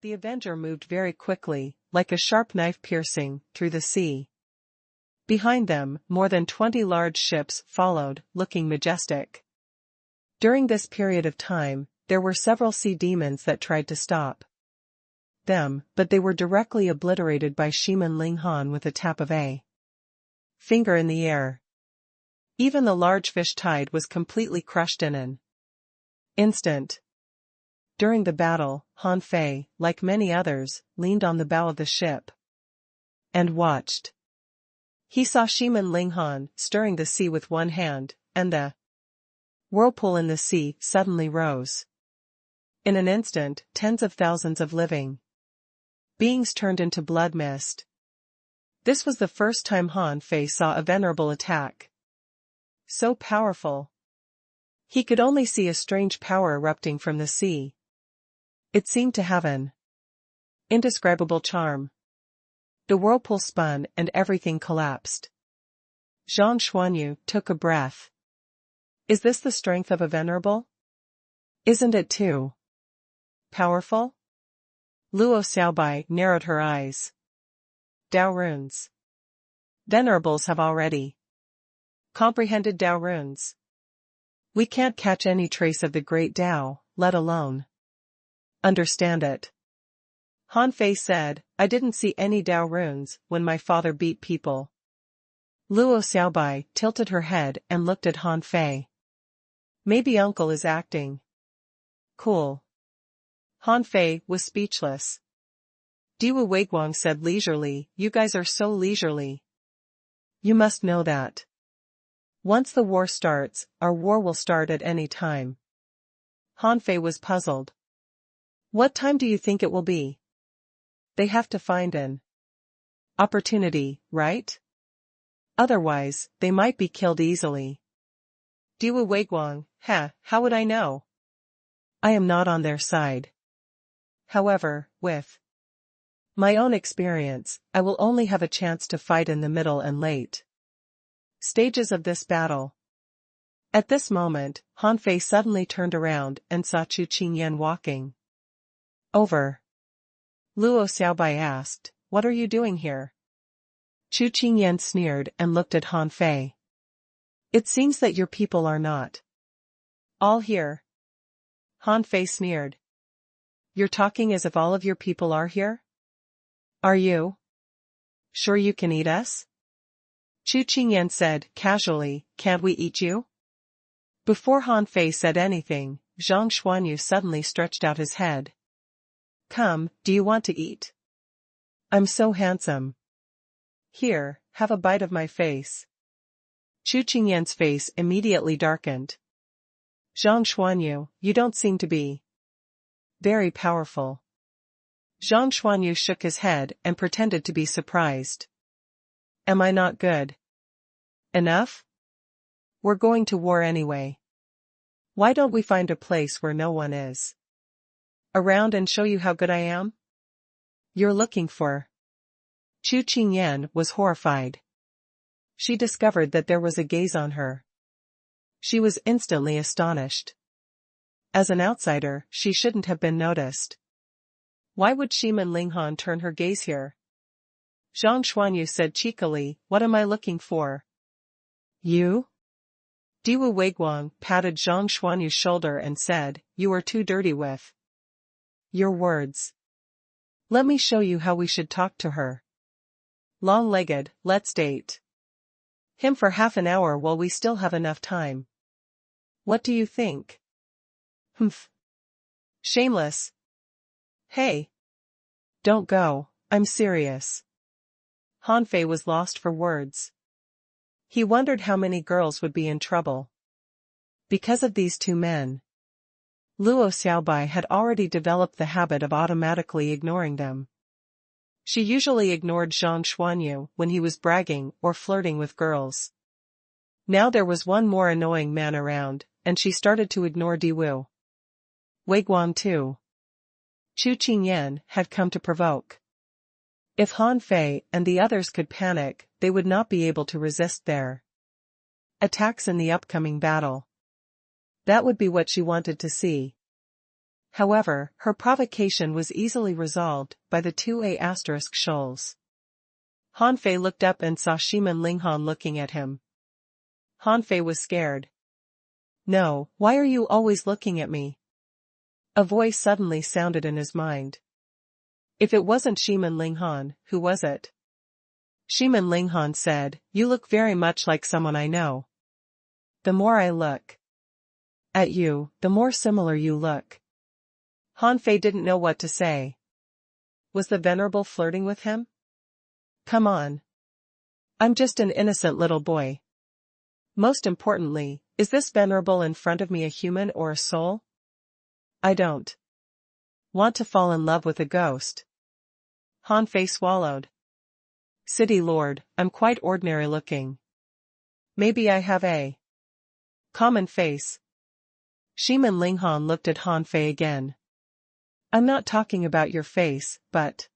The Avenger moved very quickly, like a sharp knife piercing through the sea. Behind them, more than 20 large ships followed, looking majestic. During this period of time, there were several sea demons that tried to stop them, but they were directly obliterated by Shiman Linghan with a tap of a finger in the air. Even the large fish tide was completely crushed in an instant. During the battle, Han Fei, like many others, leaned on the bow of the ship and watched. He saw Shiman Linghan stirring the sea with one hand, and the whirlpool in the sea suddenly rose. In an instant, tens of thousands of living beings turned into blood mist. This was the first time Han Fei saw a venerable attack so powerful. He could only see a strange power erupting from the sea. It seemed to have an indescribable charm. The whirlpool spun and everything collapsed. Zhang Xuanyu took a breath. Is this the strength of a venerable? Isn't it too powerful? Luo Xiaobai narrowed her eyes. Dao runes. Venerables have already comprehended Dao runes. We can't catch any trace of the great Dao, let alone understand it. Han Fei said, I didn't see any Dao runes when my father beat people. Luo Xiaobai tilted her head and looked at Han Fei. Maybe uncle is acting cool. Han Fei was speechless. Diwu Weiguang said leisurely, you guys are so leisurely. You must know that once the war starts, our war will start at any time. Han Fei was puzzled. What time do you think it will be? They have to find an opportunity, right? Otherwise, they might be killed easily. Diwu Weiguang, how would I know? I am not on their side. However, with my own experience, I will only have a chance to fight in the middle and late stages of this battle. At this moment, Han Fei suddenly turned around and saw Chu Qingyan walking over. Luo Xiaobai asked, what are you doing here? Chu Qingyan sneered and looked at Han Fei. It seems that your people are not all here. Han Fei sneered. You're talking as if all of your people are here? Are you sure you can eat us? Chu Qingyan said casually, can't we eat you? Before Han Fei said anything, Zhang Xuanyu suddenly stretched out his head. Come, do you want to eat? I'm so handsome. Here, have a bite of my face. Chu Qingyan's face immediately darkened. Zhang Xuanyu, you don't seem to be very powerful. Zhang Xuanyu shook his head and pretended to be surprised. Am I not good enough? We're going to war anyway. Why don't we find a place where no one is around and show you how good I am? You're looking for. Chu Qingyan was horrified. She discovered that there was a gaze on her. She was instantly astonished. As an outsider, she shouldn't have been noticed. Why would Shiman Linghan turn her gaze here? Zhang Xuanyu said cheekily, what am I looking for? You? Diwu Weiguang patted Zhang Xuanyu's shoulder and said, you are too dirty with your words. Let me show you how we should talk to her. Long-legged, let's date him for half an hour while we still have enough time. What do you think? Humph. Shameless. Hey. Don't go, I'm serious. Han Fei was lost for words. He wondered how many girls would be in trouble because of these two men. Luo Xiaobai had already developed the habit of automatically ignoring them. She usually ignored Zhang Xuanyu when he was bragging or flirting with girls. Now there was one more annoying man around, and she started to ignore Diwu Weiguang too. Chu Qingyan had come to provoke. If Han Fei and the others could panic, they would not be able to resist their attacks in the upcoming battle. That would be what she wanted to see. However, her provocation was easily resolved by the two shoals. Hanfei looked up and saw Shimin Linghan looking at him. Hanfei was scared. "No, why are you always looking at me?" A voice suddenly sounded in his mind. If it wasn't Shimin Linghan, who was it? Shimin Linghan said, "You look very much like someone I know. The more I look at you, the more similar you look." Hanfei didn't know what to say. Was the venerable flirting with him? Come on. I'm just an innocent little boy. Most importantly, is this venerable in front of me a human or a soul? I don't want to fall in love with a ghost. Hanfei swallowed. City Lord, I'm quite ordinary looking. Maybe I have a common face. Shimin Linghan looked at Hanfei again. I'm not talking about your face, but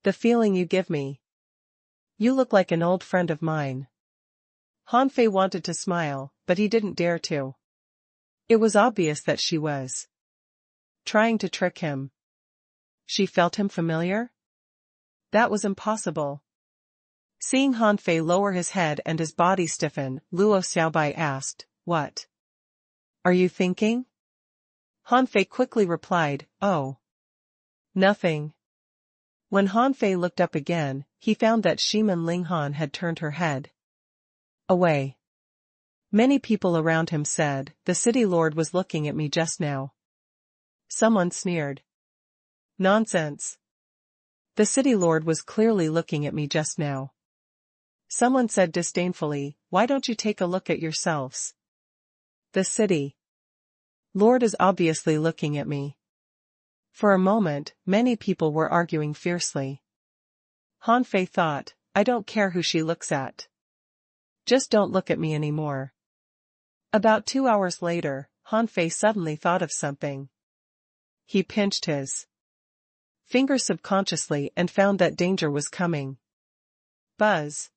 the feeling you give me. You look like an old friend of mine. Hanfei wanted to smile, but he didn't dare to. It was obvious that she was trying to trick him. She felt him familiar? That was impossible. Seeing Hanfei lower his head and his body stiffen, Luo Xiaobai asked, "What are you thinking?" Hanfei quickly replied, "Oh, nothing." When Hanfei looked up again, he found that Shimin Linghan had turned her head away. Many people around him said, "The city lord was looking at me just now." Someone sneered. Nonsense. The city lord was clearly looking at me just now. Someone said disdainfully, "Why don't you take a look at yourselves? The city lord is obviously looking at me." For a moment, many people were arguing fiercely. Hanfei thought, I don't care who she looks at. Just don't look at me anymore. About 2 hours later, Hanfei suddenly thought of something. He pinched his fingers subconsciously and found that danger was coming. Buzz.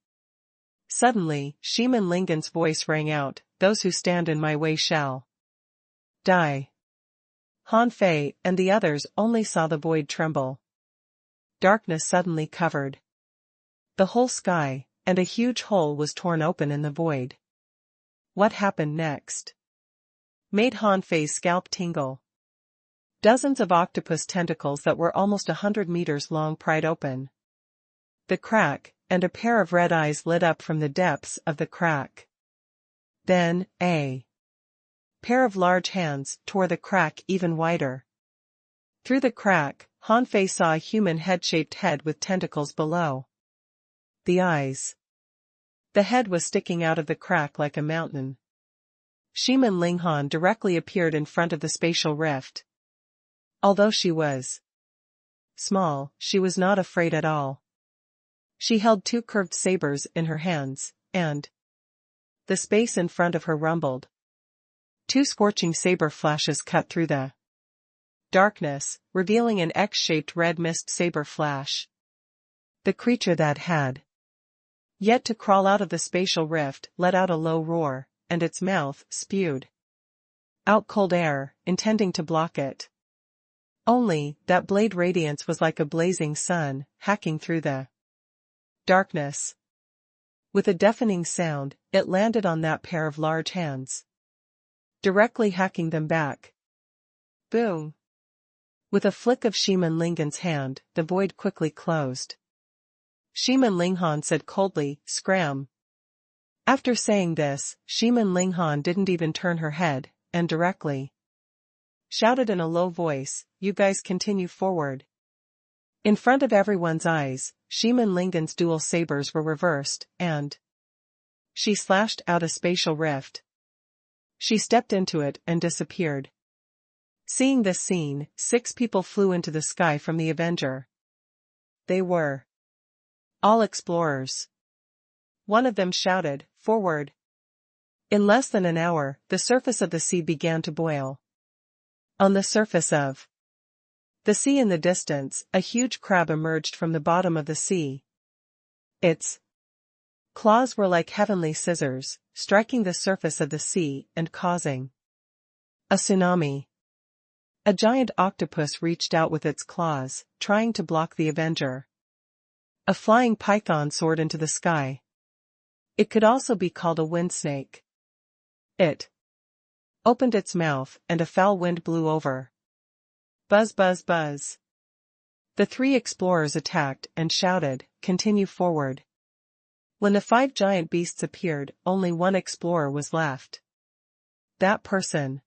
Suddenly, Shimin Linghan's voice rang out, "Those who stand in my way shall die." Hanfei and the others only saw the void tremble. Darkness suddenly covered the whole sky, and a huge hole was torn open in the void. What happened next made Hanfei's scalp tingle. Dozens of octopus tentacles that were almost 100 meters long pried open the crack, and a pair of red eyes lit up from the depths of the crack. Then, a pair of large hands tore the crack even wider. Through the crack, Hanfei saw a human head-shaped head with tentacles below the eyes. The head was sticking out of the crack like a mountain. Shimin Linghan directly appeared in front of the spatial rift. Although she was small, she was not afraid at all. She held 2 curved sabers in her hands, and the space in front of her rumbled. 2 scorching saber flashes cut through the darkness, revealing an X-shaped red mist saber flash. The creature that had yet to crawl out of the spatial rift let out a low roar, and its mouth spewed out cold air, intending to block it. Only, that blade radiance was like a blazing sun, hacking through the darkness. With a deafening sound, it landed on that pair of large hands, directly hacking them back. Boom! With a flick of Shimin Linghan's hand, the void quickly closed. Shimin Linghan said coldly, "Scram." After saying this, Shimin Linghan didn't even turn her head, and directly shouted in a low voice, "You guys continue forward." In front of everyone's eyes, Shimin Linghan's dual sabers were reversed, and she slashed out a spatial rift. She stepped into it and disappeared. Seeing this scene, 6 people flew into the sky from the Avenger. They were all explorers. One of them shouted, "Forward!" In less than an hour, the surface of the sea began to boil. On the surface of the sea in the distance, a huge crab emerged from the bottom of the sea. Its claws were like heavenly scissors, striking the surface of the sea and causing a tsunami. A giant octopus reached out with its claws, trying to block the Avenger. A flying python soared into the sky. It could also be called a wind snake. It opened its mouth and a foul wind blew over. Buzz, buzz, buzz. The three explorers attacked and shouted, "Continue forward." When the 5 giant beasts appeared, only one explorer was left. That person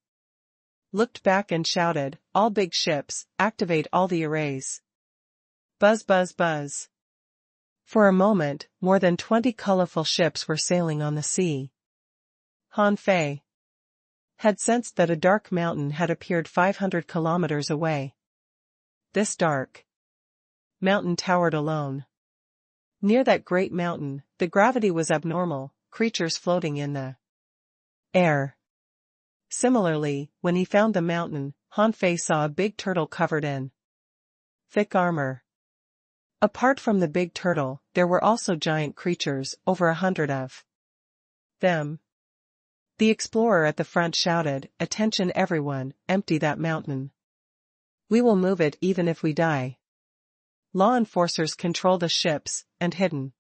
looked back and shouted, "All big ships, activate all the arrays." Buzz, buzz, buzz. For a moment, more than 20 colorful ships were sailing on the sea. Han Fei had sensed that a dark mountain had appeared 500 kilometers away. This dark mountain towered alone. Near that great mountain, the gravity was abnormal, creatures floating in the air. Similarly, when he found the mountain, Han Fei saw a big turtle covered in thick armor. Apart from the big turtle, there were also giant creatures, over 100 of them. The explorer at the front shouted, "Attention everyone, empty that mountain. We will move it even if we die." Law enforcers control the ships, and hidden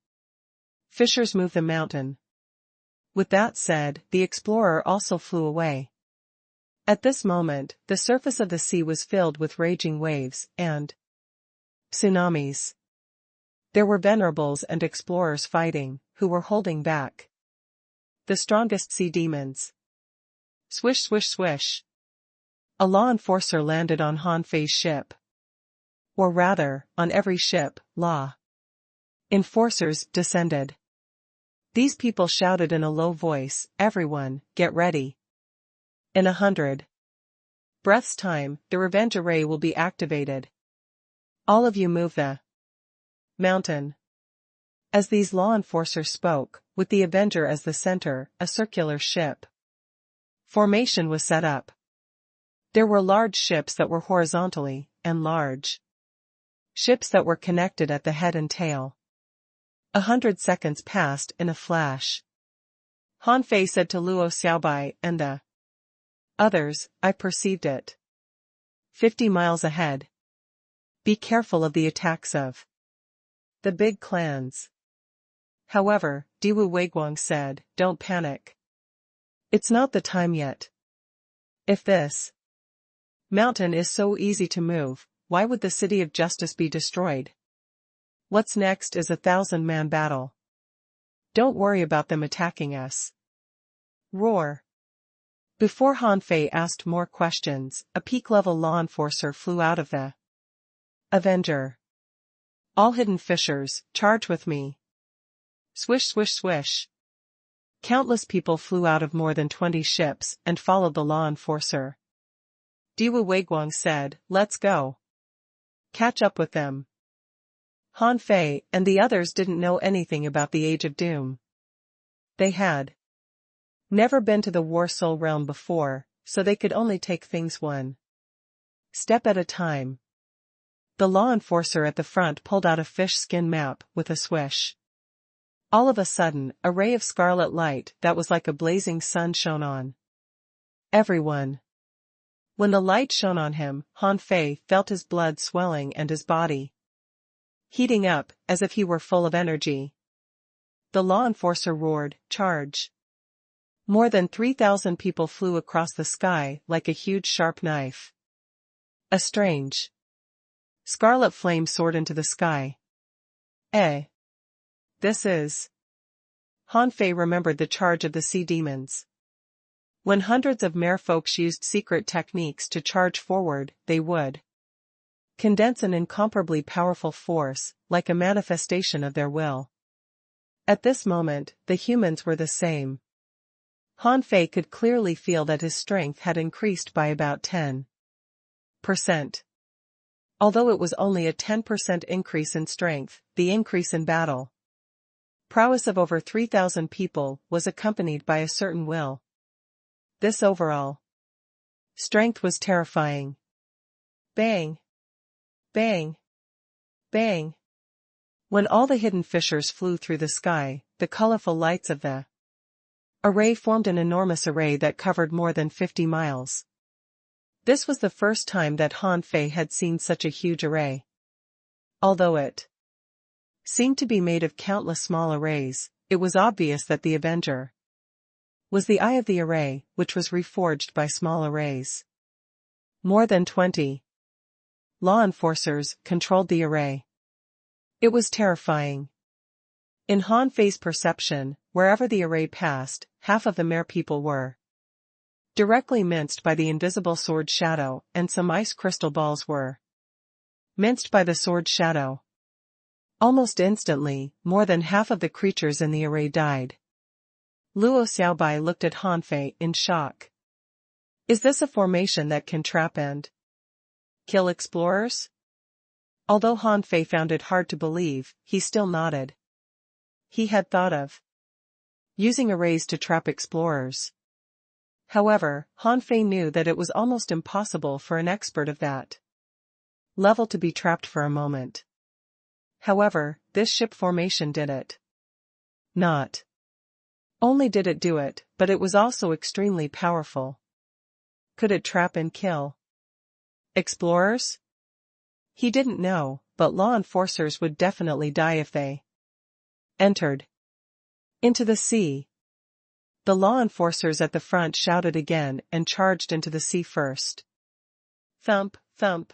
fishers move the mountain. With that said, the explorer also flew away. At this moment, the surface of the sea was filled with raging waves, and tsunamis. There were venerables and explorers fighting, who were holding back the strongest sea demons. Swish, swish, swish. A law enforcer landed on Han Fei's ship. Or rather, on every ship, law enforcers descended. These people shouted in a low voice, "Everyone, get ready. In 100 breaths' time, the revenge array will be activated. All of you move the mountain." As these law enforcers spoke, with the Avenger as the center, a circular ship formation was set up. There were large ships that were horizontally, and large ships that were connected at the head and tail. 100 seconds passed in a flash. Han Fei said to Luo Xiaobai and the others, "I perceived it. 50 miles ahead. Be careful of the attacks of the big clans." However, Diwu Weiguang said, "Don't panic. It's not the time yet. If this mountain is so easy to move, why would the City of Justice be destroyed? What's next is a 1,000-man battle. Don't worry about them attacking us." Roar. Before Han Fei asked more questions, a peak-level law enforcer flew out of the Avenger. "All hidden fishers, charge with me." Swish, swish, swish. Countless people flew out of more than 20 ships and followed the law enforcer. Diwu Weiguang said, "Let's go. Catch up with them." Han Fei and the others didn't know anything about the Age of Doom. They had never been to the War Soul realm before, so they could only take things one step at a time. The law enforcer at the front pulled out a fish skin map with a swish. All of a sudden, a ray of scarlet light that was like a blazing sun shone on everyone. When the light shone on him, Han Fei felt his blood swelling and his body heating up, as if he were full of energy. The law enforcer roared, "Charge!" More than 3,000 people flew across the sky like a huge sharp knife. A strange scarlet flame soared into the sky. This is... Han Fei remembered the charge of the sea demons. When hundreds of merfolks used secret techniques to charge forward, they would condense an incomparably powerful force, like a manifestation of their will. At this moment, the humans were the same. Han Fei could clearly feel that his strength had increased by about 10%. Although it was only a 10% increase in strength, the increase in battle prowess of over 3,000 people was accompanied by a certain will. This overall strength was terrifying. Bang! Bang! Bang! When all the hidden fishers flew through the sky, the colorful lights of the array formed an enormous array that covered more than 50 miles. This was the first time that Han Fei had seen such a huge array. Although it seemed to be made of countless small arrays, it was obvious that the Avenger was the eye of the array, which was reforged by small arrays. More than 20 law enforcers controlled the array. It was terrifying. In Han Fei's perception, wherever the array passed, half of the mere people were directly minced by the invisible sword shadow, and some ice crystal balls were minced by the sword shadow. Almost instantly, more than half of the creatures in the array died. Luo Xiaobai looked at Han Fei in shock. Is this a formation that can trap and kill explorers? Although Han Fei found it hard to believe, he still nodded. He had thought of using arrays to trap explorers. However, Han Fei knew that it was almost impossible for an expert of that level to be trapped for a moment. However, this ship formation did it. Not only did it do it, but it was also extremely powerful. Could it trap and kill explorers? He didn't know, but law enforcers would definitely die if they entered into the sea. The law enforcers at the front shouted again and charged into the sea first. Thump, thump.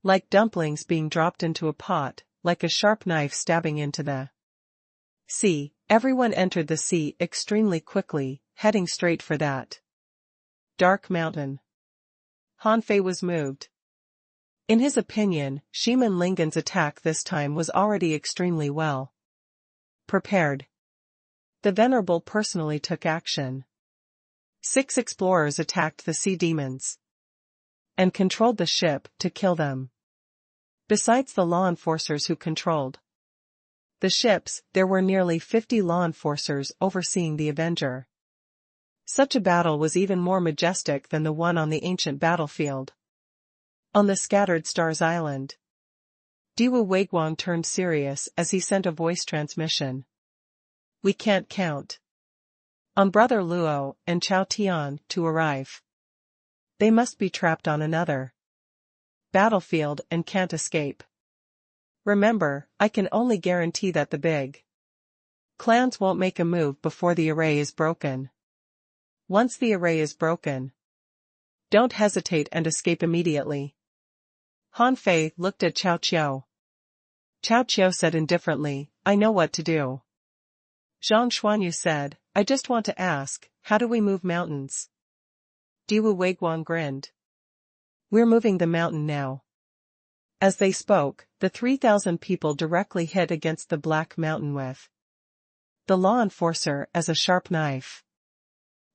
Like dumplings being dropped into a pot, like a sharp knife stabbing into the sea, everyone entered the sea extremely quickly, heading straight for that dark mountain. Han Fei was moved. In his opinion, Shiman Lingan's attack this time was already extremely well prepared. The Venerable personally took action. 6 explorers attacked the sea demons and controlled the ship to kill them. Besides the law enforcers who controlled the ships, there were nearly 50 law enforcers overseeing the Avenger. Such a battle was even more majestic than the one on the ancient battlefield on the Scattered Stars Island. Diwu Weiguang turned serious as he sent a voice transmission. We can't count on Brother Luo and Chao Tian to arrive. They must be trapped on another battlefield and can't escape. Remember, I can only guarantee that the big clans won't make a move before the array is broken. Once the array is broken, don't hesitate and escape immediately. Han Fei looked at Cao Qiao. Cao Qiao said indifferently, I know what to do. Zhang Xuanyu said, I just want to ask, how do we move mountains? Diwu Weiguang grinned. We're moving the mountain now. As they spoke, the 3,000 people directly hit against the black mountain with the law enforcer as a sharp knife.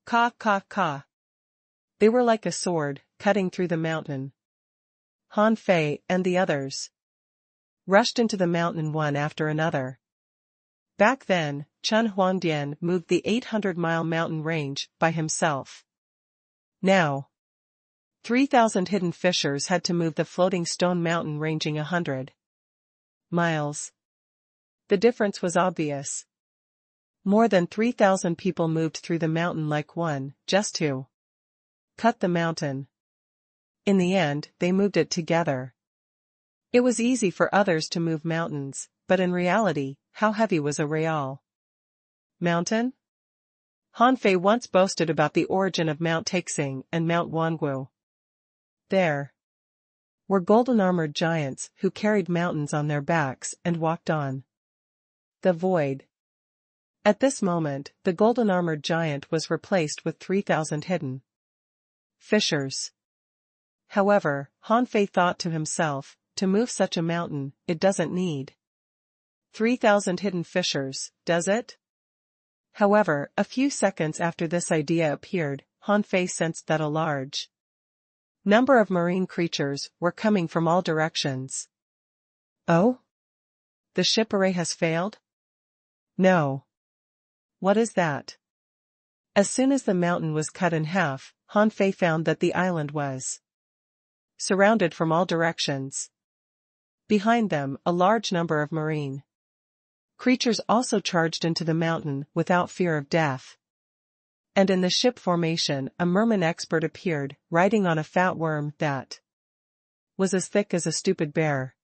Ka ka ka. They were like a sword, cutting through the mountain. Han Fei and the others rushed into the mountain one after another. Back then, Chen Huangdian moved the 800-mile mountain range by himself. Now, 3,000 hidden fishers had to move the floating stone mountain ranging 100 miles. The difference was obvious. More than 3,000 people moved through the mountain like one, just to cut the mountain. In the end, they moved it together. It was easy for others to move mountains, but in reality, how heavy was a real mountain? Han Fei once boasted about the origin of Mount Taixing and Mount Wangu. There were golden-armored giants who carried mountains on their backs and walked on the void. At this moment, the golden-armored giant was replaced with 3,000 hidden fishers. However, Han Fei thought to himself, to move such a mountain, it doesn't need 3,000 hidden fishers, does it? However, a few seconds after this idea appeared, Han Fei sensed that a large number of marine creatures were coming from all directions. Oh? The ship array has failed? No. What is that? As soon as the mountain was cut in half, Han Fei found that the island was surrounded from all directions. Behind them, a large number of marine creatures also charged into the mountain without fear of death. And in the ship formation a merman expert appeared, riding on a fat worm that was as thick as a stupid bear.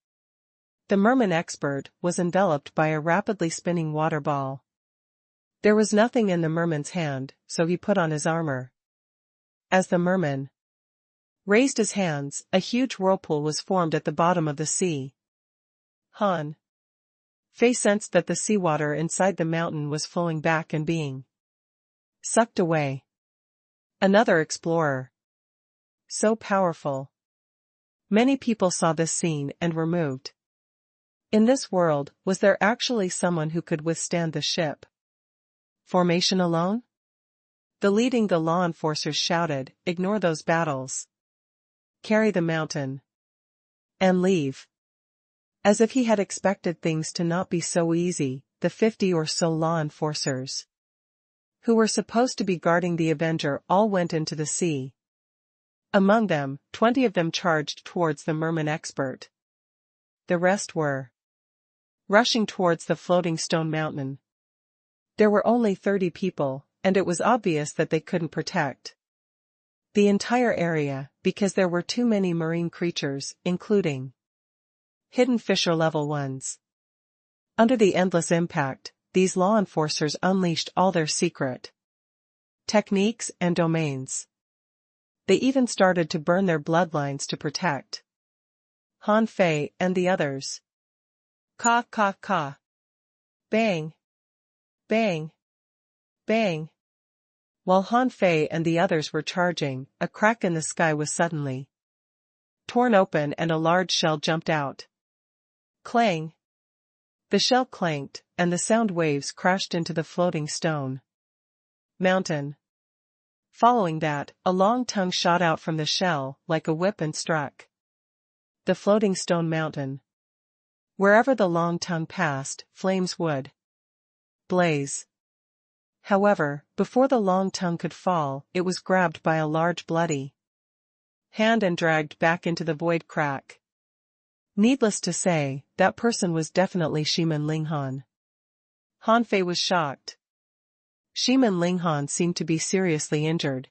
The merman expert was enveloped by a rapidly spinning water ball. There was nothing in the merman's hand, so he put on his armor. As the merman raised his hands, a huge whirlpool was formed at the bottom of the sea. Han Fei sensed that the seawater inside the mountain was flowing back and being sucked away. Another explorer. So powerful. Many people saw this scene and were moved. In this world, was there actually someone who could withstand the ship formation alone? The law enforcers shouted, "Ignore those battles. Carry the mountain. And leave." As if he had expected things to not be so easy, the 50 or so law enforcers who were supposed to be guarding the Avenger all went into the sea. Among them, 20 of them charged towards the merman expert. The rest were rushing towards the floating stone mountain. There were only 30 people, and it was obvious that they couldn't protect the entire area, because there were too many marine creatures, including hidden fish or level ones. Under the endless impact, these law enforcers unleashed all their secret techniques and domains. They even started to burn their bloodlines to protect Han Fei and the others. Ka ka ka. Bang. Bang. Bang. While Han Fei and the others were charging, a crack in the sky was suddenly torn open and a large shell jumped out. Clang. The shell clanked, and the sound waves crashed into the floating stone mountain. Following that, a long tongue shot out from the shell, like a whip, and struck the floating stone mountain. Wherever the long tongue passed, flames would blaze. However, before the long tongue could fall, it was grabbed by a large bloody hand and dragged back into the void crack. Needless to say, that person was definitely Shimin Linghan. Han Fei was shocked. Shimin Linghan seemed to be seriously injured.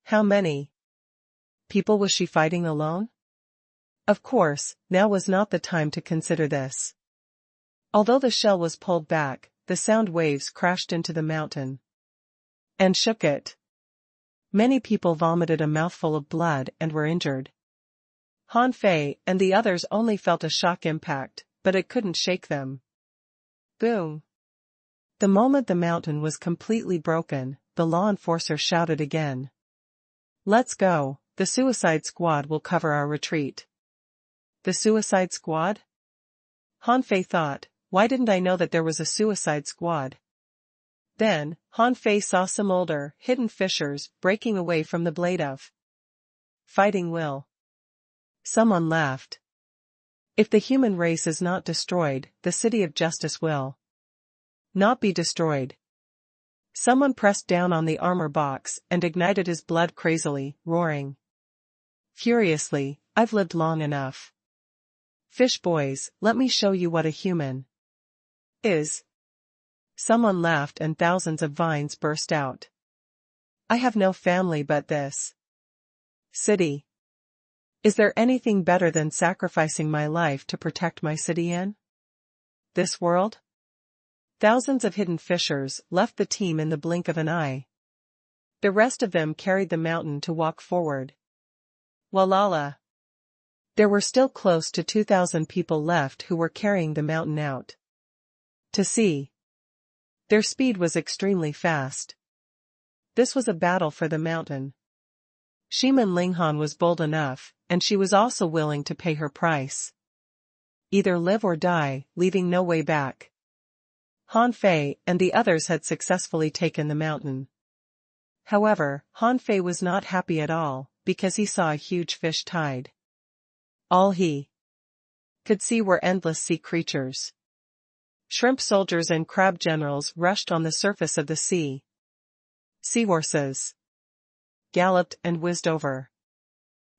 How many people was she fighting alone? Of course, now was not the time to consider this. Although the shell was pulled back, the sound waves crashed into the mountain and shook it. Many people vomited a mouthful of blood and were injured. Han Fei and the others only felt a shock impact, but it couldn't shake them. Boom. The moment the mountain was completely broken, the law enforcer shouted again. "Let's go, the suicide squad will cover our retreat." The suicide squad? Han Fei thought, why didn't I know that there was a suicide squad? Then, Han Fei saw some older, hidden fishers breaking away from the blade of fighting will. Someone laughed. If the human race is not destroyed, the city of justice will not be destroyed. Someone pressed down on the armor box and ignited his blood crazily, roaring furiously, "I've lived long enough. Fish boys, let me show you what a human is." Someone laughed and thousands of vines burst out. "I have no family but this city. Is there anything better than sacrificing my life to protect my city in this world?" Thousands of hidden fishers left the team in the blink of an eye. The rest of them carried the mountain to walk forward. Walala. There were still close to 2,000 people left who were carrying the mountain out to sea. Their speed was extremely fast. This was a battle for the mountain. Shimin Linghan was bold enough, and she was also willing to pay her price. Either live or die, leaving no way back. Han Fei and the others had successfully taken the mountain. However, Han Fei was not happy at all, because he saw a huge fish tide. All he could see were endless sea creatures. Shrimp soldiers and crab generals rushed on the surface of the sea. Seahorses galloped and whizzed over.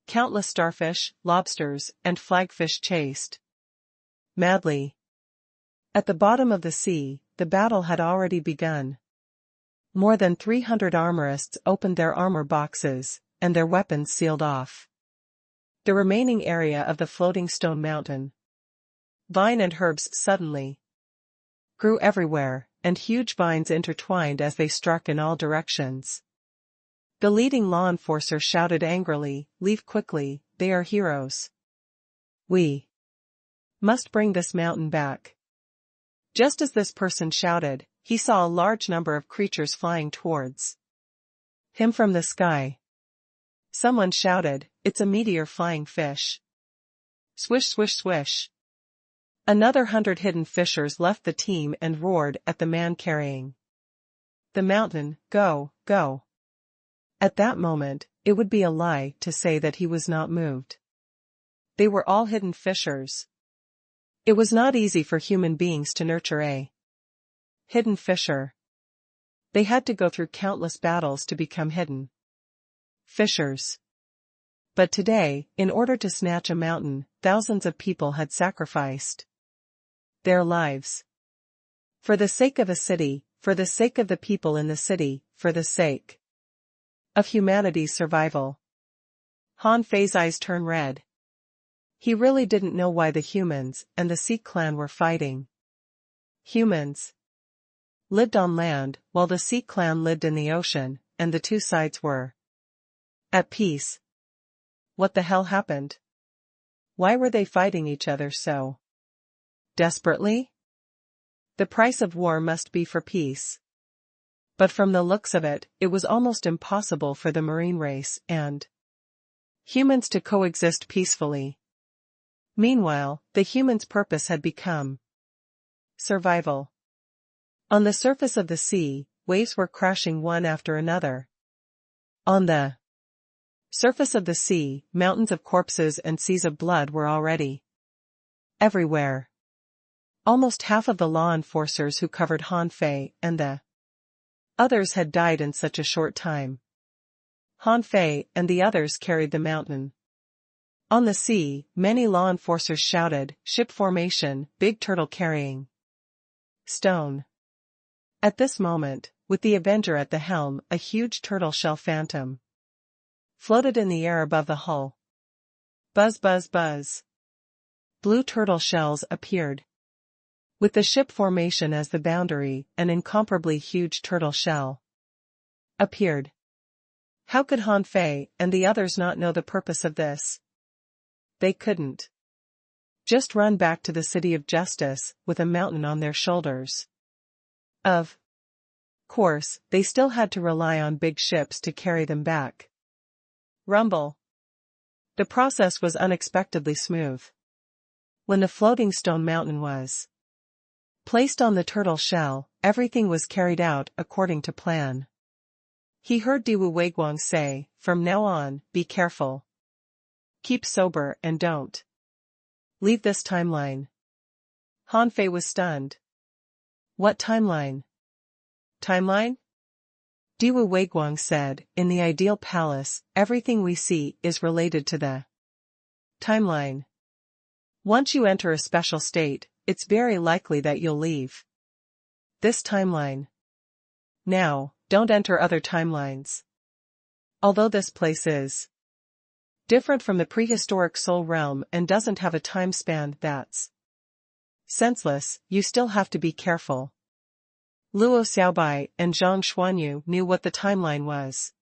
Countless starfish, lobsters, and flagfish chased madly. At the bottom of the sea, the battle had already begun. More than 300 armorists opened their armor boxes, and their weapons sealed off the remaining area of the floating stone mountain. Vine and herbs suddenly grew everywhere, and huge vines intertwined as they struck in all directions. The leading law enforcer shouted angrily, "Leave quickly, they are heroes. We must bring this mountain back." Just as this person shouted, he saw a large number of creatures flying towards him from the sky. Someone shouted, "It's a meteor flying fish." Swish, swish, swish. Another 100 hidden fishers left the team and roared at the man carrying the mountain, "Go, go." At that moment, it would be a lie to say that he was not moved. They were all hidden fishers. It was not easy for human beings to nurture a hidden fisher. They had to go through countless battles to become hidden fishers. But today, in order to snatch a mountain, thousands of people had sacrificed their lives. For the sake of a city, for the sake of the people in the city, for the sake of humanity's survival. Han Fei's eyes turned red. He really didn't know why the humans and the Sea clan were fighting. Humans lived on land, while the Sea clan lived in the ocean, and the two sides were at peace. What the hell happened? Why were they fighting each other so desperately? The price of war must be for peace. But from the looks of it, it was almost impossible for the marine race and humans to coexist peacefully. Meanwhile, the humans' purpose had become survival. On the surface of the sea, waves were crashing one after another. On the surface of the sea, mountains of corpses and seas of blood were already everywhere. Almost half of the law enforcers who covered Han Fei and the others had died in such a short time. Han Fei and the others carried the mountain. On the sea, many law enforcers shouted, "Ship formation, big turtle carrying stone." At this moment, with the Avenger at the helm, a huge turtle shell phantom floated in the air above the hull. Buzz, buzz, buzz. Blue turtle shells appeared. With the ship formation as the boundary, an incomparably huge turtle shell appeared. How could Han Fei and the others not know the purpose of this? They couldn't just run back to the City of Justice with a mountain on their shoulders. Of course, they still had to rely on big ships to carry them back. Rumble. The process was unexpectedly smooth. When the floating stone mountain was placed on the turtle shell, everything was carried out according to plan. He heard Diwu Weiguang say, "From now on, be careful. Keep sober and don't leave this timeline." Han Fei was stunned. What timeline? Timeline? Diwu Weiguang said, "In the ideal palace, everything we see is related to the timeline. Once you enter a special state, it's very likely that you'll leave this timeline. Now, don't enter other timelines. Although this place is different from the prehistoric Soul Realm and doesn't have a time span that's senseless, you still have to be careful." Luo Xiaobai and Zhang Xuanyu knew what the timeline was.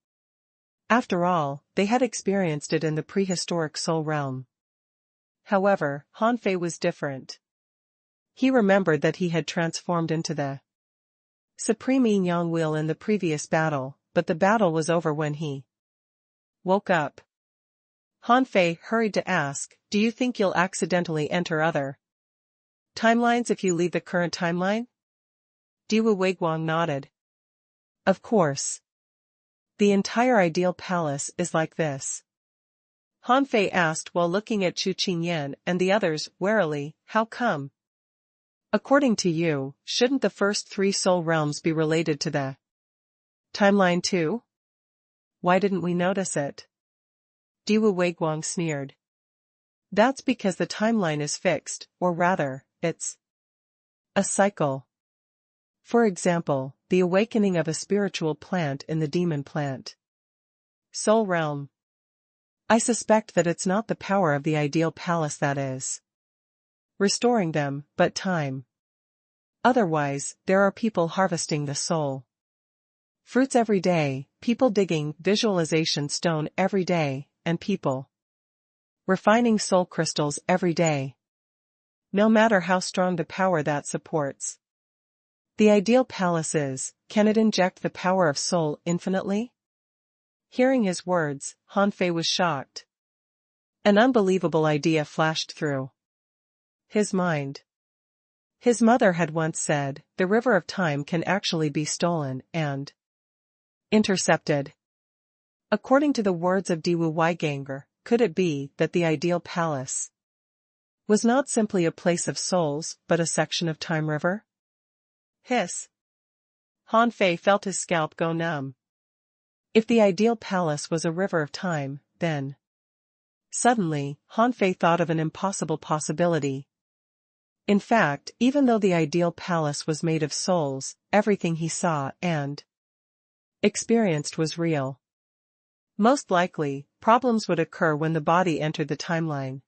After all, they had experienced it in the prehistoric Soul Realm. However, Han Fei was different. He remembered that he had transformed into the Supreme Yin Yang Wheel in the previous battle, but the battle was over when he woke up. Han Fei hurried to ask, "Do you think you'll accidentally enter other timelines if you leave the current timeline?" Diwu Weiguang nodded. "Of course. The entire ideal palace is like this." Han Fei asked while looking at Chu Qingyan and the others warily, "How come? According to you, shouldn't the first 3 soul realms be related to the timeline too? Why didn't we notice it?" Diwu Weiguang sneered. "That's because the timeline is fixed, or rather, it's a cycle. For example, the awakening of a spiritual plant in the demon plant. Soul realm. I suspect that it's not the power of the ideal palace that is restoring them, but time. Otherwise, there are people harvesting the soul. Fruits every day, people digging visualization stone every day, and people refining soul crystals every day. No matter how strong the power that supports the ideal palace is, can it inject the power of soul infinitely? Hearing his words, Han Fei was shocked. An unbelievable idea flashed through his mind. His mother had once said, the river of time can actually be stolen and intercepted. According to the words of Diwu Weiganger, could it be that the ideal palace was not simply a place of souls, but a section of time river? Hiss. Han Fei felt his scalp go numb. If the ideal palace was a river of time, then suddenly, Han Fei thought of an impossible possibility. In fact, even though the ideal palace was made of souls, everything he saw and experienced was real. Most likely, problems would occur when the body entered the timeline.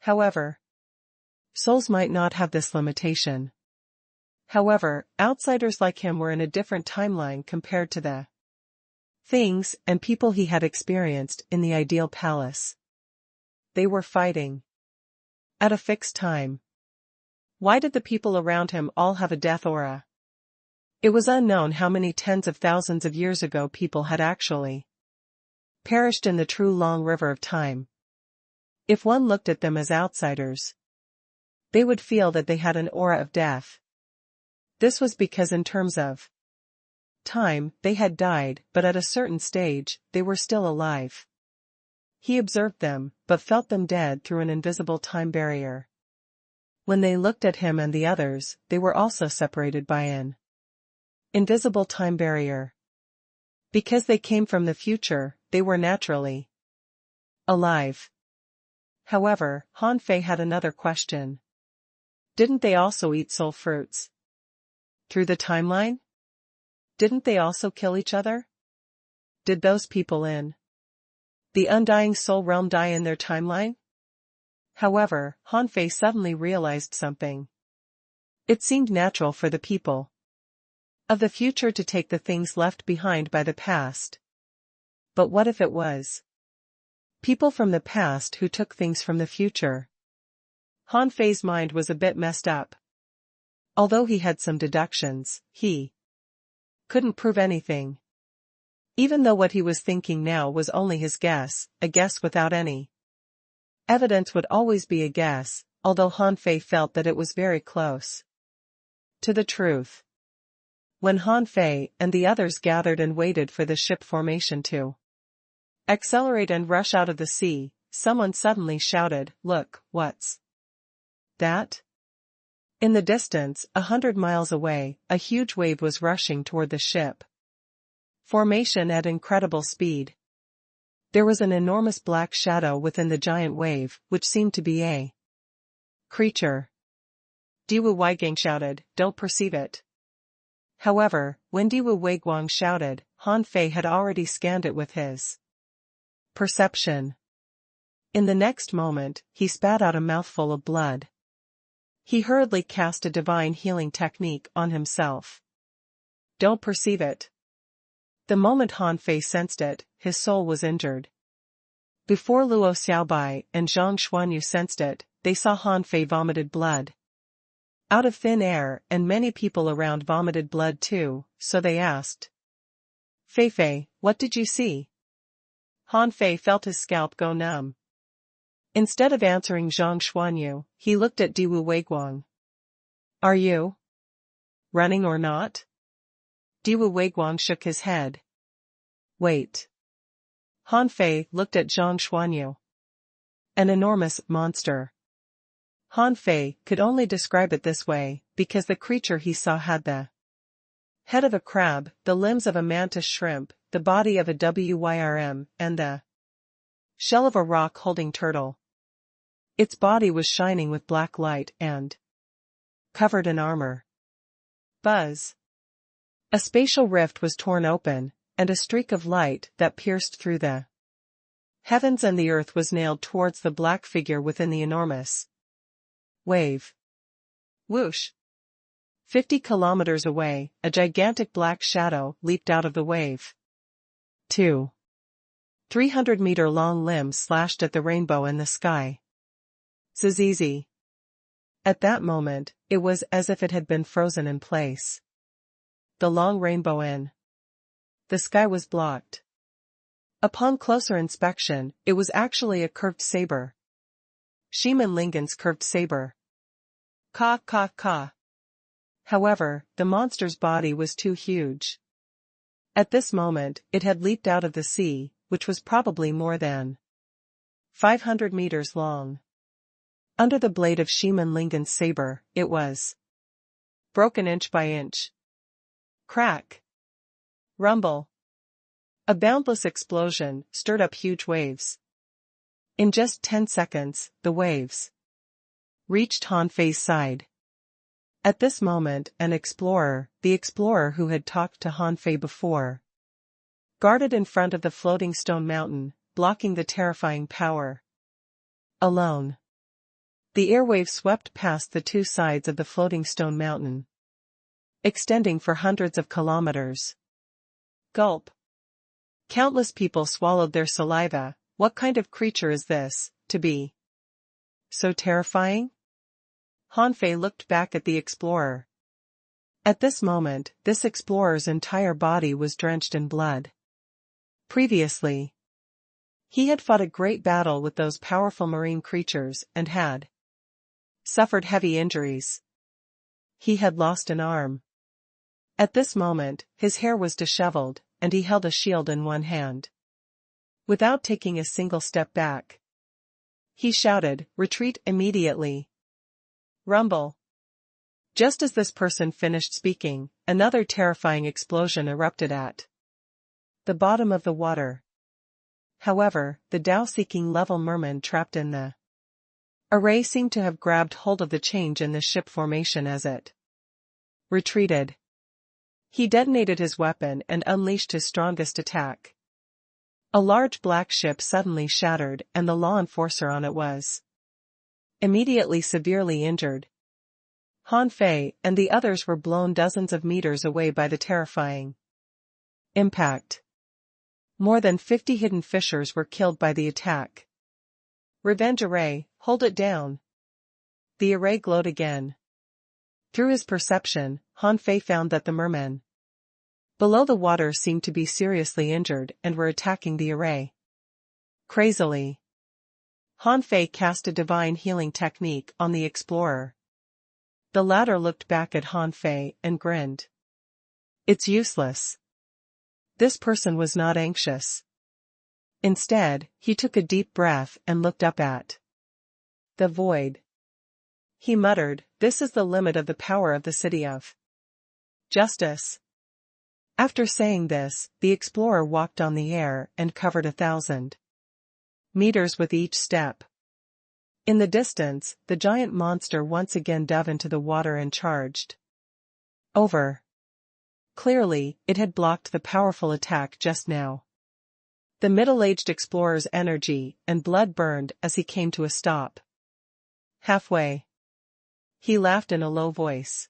However, souls might not have this limitation. However, outsiders like him were in a different timeline compared to the things and people he had experienced in the ideal palace. They were fighting at a fixed time. Why did the people around him all have a death aura? It was unknown how many tens of thousands of years ago people had actually perished in the true long river of time. If one looked at them as outsiders, they would feel that they had an aura of death. This was because in terms of time, they had died, but at a certain stage, they were still alive. He observed them, but felt them dead through an invisible time barrier. When they looked at him and the others, they were also separated by an invisible time barrier. Because they came from the future, they were naturally alive. However, Han Fei had another question. Didn't they also eat soul fruits through the timeline? Didn't they also kill each other? Did those people in the undying soul realm die in their timeline? However, Han Fei suddenly realized something. It seemed natural for the people of the future to take the things left behind by the past. But what if it was people from the past who took things from the future? Han Fei's mind was a bit messed up. Although he had some deductions, he couldn't prove anything. Even though what he was thinking now was only his guess, a guess without any evidence would always be a guess, although Han Fei felt that it was very close to the truth. When Han Fei and the others gathered and waited for the ship formation to accelerate and rush out of the sea, someone suddenly shouted, "Look, what's that?" In the distance, 100 miles away, a huge wave was rushing toward the ship formation at incredible speed. There was an enormous black shadow within the giant wave, which seemed to be a creature. Diwu Weigang shouted, "Don't perceive it." However, when Diwu Weiguang shouted, Han Fei had already scanned it with his perception. In the next moment, he spat out a mouthful of blood. He hurriedly cast a divine healing technique on himself. Don't perceive it. The moment Han Fei sensed it, his soul was injured. Before Luo Xiaobai and Zhang Xuanyu sensed it, they saw Han Fei vomited blood out of thin air, and many people around vomited blood too, so they asked, "Fei Fei, what did you see?" Han Fei felt his scalp go numb. Instead of answering Zhang Xuanyu, he looked at Diwu Weiguang. "Are you running or not?" Diwu Weiguang shook his head. "Wait." Han Fei looked at Zhang Xuanyu. An enormous monster. Han Fei could only describe it this way, because the creature he saw had the head of a crab, the limbs of a mantis shrimp, the body of a wyrm, and the shell of a rock-holding turtle. Its body was shining with black light and covered in armor. Buzz. A spatial rift was torn open, and a streak of light that pierced through the heavens and the earth was nailed towards the black figure within the enormous wave. Whoosh! 50 kilometers away, a gigantic black shadow leaped out of the wave. 2. 300-meter-long limbs slashed at the rainbow in the sky. Zizizi. At that moment, it was as if it had been frozen in place. The long rainbow in the sky was blocked. Upon closer inspection, it was actually a curved saber. Schiemann-Lingen's curved saber. Ka ka ka. However, the monster's body was too huge. At this moment, it had leaped out of the sea, which was probably more than 500 meters long. Under the blade of Schiemann-Lingen's saber, it was broken inch by inch. Crack. Rumble. A boundless explosion stirred up huge waves. In just 10 seconds, the waves reached Han Fei's side. At this moment, an explorer, the explorer who had talked to Han Fei before, guarded in front of the floating stone mountain, blocking the terrifying power. Alone. The airwave swept past the two sides of the floating stone mountain, extending for hundreds of kilometers. Gulp. Countless people swallowed their saliva. What kind of creature is this, to be so terrifying? Han Fei looked back at the explorer. At this moment, this explorer's entire body was drenched in blood. Previously, he had fought a great battle with those powerful marine creatures and had suffered heavy injuries. He had lost an arm. At this moment, his hair was disheveled, and he held a shield in one hand. Without taking a single step back, he shouted, "Retreat immediately!" Rumble. Just as this person finished speaking, another terrifying explosion erupted at the bottom of the water. However, the Tao-seeking level merman trapped in the array seemed to have grabbed hold of the change in the ship formation as it retreated. He detonated his weapon and unleashed his strongest attack. A large black ship suddenly shattered, and the law enforcer on it was immediately severely injured. Han Fei and the others were blown dozens of meters away by the terrifying impact. More than 50 hidden fishers were killed by the attack. Revenge array, hold it down. The array glowed again. Through his perception, Han Fei found that the mermen below the water seemed to be seriously injured and were attacking the array. Crazily, Han Fei cast a divine healing technique on the explorer. The latter looked back at Han Fei and grinned. It's useless. This person was not anxious. Instead, he took a deep breath and looked up at the void. He muttered, "This is the limit of the power of the city of justice." After saying this, the explorer walked on the air and covered 1,000 meters with each step. In the distance, the giant monster once again dove into the water and charged over. Clearly, it had blocked the powerful attack just now. The middle-aged explorer's energy and blood burned as he came to a stop. Halfway. He laughed in a low voice.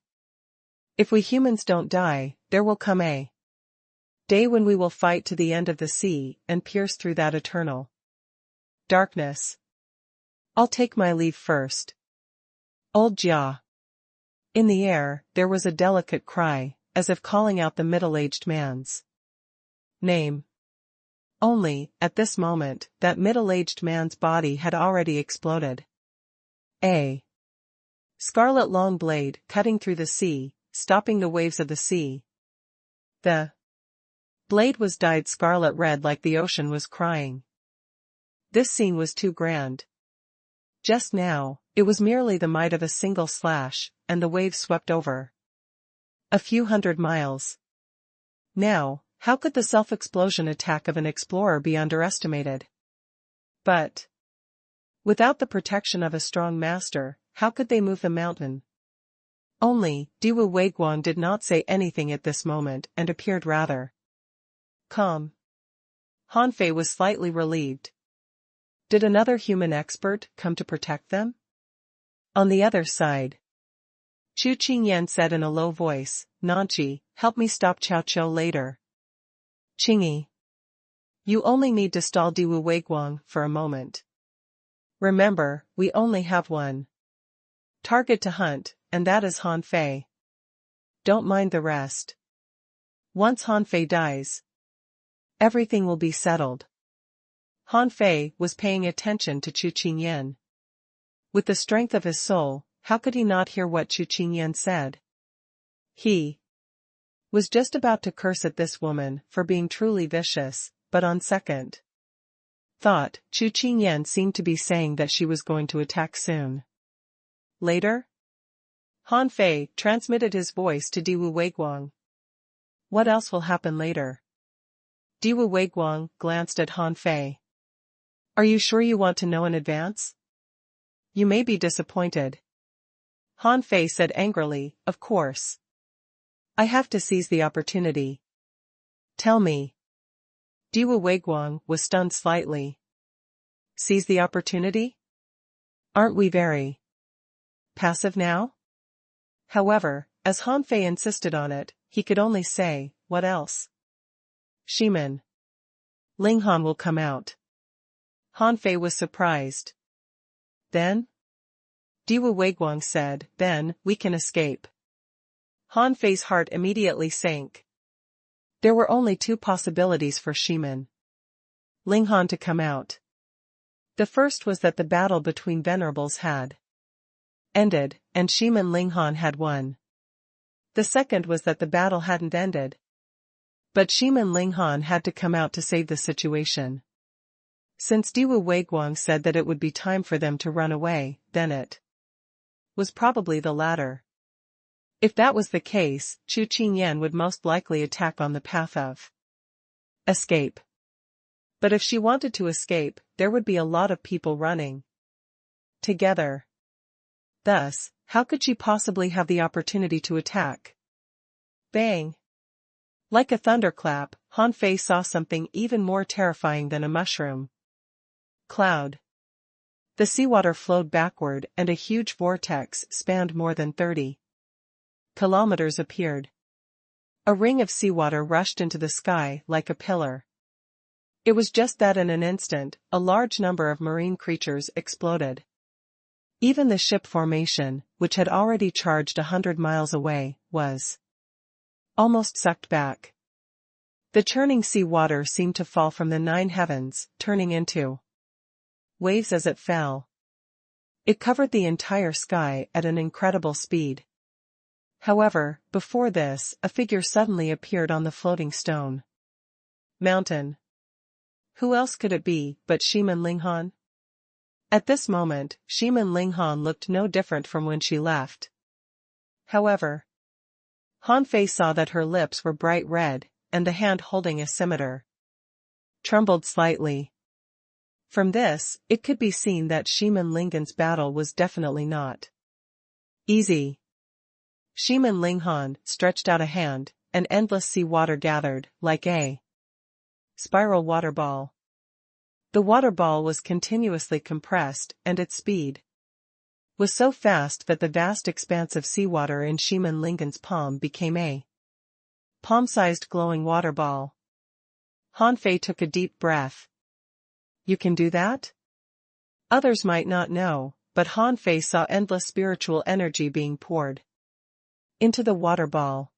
"If we humans don't die, there will come a day when we will fight to the end of the sea and pierce through that eternal darkness. I'll take my leave first. Old Jia." In the air, there was a delicate cry, as if calling out the middle-aged man's name. Only, at this moment, that middle-aged man's body had already exploded. A scarlet long blade cutting through the sea, stopping the waves of the sea. The blade was dyed scarlet red like the ocean was crying. This scene was too grand. Just now, it was merely the might of a single slash, and the waves swept over a few hundred miles. Now, how could the self-explosion attack of an explorer be underestimated? But without the protection of a strong master, how could they move the mountain? Only, Diwu Weiguang did not say anything at this moment and appeared rather calm. Han Fei was slightly relieved. Did another human expert come to protect them? On the other side, Chu Qingyan said in a low voice, "Nanchi, help me stop Cao Chou later." "Qingyi, you only need to stall Diwu Weiguang for a moment. Remember, we only have one target to hunt, and that is Han Fei. Don't mind the rest. Once Han Fei dies, everything will be settled." Han Fei was paying attention to Chu Qingyan. With the strength of his soul, how could he not hear what Chu Qingyan said? He was just about to curse at this woman for being truly vicious, but on second thought, Chu Qingyan seemed to be saying that she was going to attack soon. Later? Han Fei transmitted his voice to Diwu Weiguang. What else will happen later? Diwu Weiguang glanced at Han Fei. Are you sure you want to know in advance? You may be disappointed. Han Fei said angrily, of course. I have to seize the opportunity. Tell me. Diwu Weiguang was stunned slightly. Seize the opportunity? Aren't we very passive now? However, as Han Fei insisted on it, he could only say, what else? Shimin Linghan will come out. Han Fei was surprised. Then? Diwu Weiguang said, then, we can escape. Han Fei's heart immediately sank. There were only two possibilities for Shimin Linghan to come out. The first was that the battle between venerables had ended, and Shimin Linghan had won. The second was that the battle hadn't ended, but Shimin Linghan had to come out to save the situation. Since Diwu Weiguang said that it would be time for them to run away, then it was probably the latter. If that was the case, Chu Qingyan would most likely attack on the path of escape. But if she wanted to escape, there would be a lot of people running together. Thus, how could she possibly have the opportunity to attack? Bang! Like a thunderclap, Han Fei saw something even more terrifying than a mushroom cloud. The seawater flowed backward and a huge vortex spanned more than 30 kilometers appeared. A ring of seawater rushed into the sky like a pillar. It was just that in an instant, a large number of marine creatures exploded. Even the ship formation, which had already charged 100 miles away, was almost sucked back. The churning sea water seemed to fall from the 9 heavens, turning into waves as it fell. It covered the entire sky at an incredible speed. However, before this, a figure suddenly appeared on the floating stone mountain. Who else could it be but Shimin Linghan? At this moment, Shimin Linghan looked no different from when she left. However, Han Fei saw that her lips were bright red, and the hand holding a scimitar trembled slightly. From this, it could be seen that Shimin Linghan's battle was definitely not easy. Shimin Linghan stretched out a hand, and endless sea water gathered, like a spiral water ball. The water ball was continuously compressed, and its speed was so fast that the vast expanse of seawater in Shimin Linghan's palm became a palm-sized glowing water ball. Han Fei took a deep breath. You can do that? Others might not know, but Han Fei saw endless spiritual energy being poured into the water ball.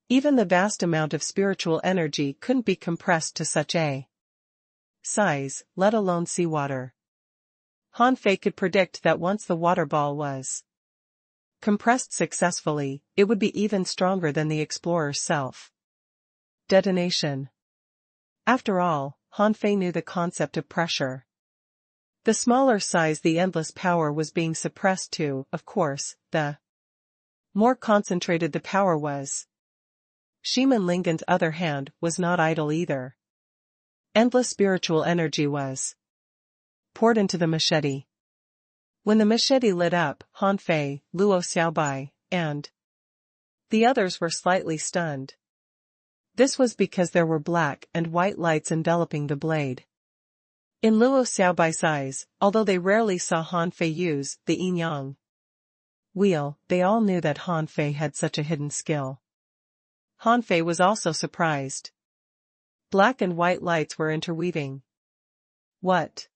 Even the vast amount of spiritual energy couldn't be compressed to such a size, let alone seawater. Han Fei could predict that once the water ball was compressed successfully, it would be even stronger than the explorer's self. Detonation. After all, Han Fei knew the concept of pressure. The smaller size the endless power was being suppressed to, of course, the more concentrated the power was. Shimin Linghan's other hand was not idle either. Endless spiritual energy was poured into the machete. When the machete lit up, Han Fei, Luo Xiaobai, and the others were slightly stunned. This was because there were black and white lights enveloping the blade. In Luo Xiaobai's eyes, although they rarely saw Han Fei use the yin-yang wheel, they all knew that Han Fei had such a hidden skill. Han Fei was also surprised. Black and white lights were interweaving. What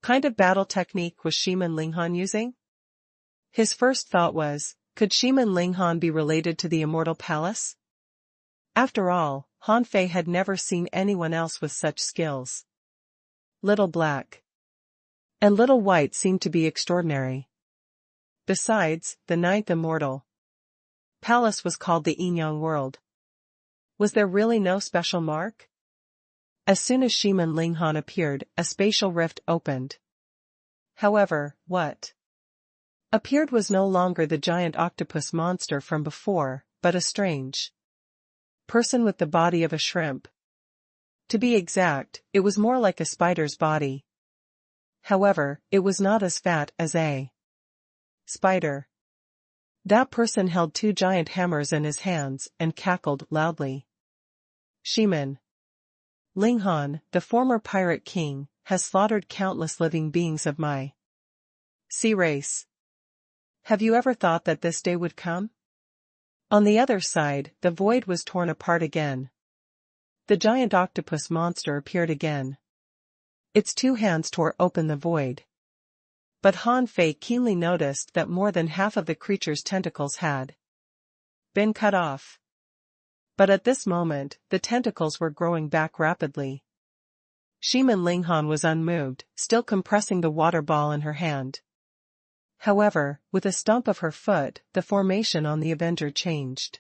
kind of battle technique was Shiman Linghan using? His first thought was, could Shiman Linghan be related to the Immortal Palace? After all, Han Fei had never seen anyone else with such skills. Little black and little white seemed to be extraordinary. Besides, the ninth Immortal Palace was called the yin-yang world. Was there really no special mark? As soon as Shiman Linghan appeared, a spatial rift opened. However, what appeared was no longer the giant octopus monster from before, but a strange person with the body of a shrimp. To be exact, it was more like a spider's body. However, it was not as fat as a spider. That person held 2 giant hammers in his hands and cackled loudly. Shiman Linghan, the former pirate king, has slaughtered countless living beings of my sea race. Have you ever thought that this day would come? On the other side, the void was torn apart again. The giant octopus monster appeared again. Its 2 hands tore open the void. But Han Fei keenly noticed that more than half of the creature's tentacles had been cut off. But at this moment, the tentacles were growing back rapidly. Shiman Linghan was unmoved, still compressing the water ball in her hand. However, with a stomp of her foot, the formation on the Avenger changed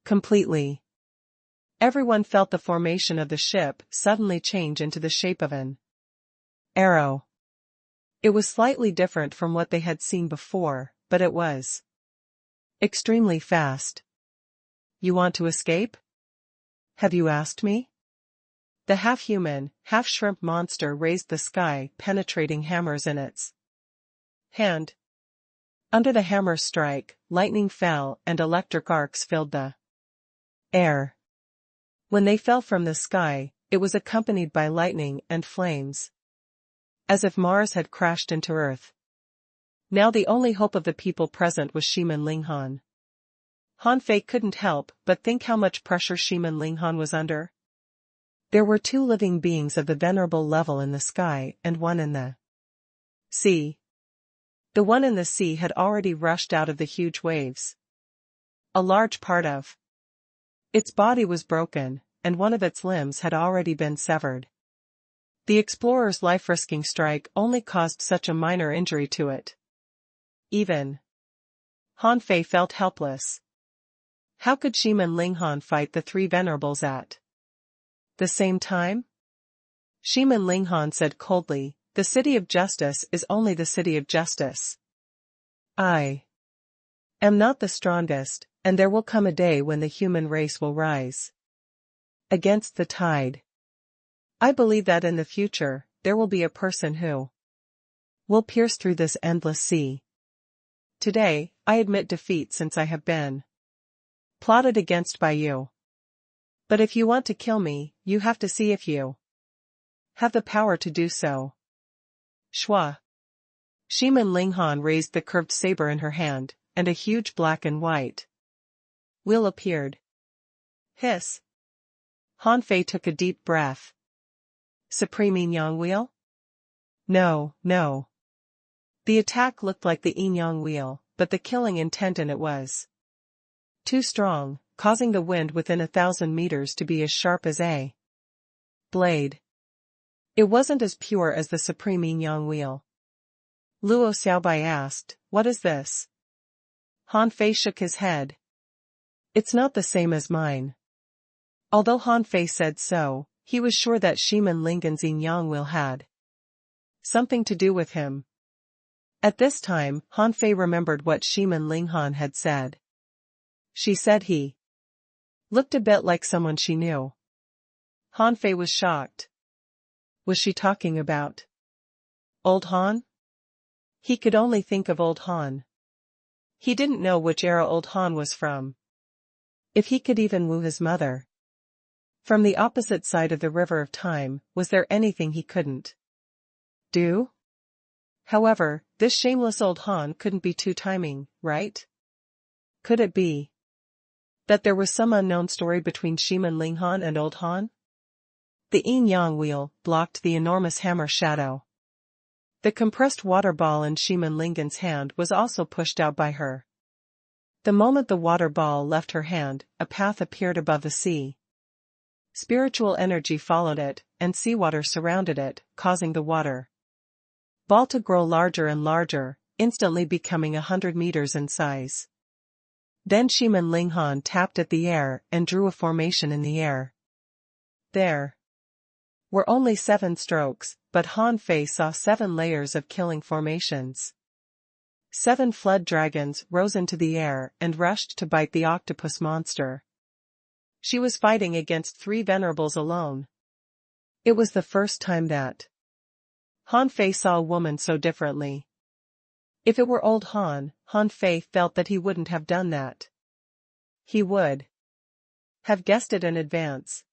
completely. Everyone felt the formation of the ship suddenly change into the shape of an arrow. It was slightly different from what they had seen before, but it was extremely fast. You want to escape? Have you asked me? The half-human, half-shrimp monster raised the sky, penetrating hammers in its hand. Under the hammer's strike, lightning fell and electric arcs filled the air. When they fell from the sky, it was accompanied by lightning and flames, as if Mars had crashed into Earth. Now the only hope of the people present was Shiman Linghan. Han Fei couldn't help but think how much pressure Shiman Linghan was under. There were 2 living beings of the venerable level in the sky and 1 in the sea. The one in the sea had already rushed out of the huge waves. A large part of its body was broken, and one of its limbs had already been severed. The explorer's life-risking strike only caused such a minor injury to it. Even Han Fei felt helpless. How could Shiman Linghan fight the 3 venerables at the same time? Shiman Linghan said coldly, "The city of justice is only the city of justice. I am not the strongest, and there will come a day when the human race will rise against the tide. I believe that in the future, there will be a person who will pierce through this endless sea. Today, I admit defeat since I have been plotted against by you. But if you want to kill me, you have to see if you have the power to do so." Shua. Shiman Linghan raised the curved saber in her hand, and a huge black and white wheel appeared. Hiss. Han Fei took a deep breath. Supreme Yin-Yang wheel? No, no. The attack looked like the Yin-Yang wheel, but the killing intent in it was too strong, causing the wind within 1,000 meters to be as sharp as a blade. It wasn't as pure as the Supreme Yin-Yang wheel. Luo Xiaobai asked, "What is this?" Han Fei shook his head. "It's not the same as mine." Although Han Fei said so, he was sure that Shiman Linghan's yin-yang wheel had something to do with him. At this time, Han Fei remembered what Shiman Linghan had said. She said he looked a bit like someone she knew. Han Fei was shocked. Was she talking about Old Han? He could only think of Old Han. He didn't know which era old Han was from. If he could even woo his mother. From the opposite side of the river of time, was there anything he couldn't do? However, this shameless old Han couldn't be two-timing, right? Could it be that there was some unknown story between Shiman Linghan and old Han? The yin-yang wheel blocked the enormous hammer shadow. The compressed water ball in Shiman Linghan's hand was also pushed out by her. The moment the water ball left her hand, a path appeared above the sea. Spiritual energy followed it, and seawater surrounded it, causing the water ball to grow larger and larger, instantly becoming 100 meters in size. Then Shiman Linghan tapped at the air and drew a formation in the air. There were only 7 strokes, but Han Fei saw 7 layers of killing formations. 7 flood dragons rose into the air and rushed to bite the octopus monster. She was fighting against 3 venerables alone. It was the first time that Han Fei saw a woman so differently. If it were old Han, Han Fei felt that he wouldn't have done that. He would have guessed it in advance.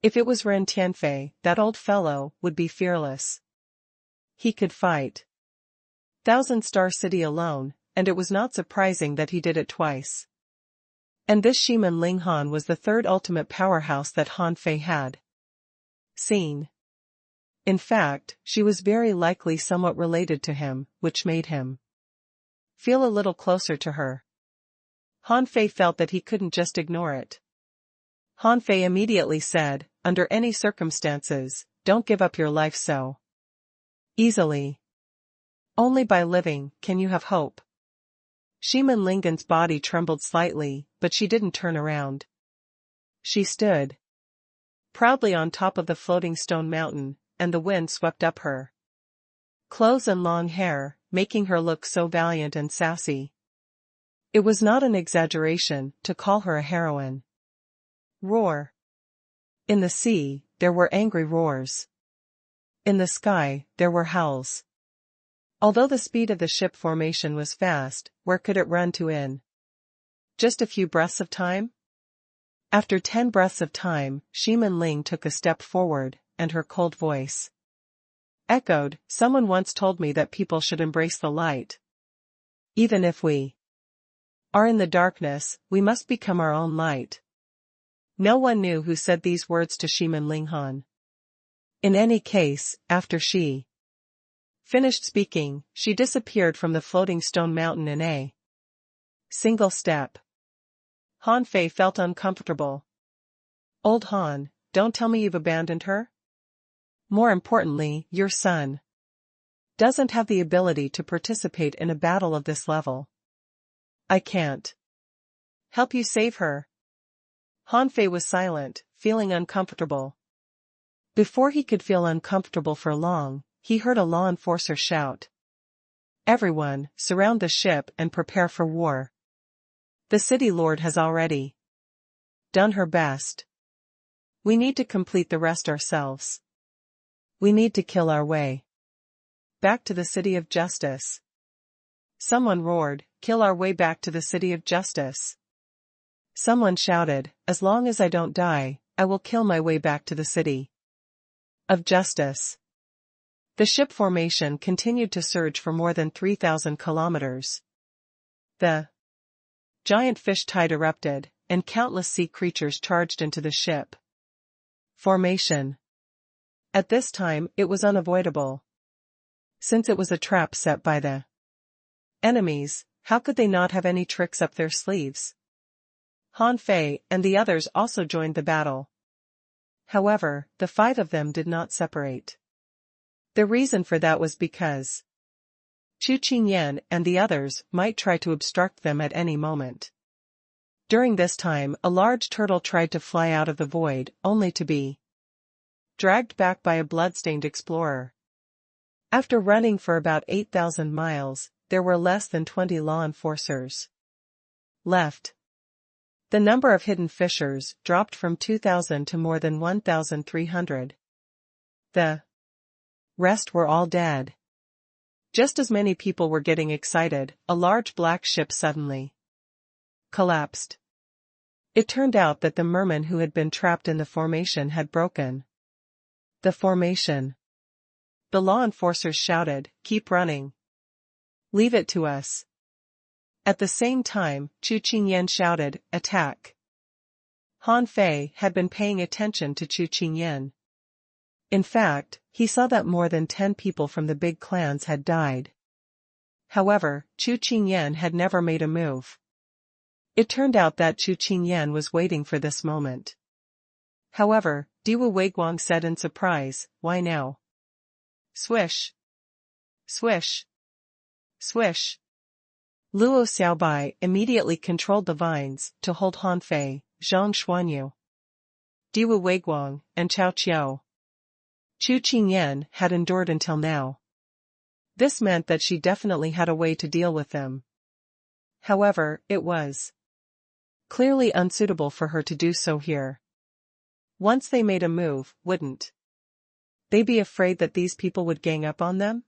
If it was Ren Tianfei, that old fellow would be fearless. He could fight Thousand Star City alone, and it was not surprising that he did it twice. And this Shiman Linghan was the 3rd ultimate powerhouse that Han Fei had seen. In fact, she was very likely somewhat related to him, which made him feel a little closer to her. Han Fei felt that he couldn't just ignore it. Han Fei immediately said, "Under any circumstances, don't give up your life so easily. Only by living can you have hope." Shiman Linghan's body trembled slightly, but she didn't turn around. She stood proudly on top of the floating stone mountain, and the wind swept up her clothes and long hair, making her look so valiant and sassy. It was not an exaggeration to call her a heroine. Roar. In the sea, there were angry roars. In the sky, there were howls. Although the speed of the ship formation was fast, where could it run to in just a few breaths of time? After 10 breaths of time, Shiman Ling took a step forward, and her cold voice echoed, "Someone once told me that people should embrace the light. Even if we are in the darkness, we must become our own light." No one knew who said these words to Shiman Linghan. In any case, after she finished speaking, she disappeared from the floating stone mountain in a single step. Han Fei felt uncomfortable. "Old Han, don't tell me you've abandoned her? More importantly, your son doesn't have the ability to participate in a battle of this level. I can't help you save her." Han Fei was silent, feeling uncomfortable. Before he could feel uncomfortable for long, he heard a law enforcer shout, "Everyone, surround the ship and prepare for war. The city lord has already done her best. We need to complete the rest ourselves. We need to kill our way back to the city of justice." Someone roared, "Kill our way back to the city of justice." Someone shouted, "As long as I don't die, I will kill my way back to the city of justice." The ship formation continued to surge for more than 3,000 kilometers. The giant fish tide erupted, and countless sea creatures charged into the ship formation. At this time, it was unavoidable. Since it was a trap set by the enemies, how could they not have any tricks up their sleeves? Han Fei and the others also joined the battle. However, the 5 of them did not separate. The reason for that was because Chu Qingyan and the others might try to obstruct them at any moment. During this time, a large turtle tried to fly out of the void, only to be dragged back by a bloodstained explorer. After running for about 8,000 miles, there were less than 20 law enforcers left. The number of hidden fishers dropped from 2,000 to more than 1,300. The rest were all dead. Just as many people were getting excited, a large black ship suddenly collapsed. It turned out that the merman who had been trapped in the formation had broken the formation. The law enforcers shouted, "Keep running. Leave it to us." At the same time, Chu Qingyan shouted, "Attack." Han Fei had been paying attention to Chu Qingyan. In fact, he saw that more than 10 people from the big clans had died. However, Chu Qingyan had never made a move. It turned out that Chu Qingyan was waiting for this moment. However, Diwu Weiguang said in surprise, "Why now?" Swish. Swish. Swish. Luo Xiaobai immediately controlled the vines to hold Han Fei, Zhang Xuanyu, Diwu Weiguang, and Chao Qiao. Chu Qingyan had endured until now. This meant that she definitely had a way to deal with them. However, it was clearly unsuitable for her to do so here. Once they made a move, wouldn't they be afraid that these people would gang up on them?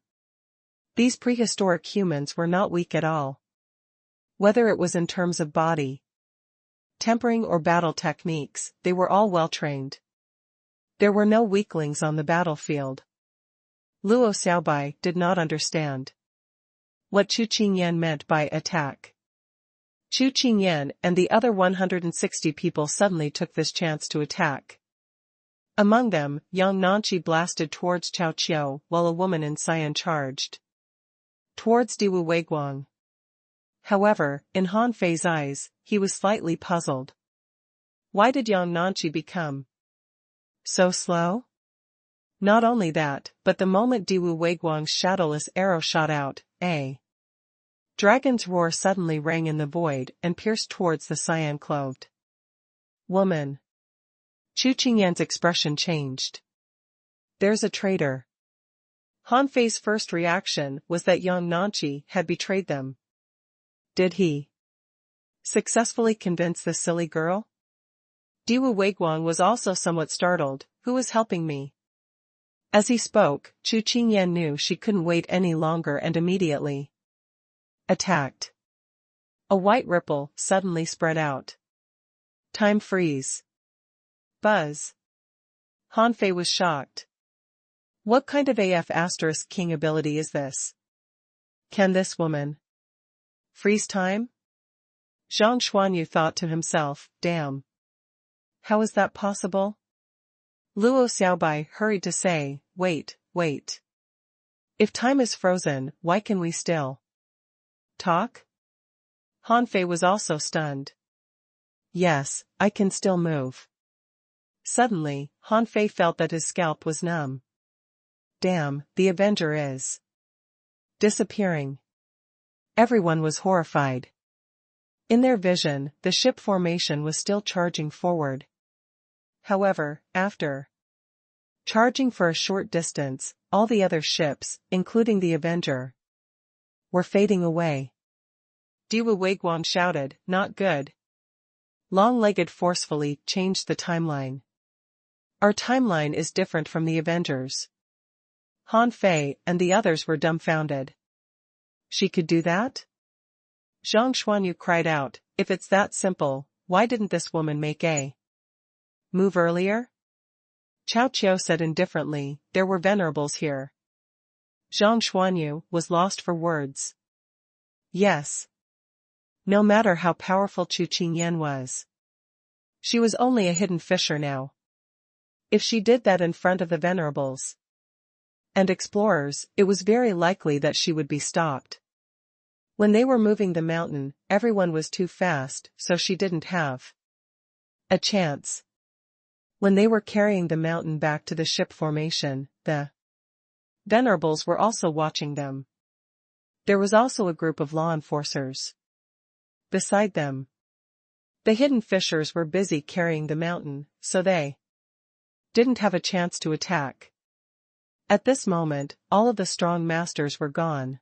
These prehistoric humans were not weak at all. Whether it was in terms of body, tempering or battle techniques, they were all well trained. There were no weaklings on the battlefield. Luo Xiaobai did not understand what Chu Qingyan meant by attack. Chu Qingyan and the other 160 people suddenly took this chance to attack. Among them, Yang Nanqi blasted towards Chao Qiao while a woman in cyan charged towards Diwu Weiguang. However, in Han Fei's eyes, he was slightly puzzled. Why did Yang Nanqi become so slow? Not only that, but the moment Diwu Weiguang's shadowless arrow shot out, a dragon's roar suddenly rang in the void and pierced towards the cyan-clothed woman. Chu Qingyan's expression changed. There's a traitor. Han Fei's first reaction was that Yang Nanqi had betrayed them. Did he successfully convince this silly girl? Diwu Weiguang was also somewhat startled. Who is helping me? As he spoke, Chu Qingyan knew she couldn't wait any longer and immediately attacked. A white ripple suddenly spread out. Time freeze. Buzz. Han Fei was shocked. What kind of AF*King ability is this? Can this woman freeze time? Zhang Xuanyu thought to himself, damn. How is that possible? Luo Xiaobai hurried to say, wait. If time is frozen, why can we still talk? Han Fei was also stunned. Yes, I can still move. Suddenly, Han Fei felt that his scalp was numb. Damn, the Avenger is disappearing. Everyone was horrified. In their vision, the ship formation was still charging forward. However, after charging for a short distance, all the other ships, including the Avenger, were fading away. Diwu Weiguang shouted, not good. Long-legged forcefully changed the timeline. Our timeline is different from the Avengers. Han Fei and the others were dumbfounded. She could do that? Zhang Xuanyu cried out, if it's that simple, why didn't this woman make a move earlier? Chao Qiao said indifferently, there were venerables here. Zhang Xuanyu was lost for words. Yes. No matter how powerful Chu Qingyan was, she was only a hidden fisher now. If she did that in front of the venerables and explorers, it was very likely that she would be stopped. When they were moving the mountain, everyone was too fast, so she didn't have a chance. When they were carrying the mountain back to the ship formation, the venerables were also watching them. There was also a group of law enforcers beside them. The hidden fishers were busy carrying the mountain, so they didn't have a chance to attack. At this moment, all of the strong masters were gone.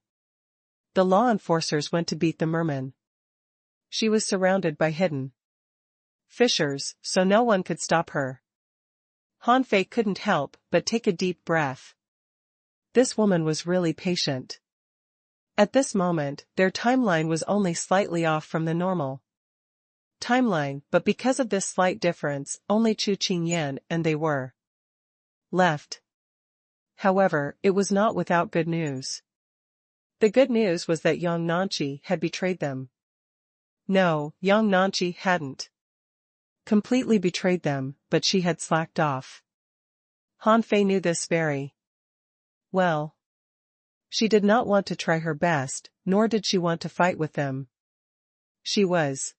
The law enforcers went to beat the merman. She was surrounded by hidden fishers, so no one could stop her. Han Fei couldn't help but take a deep breath. This woman was really patient. At this moment, their timeline was only slightly off from the normal timeline, but because of this slight difference, only Chu Qingyan and they were left. However, it was not without good news. The good news was that Yang Nanqi had betrayed them. No, Yang Nanqi hadn't completely betrayed them, but she had slacked off. Han Fei knew this very well. She did not want to try her best, nor did she want to fight with them. She was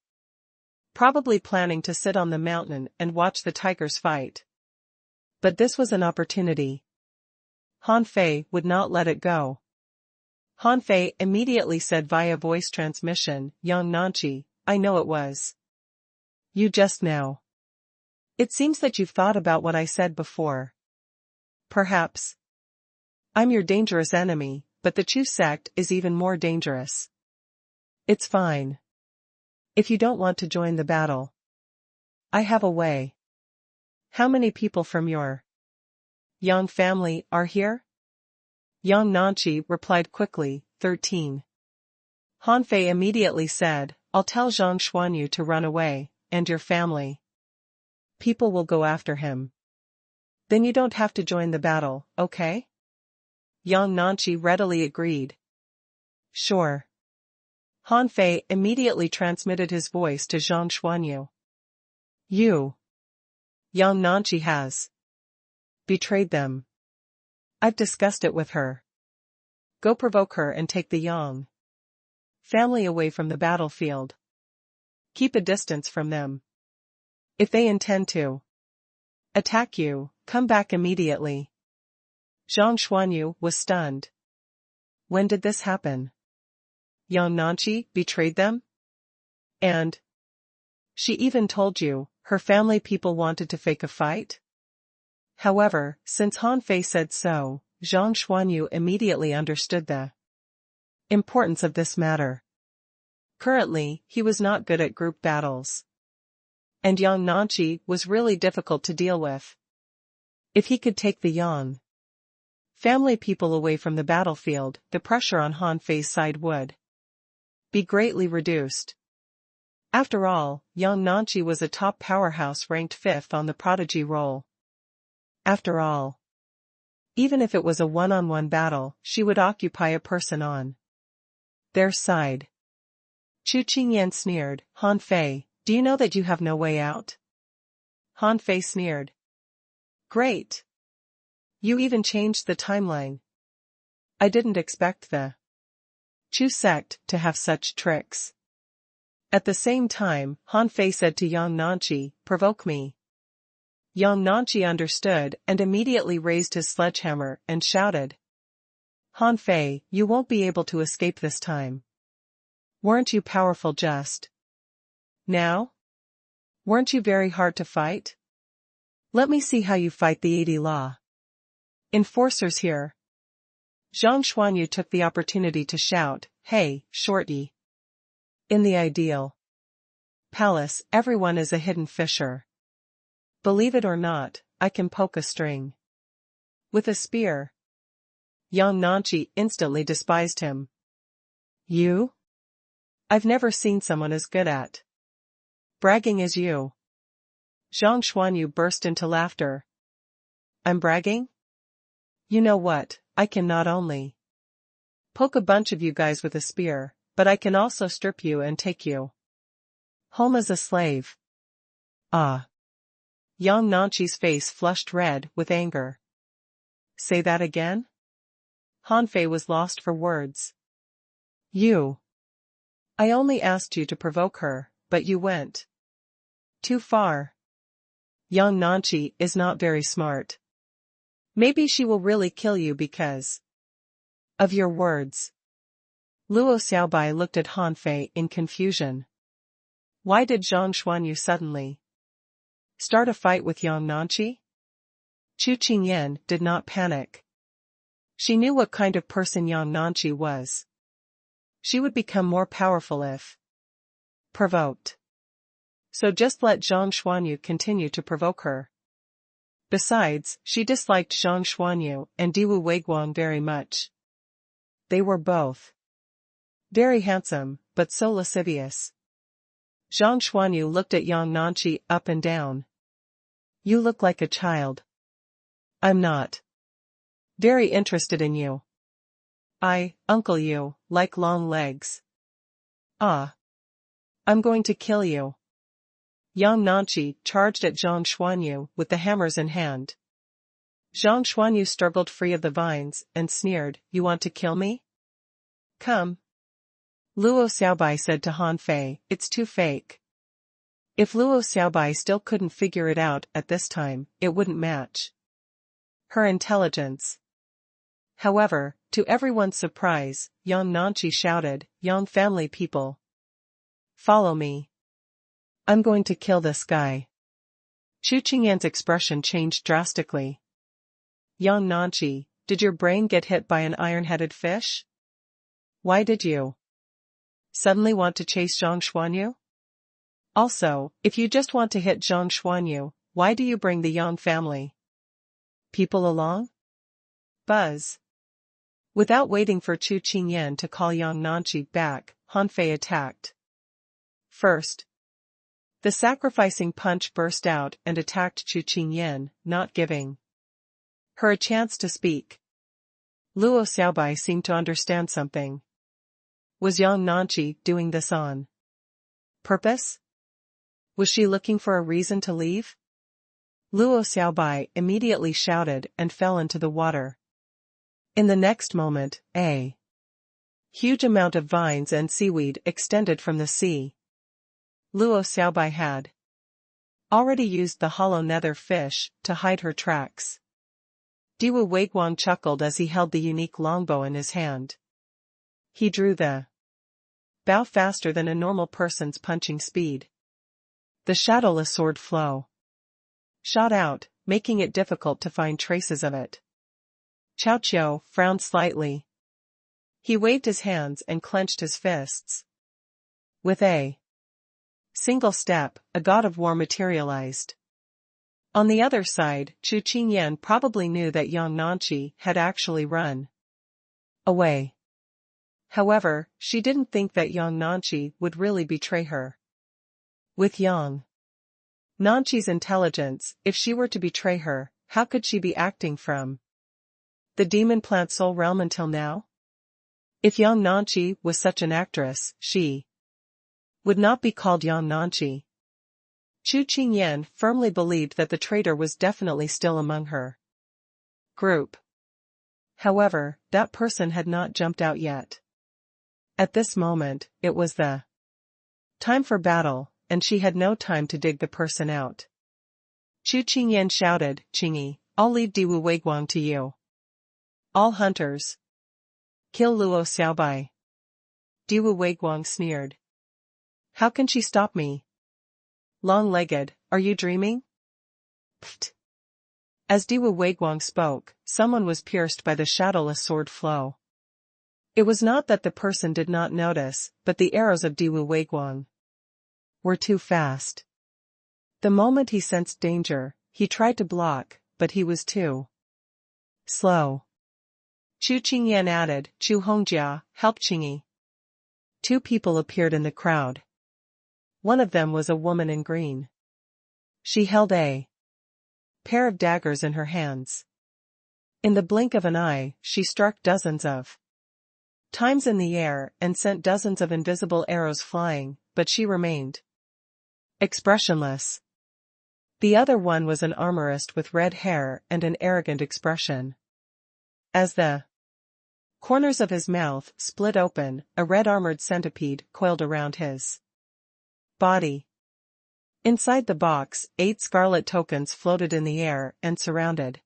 probably planning to sit on the mountain and watch the tigers fight. But this was an opportunity. Han Fei would not let it go. Han Fei immediately said via voice transmission, "Yang Nanqi, I know it was you just now. It seems that you've thought about what I said before. Perhaps I'm your dangerous enemy, but the Chu sect is even more dangerous. It's fine. If you don't want to join the battle, I have a way. How many people from your Yang family are here?" Yang Nanqi replied quickly, 13. Han Fei immediately said, "I'll tell Zhang Xuanyu to run away, and your family people will go after him. Then you don't have to join the battle, okay?" Yang Nanqi readily agreed. "Sure." Han Fei immediately transmitted his voice to Zhang Xuanyu. Yang Nanqi has betrayed them. I've discussed it with her. Go provoke her and take the Yang family away from the battlefield. Keep a distance from them. If they intend to attack you, come back immediately." Zhang Xuanyu was stunned. When did this happen? Yang Nanqi betrayed them? And she even told you her family people wanted to fake a fight? However, since Han Fei said so, Zhang Xuanyu immediately understood the importance of this matter. Currently, he was not good at group battles. And Yang Nanqi was really difficult to deal with. If he could take the Yang family people away from the battlefield, the pressure on Han Fei's side would be greatly reduced. After all, Yang Nanqi was a top powerhouse ranked 5th on the prodigy roll. After all, even if it was a one-on-one battle, she would occupy a person on their side. Chu Qingyan sneered, "Han Fei, do you know that you have no way out?" Han Fei sneered. "Great. You even changed the timeline. I didn't expect the Chu sect to have such tricks." At the same time, Han Fei said to Yang Nanqi, "Provoke me." Yang Nanqi understood and immediately raised his sledgehammer and shouted, "Han Fei, you won't be able to escape this time. Weren't you powerful just now? Weren't you very hard to fight? Let me see how you fight the 80 law enforcers here." Zhang Xuanyu took the opportunity to shout, "Hey, shorty. In the ideal palace, everyone is a hidden fisher. Believe it or not, I can poke a string with a spear." Yang Nanqi instantly despised him. "You? I've never seen someone as good at bragging as you." Zhang Xuanyu burst into laughter. "I'm bragging? You know what, I can not only poke a bunch of you guys with a spear, but I can also strip you and take you home as a slave." "Ah." Yang Nanqi's face flushed red with anger. "Say that again?" Han Fei was lost for words. I only asked you to provoke her, but you went too far. Yang Nanqi is not very smart. Maybe she will really kill you because of your words." Luo Xiaobai looked at Han Fei in confusion. Why did Zhang Xuanyu suddenly start a fight with Yang Nanqi? Chu Qingyan did not panic. She knew what kind of person Yang Nanqi was. She would become more powerful if provoked. So just let Zhang Xuanyu continue to provoke her. Besides, she disliked Zhang Xuanyu and Diwu Weiguang very much. They were both Very handsome, but so lascivious. Zhang Xuanyu looked at Yang Nanqi up and down. You look like a child. I'm not. Very interested in you. Uncle you, like long legs. Ah. I'm going to kill you. Yang Nanqi charged at Zhang Xuanyu with the hammers in hand. Zhang Xuanyu struggled free of the vines and sneered, You want to kill me? Come. Luo Xiaobai said to Han Fei, It's too fake. If Luo Xiaobai still couldn't figure it out at this time, it wouldn't match her intelligence. However, to everyone's surprise, Yang Nanqi shouted, Yang family people. Follow me. I'm going to kill this guy. Chu Qingyan's expression changed drastically. Yang Nanqi, did your brain get hit by an iron-headed fish? Why did you suddenly want to chase Zhang Xuanyu? Also, if you just want to hit Zhang Xuanyu, why do you bring the Yang family people along? Buzz. Without waiting for Chu Qingyan to call Yang Nanqi back, Han Fei attacked. First, the sacrificing punch burst out and attacked Chu Qingyan, not giving her a chance to speak. Luo Xiaobai seemed to understand something. Was Yang Nanqi doing this on purpose? Was she looking for a reason to leave? Luo Xiaobai immediately shouted and fell into the water. In the next moment, a huge amount of vines and seaweed extended from the sea. Luo Xiaobai had already used the hollow nether fish to hide her tracks. Diwu Weiguang chuckled as he held the unique longbow in his hand. He drew the bow faster than a normal person's punching speed. The shadowless sword flow shot out, making it difficult to find traces of it. Cao Qiu frowned slightly. He waved his hands and clenched his fists. With a single step, a god of war materialized. On the other side, Chu Qingyan probably knew that Yang Nanqi had actually run away. However, she didn't think that Yang Nanqi would really betray her. With Yang Nanqi's intelligence, if she were to betray her, how could she be acting from the demon plant soul realm until now? If Yang Nanqi was such an actress, she would not be called Yang Nanqi. Chu Qingyan firmly believed that the traitor was definitely still among her group. However, that person had not jumped out yet. At this moment, it was the time for battle, and she had no time to dig the person out. Chu Qingyan shouted, Qingyi, I'll leave Diwu Weiguang to you. All hunters. Kill Luo Xiaobai. Diwu Weiguang sneered. How can she stop me? Long-legged, are you dreaming? Pfft. As Diwu Weiguang spoke, someone was pierced by the shadowless sword flow. It was not that the person did not notice, but the arrows of Diwu Weiguang were too fast. The moment he sensed danger, he tried to block, but he was too slow. Chu Qingyan added, Chu Hongjia, help Qingyi. Two people appeared in the crowd. One of them was a woman in green. She held a pair of daggers in her hands. In the blink of an eye, she struck dozens of times in the air and sent dozens of invisible arrows flying, but she remained expressionless. The other one was an armorist with red hair and an arrogant expression. As the corners of his mouth split open, a red-armored centipede coiled around his body. Inside the box, 8 scarlet tokens floated in the air and surrounded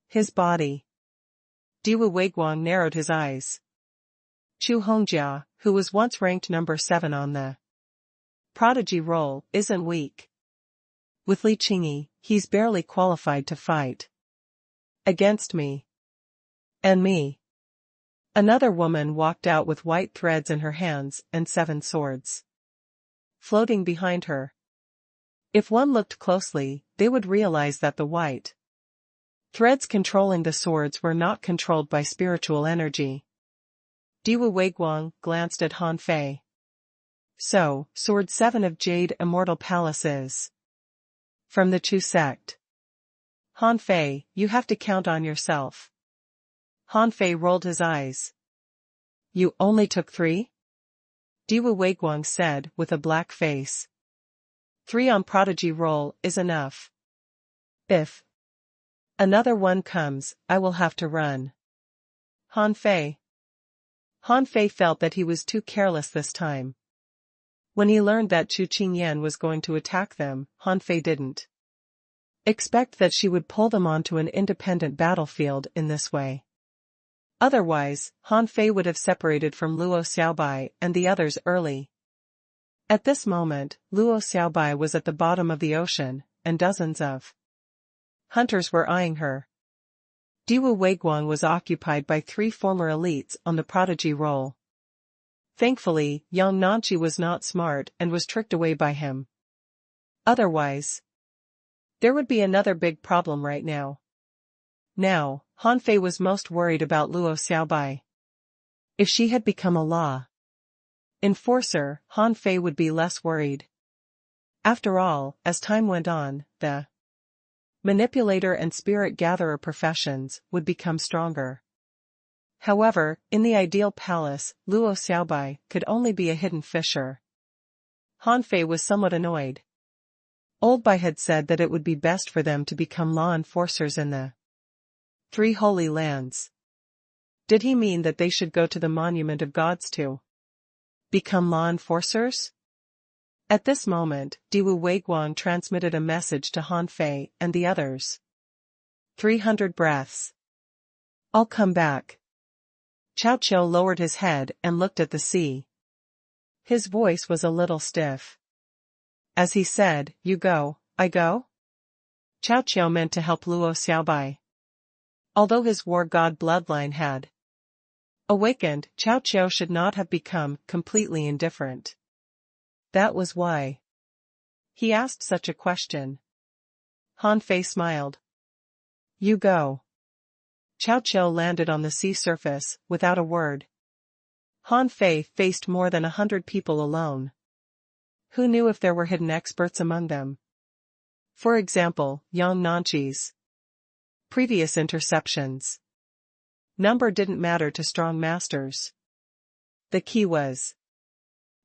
his body. Diwu Weiguang narrowed his eyes. Chu Hongjia, who was once ranked number 7 on the prodigy roll, isn't weak. With Li Qingyi, he's barely qualified to fight against me. And me. Another woman walked out with white threads in her hands and 7 swords floating behind her. If one looked closely, they would realize that the white threads controlling the swords were not controlled by spiritual energy. Diwu Weiguang glanced at Han Fei. So, Sword 7 of Jade Immortal Palaces. From the Chu sect. Han Fei, you have to count on yourself. Han Fei rolled his eyes. You only took 3? Diwu Weiguang said with a black face. 3 on prodigy roll is enough. If another one comes, I will have to run. Han Fei. Han Fei felt that he was too careless this time. When he learned that Chu Qingyan was going to attack them, Han Fei didn't expect that she would pull them onto an independent battlefield in this way. Otherwise, Han Fei would have separated from Luo Xiaobai and the others early. At this moment, Luo Xiaobai was at the bottom of the ocean, and dozens of hunters were eyeing her. Diwu Weiguang was occupied by 3 former elites on the prodigy roll. Thankfully, Yang Nanchi was not smart and was tricked away by him. Otherwise, there would be another big problem right now. Now, Han Fei was most worried about Luo Xiaobai. If she had become a law enforcer, Han Fei would be less worried. After all, as time went on, the manipulator and spirit gatherer professions would become stronger. However, in the ideal palace, Luo Xiaobai could only be a hidden fisher. Han Fei was somewhat annoyed. Old Bai had said that it would be best for them to become law enforcers in the 3 holy lands. Did he mean that they should go to the monument of gods to become law enforcers? At this moment, Diwu Weiguang transmitted a message to Han Fei and the others. 300 breaths. I'll come back. Cao Qiu lowered his head and looked at the sea. His voice was a little stiff. As he said, you go, I go? Cao Qiu meant to help Luo Xiaobai. Although his war god bloodline had awakened, Cao Qiu should not have become completely indifferent. That was why he asked such a question. Han Fei smiled. You go. Cao Qiu landed on the sea surface, without a word. Han Fei faced more than 100 people alone. Who knew if there were hidden experts among them? For example, Yang Nanchi's previous interceptions. Number didn't matter to strong masters. The key was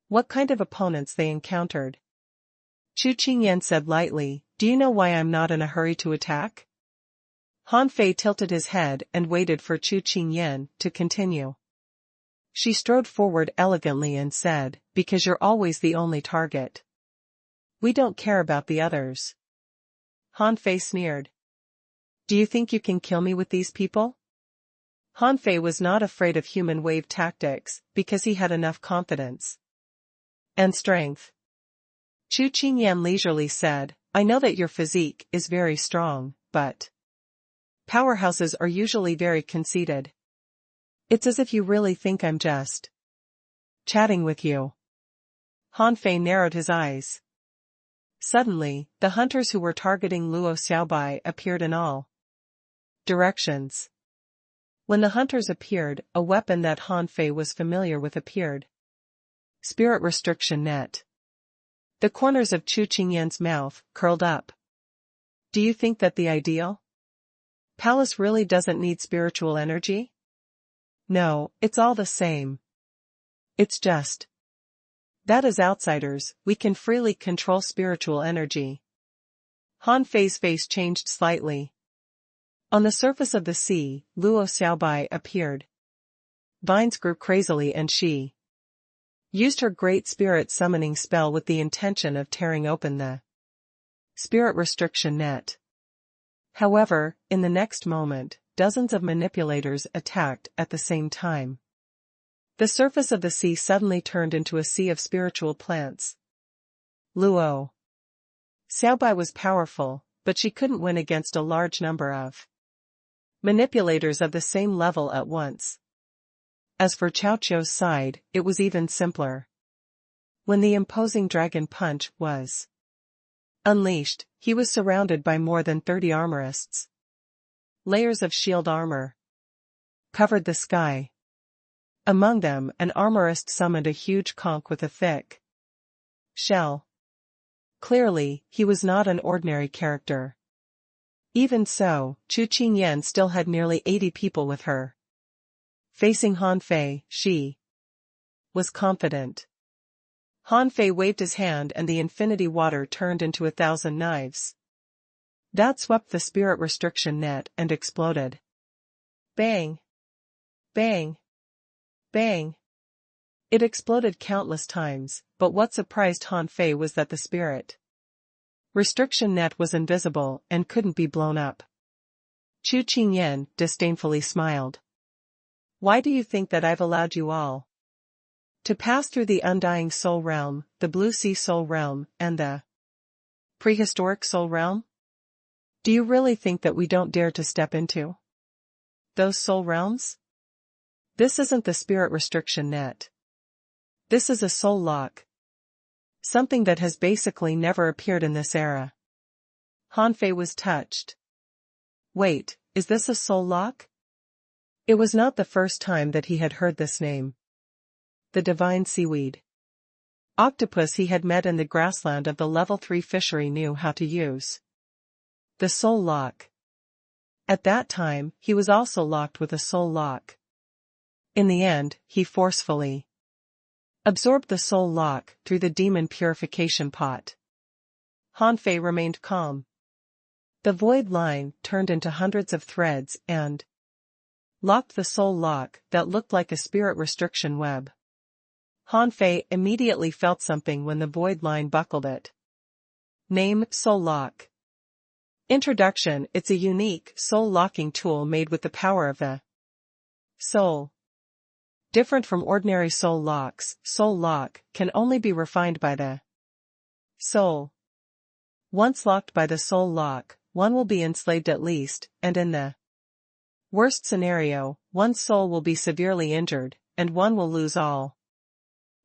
what kind of opponents they encountered. Chu Qingyan said lightly, do you know why I'm not in a hurry to attack? Han Fei tilted his head and waited for Chu Qingyan to continue. She strode forward elegantly and said, because you're always the only target. We don't care about the others. Han Fei sneered. Do you think you can kill me with these people? Han Fei was not afraid of human wave tactics, because he had enough confidence and strength. Chu Qingyan leisurely said, I know that your physique is very strong, but powerhouses are usually very conceited. It's as if you really think I'm just chatting with you. Han Fei narrowed his eyes. Suddenly, the hunters who were targeting Luo Xiaobai appeared in all directions. When the hunters appeared, a weapon that Han Fei was familiar with appeared. Spirit restriction net. The corners of Chu Qingyan's mouth curled up. Do you think that the ideal palace really doesn't need spiritual energy? No, it's all the same. It's just that as outsiders, we can freely control spiritual energy. Han Fei's face changed slightly. On the surface of the sea, Luo Xiaobai appeared. Vines grew crazily and she used her great spirit summoning spell with the intention of tearing open the spirit restriction net. However, in the next moment, dozens of manipulators attacked at the same time. The surface of the sea suddenly turned into a sea of spiritual plants. Luo Xiaobai was powerful, but she couldn't win against a large number of manipulators of the same level at once. As for Cao Qiu's side, it was even simpler. When the imposing dragon punch was unleashed, he was surrounded by more than 30 armorists. Layers of shield armor covered the sky. Among them, an armorist summoned a huge conch with a thick shell. Clearly, he was not an ordinary character. Even so, Chu Qingyan still had nearly 80 people with her. Facing Han Fei, she was confident. Han Fei waved his hand and the infinity water turned into 1,000 knives. That swept the spirit restriction net and exploded. Bang! Bang! Bang! It exploded countless times, but what surprised Han Fei was that the spirit restriction net was invisible and couldn't be blown up. Chu Qingyan disdainfully smiled. Why do you think that I've allowed you all to pass through the undying soul realm, the blue sea soul realm, and the prehistoric soul realm? Do you really think that we don't dare to step into those soul realms? This isn't the spirit restriction net. This is a soul lock. Something that has basically never appeared in this era. Han Fei was touched. Wait, is this a soul lock? It was not the first time that he had heard this name. The divine seaweed octopus he had met in the grassland of the level 3 fishery knew how to use the soul lock. At that time, he was also locked with a soul lock. In the end, he forcefully absorbed the soul lock through the demon purification pot. Han Fei remained calm. The void line turned into hundreds of threads and locked the soul lock that looked like a spirit restriction web. Han Fei immediately felt something when the void line buckled it. Name: Soul Lock. Introduction: It's a unique, soul-locking tool made with the power of the soul. Different from ordinary soul locks, Soul Lock can only be refined by the soul. Once locked by the soul lock, one will be enslaved at least, and in the worst scenario, one's soul will be severely injured, and one will lose all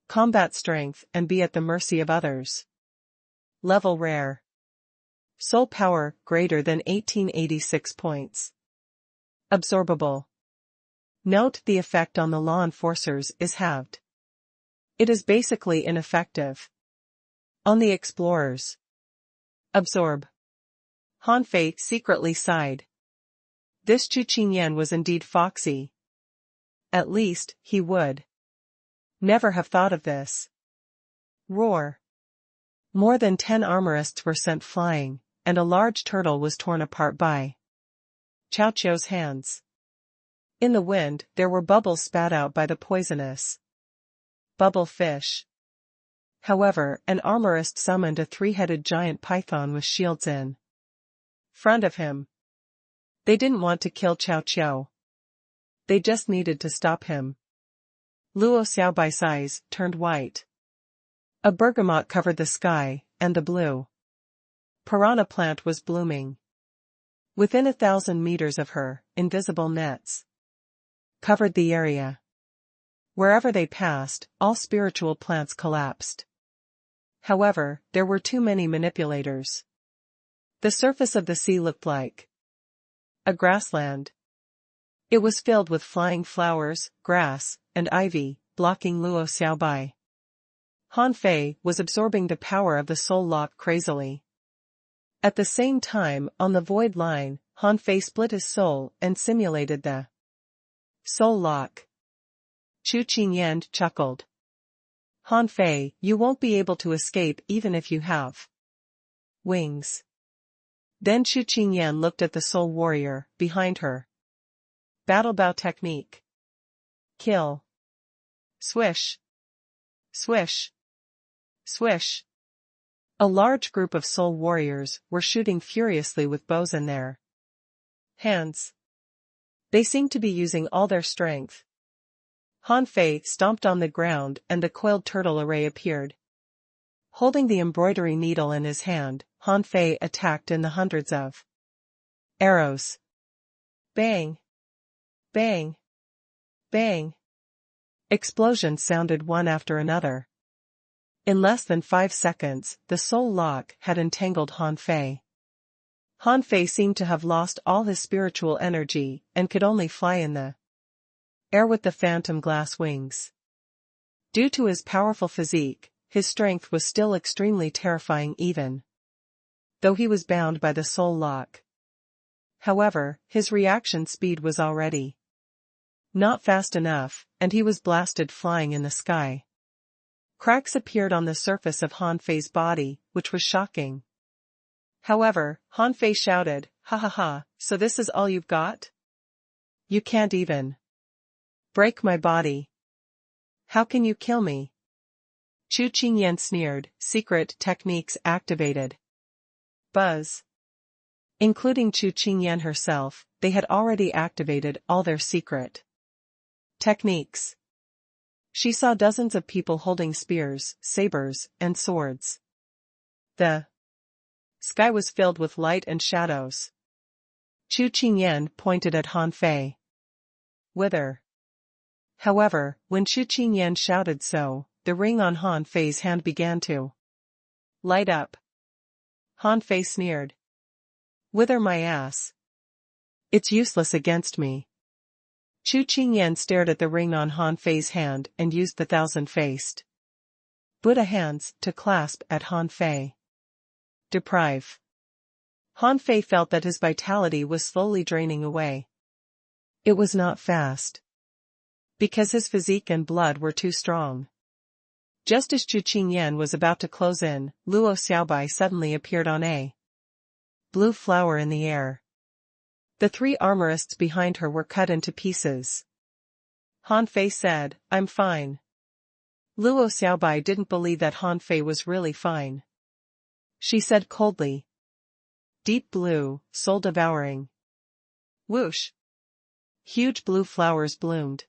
combat strength and be at the mercy of others. Level Rare. Soul Power, greater than 1886 points. Absorbable. Note: the effect on the law enforcers is halved. It is basically ineffective on the explorers. Absorb. Han Fei secretly sighed. This Chu Qingyan was indeed foxy. At least, he would never have thought of this. Roar. More than 10 armorists were sent flying, and a large turtle was torn apart by Cao Qiu's hands. In the wind, there were bubbles spat out by the poisonous bubble fish. However, an armorist summoned a 3-headed giant python with shields in front of him. They didn't want to kill Cao Qiu. They just needed to stop him. Luo Xiaobai's eyes turned white. A bergamot covered the sky, and the blue piranha plant was blooming. Within 1,000 meters of her, invisible nets covered the area. Wherever they passed, all spiritual plants collapsed. However, there were too many manipulators. The surface of the sea looked like a grassland. It was filled with flying flowers, grass, and ivy, blocking Luo Xiaobai. Han Fei was absorbing the power of the soul lock crazily. At the same time, on the void line, Han Fei split his soul and simulated the soul lock. Chu Qingyan chuckled. Han Fei, you won't be able to escape even if you have wings. Then Chu Qingyan looked at the soul warrior behind her. Battle bow technique. Kill. Swish. Swish. Swish. A large group of soul warriors were shooting furiously with bows in their hands. They seemed to be using all their strength. Han Fei stomped on the ground and the coiled turtle array appeared. Holding the embroidery needle in his hand, Han Fei attacked in the hundreds of arrows. Bang! Bang! Bang! Explosions sounded one after another. In less than 5 seconds, the soul lock had entangled Han Fei. Han Fei seemed to have lost all his spiritual energy and could only fly in the air with the phantom glass wings. Due to his powerful physique, his strength was still extremely terrifying even though he was bound by the soul lock. However, his reaction speed was already not fast enough, and he was blasted flying in the sky. Cracks appeared on the surface of Han Fei's body, which was shocking. However, Han Fei shouted, "Ha ha ha, so this is all you've got? You can't even break my body. How can you kill me?" Chu Qingyan sneered, "Secret techniques activated." Buzz. Including Chu Qingyan herself, they had already activated all their secret techniques. She saw dozens of people holding spears, sabers, and swords. The sky was filled with light and shadows. Chu Qingyan pointed at Han Fei. "Whither?" However, when Chu Qingyan shouted so, the ring on Han Fei's hand began to light up. Han Fei sneered. "Whither my ass? It's useless against me." Chu Qingyan stared at the ring on Han Fei's hand and used the thousand-faced Buddha hands to clasp at Han Fei. Deprive. Han Fei felt that his vitality was slowly draining away. It was not fast, because his physique and blood were too strong. Just as Chu Qingyan was about to close in, Luo Xiaobai suddenly appeared on a blue flower in the air. The three armorists behind her were cut into pieces. Han Fei said, "I'm fine." Luo Xiaobai didn't believe that Han Fei was really fine. She said coldly, "Deep blue, soul-devouring." Whoosh! Huge blue flowers bloomed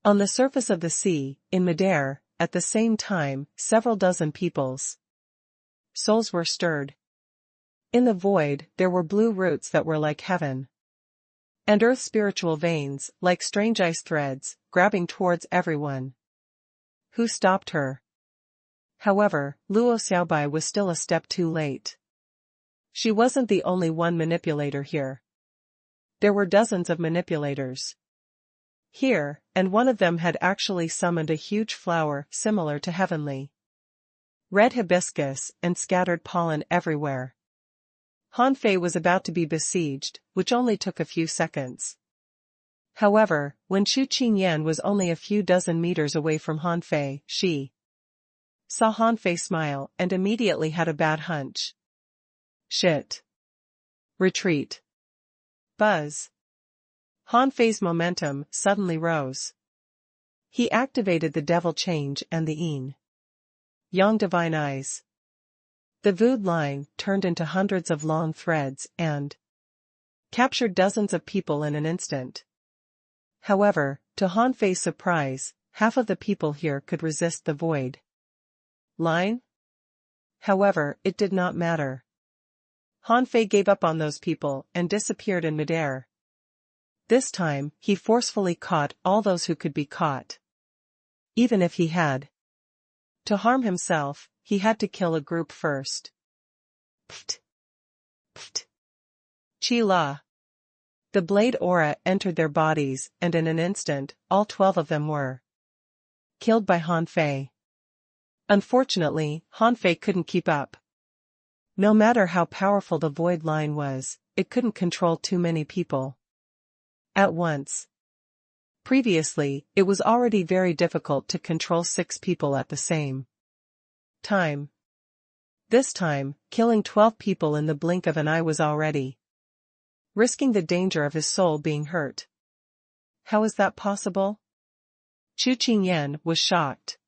on the surface of the sea, in midair. At the same time, several dozen people's souls were stirred. In the void, there were blue roots that were like heaven and earth's spiritual veins, like strange ice threads, grabbing towards everyone who stopped her. However, Luo Xiaobai was still a step too late. She wasn't the only one manipulator here. There were dozens of manipulators here, and one of them had actually summoned a huge flower similar to heavenly red hibiscus and scattered pollen everywhere. Han Fei was about to be besieged, which only took a few seconds. However, when Chu Qingyan was only a few dozen meters away from Han Fei, she saw Han Fei smile and immediately had a bad hunch. Shit. Retreat. Buzz. Han Fei's momentum suddenly rose. He activated the devil change and the yin yang divine eyes. The vood line turned into hundreds of long threads and captured dozens of people in an instant. However, to Han Fei's surprise, half of the people here could resist the void line. However, it did not matter. Han Fei gave up on those people and disappeared in midair. This time, he forcefully caught all those who could be caught. Even if he had to harm himself, he had to kill a group first. Pft. Pft. Chi La. The blade aura entered their bodies, and in an instant, all 12 of them were killed by Han Fei. Unfortunately, Han Fei couldn't keep up. No matter how powerful the void line was, it couldn't control too many people at once. Previously, it was already very difficult to control 6 people at the same time. This time, killing 12 people in the blink of an eye was already risking the danger of his soul being hurt. How is that possible? Chu Qingyan was shocked.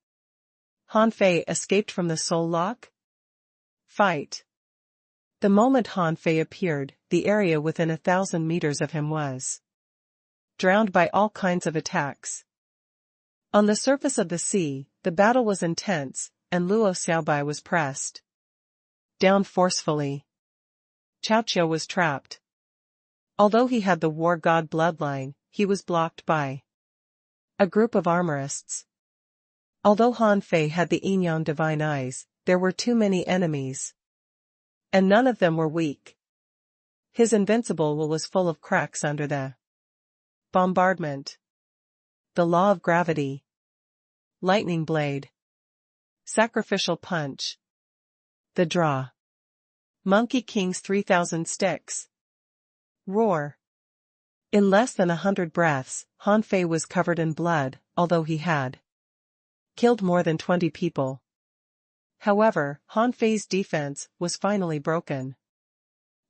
Han Fei escaped from the soul lock? Fight. The moment Han Fei appeared, the area within 1,000 meters of him was drowned by all kinds of attacks. On the surface of the sea, the battle was intense, and Luo Xiaobai was pressed down forcefully. Cao Qiu was trapped. Although he had the war god bloodline, he was blocked by a group of armorists. Although Han Fei had the yin-yang divine eyes, there were too many enemies, and none of them were weak. His invincible will was full of cracks under the bombardment. the law of gravity. Lightning blade. Sacrificial punch. The draw. Monkey King's 3,000 sticks. Roar. In less than 100 breaths, Han Fei was covered in blood, although he had killed more than 20 people. However, Han Fei's defense was finally broken.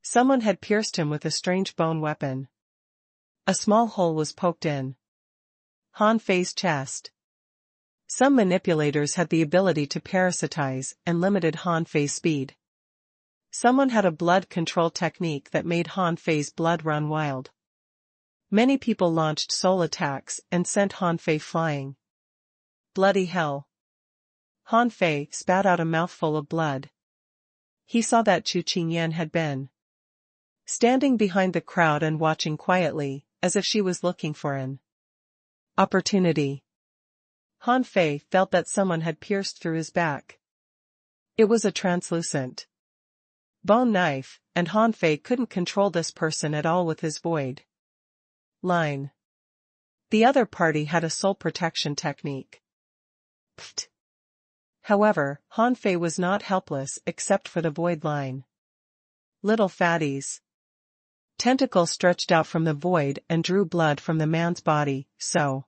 Someone had pierced him with a strange bone weapon. A small hole was poked in Han Fei's chest. Some manipulators had the ability to parasitize and limited Han Fei's speed. Someone had a blood control technique that made Han Fei's blood run wild. Many people launched soul attacks and sent Han Fei flying. Bloody hell. Han Fei spat out a mouthful of blood. He saw that Chu Qingyan had been standing behind the crowd and watching quietly, as if she was looking for an opportunity. Han Fei felt that someone had pierced through his back. It was a translucent bone knife, and Han Fei couldn't control this person at all with his void line. The other party had a soul protection technique. Pfft. However, Han Fei was not helpless except for the void line. Little fatties. Tentacles stretched out from the void and drew blood from the man's body, so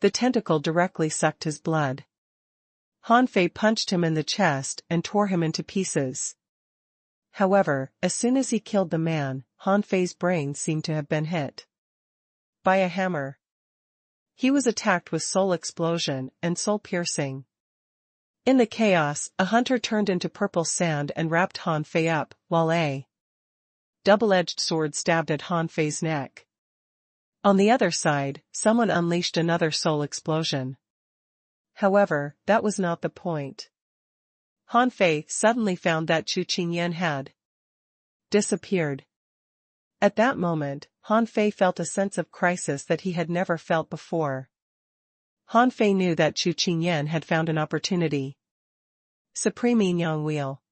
the tentacle directly sucked his blood. Han Fei punched him in the chest and tore him into pieces. However, as soon as he killed the man, Han Fei's brain seemed to have been hit by a hammer. He was attacked with soul explosion and soul piercing. In the chaos, a hunter turned into purple sand and wrapped Han Fei up, while a double-edged sword stabbed at Han Fei's neck. On the other side, someone unleashed another soul explosion. However, that was not the point. Han Fei suddenly found that Chu Qingyan had disappeared. At that moment, Han Fei felt a sense of crisis that he had never felt before. Han Fei knew that Chu Qingyan had found an opportunity. Supreme Yin-Yang Wheel.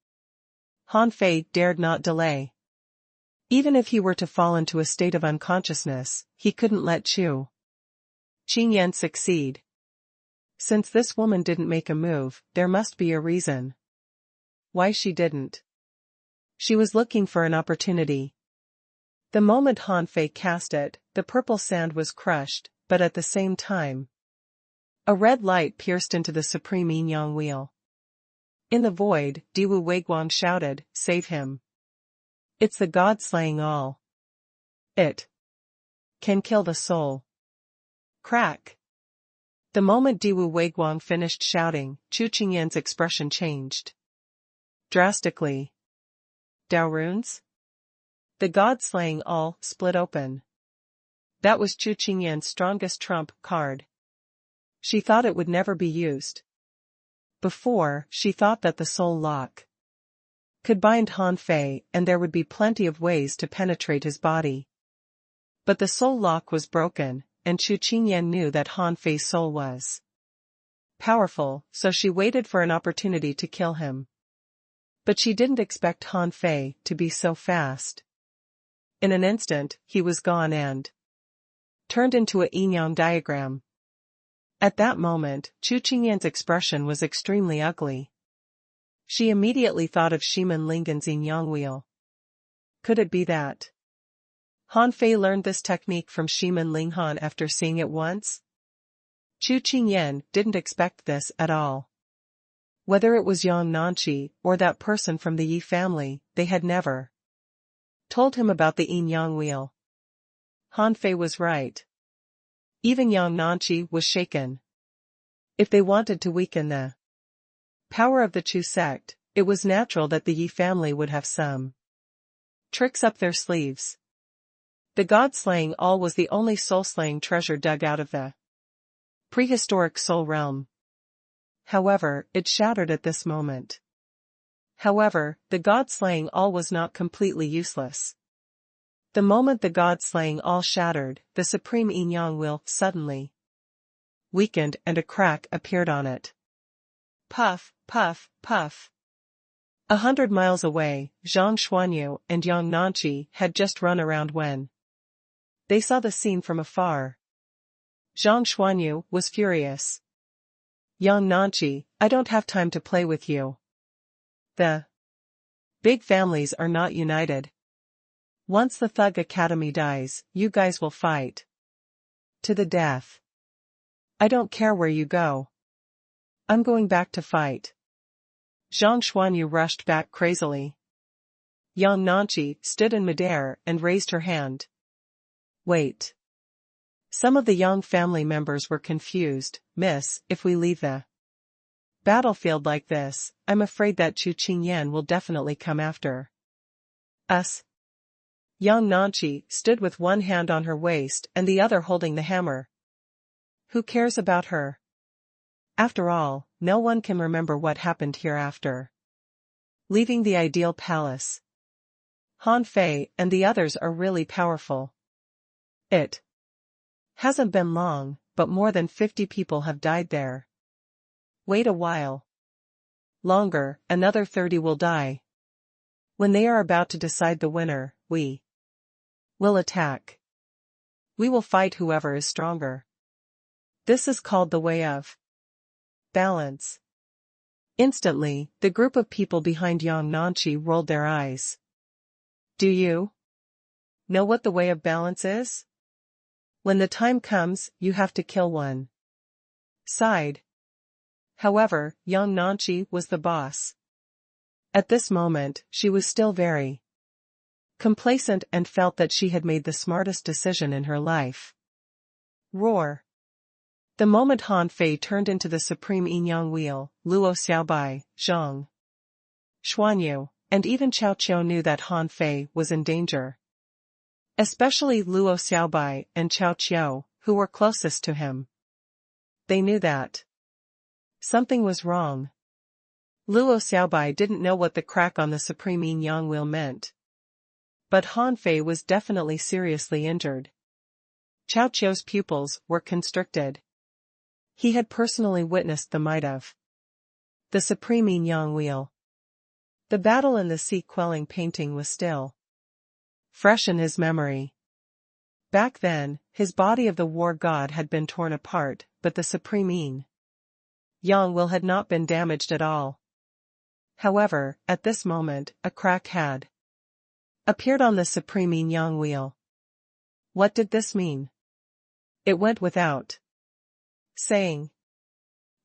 Han Fei dared not delay. Even if he were to fall into a state of unconsciousness, he couldn't let Chu Qingyan succeed. Since this woman didn't make a move, there must be a reason why she didn't. She was looking for an opportunity. The moment Han Fei cast it, the purple sand was crushed, but at the same time, a red light pierced into the Supreme Yin-Yang Wheel. In the void, Diwu Weiguang shouted, "Save him. It's the god slaying all. It can kill the soul." Crack. The moment Diwu Weiguang finished shouting, Chu Qingyan's expression changed drastically. Dao runes? The god slaying all split open. That was Chu Qingyan's strongest trump card. She thought it would never be used. Before, she thought that the soul lock could bind Han Fei and there would be plenty of ways to penetrate his body. But the soul lock was broken, and Chu Qingyan knew that Han Fei's soul was powerful, so she waited for an opportunity to kill him. But she didn't expect Han Fei to be so fast. In an instant, he was gone and turned into a yin-yang diagram. At that moment, Chu Qingyan's expression was extremely ugly. She immediately thought of Shiman Lingan's yin-yang wheel. Could it be that Han Fei learned this technique from Shiman Linghan after seeing it once? Chu Qingyan didn't expect this at all. Whether it was Yang Nanqi or that person from the Yi family, they had never told him about the yin-yang wheel. Han Fei was right. Even Yang Nanqi was shaken. If they wanted to weaken the power of the Chu sect, it was natural that the Yi family would have some tricks up their sleeves. The god-slaying all was the only soul-slaying treasure dug out of the prehistoric soul realm. However, it shattered at this moment. However, the god-slaying all was not completely useless. The moment the god-slaying all shattered, the supreme yin-yang wheel suddenly weakened and a crack appeared on it. Puff, puff, puff. 100 miles away, Zhang Xuanyu and Yang Nanqi had just run around when they saw the scene from afar. Zhang Xuanyu was furious. Yang Nanqi, I don't have time to play with you. The big families are not united. Once the Thug Academy dies, you guys will fight to the death. I don't care where you go. I'm going back to fight. Zhang Xuanyu rushed back crazily. Yang Nanqi stood in midair and raised her hand. Wait. Some of the Yang family members were confused. Miss, if we leave the battlefield like this, I'm afraid that Chu Qingyan will definitely come after us. Yang Nanqi stood with one hand on her waist and the other holding the hammer. Who cares about her? After all, no one can remember what happened hereafter. Leaving the ideal palace. Han Fei and the others are really powerful. It hasn't been long, but more than 50 people have died there. Wait a while. Longer, another 30 will die. When they are about to decide the winner, we will attack. We will fight whoever is stronger. This is called the way of balance. Instantly, the group of people behind Yang Nanqi rolled their eyes. Do you know what the way of balance is? When the time comes, you have to kill one side. However, Yang Nanqi was the boss. At this moment, she was still very complacent and felt that she had made the smartest decision in her life. Roar. The moment Han Fei turned into the supreme yin-yang wheel, Luo Xiaobai, Zhang Xuanyu, and even Cao Qiu knew that Han Fei was in danger. Especially Luo Xiaobai and Cao Qiu, who were closest to him. They knew that something was wrong. Luo Xiaobai didn't know what the crack on the supreme yin-yang wheel meant. But Han Fei was definitely seriously injured. Cao Qiu's pupils were constricted. He had personally witnessed the might of the supreme yin-yang wheel. The battle in the sea quelling painting was still fresh in his memory. Back then, his body of the war god had been torn apart, but the supreme yin-yang wheel had not been damaged at all. However, at this moment, a crack had appeared on the supreme yin-yang wheel. What did this mean? It went without saying.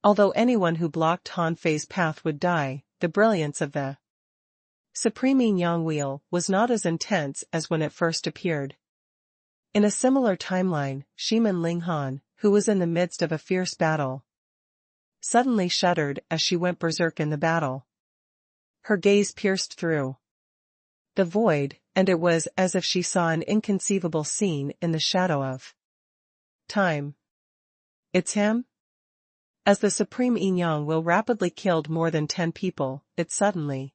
Although anyone who blocked Han Fei's path would die, the brilliance of the supreme yin-yang wheel was not as intense as when it first appeared. In a similar timeline, Shimin Linghan, who was in the midst of a fierce battle, suddenly shuddered as she went berserk in the battle. Her gaze pierced through the void, and it was as if she saw an inconceivable scene in the shadow of time. It's him? As the supreme yin-yang wheel rapidly killed more than 10 people, it suddenly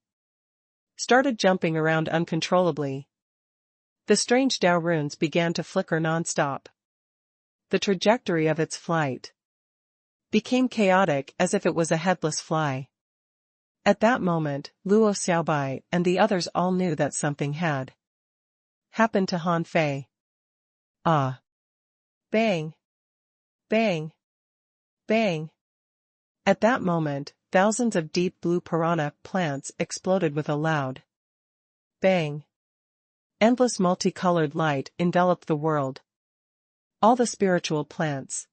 started jumping around uncontrollably. The strange Dao runes began to flicker non-stop. The trajectory of its flight became chaotic as if it was a headless fly. At that moment, Luo Xiaobai and the others all knew that something had happened to Han Fei. Ah! Bang! Bang! Bang! At that moment, thousands of deep blue piranha plants exploded with a loud bang. Endless multicolored light enveloped the world. All the spiritual plants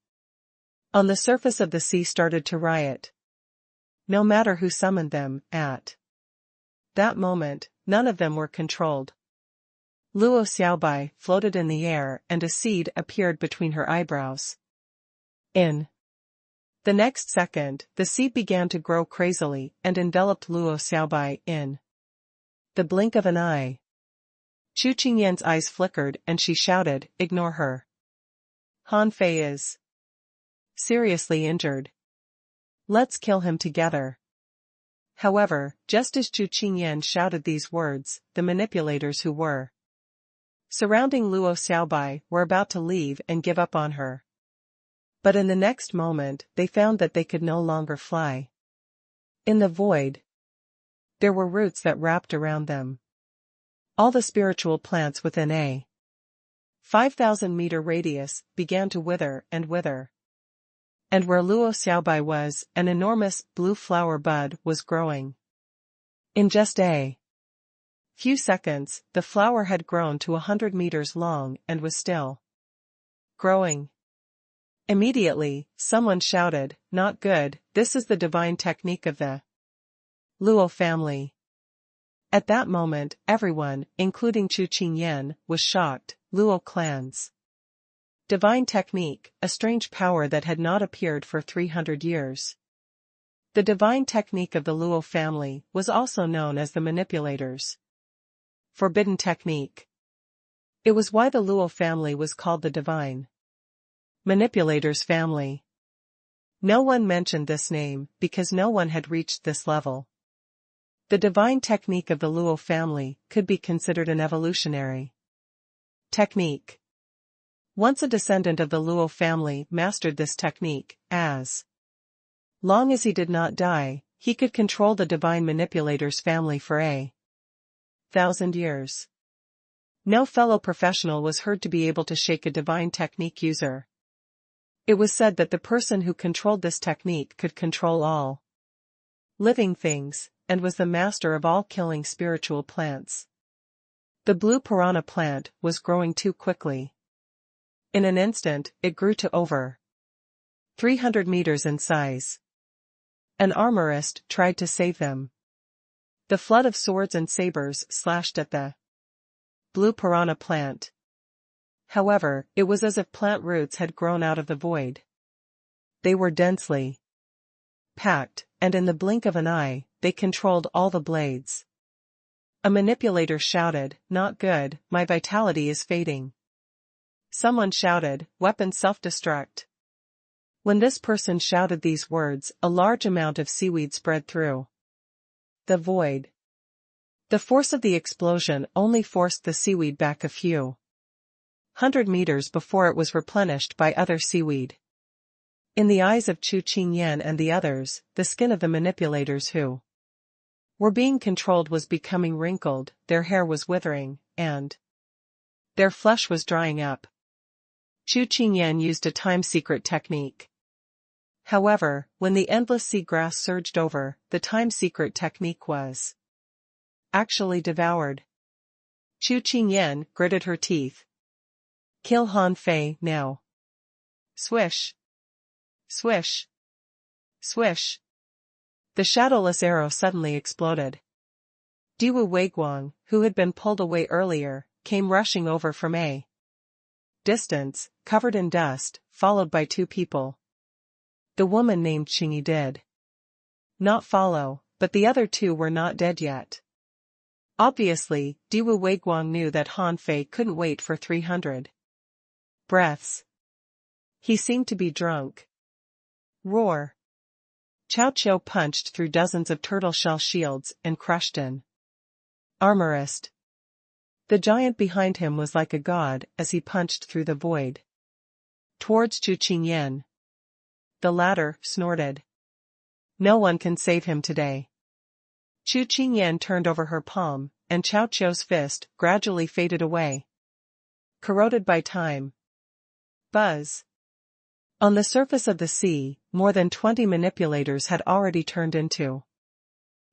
on the surface of the sea started to riot. No matter who summoned them, at that moment, none of them were controlled. Luo Xiaobai floated in the air and a seed appeared between her eyebrows. In the next second, the seed began to grow crazily and enveloped Luo Xiaobai in the blink of an eye. Chu Qingyan's eyes flickered and she shouted, "Ignore her. Han Fei is seriously injured. Let's kill him together." However, just as Chu Qingyan shouted these words, the manipulators who were surrounding Luo Xiaobai were about to leave and give up on her. But in the next moment, they found that they could no longer fly. In the void, there were roots that wrapped around them. All the spiritual plants within a 5,000-meter radius, began to wither and wither. And where Luo Xiaobai was, an enormous, blue flower bud was growing. In just a few seconds, the flower had grown to 100 meters long and was still growing. Immediately, someone shouted, "Not good, this is the divine technique of the Luo family." At that moment, everyone, including Chu Qingyan, was shocked. Luo clan's divine technique, a strange power that had not appeared for 300 years. The divine technique of the Luo family was also known as the manipulators' forbidden technique. It was why the Luo family was called the divine manipulators family. No one mentioned this name because no one had reached this level. The divine technique of the Luo family could be considered an evolutionary technique. Once a descendant of the Luo family mastered this technique, as long as he did not die, he could control the divine manipulators family for 1,000 years. No fellow professional was heard to be able to shake a divine technique user. It was said that the person who controlled this technique could control all living things, and was the master of all killing spiritual plants. The blue piranha plant was growing too quickly. In an instant, it grew to over 300 meters in size. An armorist tried to save them. The flood of swords and sabers slashed at the blue piranha plant. However, it was as if plant roots had grown out of the void. They were densely packed, and in the blink of an eye, they controlled all the blades. A manipulator shouted, "Not good, my vitality is fading." Someone shouted, "Weapon self-destruct." When this person shouted these words, a large amount of seaweed spread through the void. The force of the explosion only forced the seaweed back a few 100 meters before it was replenished by other seaweed. In the eyes of Chu Qingyan and the others, the skin of the manipulators who were being controlled was becoming wrinkled, their hair was withering, and their flesh was drying up. Chu Qingyan used a time-secret technique. However, when the endless sea grass surged over, the time-secret technique was actually devoured. Chu Qingyan gritted her teeth. "Kill Han Fei now." Swish. Swish. Swish. The shadowless arrow suddenly exploded. Diwu Weiguang, who had been pulled away earlier, came rushing over from a distance, covered in dust, followed by two people. The woman named Qingyi did not follow, but the other two were not dead yet. Obviously, Diwu Weiguang knew that Han Fei couldn't wait for 300 breaths. He seemed to be drunk. Roar. Cao Qiu punched through dozens of turtle shell shields and crushed an armorist. The giant behind him was like a god as he punched through the void towards Chu Qingyan. The latter snorted. "No one can save him today." Chu Qingyan turned over her palm, and Cao Qiu's fist gradually faded away. Corroded by time. Buzz. On the surface of the sea, more than 20 manipulators had already turned into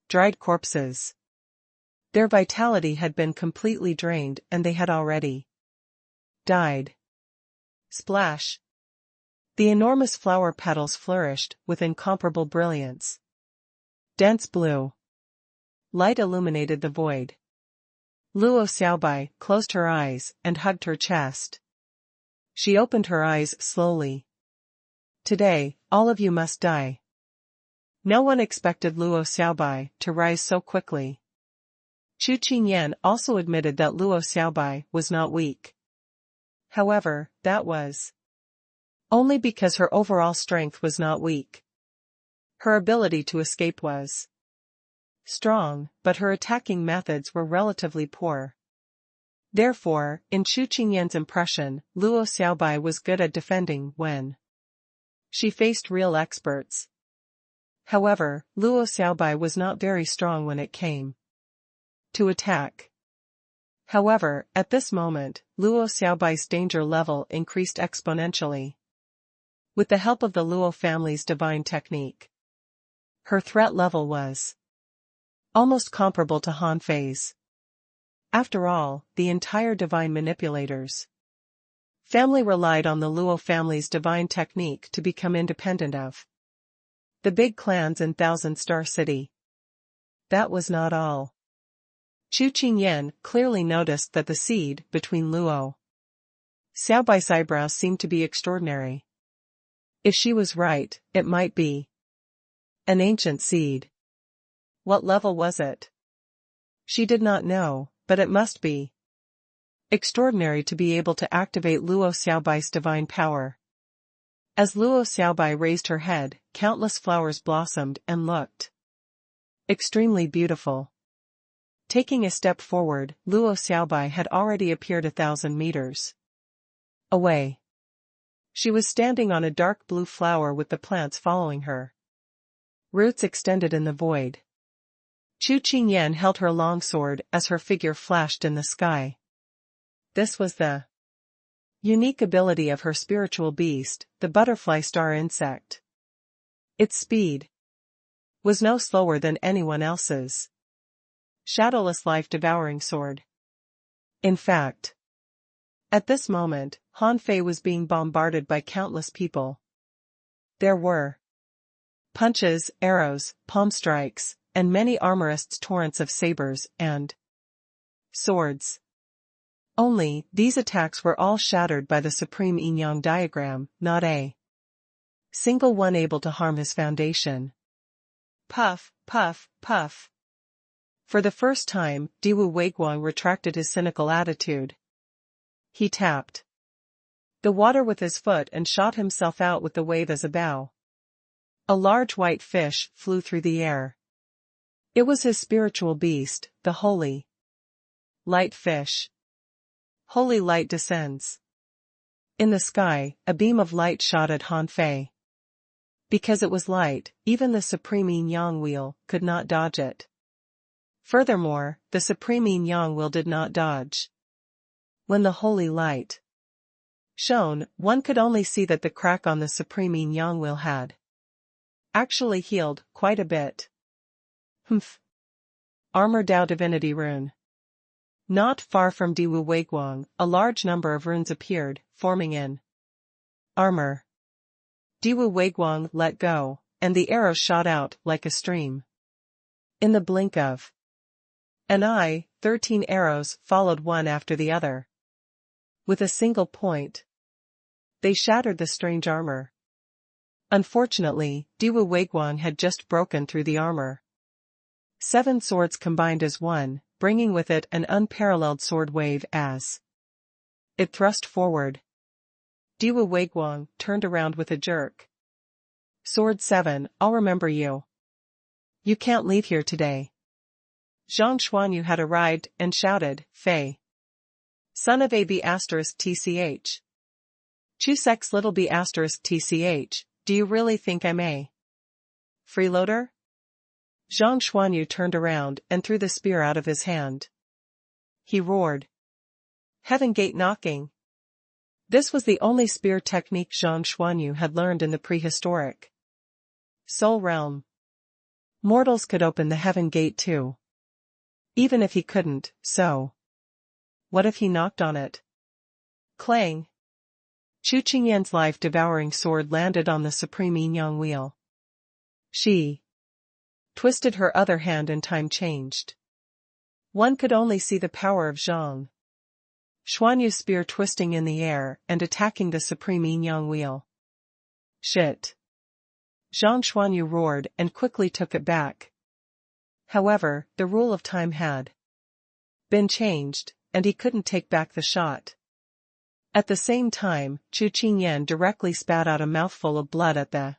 dried corpses. Their vitality had been completely drained and they had already died. Splash. The enormous flower petals flourished with incomparable brilliance. Dense blue light illuminated the void. Luo Xiaobai closed her eyes and hugged her chest. She opened her eyes slowly. "Today, all of you must die." No one expected Luo Xiaobai to rise so quickly. Chu Qingyan also admitted that Luo Xiaobai was not weak. However, that was only because her overall strength was not weak. Her ability to escape was strong, but her attacking methods were relatively poor. Therefore, in Chu Qingyan's impression, Luo Xiaobai was good at defending when she faced real experts. However, Luo Xiaobai was not very strong when it came to attack. However, at this moment, Luo Xiaobai's danger level increased exponentially. With the help of the Luo family's divine technique, her threat level was almost comparable to Han Fei's. After all, the entire divine manipulators family relied on the Luo family's divine technique to become independent of the big clans in Thousand Star City. That was not all. Chu Qingyan clearly noticed that the seed between Luo Xiaobai's eyebrows seemed to be extraordinary. If she was right, it might be an ancient seed. What level was it? She did not know, but it must be extraordinary to be able to activate Luo Xiaobai's divine power. As Luo Xiaobai raised her head, countless flowers blossomed and looked extremely beautiful. Taking a step forward, Luo Xiaobai had already appeared 1,000 meters away. She was standing on a dark blue flower with the plants following her. Roots extended in the void. Chu Qingyan held her long sword as her figure flashed in the sky. This was the unique ability of her spiritual beast, the butterfly star insect. Its speed was no slower than anyone else's shadowless life-devouring sword. In fact, at this moment, Han Fei was being bombarded by countless people. There were punches, arrows, palm strikes, and many armorists' torrents of sabers and swords. Only, these attacks were all shattered by the supreme yin-yang diagram, not a single one able to harm his foundation. Puff, puff, puff. For the first time, Diwu Weiguang retracted his cynical attitude. He tapped the water with his foot and shot himself out with the wave as a bow. A large white fish flew through the air. It was his spiritual beast, the holy light fish. Holy light descends. In the sky, a beam of light shot at Han Fei. Because it was light, even the supreme yin-yang wheel could not dodge it. Furthermore, the supreme yin-yang wheel did not dodge. When the holy light shone, one could only see that the crack on the supreme yin-yang wheel had actually healed quite a bit. Humph. Armor Dao Divinity Rune. Not far from Diwu Weiguang, a large number of runes appeared, forming in armor. Diwu Weiguang let go, and the arrows shot out like a stream. In the blink of an eye, 13 arrows followed one after the other. With a single point, they shattered the strange armor. Unfortunately, Diwu Weiguang had just broken through the armor. 7 swords combined as one, bringing with it an unparalleled sword wave as it thrust forward. Diwu Weiguang turned around with a jerk. Sword 7, I'll remember you. You can't leave here today. Zhang Xuanyu had arrived and shouted, Fei, son of a b****, Chusek's little b****, do you really think I'm a freeloader? Zhang Xuanyu turned around and threw the spear out of his hand. He roared. Heaven Gate knocking. This was the only spear technique Zhang Xuanyu had learned in the prehistoric Soul Realm. Mortals could open the Heaven Gate too. Even if he couldn't, so what if he knocked on it? Clang. Chu Qingyan's life-devouring sword landed on the supreme yin-yang wheel. She twisted her other hand and time changed. One could only see the power of Zhang Xuanyu's spear twisting in the air and attacking the supreme yin-yang wheel. Shit. Zhang Xuanyu roared and quickly took it back. However, the rule of time had been changed, and he couldn't take back the shot. At the same time, Chu Qingyan directly spat out a mouthful of blood at the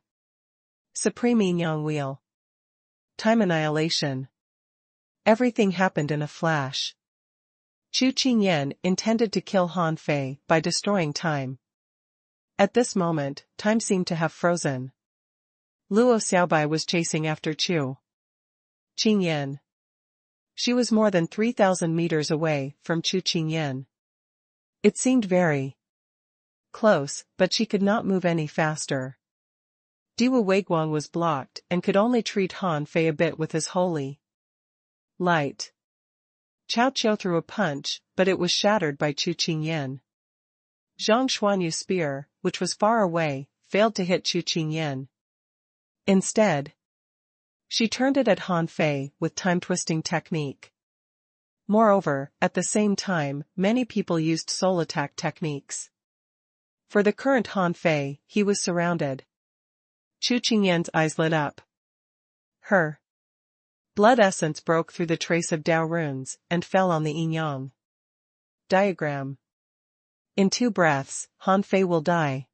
supreme yin-yang wheel. Time annihilation. Everything happened in a flash. Chu Qingyan intended to kill Han Fei by destroying time. At this moment, time seemed to have frozen. Luo Xiaobai was chasing after Chu Qingyan. She was more than 3,000 meters away from Chu Qingyan. It seemed very close, but she could not move any faster. Diwu Weiguang was blocked and could only treat Han Fei a bit with his holy light. Cao Qiu threw a punch, but it was shattered by Chu Qingyan. Zhang Xuanyu's spear, which was far away, failed to hit Chu Qingyan. Instead, she turned it at Han Fei with time-twisting technique. Moreover, at the same time, many people used soul attack techniques. For the current Han Fei, he was surrounded. Chu Qingyan's eyes lit up. Her blood essence broke through the trace of Dao runes and fell on the yin-yang diagram. In 2 breaths, Han Fei will die.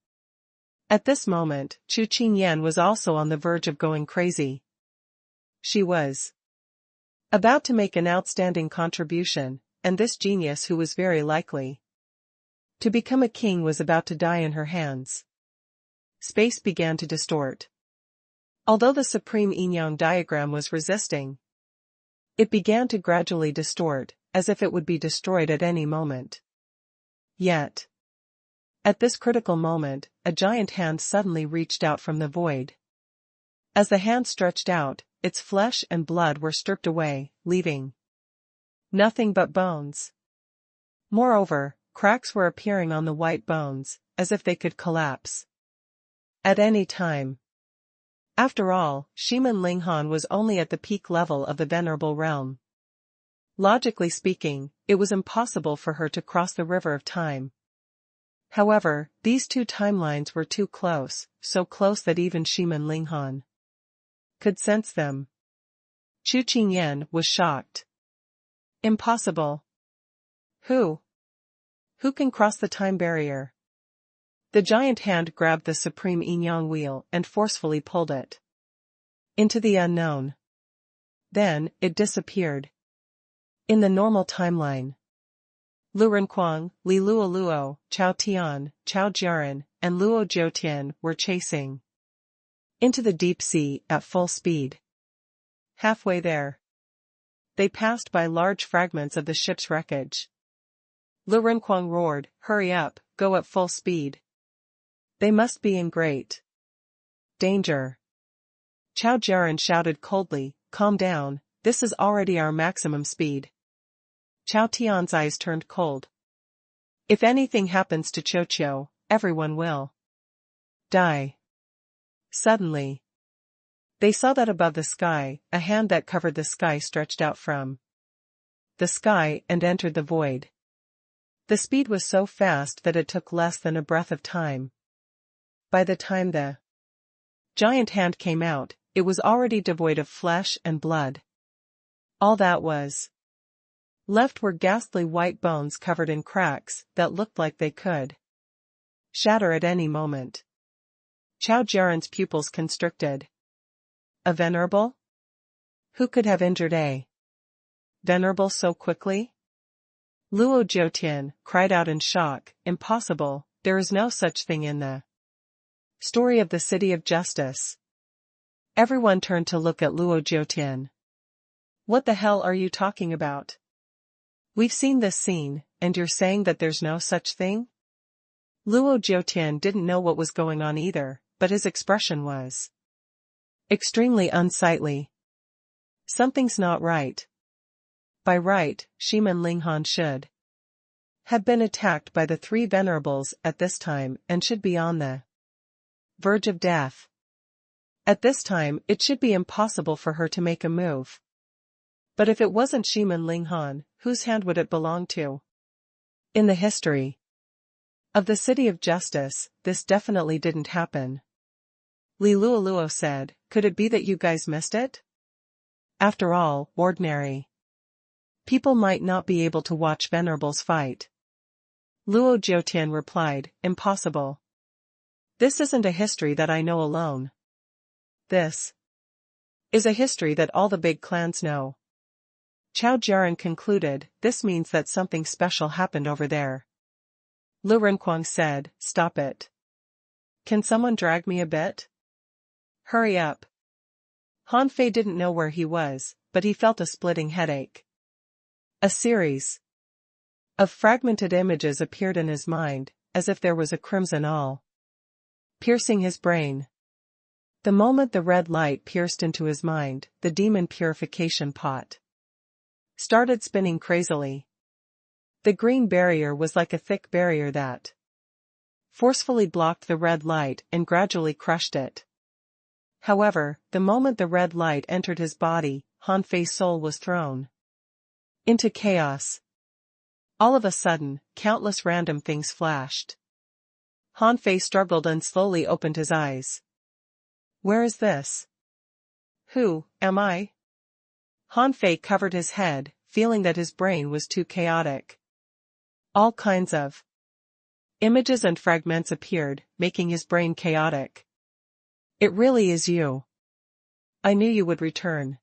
At this moment, Chu Qingyan was also on the verge of going crazy. She was about to make an outstanding contribution, and this genius who was very likely to become a king was about to die in her hands. Space began to distort. Although the supreme yin-yang diagram was resisting, it began to gradually distort, as if it would be destroyed at any moment. Yet, at this critical moment, a giant hand suddenly reached out from the void. As the hand stretched out, its flesh and blood were stripped away, leaving nothing but bones. Moreover, cracks were appearing on the white bones, as if they could collapse at any time. After all, Shiman Linghan was only at the peak level of the venerable realm. Logically speaking, it was impossible for her to cross the river of time. However, these 2 timelines were too close, so close that even Shiman Linghan could sense them. Chu Qingyan was shocked. Impossible. Who can cross the time barrier? The giant hand grabbed the supreme yin-yang wheel and forcefully pulled it into the unknown. Then, it disappeared. In the normal timeline, Lu Renquang, Li Luoluo, Chao Tian, Chao Jiaran, and Luo Jiutian were chasing into the deep sea at full speed. Halfway there, they passed by large fragments of the ship's wreckage. Lu Renquang roared, "Hurry up, go at full speed. They must be in great danger." Chao Jiaran shouted coldly, "Calm down, this is already our maximum speed." Chao Tian's eyes turned cold. If anything happens to Qiu, everyone will die. Suddenly, they saw that above the sky, a hand that covered the sky stretched out from the sky and entered the void. The speed was so fast that it took less than a breath of time. By the time the giant hand came out, it was already devoid of flesh and blood. All that was left were ghastly white bones covered in cracks that looked like they could shatter at any moment. Chao Jiaran's pupils constricted. A venerable? Who could have injured a venerable so quickly? Luo Jiutian cried out in shock, "Impossible, there is no such thing in the story of the City of Justice." Everyone turned to look at Luo Jiutian. "What the hell are you talking about? We've seen this scene, and you're saying that there's no such thing?" Luo Jiutian didn't know what was going on either, but his expression was extremely unsightly. Something's not right. By right, Shiman Linghan should have been attacked by the 3 venerables at this time and should be on the verge of death. At this time, it should be impossible for her to make a move. But if it wasn't Shiman Linghan, whose hand would it belong to? In the history of the City of Justice, this definitely didn't happen. Li Luoluo said, "Could it be that you guys missed it? After all, ordinary people might not be able to watch venerables fight." Luo Jiutian replied, "Impossible. This isn't a history that I know alone. This is a history that all the big clans know." Chao Jiaran concluded, "This means that something special happened over there." Lu Renquang said, "Stop it. Can someone drag me a bit? Hurry up." Han Fei didn't know where he was, but he felt a splitting headache. A series of fragmented images appeared in his mind, as if there was a crimson awl piercing his brain. The moment the red light pierced into his mind, the demon purification pot started spinning crazily. The green barrier was like a thick barrier that forcefully blocked the red light and gradually crushed it. However, the moment the red light entered his body, Han Fei's soul was thrown into chaos. All of a sudden, countless random things flashed. Han Fei struggled and slowly opened his eyes. Where is this? Who am I? Han Fei covered his head, feeling that his brain was too chaotic. All kinds of images and fragments appeared, making his brain chaotic. It really is you. I knew you would return.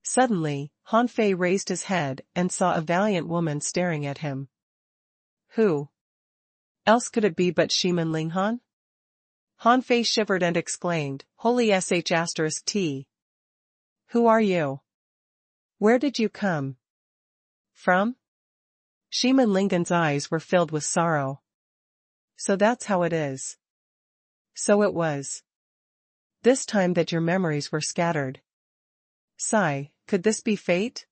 Suddenly, Han Fei raised his head and saw a valiant woman staring at him. Who else could it be but Shiman Linghan? Han Fei shivered and exclaimed, Holy sh*T. Who are you? Where did you come from? Shiman Linghan's eyes were filled with sorrow. So that's how it is. So it was this time that your memories were scattered. Sigh, could this be fate?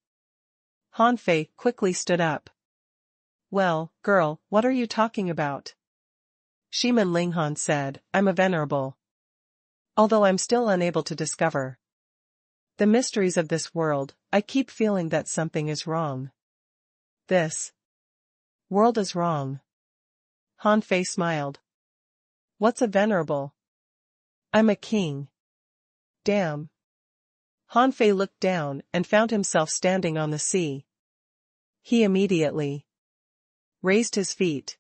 Han Fei quickly stood up. Well, girl, what are you talking about? Shiman Linghan said, I'm a venerable. Although I'm still unable to discover the mysteries of this world, I keep feeling that something is wrong. This world is wrong. Han Fei smiled. What's a venerable? I'm a king. Damn. Han Fei looked down and found himself standing on the sea. He immediately raised his feet.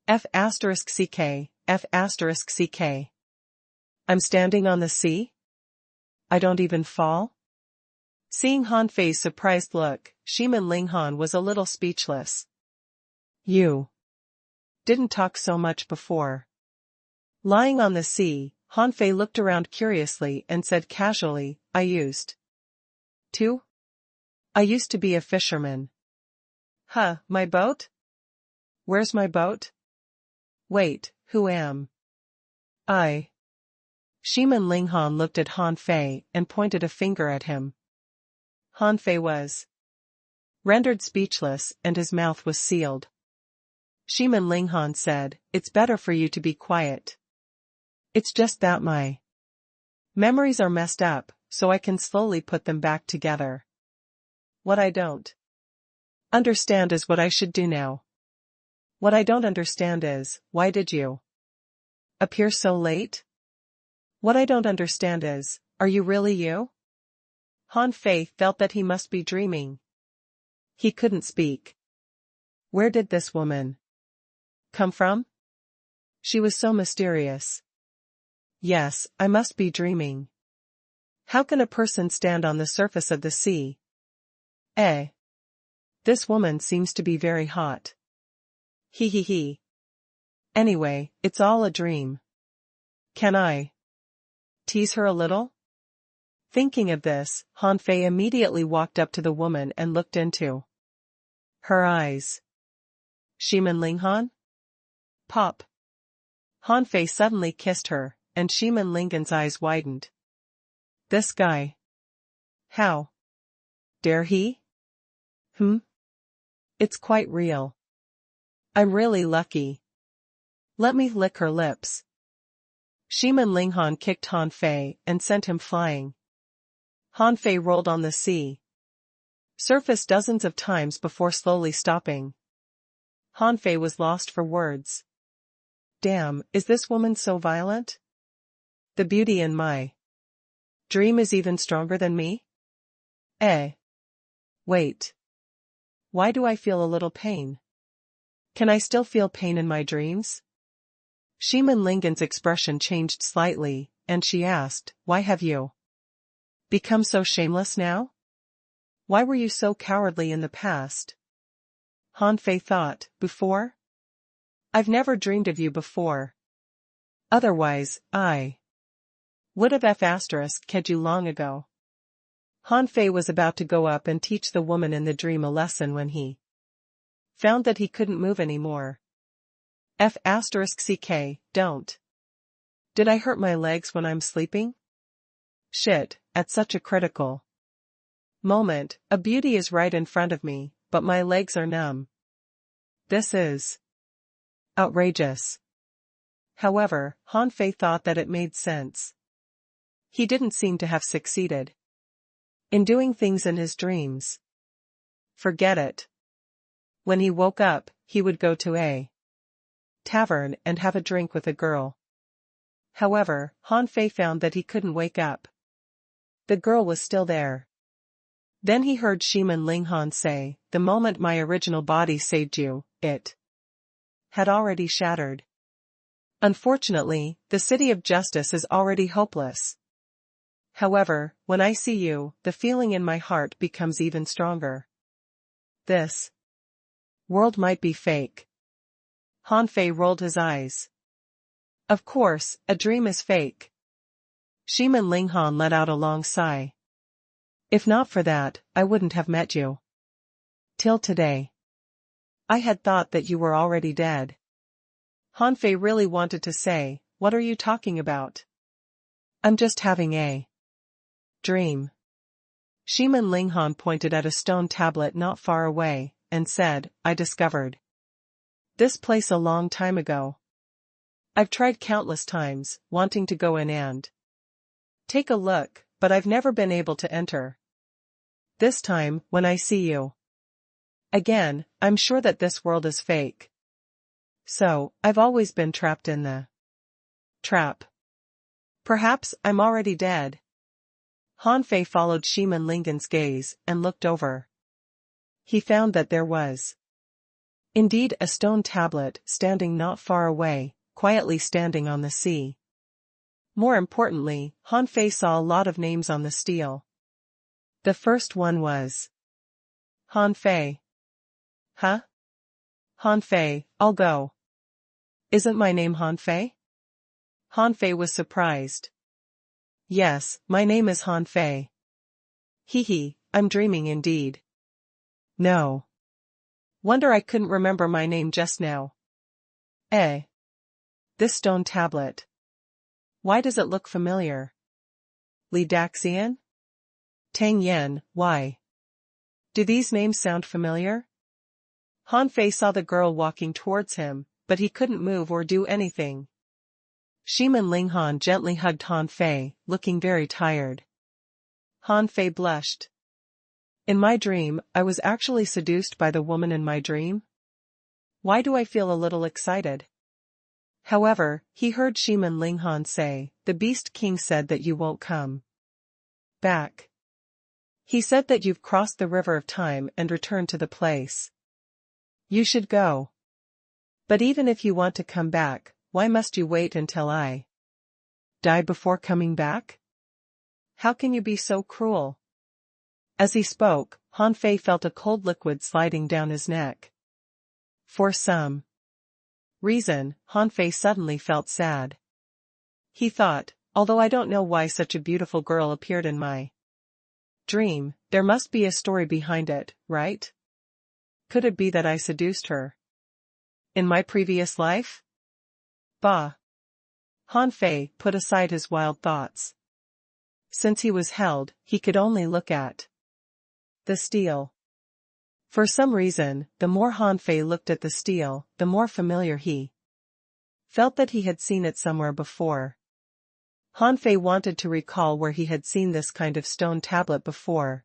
F***ck, F***ck. I'm standing on the sea? I don't even fall? Seeing Han Fei's surprised look, Shiman Linghan was a little speechless. You didn't talk so much before. Lying on the sea, Han Fei looked around curiously and said casually, I used to be a fisherman. Huh, my boat? Where's my boat? Wait, who am I? Shiman Linghan looked at Han Fei and pointed a finger at him. Han Fei was rendered speechless and his mouth was sealed. Shiman Linghan said, It's better for you to be quiet. It's just that my memories are messed up, so I can slowly put them back together. What I don't understand is what I should do now. What I don't understand is, why did you appear so late? What I don't understand is, are you really you? Han Fei felt that he must be dreaming. He couldn't speak. Where did this woman come from? She was so mysterious. Yes, I must be dreaming. How can a person stand on the surface of the sea? This woman seems to be very hot. He. Anyway, it's all a dream. Can I tease her a little? Thinking of this, Han Fei immediately walked up to the woman and looked into her eyes. Shiman Linghan? Pop. Han Fei suddenly kissed her, and Shiman Linghan's eyes widened. This guy. How dare he? It's quite real. I'm really lucky. Let me lick her lips. Shiman Linghan kicked Han Fei and sent him flying. Han Fei rolled on the sea. Surfaced dozens of times before slowly stopping. Han Fei was lost for words. Damn, is this woman so violent? The beauty in my dream is even stronger than me? Wait. Why do I feel a little pain? Can I still feel pain in my dreams? Shiman Linghan's expression changed slightly, and she asked, Why have you become so shameless now? Why were you so cowardly in the past? Han Fei thought, before? I've never dreamed of you before. Otherwise, I would have f***ed you long ago. Han Fei was about to go up and teach the woman in the dream a lesson when he found that he couldn't move anymore. F***ck, don't. Did I hurt my legs when I'm sleeping? Shit, at such a critical moment, a beauty is right in front of me, but my legs are numb. This is outrageous. However, Han Fei thought that it made sense. He didn't seem to have succeeded in doing things in his dreams. Forget it. When he woke up, he would go to a tavern and have a drink with a girl. However, Han Fei found that he couldn't wake up. The girl was still there. Then he heard Shiman Linghan say, "The moment my original body saved you, it had already shattered. Unfortunately, the city of justice is already hopeless. However, when I see you, the feeling in my heart becomes even stronger. This world might be fake." Han Fei rolled his eyes. Of course, a dream is fake. Shiman Linghan let out a long sigh. If not for that, I wouldn't have met you. Till today. I had thought that you were already dead. Han Fei really wanted to say, "What are you talking about? I'm just having a dream." Shiman Linghan pointed at a stone tablet not far away, and said, "I discovered this place a long time ago. I've tried countless times, wanting to go in and take a look, but I've never been able to enter. This time, when I see you again, I'm sure that this world is fake. So, I've always been trapped in the trap. Perhaps I'm already dead." Han Fei followed Shiman Linghan's gaze and looked over. He found that there was indeed a stone tablet standing not far away, quietly standing on the sea. More importantly, Han Fei saw a lot of names on the stele. The first one was Han Fei. Huh? Han Fei, I'll go. Isn't my name Han Fei? Han Fei was surprised. Yes, my name is Han Fei. Hee, I'm dreaming indeed. No. Wonder I couldn't remember my name just now. This stone tablet. Why does it look familiar? Li Daxian? Tang Yen, why? Do these names sound familiar? Han Fei saw the girl walking towards him, but he couldn't move or do anything. Shiman Linghan gently hugged Han Fei, looking very tired. Han Fei blushed. In my dream, I was actually seduced by the woman in my dream? Why do I feel a little excited? However, he heard Shiman Linghan say, "The Beast King said that you won't come back. He said that you've crossed the river of time and returned to the place. You should go. But even if you want to come back, why must you wait until I die before coming back? How can you be so cruel?" As he spoke, Han Fei felt a cold liquid sliding down his neck. For some reason, Han Fei suddenly felt sad. He thought, although I don't know why such a beautiful girl appeared in my dream, there must be a story behind it, right? Could it be that I seduced her in my previous life? Bah. Han Fei put aside his wild thoughts. Since he was held, he could only look at the stele. For some reason, the more Han Fei looked at the stele, the more familiar he felt that he had seen it somewhere before. Han Fei wanted to recall where he had seen this kind of stone tablet before.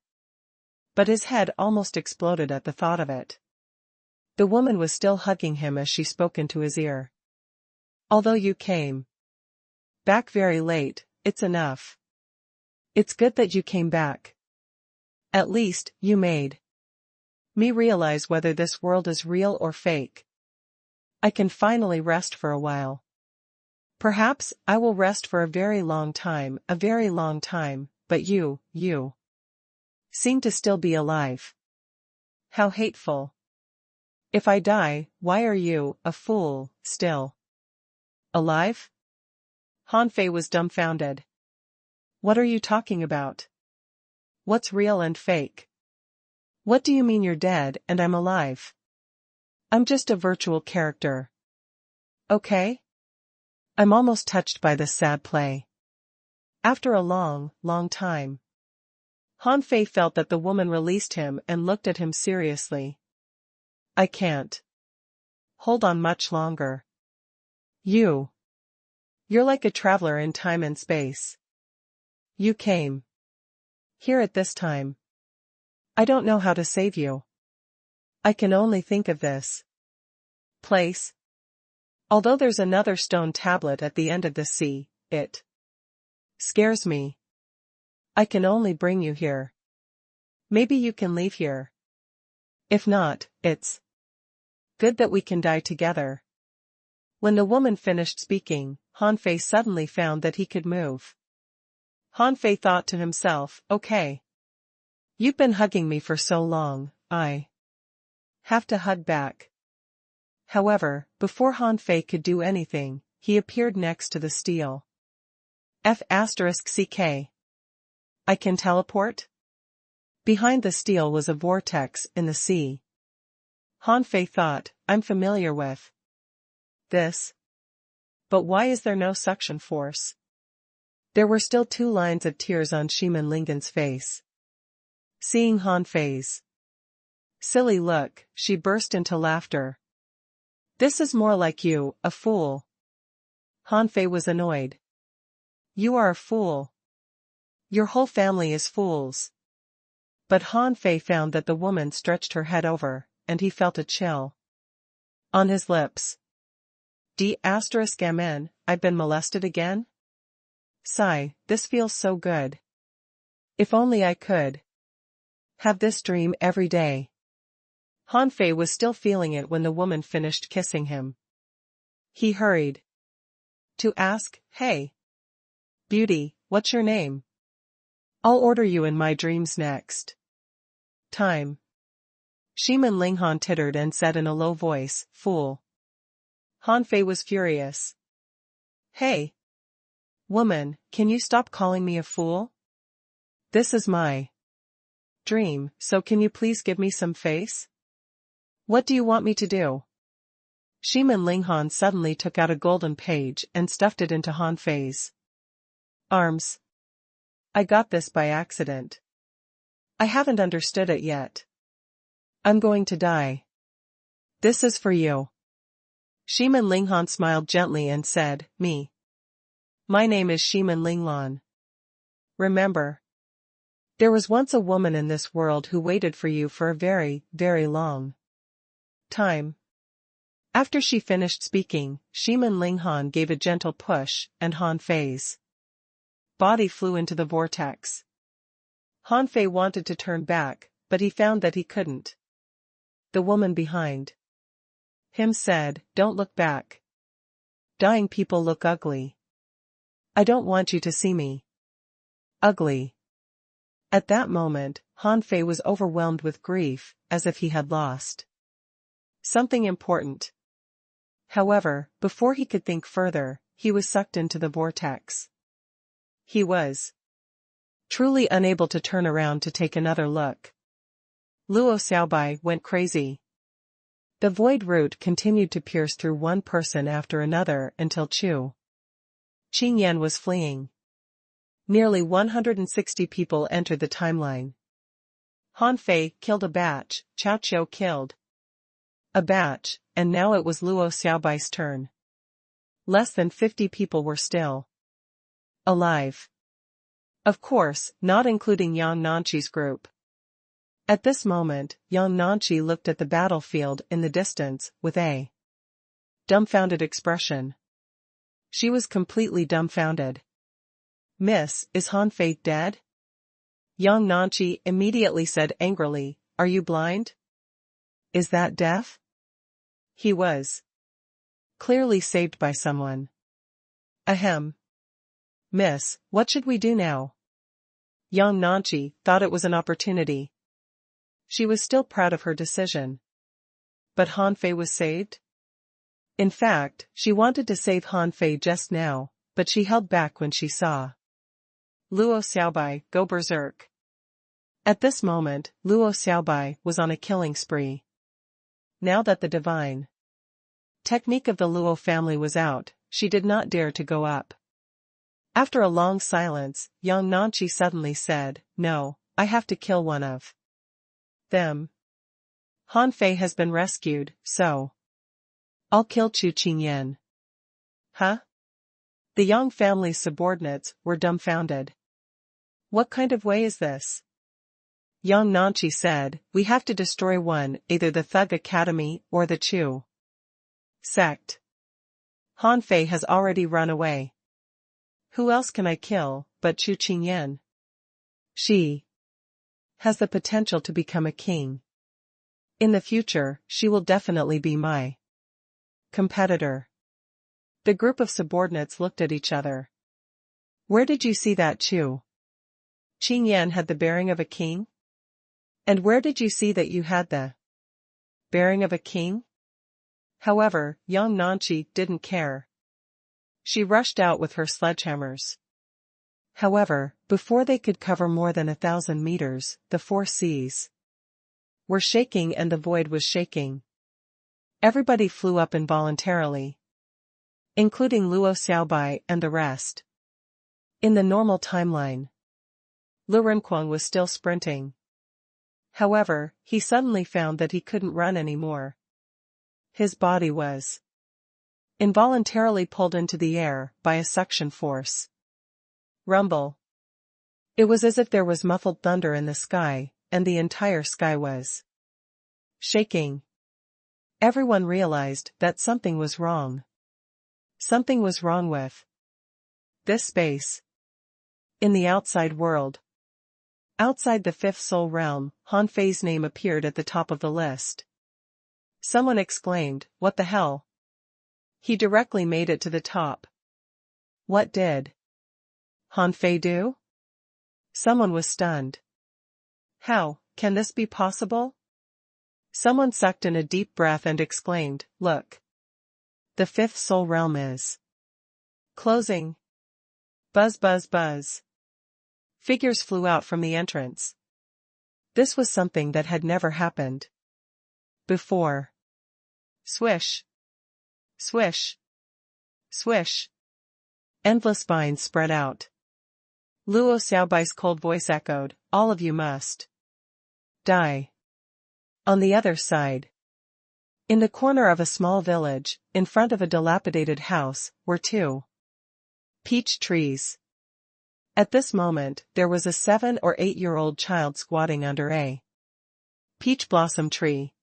But his head almost exploded at the thought of it. The woman was still hugging him as she spoke into his ear. Although you came back very late, it's enough. It's good that you came back. At least, you made me realize whether this world is real or fake. I can finally rest for a while. Perhaps I will rest for a very long time, but you seem to still be alive. How hateful. If I die, why are you, a fool, still alive? Han Fei was dumbfounded. What are you talking about? What's real and fake? What do you mean you're dead and I'm alive? I'm just a virtual character. Okay? I'm almost touched by this sad play. After a long, long time, Han Fei felt that the woman released him and looked at him seriously. I can't hold on much longer. You're like a traveler in time and space. You came here at this time. I don't know how to save you. I can only think of this place. Although there's another stone tablet at the end of the sea, it scares me. I can only bring you here. Maybe you can leave here. If not, it's good that we can die together. When the woman finished speaking, Han Fei suddenly found that he could move. Han Fei thought to himself, okay. You've been hugging me for so long, I have to hug back. However, before Han Fei could do anything, he appeared next to the steel. F***CK. I can teleport? Behind the steel was a vortex in the sea. Han Fei thought, I'm familiar with this. But why is there no suction force? There were still 2 lines of tears on Shimin Lingen's face. Seeing Han Fei's silly look, she burst into laughter. This is more like you, a fool. Han Fei was annoyed. You are a fool. Your whole family is fools. But Han Fei found that the woman stretched her head over, and he felt a chill on his lips. D***Mn, I've been molested again? Sigh, this feels so good. If only I could have this dream every day. Han Fei was still feeling it when the woman finished kissing him. He hurried to ask, hey, beauty, what's your name? I'll order you in my dreams next time. Shimin Linghan tittered and said in a low voice, fool. Han Fei was furious. Hey, woman, can you stop calling me a fool? This is my dream, so can you please give me some face? What do you want me to do? Shimin Linghan suddenly took out a golden page and stuffed it into Han Fei's arms. I got this by accident. I haven't understood it yet. I'm going to die. This is for you. Shimin Linghan smiled gently and said, me. My name is Shimin Linglan. Remember, there was once a woman in this world who waited for you for a very, very long time. After she finished speaking, Shimin Linghan gave a gentle push, and Han Fei's body flew into the vortex. Han Fei wanted to turn back, but he found that he couldn't. The woman behind him said, don't look back. Dying people look ugly. I don't want you to see me ugly. At that moment, Han Fei was overwhelmed with grief, as if he had lost something important. However, before he could think further, he was sucked into the vortex. He was truly unable to turn around to take another look. Luo Xiaobai went crazy. The void root continued to pierce through one person after another until Qingyan was fleeing. Nearly 160 people entered the timeline. Han Fei killed a batch, Cao Qiu killed a batch, and now it was Luo Xiaobai's turn. Less than 50 people were still alive. Of course, not including Yang Nanqi's group. At this moment, Yang Nanqi looked at the battlefield in the distance with a dumbfounded expression. She was completely dumbfounded. Miss, is Han Fei dead? Yang Nanqi immediately said angrily, are you blind? Is that deaf? He was clearly saved by someone. Ahem. Miss, what should we do now? Yang Nanqi thought it was an opportunity. She was still proud of her decision. But Han Fei was saved? In fact, she wanted to save Han Fei just now, but she held back when she saw Luo Xiaobai go berserk. At this moment, Luo Xiaobai was on a killing spree. Now that the divine technique of the Luo family was out, she did not dare to go up. After a long silence, Yang Nanqi suddenly said, "No, I have to kill one of them. Han Fei has been rescued, so I'll kill Chu Qingyan." Huh? The Yang family's subordinates were dumbfounded. What kind of way is this? Yang Nanqi said, "We have to destroy one, either the Thug Academy or the Chu sect. Han Fei has already run away. Who else can I kill but Chu Qingyan? She has the potential to become a king. In the future, she will definitely be my competitor." The group of subordinates looked at each other. "Where did you see that Chu Qingyan had the bearing of a king? And where did you see that you had the bearing of a king?" However, Yang Nanqi didn't care. She rushed out with her sledgehammers. However, before they could cover more than 1,000 meters, the four seas were shaking and the void was shaking. Everybody flew up involuntarily, including Luo Xiaobai and the rest. In the normal timeline, Lu Renquang was still sprinting. However, he suddenly found that he couldn't run anymore. His body was involuntarily pulled into the air by a suction force. Rumble. It was as if there was muffled thunder in the sky, and the entire sky was shaking. Everyone realized that something was wrong. Something was wrong with this space. In the outside world, outside the fifth soul realm, Han Fei's name appeared at the top of the list. Someone exclaimed, "What the hell?" He directly made it to the top. What did Han Fei do? Someone was stunned. How can this be possible? Someone sucked in a deep breath and exclaimed, "Look. The fifth soul realm is closing." Buzz buzz buzz. Figures flew out from the entrance. This was something that had never happened before. Swish. Swish. Swish. Endless vines spread out. Luo Xiaobai's cold voice echoed, "All of you must die." On the other side, in the corner of a small village, in front of a dilapidated house, were two peach trees. At this moment, there was a 7 or 8-year-old child squatting under a peach blossom tree.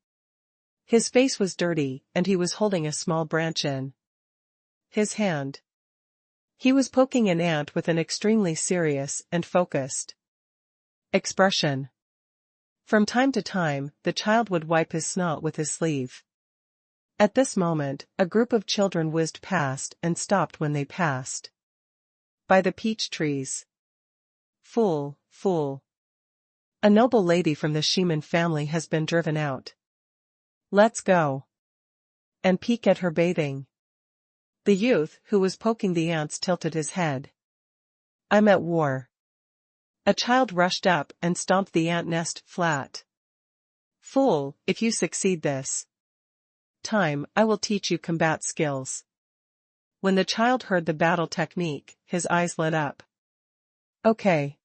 His face was dirty, and he was holding a small branch in his hand. He was poking an ant with an extremely serious and focused expression. From time to time, the child would wipe his snot with his sleeve. At this moment, a group of children whizzed past and stopped when they passed by the peach trees. Fool, fool. A noble lady from the Shiman family has been driven out. Let's go and peek at her bathing. The youth who was poking the ants tilted his head. I'm at war. A child rushed up and stomped the ant nest flat. Fool, if you succeed this time, I will teach you combat skills. When the child heard the battle technique, his eyes lit up. Okay.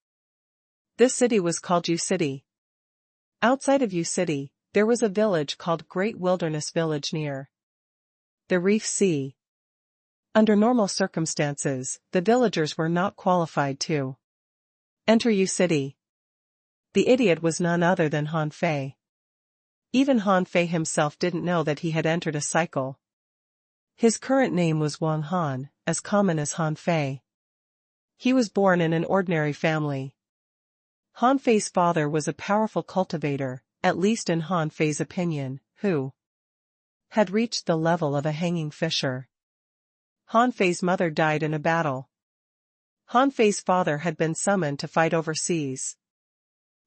This city was called U City. Outside of U City, there was a village called Great Wilderness Village near the Reef Sea. Under normal circumstances, the villagers were not qualified to enter U City. The idiot was none other than Han Fei. Even Han Fei himself didn't know that he had entered a cycle. His current name was Wang Han, as common as Han Fei. He was born in an ordinary family. Han Fei's father was a powerful cultivator, at least in Han Fei's opinion, who had reached the level of a hanging fisher. Han Fei's mother died in a battle. Han Fei's father had been summoned to fight overseas.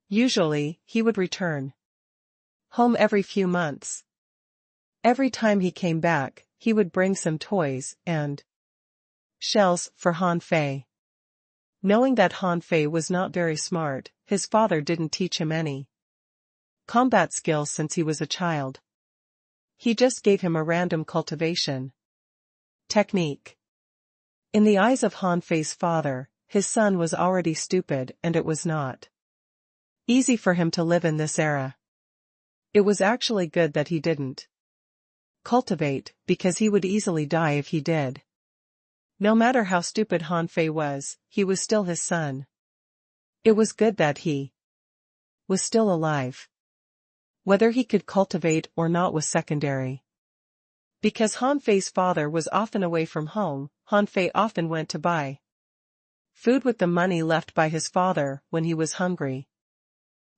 Usually, he would return home every few months. Every time he came back, he would bring some toys and shells for Han Fei. Knowing that Han Fei was not very smart, his father didn't teach him any combat skills since he was a child. He just gave him a random cultivation technique. In the eyes of Han Fei's father, his son was already stupid and it was not easy for him to live in this era. It was actually good that he didn't cultivate, because he would easily die if he did. No matter how stupid Han Fei was, he was still his son. It was good that he was still alive. Whether he could cultivate or not was secondary. Because Han Fei's father was often away from home, Han Fei often went to buy food with the money left by his father when he was hungry.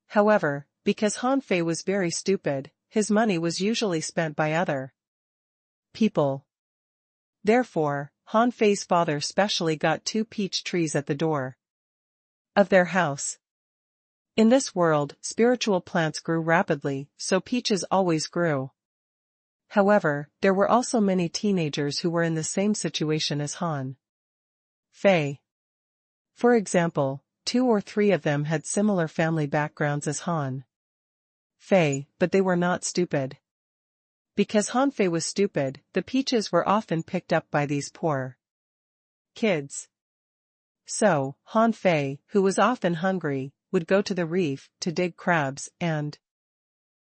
However, because Han Fei was very stupid, his money was usually spent by other people. Therefore, Han Fei's father specially got 2 peach trees at the door of their house. In this world, spiritual plants grew rapidly, so peaches always grew. However, there were also many teenagers who were in the same situation as Han Fei. For example, 2 or 3 of them had similar family backgrounds as Han Fei, but they were not stupid. Because Han Fei was stupid, the peaches were often picked up by these poor kids. So, Han Fei, who was often hungry, would go to the reef to dig crabs and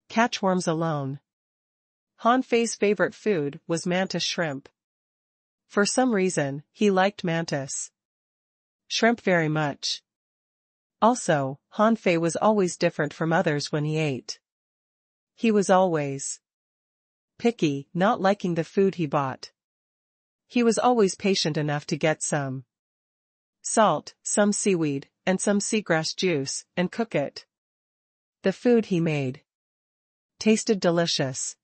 catch worms alone. Han Fei's favorite food was mantis shrimp. For some reason, he liked mantis shrimp very much. Also, Han Fei was always different from others when he ate. He was always picky, not liking the food he bought. He was always patient enough to get some salt, some seaweed, and some seagrass juice, and cook it. The food he made tasted delicious.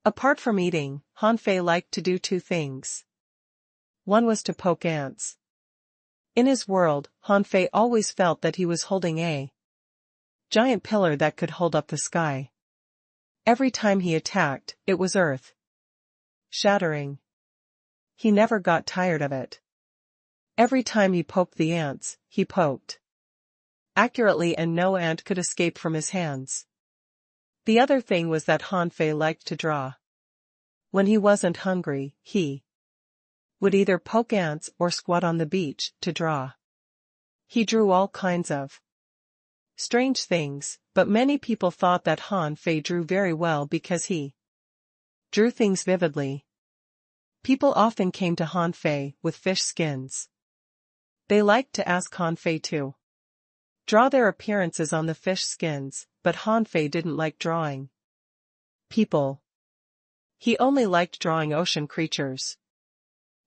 Apart from eating, Han Fei liked to do 2 things. One was to poke ants. In his world, Han Fei always felt that he was holding a giant pillar that could hold up the sky. Every time he attacked, it was earth shattering. He never got tired of it. Every time he poked the ants, he poked accurately and no ant could escape from his hands. The other thing was that Han Fei liked to draw. When he wasn't hungry, he would either poke ants or squat on the beach to draw. He drew all kinds of strange things, but many people thought that Han Fei drew very well because he drew things vividly. People often came to Han Fei with fish skins. They liked to ask Han Fei to draw their appearances on the fish skins, but Han Fei didn't like drawing people. He only liked drawing ocean creatures.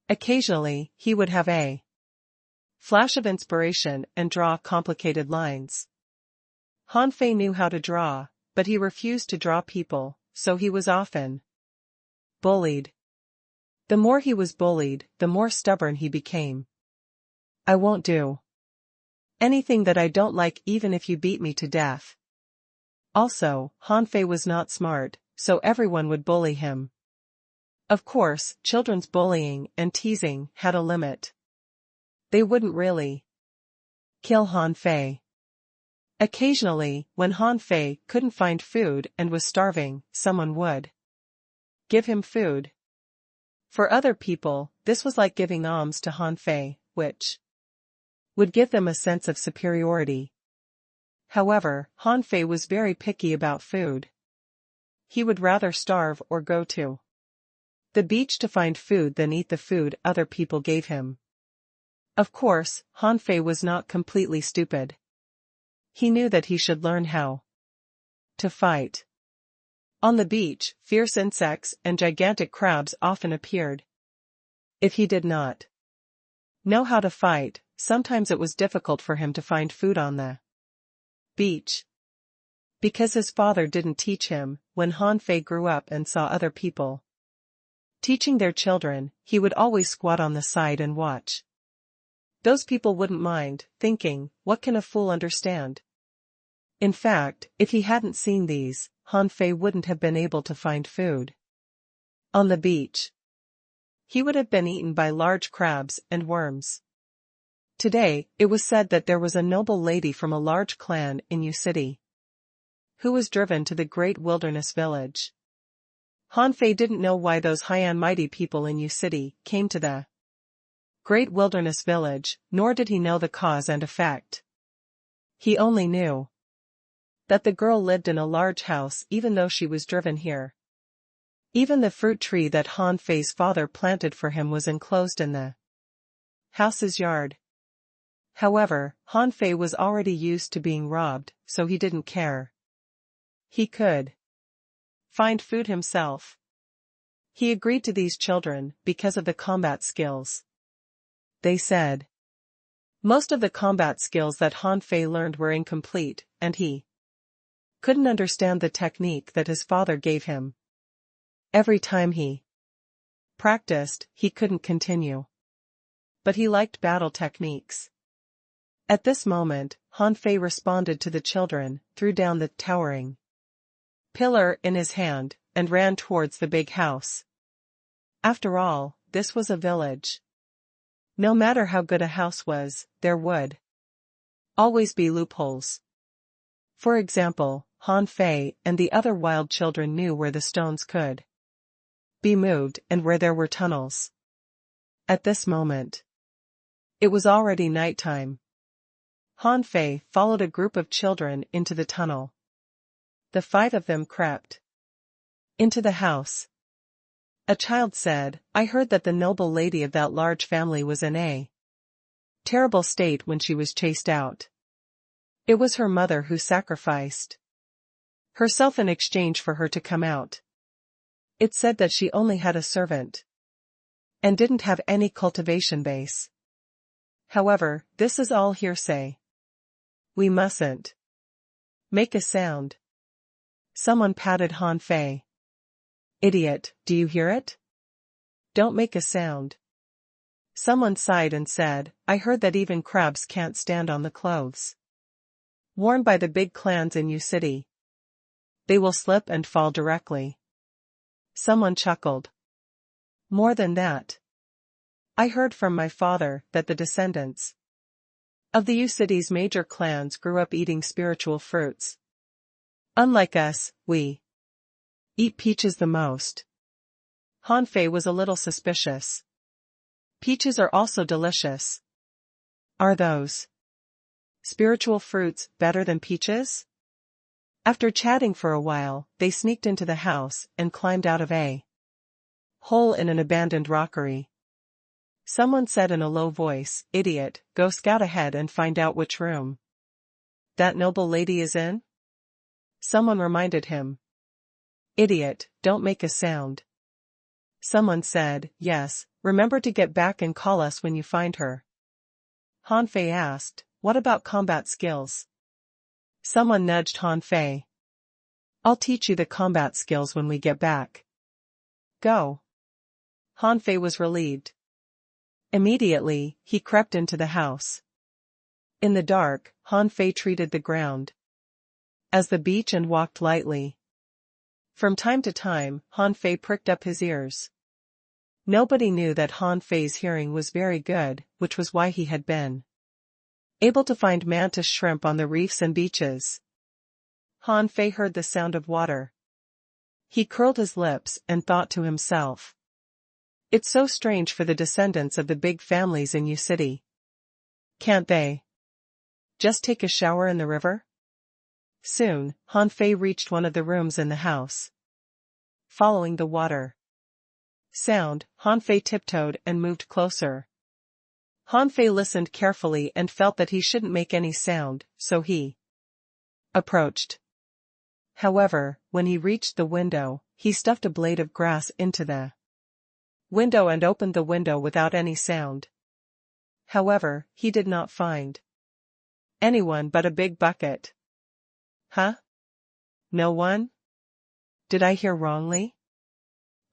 Occasionally, he would have a flash of inspiration and draw complicated lines. Han Fei knew how to draw, but he refused to draw people, so he was often bullied. The more he was bullied, the more stubborn he became. I won't do anything that I don't like even if you beat me to death. Also, Han Fei was not smart, so everyone would bully him. Of course, children's bullying and teasing had a limit. They wouldn't really kill Han Fei. Occasionally, when Han Fei couldn't find food and was starving, someone would give him food. For other people, this was like giving alms to Han Fei, which would give them a sense of superiority. However, Han Fei was very picky about food. He would rather starve or go to the beach to find food than eat the food other people gave him. Of course, Han Fei was not completely stupid. He knew that he should learn how to fight. On the beach, fierce insects and gigantic crabs often appeared. If he did not know how to fight, sometimes it was difficult for him to find food on the beach. Because his father didn't teach him, when Han Fei grew up and saw other people teaching their children, he would always squat on the side and watch. Those people wouldn't mind, thinking, what can a fool understand? In fact, if he hadn't seen these, Han Fei wouldn't have been able to find food on the beach. He would have been eaten by large crabs and worms. Today, it was said that there was a noble lady from a large clan in Yu City, who was driven to the great wilderness village. Han Fei didn't know why those high and mighty people in Yu City came to the great wilderness village, nor did he know the cause and effect. He only knew that the girl lived in a large house even though she was driven here. Even the fruit tree that Han Fei's father planted for him was enclosed in the house's yard. However, Han Fei was already used to being robbed, so he didn't care. He could find food himself. He agreed to these children because of the combat skills. They said most of the combat skills that Han Fei learned were incomplete, and he couldn't understand the technique that his father gave him. Every time he practiced, he couldn't continue. But he liked battle techniques. At this moment, Han Fei responded to the children, threw down the towering pillar in his hand, and ran towards the big house. After all, this was a village. No matter how good a house was, there would always be loopholes. For example, Han Fei and the other wild children knew where the stones could be moved and where there were tunnels. At this moment, it was already nighttime. Han Fei followed a group of children into the tunnel. The 5 of them crept into the house. A child said, "I heard that the noble lady of that large family was in a terrible state when she was chased out. It was her mother who sacrificed herself in exchange for her to come out. It said that she only had a servant and didn't have any cultivation base. However, this is all hearsay. We mustn't make a sound." Someone patted Han Fei. "Idiot, do you hear it? Don't make a sound." Someone sighed and said, "I heard that even crabs can't stand on the clothes worn by the big clans in Yu City. They will slip and fall directly." Someone chuckled. "More than that. I heard from my father that the descendants of the Yu City's major clans grew up eating spiritual fruits. Unlike us, we eat peaches the most." Han Fei was a little suspicious. "Peaches are also delicious. Are those spiritual fruits better than peaches?" After chatting for a while, they sneaked into the house and climbed out of a hole in an abandoned rockery. Someone said in a low voice, "Idiot, go scout ahead and find out which room that noble lady is in." Someone reminded him. "Idiot, don't make a sound." Someone said, "Yes, remember to get back and call us when you find her." Han Fei asked, "What about combat skills?" Someone nudged Han Fei. "I'll teach you the combat skills when we get back. Go." Han Fei was relieved. Immediately, he crept into the house. In the dark, Han Fei treated the ground as the beach and walked lightly. From time to time, Han Fei pricked up his ears. Nobody knew that Han Fei's hearing was very good, which was why he had been able to find mantis shrimp on the reefs and beaches. Han Fei heard the sound of water. He curled his lips and thought to himself, "It's so strange for the descendants of the big families in Yu City. Can't they just take a shower in the river?" Soon, Han Fei reached one of the rooms in the house. Following the water sound, Han Fei tiptoed and moved closer. Han Fei listened carefully and felt that he shouldn't make any sound, so he approached. However, when he reached the window, he stuffed a blade of grass into the window and opened the window without any sound. However, he did not find anyone but a big bucket. Huh? No one? Did I hear wrongly?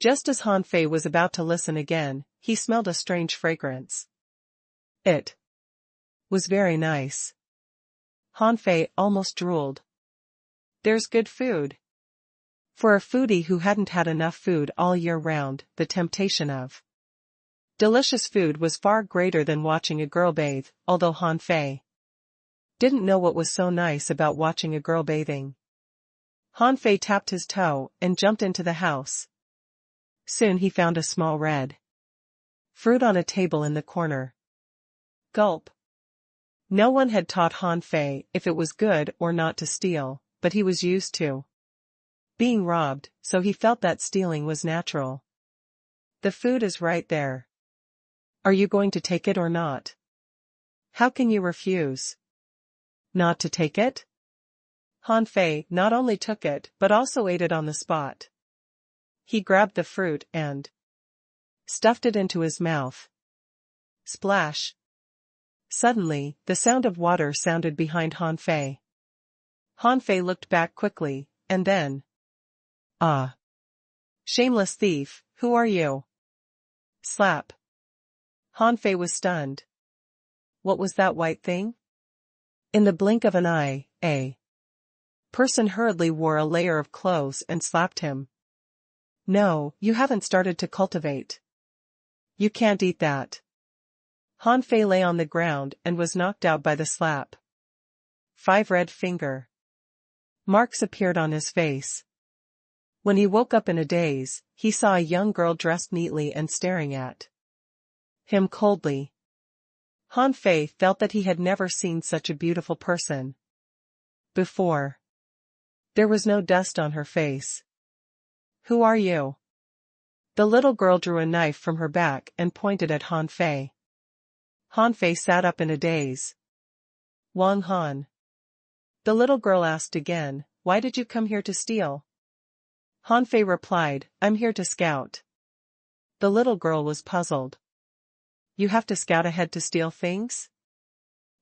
Just as Han Fei was about to listen again, he smelled a strange fragrance. It was very nice. Han Fei almost drooled. There's good food. For a foodie who hadn't had enough food all year round, the temptation of Delicious food was far greater than watching a girl bathe, although Han Fei didn't know what was so nice about watching a girl bathing. Han Fei tapped his toe and jumped into the house. Soon he found a small red fruit on a table in the corner. Gulp. No one had taught Han Fei if it was good or not to steal, but he was used to being robbed, so he felt that stealing was natural. The food is right there. Are you going to take it or not? How can you refuse? Not to take it? Han Fei not only took it but also ate it on the spot. He grabbed the fruit and stuffed it into his mouth. Splash. Suddenly, the sound of water sounded behind Han Fei. Han Fei looked back quickly, and then, "Ah! Shameless thief, who are you?" Slap. Han Fei was stunned. What was that white thing? In the blink of an eye, a person hurriedly wore a layer of clothes and slapped him. No, you haven't started to cultivate. You can't eat that. Han Fei lay on the ground and was knocked out by the slap. 5 red finger marks appeared on his face. When he woke up in a daze, he saw a young girl dressed neatly and staring at him coldly. Han Fei felt that he had never seen such a beautiful person before. There was no dust on her face. Who are you? The little girl drew a knife from her back and pointed at Han Fei. Han Fei sat up in a daze. Wang Han. The little girl asked again, why did you come here to steal? Han Fei replied, I'm here to scout. The little girl was puzzled. You have to scout ahead to steal things?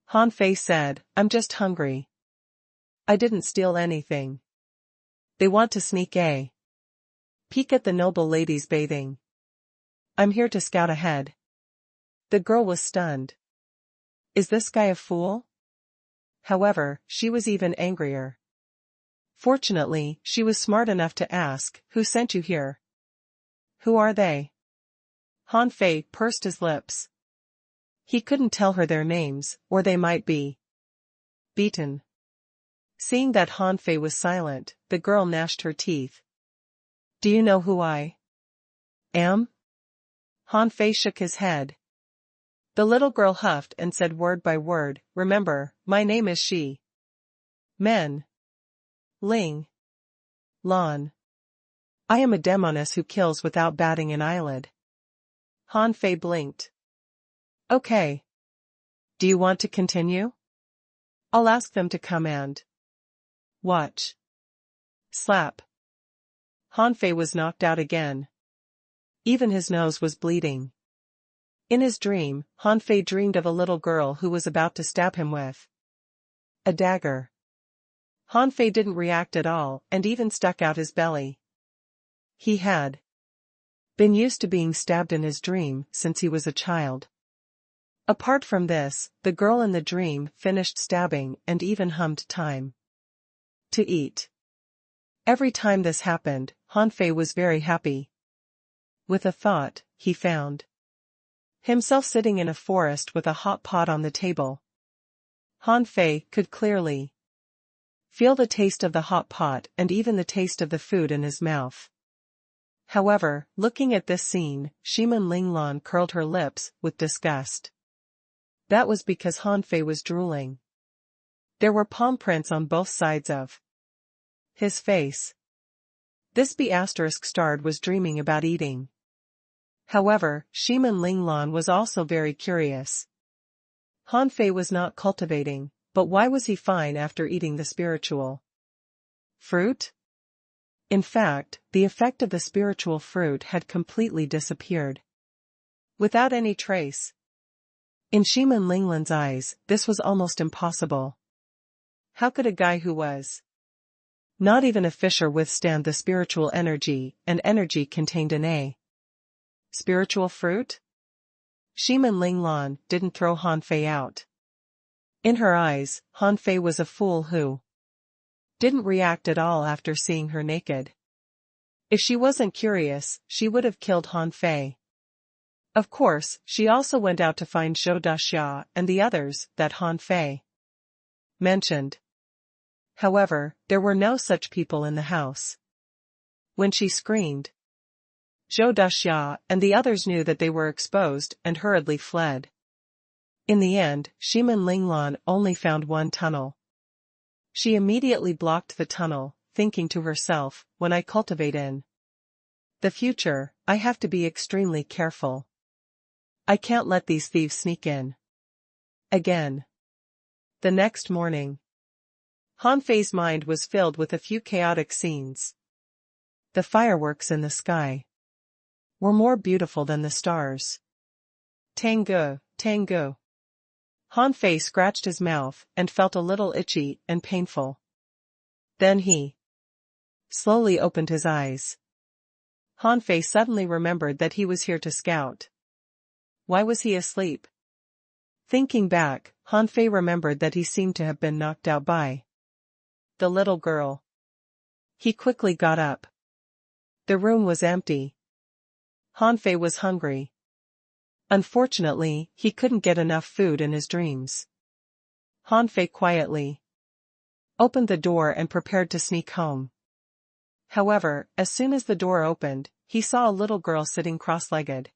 Han Fei said, I'm just hungry. I didn't steal anything. They want to sneak a peek at the noble ladies bathing. I'm here to scout ahead. The girl was stunned. Is this guy a fool? However, she was even angrier. Fortunately, she was smart enough to ask, who sent you here? Who are they? Han Fei pursed his lips. He couldn't tell her their names, or they might be beaten. Seeing that Han Fei was silent, the girl gnashed her teeth. Do you know who I am? Han Fei shook his head. The little girl huffed and said word by word, remember, my name is Shi Men Ling Lan. I am a demoness who kills without batting an eyelid. Han Fei blinked. Okay. Do you want to continue? I'll ask them to come and watch. Slap. Han Fei was knocked out again. Even his nose was bleeding. In his dream, Han Fei dreamed of a little girl who was about to stab him with a dagger. Han Fei didn't react at all and even stuck out his belly. He had been used to being stabbed in his dream since he was a child. Apart from this, the girl in the dream finished stabbing and even hummed time to eat. Every time this happened, Han Fei was very happy. With a thought, he found himself sitting in a forest with a hot pot on the table. Han Fei could clearly feel the taste of the hot pot and even the taste of the food in his mouth. However, looking at this scene, Shimen Linglan curled her lips with disgust. That was because Han Fei was drooling. There were palm prints on both sides of his face. This B***starred was dreaming about eating. However, Shimen Linglan was also very curious. Han Fei was not cultivating, but why was he fine after eating the spiritual fruit? In fact, the effect of the spiritual fruit had completely disappeared. Without any trace. In Shimen Linglan's eyes, this was almost impossible. How could a guy who was not even a fisher withstand the spiritual energy and energy contained in a spiritual fruit? Shimen Linglan didn't throw Han Fei out. In her eyes, Han Fei was a fool who didn't react at all after seeing her naked. If she wasn't curious, she would have killed Han Fei. Of course, she also went out to find Zhou Daxia and the others that Han Fei mentioned. However, there were no such people in the house. When she screamed, Zhou Daxia and the others knew that they were exposed and hurriedly fled. In the end, Shimin Linglan only found one tunnel. She immediately blocked the tunnel, thinking to herself, when I cultivate in the future, I have to be extremely careful. I can't let these thieves sneak in again. The next morning, Han Fei's mind was filled with a few chaotic scenes. The fireworks in the sky were more beautiful than the stars. Tangu, Tangu. Han Fei scratched his mouth and felt a little itchy and painful. Then he slowly opened his eyes. Han Fei suddenly remembered that he was here to scout. Why was he asleep? Thinking back, Han Fei remembered that he seemed to have been knocked out by the little girl. He quickly got up. The room was empty. Han Fei was hungry. Unfortunately, he couldn't get enough food in his dreams. Han Fei quietly opened the door and prepared to sneak home. However, as soon as the door opened, he saw a little girl sitting cross-legged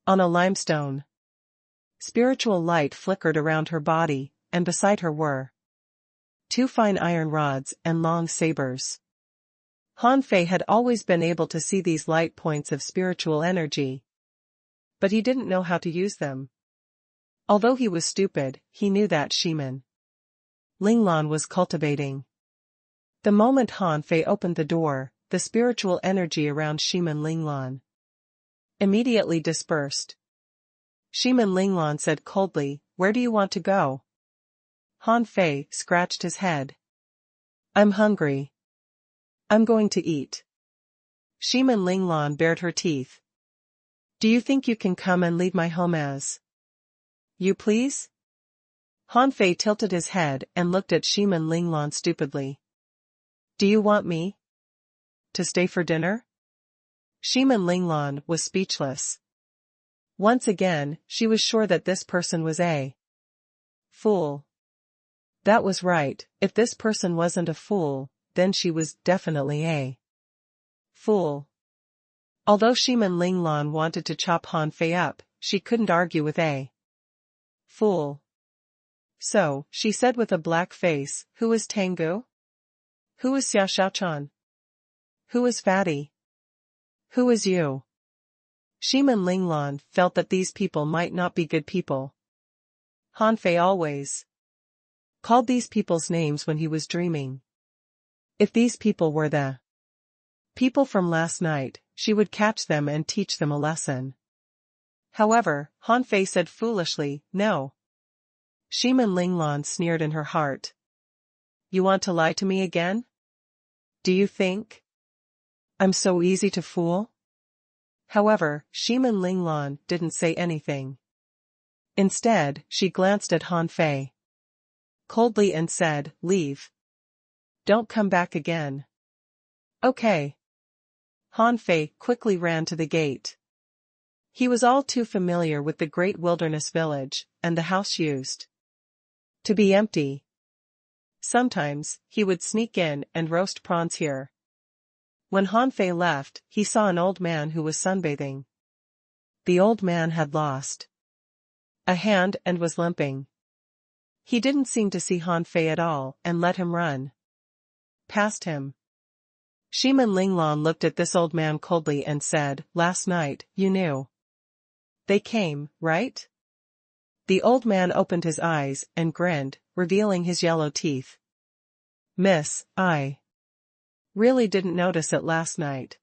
on a limestone. Spiritual light flickered around her body, and beside her were two fine iron rods and long sabers. Han Fei had always been able to see these light points of spiritual energy, but he didn't know how to use them. Although he was stupid, he knew that Shimin Linglan was cultivating. The moment Han Fei opened the door, the spiritual energy around Shimin Linglan immediately dispersed. Shimin Linglan said coldly, "Where do you want to go?" Han Fei scratched his head. "I'm hungry. I'm going to eat." Shimin Linglan bared her teeth. "Do you think you can come and leave my home as you please?" Han Fei tilted his head and looked at Shimin Linglan stupidly. "Do you want me to stay for dinner?" Shimin Linglan was speechless. Once again, she was sure that this person was a fool. That was right, if this person wasn't a fool, then she was definitely a fool. Although Shimin Linglan wanted to chop Han Fei up, she couldn't argue with a fool. So, she said with a black face, "Who is Tangu? Who is Xia Xiaochan? Who is Fatty? Who is you?" Shimin Linglan felt that these people might not be good people. Han Fei always called these people's names when he was dreaming. If these people were the people from last night, she would catch them and teach them a lesson. However, Han Fei said foolishly, "No." Shimin Linglan sneered in her heart. "You want to lie to me again? Do you think I'm so easy to fool?" However, Shimin Linglan didn't say anything. Instead, she glanced at Han Fei coldly and said, "Leave. Don't come back again." "Okay." Han Fei quickly ran to the gate. He was all too familiar with the great wilderness village, and the house used to be empty. Sometimes, he would sneak in and roast prawns here. When Han Fei left, he saw an old man who was sunbathing. The old man had lost a hand and was limping. He didn't seem to see Han Fei at all and let him run past him. Shimin Linglan looked at this old man coldly and said, "Last night, you knew they came, right?" The old man opened his eyes and grinned, revealing his yellow teeth. "Miss, I really didn't notice it last night.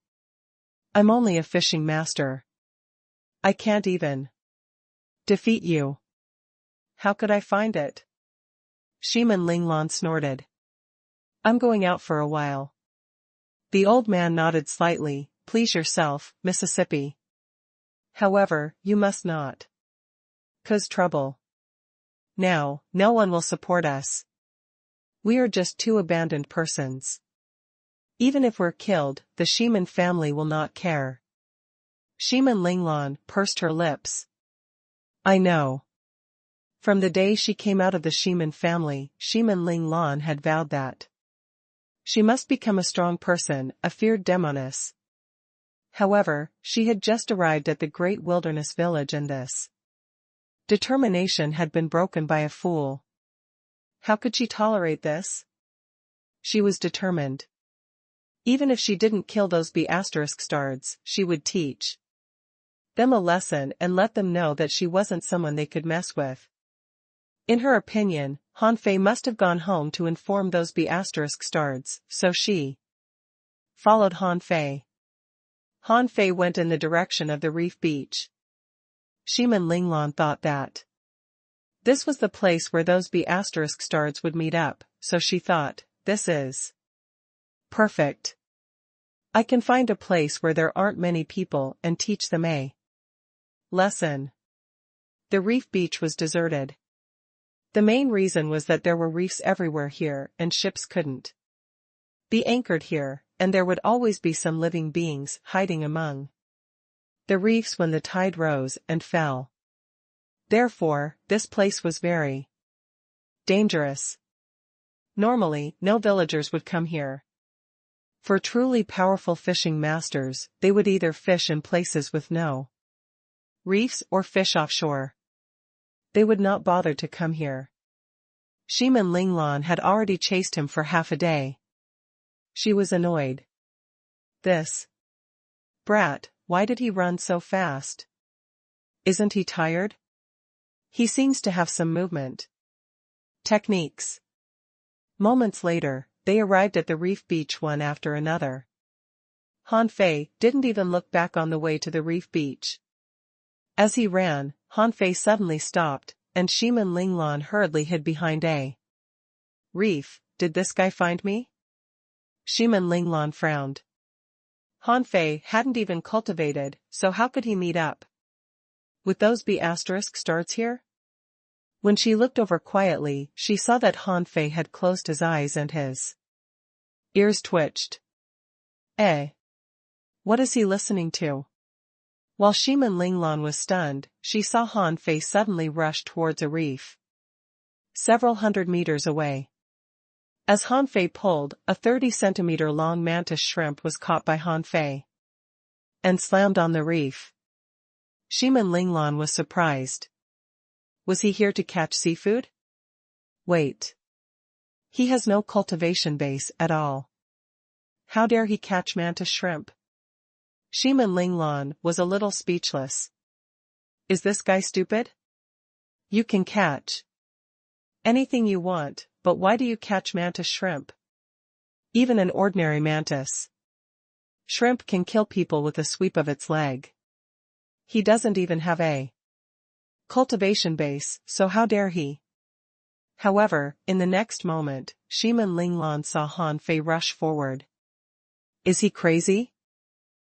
I'm only a fishing master. I can't even defeat you." "How could I find it?" Shimin Linglan snorted. "I'm going out for a while." The old man nodded slightly. "Please yourself, Mississippi. However, you must not cause trouble. Now, no one will support us. We are just two abandoned persons. Even if we're killed, the Shimin family will not care." Shimin Linglan pursed her lips. I know. From the day she came out of the Shimin family, Shimin Linglan had vowed that she must become a strong person, a feared demoness. However, she had just arrived at the great wilderness village and this determination had been broken by a fool. How could she tolerate this? She was determined. Even if she didn't kill those B*stards, she would teach them a lesson and let them know that she wasn't someone they could mess with. In her opinion, Han Fei must have gone home to inform those B*stards, so she followed Han Fei. Han Fei went in the direction of the reef beach. Shimin Linglan thought that this was the place where those B*stards would meet up, so she thought, this is perfect. I can find a place where there aren't many people and teach them a lesson. The reef beach was deserted. The main reason was that there were reefs everywhere here and ships couldn't be anchored here, and there would always be some living beings hiding among the reefs when the tide rose and fell. Therefore, this place was very dangerous. Normally, no villagers would come here. For truly powerful fishing masters, they would either fish in places with no reefs or fish offshore. They would not bother to come here. Shimin Linglan had already chased him for half a day. She was annoyed. This brat, why did he run so fast? Isn't he tired? He seems to have some movement techniques. Moments later, they arrived at the reef beach one after another. Han Fei didn't even look back on the way to the reef beach. As he ran, Han Fei suddenly stopped, and Shimin Linglan hurriedly hid behind a reef. Did this guy find me? Shimin Linglan frowned. Han Fei hadn't even cultivated, so how could he meet up with those B*stards here? When she looked over quietly, she saw that Han Fei had closed his eyes and his ears twitched. What is he listening to? While Shimin Linglan was stunned, she saw Han Fei suddenly rush towards a reef several hundred meters away. As Han Fei pulled, a 30-centimeter-long mantis shrimp was caught by Han Fei and slammed on the reef. Shimin Linglan was surprised. Was he here to catch seafood? Wait. He has no cultivation base at all. How dare he catch mantis shrimp? Shimin Linglan was a little speechless. Is this guy stupid? You can catch anything you want, but why do you catch mantis shrimp? Even an ordinary mantis shrimp can kill people with a sweep of its leg. He doesn't even have a cultivation base, so how dare he? However, in the next moment, Shimin Linglan saw Han Fei rush forward. Is he crazy?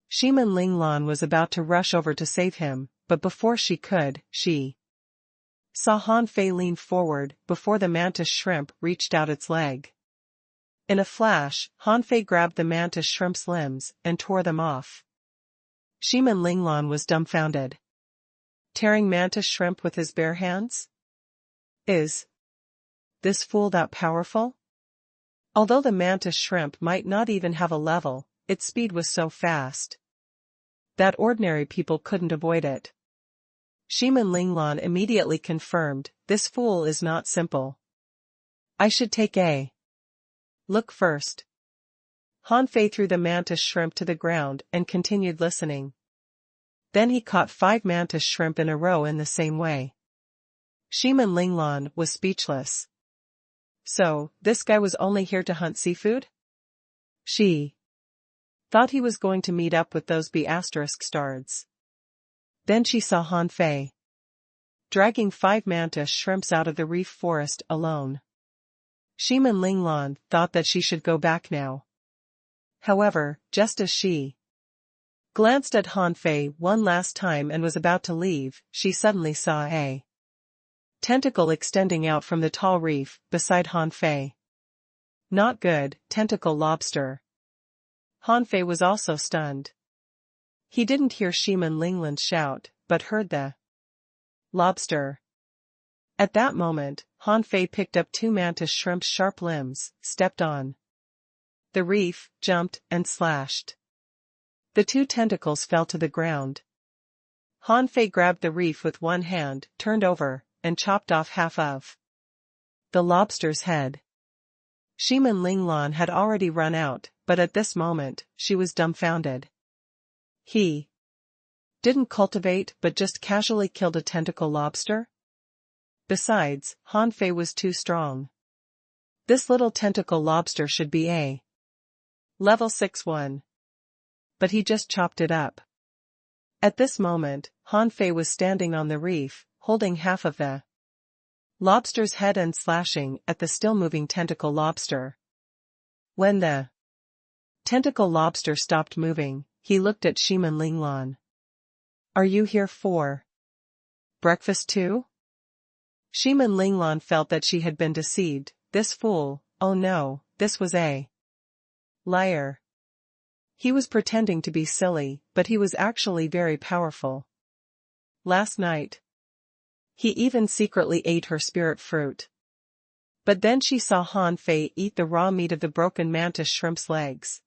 Shimin Linglan was about to rush over to save him, but before she could, she saw Han Fei lean forward before the mantis shrimp reached out its leg. In a flash, Han Fei grabbed the mantis shrimp's limbs and tore them off. Shimin Linglan was dumbfounded. Tearing mantis shrimp with his bare hands? Is this fool that powerful? Although the mantis shrimp might not even have a level, its speed was so fast that ordinary people couldn't avoid it. Shimin Linglan immediately confirmed, this fool is not simple. I should take a look first. Han Fei threw the mantis shrimp to the ground and continued listening. Then he caught 5 mantis shrimp in a row in the same way. Shimin Linglan was speechless. So, this guy was only here to hunt seafood? She thought he was going to meet up with those B*stards. Then she saw Han Fei dragging 5 mantis shrimps out of the reef forest alone. Shimin Linglan thought that she should go back now. However, just as she glanced at Han Fei one last time and was about to leave, she suddenly saw a tentacle extending out from the tall reef beside Han Fei. Not good, tentacle lobster. Han Fei was also stunned. He didn't hear Shiman Lingland shout, but heard the lobster. At that moment, Han Fei picked up two mantis shrimp's sharp limbs, stepped on the reef, jumped, and slashed. The two tentacles fell to the ground. Han Fei grabbed the reef with one hand, turned over, and chopped off half of the lobster's head. Shiman Linglan had already run out, but at this moment, she was dumbfounded. He didn't cultivate but just casually killed a tentacle lobster? Besides, Han Fei was too strong. This little tentacle lobster should be a level 6-1. But he just chopped it up. At this moment, Han Fei was standing on the reef, holding half of the lobster's head and slashing at the still-moving tentacle lobster. When the tentacle lobster stopped moving, he looked at Shiman Linglan. Are you here for breakfast too? Shiman Linglan felt that she had been deceived. This fool, oh no, this was a liar. He was pretending to be silly, but he was actually very powerful. Last night, he even secretly ate her spirit fruit. But then she saw Han Fei eat the raw meat of the broken mantis shrimp's legs.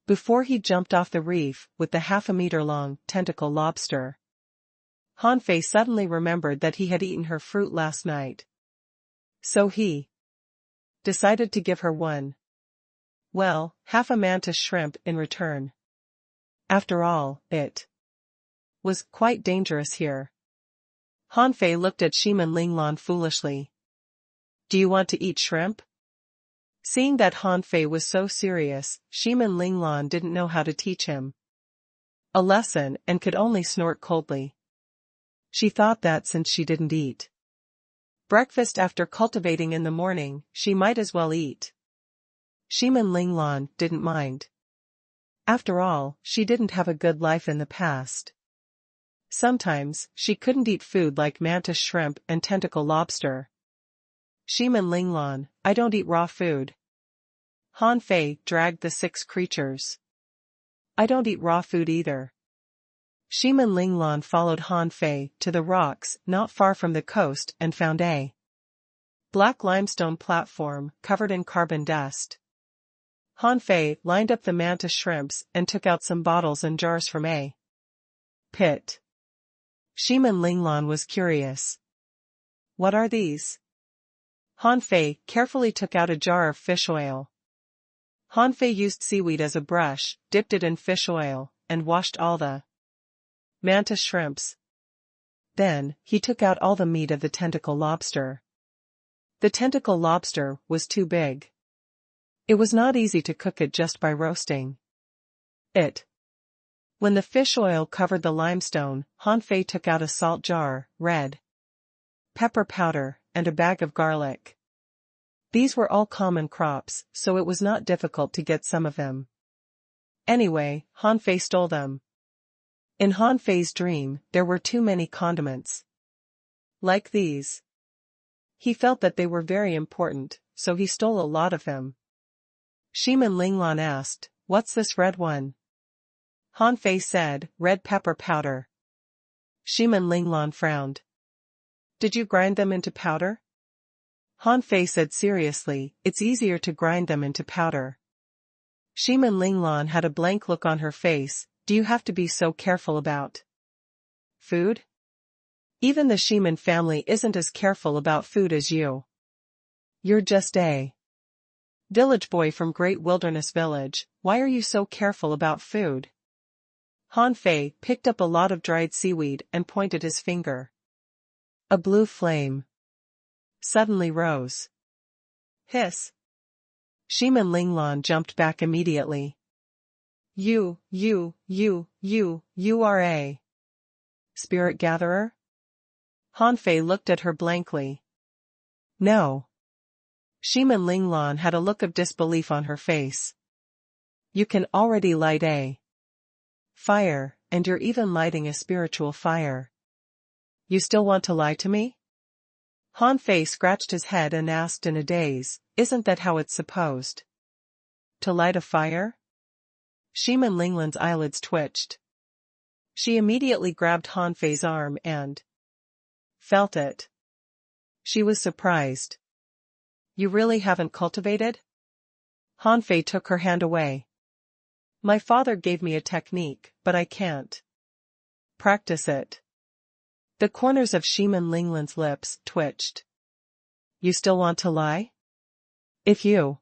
Before he jumped off the reef with the half-a-meter-long tentacle lobster, Han Fei suddenly remembered that he had eaten her fruit last night. So he decided to give her one. Well, half a mantis shrimp in return. After all, it was quite dangerous here. Han Fei looked at Shiman Linglan foolishly. Do you want to eat shrimp? Seeing that Han Fei was so serious, Shiman Linglan didn't know how to teach him a lesson and could only snort coldly. She thought that since she didn't eat breakfast after cultivating in the morning, she might as well eat. Shiman Linglan didn't mind. After all, she didn't have a good life in the past. Sometimes, she couldn't eat food like mantis shrimp and tentacle lobster. Shiman Linglan, I don't eat raw food. Han Fei dragged the 6 creatures. I don't eat raw food either. Shiman Linglan followed Han Fei to the rocks not far from the coast and found a black limestone platform covered in carbon dust. Han Fei lined up the mantis shrimps and took out some bottles and jars from a pit. Shiman Linglan was curious. What are these? Han Fei carefully took out a jar of fish oil. Han Fei used seaweed as a brush, dipped it in fish oil, and washed all the mantis shrimps. Then, he took out all the meat of the tentacle lobster. The tentacle lobster was too big. It was not easy to cook it just by roasting it. When the fish oil covered the limestone, Han Fei took out a salt jar, red pepper powder, and a bag of garlic. These were all common crops, so it was not difficult to get some of them. Anyway, Han Fei stole them. In Han Fei's dream, there were too many condiments like these. He felt that they were very important, so he stole a lot of them. Shiman Linglan asked, what's this red one? Han Fei said, red pepper powder. Shiman Linglan frowned. Did you grind them into powder? Han Fei said seriously, it's easier to grind them into powder. Shiman Linglan had a blank look on her face. Do you have to be so careful about food? Even the Shiman family isn't as careful about food as you. You're just a village boy from Great Wilderness Village, why are you so careful about food? Han Fei picked up a lot of dried seaweed and pointed his finger. A blue flame suddenly rose. Hiss! Shiman Linglan jumped back immediately. You are a spirit gatherer? Han Fei looked at her blankly. No. Shiman Linglan had a look of disbelief on her face. You can already light a fire, and you're even lighting a spiritual fire. You still want to lie to me? Han Fei scratched his head and asked in a daze, isn't that how it's supposed to light a fire? Shiman Linglan's eyelids twitched. She immediately grabbed Han Fei's arm and felt it. She was surprised. You really haven't cultivated? Han Fei took her hand away. My father gave me a technique, but I can't practice it. The corners of Shimin Linglan's lips twitched. You still want to lie? If you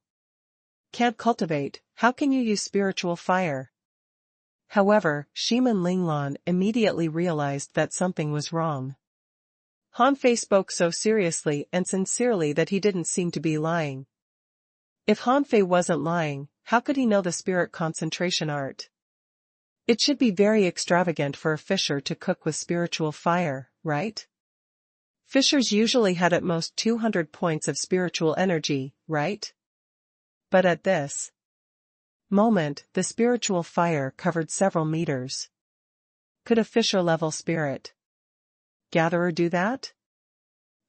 can't cultivate, how can you use spiritual fire? However, Shimin Linglan immediately realized that something was wrong. Han Fei spoke so seriously and sincerely that he didn't seem to be lying. If Han Fei wasn't lying, how could he know the spirit concentration art? It should be very extravagant for a fisher to cook with spiritual fire, right? Fishers usually had at most 200 points of spiritual energy, right? But at this moment, the spiritual fire covered several meters. Could a fisher-level spirit gatherer do that?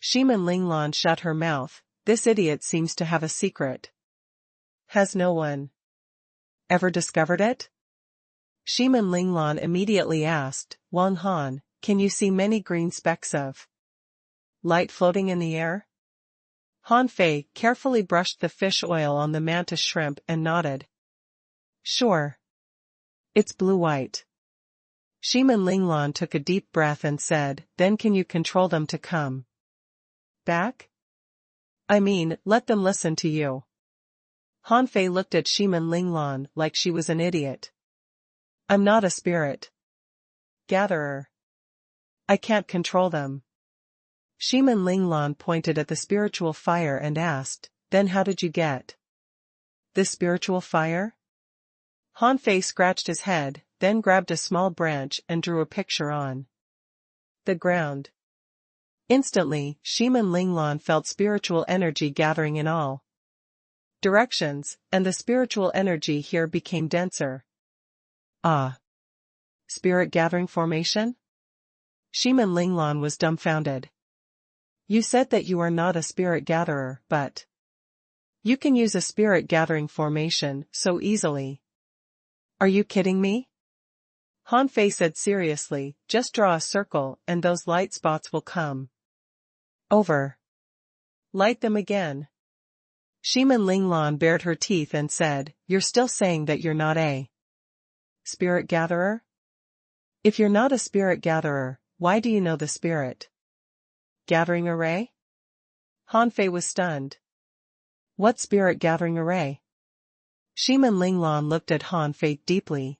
Shimin Linglan shut her mouth. This idiot seems to have a secret. Has no one ever discovered it? Shimin Linglan immediately asked, Wang Han, can you see many green specks of light floating in the air? Han Fei carefully brushed the fish oil on the mantis shrimp and nodded. Sure. It's blue-white. Shimin Linglan took a deep breath and said, then can you control them to come back? I mean, let them listen to you. Han Fei looked at Shimin Linglan like she was an idiot. I'm not a spirit gatherer. I can't control them. Shimin Linglan pointed at the spiritual fire and asked, then how did you get this spiritual fire? Han Fei scratched his head, then grabbed a small branch and drew a picture on the ground. Instantly, Shimin Linglan felt spiritual energy gathering in all directions, and the spiritual energy here became denser. Ah! Spirit gathering formation? Shimin Linglan was dumbfounded. You said that you are not a spirit gatherer, but you can use a spirit gathering formation so easily. Are you kidding me? Han Fei said seriously, just draw a circle and those light spots will come over. Light them again. Shimin Linglan bared her teeth and said, you're still saying that you're not a spirit gatherer? If you're not a spirit gatherer, why do you know the spirit gathering array? Han Fei was stunned. What spirit gathering array? Shimin Linglan looked at Han Fei deeply.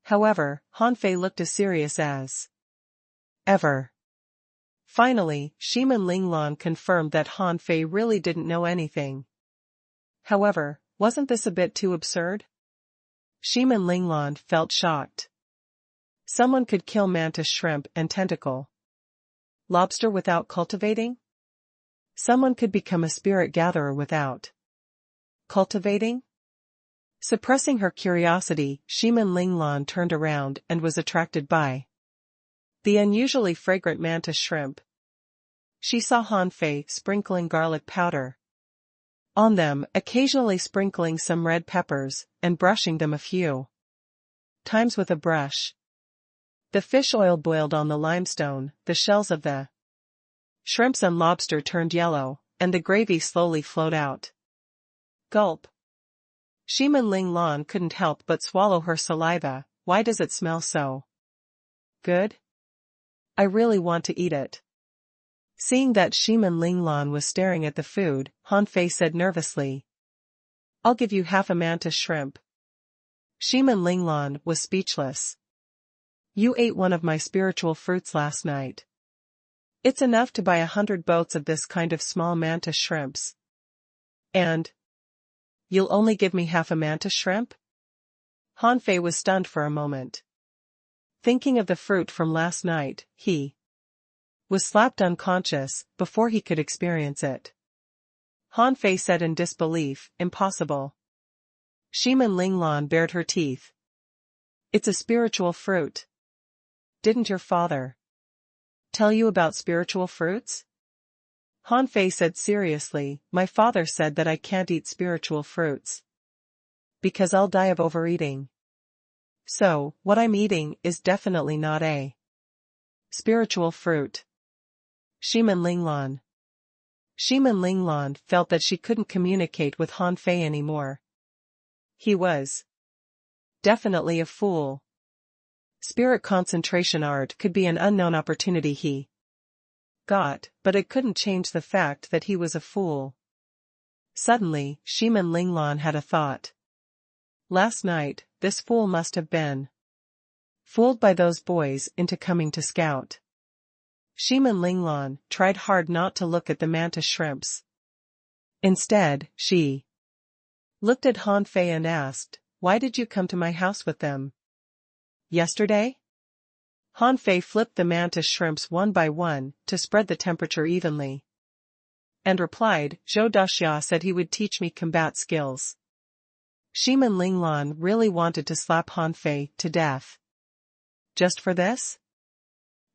However, Han Fei looked as serious as ever. Finally, Shimin Linglan confirmed that Han Fei really didn't know anything. However, wasn't this a bit too absurd? Shimin Linglan felt shocked. Someone could kill mantis shrimp and tentacle lobster without cultivating? Someone could become a spirit gatherer without cultivating? Suppressing her curiosity, Shimin Linglan turned around and was attracted by the unusually fragrant mantis shrimp. She saw Han Fei sprinkling garlic powder on them, occasionally sprinkling some red peppers, and brushing them a few times with a brush. The fish oil boiled on the limestone, the shells of the shrimps and lobster turned yellow, and the gravy slowly flowed out. Gulp. Shimin Linglan couldn't help but swallow her saliva. Why does it smell so good? I really want to eat it. Seeing that Shimin Linglan was staring at the food, Han Fei said nervously, I'll give you half a mantis shrimp. Shimin Linglan was speechless. You ate one of my spiritual fruits last night. It's enough to buy 100 boats of this kind of small mantis shrimps. And you'll only give me half a mantis shrimp? Han Fei was stunned for a moment. Thinking of the fruit from last night, he was slapped unconscious before he could experience it. Han Fei said in disbelief, impossible. Shimin Linglan bared her teeth. It's a spiritual fruit. Didn't your father tell you about spiritual fruits? Han Fei said seriously, my father said that I can't eat spiritual fruits because I'll die of overeating. So, what I'm eating is definitely not a spiritual fruit. Shimin Linglan. Shimin Linglan felt that she couldn't communicate with Han Fei anymore. He was definitely a fool. Spirit concentration art could be an unknown opportunity he got, but it couldn't change the fact that he was a fool. Suddenly, Shimin Linglan had a thought. Last night, this fool must have been fooled by those boys into coming to scout. Shimin Linglan tried hard not to look at the mantis shrimps. Instead, she looked at Han Fei and asked, "Why did you come to my house with them? Yesterday?" Han Fei flipped the mantis shrimps one by one to spread the temperature evenly, and replied, "Zhou Daxia said he would teach me combat skills." Shimin Linglan really wanted to slap Han Fei to death. Just for this?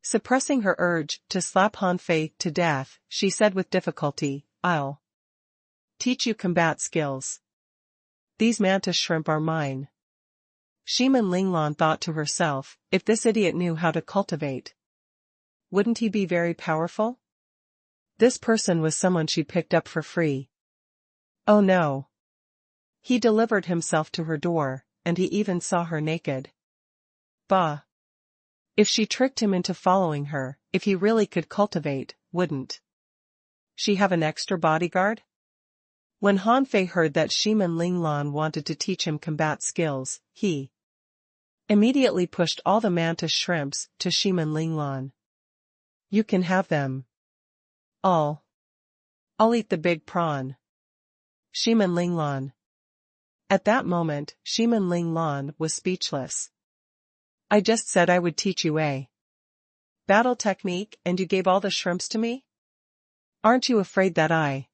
Suppressing her urge to slap Han Fei to death, she said with difficulty, "I'll teach you combat skills. These mantis shrimp are mine." Shimin Linglan thought to herself, if this idiot knew how to cultivate, wouldn't he be very powerful? This person was someone she'd picked up for free. Oh no. He delivered himself to her door, and he even saw her naked. Bah. If she tricked him into following her, if he really could cultivate, wouldn't she have an extra bodyguard? When Han Fei heard that Shimin Linglan wanted to teach him combat skills, he immediately pushed all the mantis shrimps to Shimin Linglan. "You can have them. I'll eat the big prawn." Shimin Linglan. At that moment, Shimin Linglan was speechless. "I just said I would teach you a battle technique and you gave all the shrimps to me? Aren't you afraid that I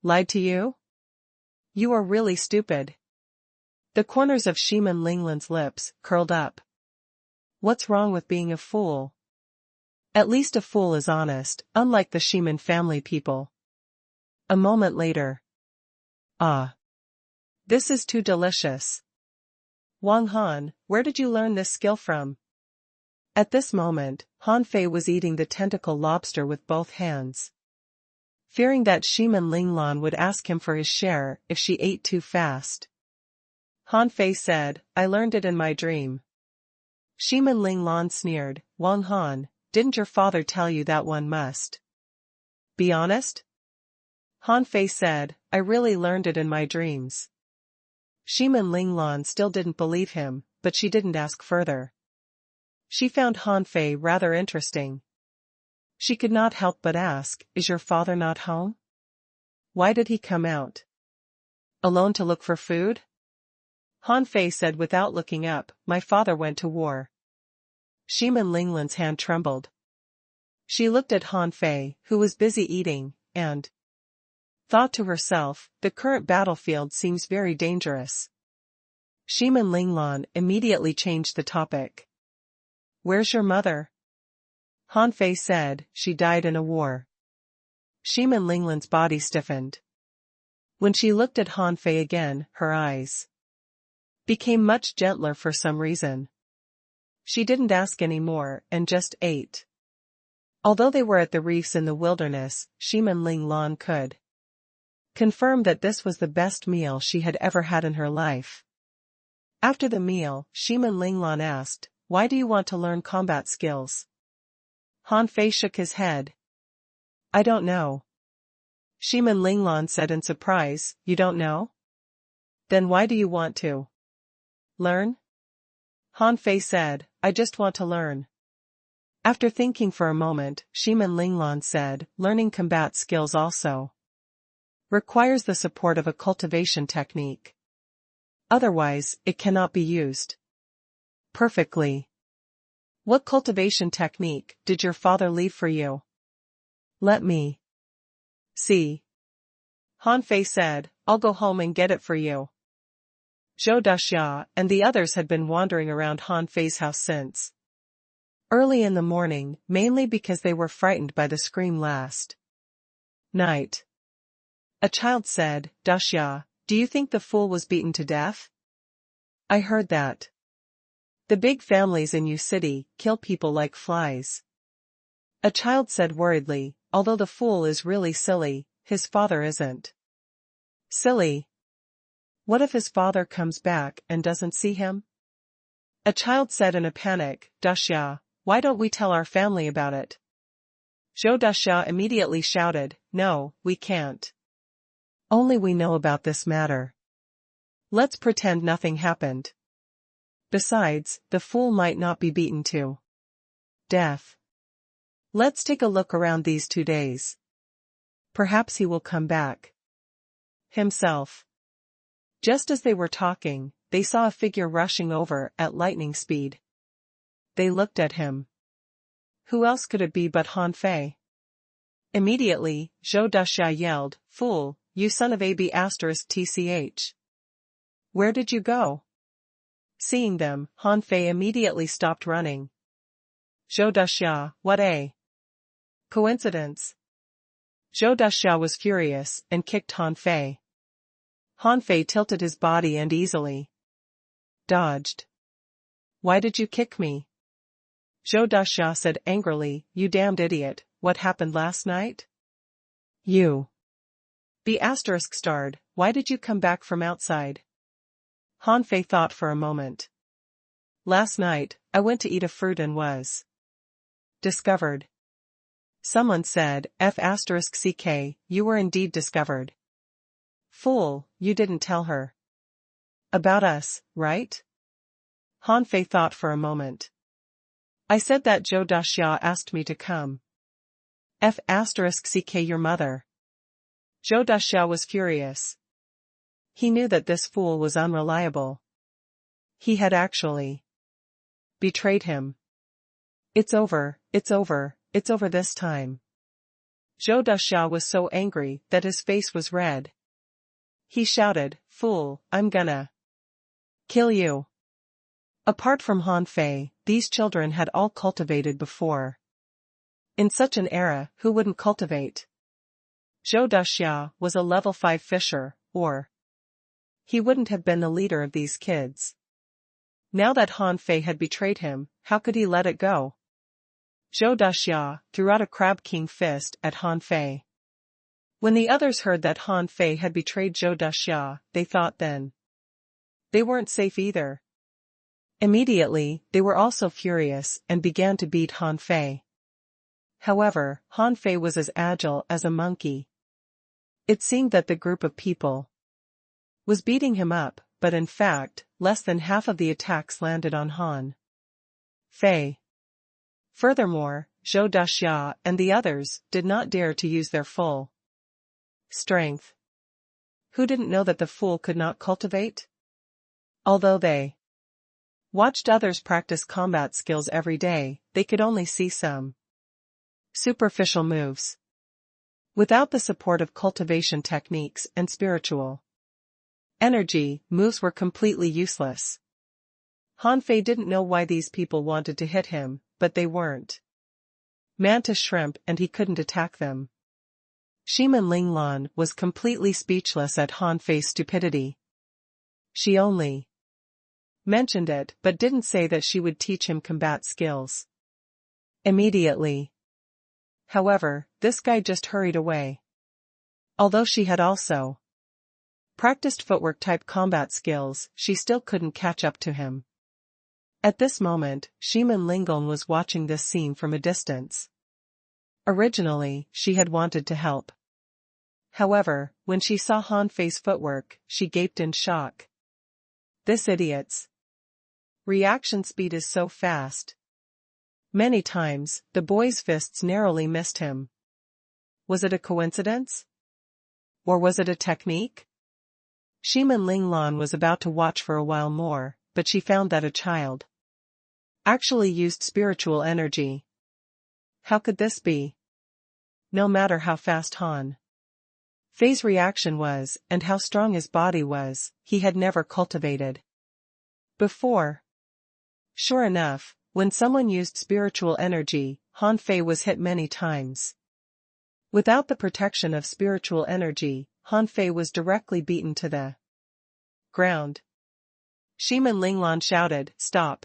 lied to you? You are really stupid." The corners of Shimin Linglan's lips curled up. What's wrong with being a fool? At least a fool is honest, unlike the Shimin family people. A moment later. "Ah. This is too delicious. Wang Han, where did you learn this skill from?" At this moment, Han Fei was eating the tentacle lobster with both hands. Fearing that Shimin Linglan would ask him for his share if she ate too fast, Han Fei said, "I learned it in my dream." Shimin Linglan sneered, "Wang Han, didn't your father tell you that one must be honest?" Han Fei said, "I really learned it in my dreams." Shimin Linglan still didn't believe him, but she didn't ask further. She found Han Fei rather interesting. She could not help but ask, "Is your father not home? Why did he come out alone to look for food?" Han Fei said without looking up, "My father went to war." Shimin Linglan's hand trembled. She looked at Han Fei, who was busy eating, and thought to herself, the current battlefield seems very dangerous. Shimin Linglan immediately changed the topic. "Where's your mother?" Han Fei said, "She died in a war." Shimin Linglan's body stiffened. When she looked at Han Fei again, her eyes became much gentler for some reason. She didn't ask any more and just ate. Although they were at the reefs in the wilderness, Shimin Linglan could confirm that this was the best meal she had ever had in her life. After the meal, Shimin Linglan asked, "Why do you want to learn combat skills?" Han Fei shook his head. "I don't know." Shimin Linglan said in surprise, "You don't know? Then why do you want to learn?" Han Fei said, "I just want to learn." After thinking for a moment, Shimin Linglan said, "Learning combat skills also requires the support of a cultivation technique. Otherwise, it cannot be used perfectly." "What cultivation technique did your father leave for you?" "Let me see." Han Fei said, "I'll go home and get it for you." Zhou Daxia and the others had been wandering around Han Fei's house since early in the morning, mainly because they were frightened by the scream last night. A child said, "Daxia, do you think the fool was beaten to death?" "I heard that." The big families in your city kill people like flies. A child said worriedly, although the fool is really silly, his father isn't. Silly. What if his father comes back and doesn't see him? A child said in a panic, Dasha, why don't we tell our family about it? Zhou Dasha immediately shouted, no, we can't. Only we know about this matter. Let's pretend nothing happened. Besides, the fool might not be beaten to death. Let's take a look around these 2 days. Perhaps he will come back himself. Just as they were talking, they saw a figure rushing over at lightning speed. They looked at him. Who else could it be but Han Fei? Immediately, Zhou Dasha yelled, fool, you son of a b*tch. Where did you go? Seeing them, Han Fei immediately stopped running. Zhou Dasha, what a coincidence. Zhou Dasha was furious and kicked Han Fei. Han Fei tilted his body and easily dodged. Why did you kick me? Zhou Dasha said angrily, you damned idiot, what happened last night? You. B****, why did you come back from outside? Han Fei thought for a moment. Last night, I went to eat a fruit and was discovered. Someone said, F***ck, you were indeed discovered. Fool, you didn't tell her about us, right? Han Fei thought for a moment. I said that Zhou Dasha asked me to come. F***ck your mother. Zhou Dasha was furious. He knew that this fool was unreliable. He had actually betrayed him. It's over, it's over, it's over this time. Zhou Dasha was so angry that his face was red. He shouted, fool, I'm gonna kill you. Apart from Han Fei, these children had all cultivated before. In such an era, who wouldn't cultivate? Zhou Dasha was a level 5 fisher, or he wouldn't have been the leader of these kids. Now that Han Fei had betrayed him, how could he let it go? Zhou Dasha threw out a Crab King fist at Han Fei. When the others heard that Han Fei had betrayed Zhou Dasha, they thought then they weren't safe either. Immediately, they were also furious and began to beat Han Fei. However, Han Fei was as agile as a monkey. It seemed that the group of people was beating him up, but in fact, less than half of the attacks landed on Han Fei. Furthermore, Zhou Dasha and the others did not dare to use their full strength. Who didn't know that the fool could not cultivate? Although they watched others practice combat skills every day, they could only see some superficial moves. Without the support of cultivation techniques and spiritual energy, moves were completely useless. Han Fei didn't know why these people wanted to hit him, but they weren't mantis shrimp and he couldn't attack them. Shimin Linglan was completely speechless at Han Fei's stupidity. She only mentioned it but didn't say that she would teach him combat skills immediately. However, this guy just hurried away. Although she had also practiced footwork type combat skills, she still couldn't catch up to him. At this moment, Shimin Linglan was watching this scene from a distance. Originally, she had wanted to help. However, when she saw Han Fei's footwork, she gaped in shock. This idiot's reaction speed is so fast. Many times, the boy's fists narrowly missed him. Was it a coincidence? Or was it a technique? Shimin Linglan was about to watch for a while more, but she found that a child actually used spiritual energy. How could this be? No matter how fast Han Fei's reaction was, and how strong his body was, he had never cultivated before. Sure enough, when someone used spiritual energy, Han Fei was hit many times. Without the protection of spiritual energy, Han Fei was directly beaten to the ground. Shimin Linglan shouted, "Stop!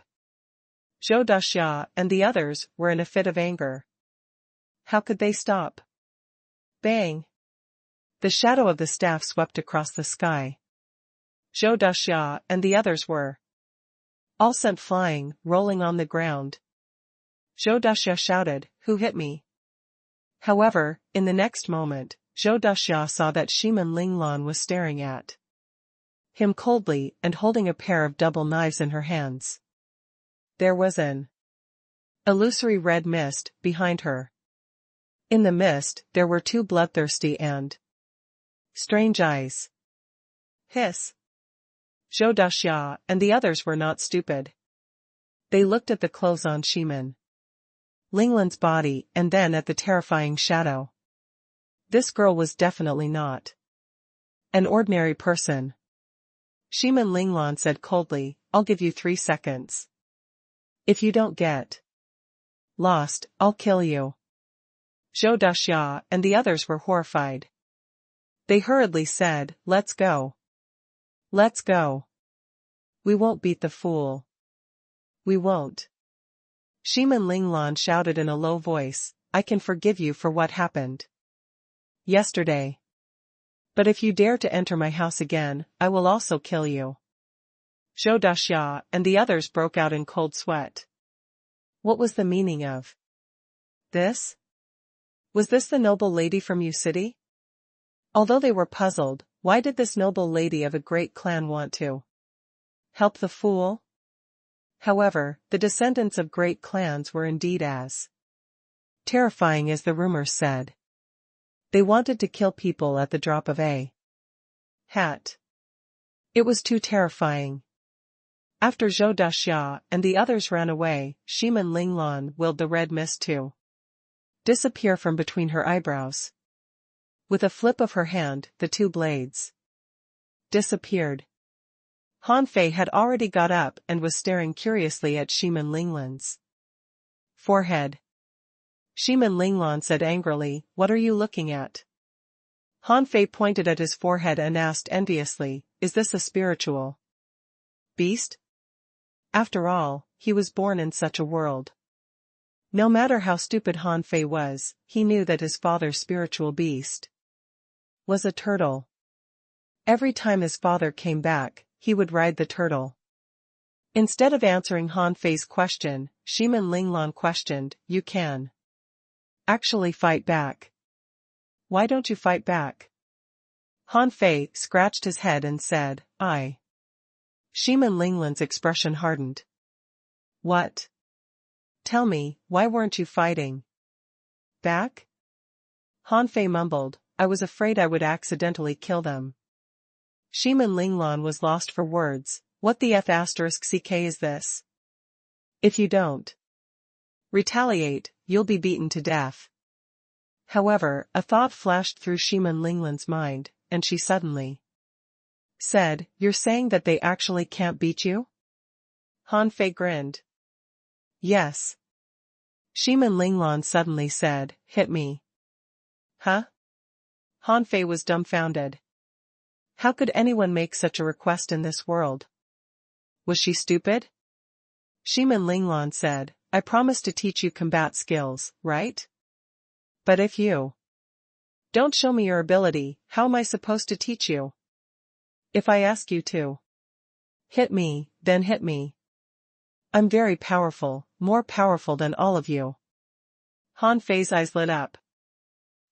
Zhou Daxia and the others were in a fit of anger. How could they stop? Bang! The shadow of the staff swept across the sky. Zhou Daxia and the others were all sent flying, rolling on the ground. Zhou Daxia shouted, "Who hit me?" However, in the next moment, Zhou Daxia saw that Shimin Linglan was staring at him coldly and holding a pair of double knives in her hands. There was an illusory red mist behind her. In the mist, there were two bloodthirsty and strange eyes. Hiss! Zhou Daxia and the others were not stupid. They looked at the clothes on Shimin Linglan's body and then at the terrifying shadow. This girl was definitely not an ordinary person. Shimin Linglan said coldly, "I'll give you 3 seconds. If you don't get lost, I'll kill you." Zhou Daxia and the others were horrified. They hurriedly said, "Let's go. Let's go. We won't beat the fool. We won't." Shimin Linglan shouted in a low voice, "I can forgive you for what happened yesterday. But if you dare to enter my house again, I will also kill you." Zhou Daxia and the others broke out in cold sweat. What was the meaning of this? Was this the noble lady from Yu City? Although they were puzzled, why did this noble lady of a great clan want to help the fool? However, the descendants of great clans were indeed as terrifying as the rumors said. They wanted to kill people at the drop of a hat. It was too terrifying. After Zhou Daxia and the others ran away, Shimin Linglan willed the red mist to disappear from between her eyebrows. With a flip of her hand, the two blades disappeared. Han Fei had already got up and was staring curiously at Shimin Linglan's forehead. Shimin Linglan said angrily, "What are you looking at?" Han Fei pointed at his forehead and asked enviously, "Is this a spiritual beast?" After all, he was born in such a world. No matter how stupid Han Fei was, he knew that his father's spiritual beast was a turtle. Every time his father came back, he would ride the turtle. Instead of answering Han Fei's question, Shimin Linglan questioned, "You can actually fight back. Why don't you fight back?" Han Fei scratched his head and said, "I." Shimin Linglan's expression hardened. "What? Tell me, why weren't you fighting back?" Han Fei mumbled, "I was afraid I would accidentally kill them." Shimin Linglan was lost for words. What the f***ck is this? If you don't retaliate, you'll be beaten to death. However, a thought flashed through Shimin Linglan's mind, and she suddenly said, "You're saying that they actually can't beat you?" Han Fei grinned. "Yes." Shimin Linglan suddenly said, "Hit me." Huh? Han Fei was dumbfounded. How could anyone make such a request in this world? Was she stupid? Shimin Linglan said, "I promised to teach you combat skills, right? But if you don't show me your ability, how am I supposed to teach you? If I ask you to hit me, then hit me. I'm very powerful, more powerful than all of you." Han Fei's eyes lit up.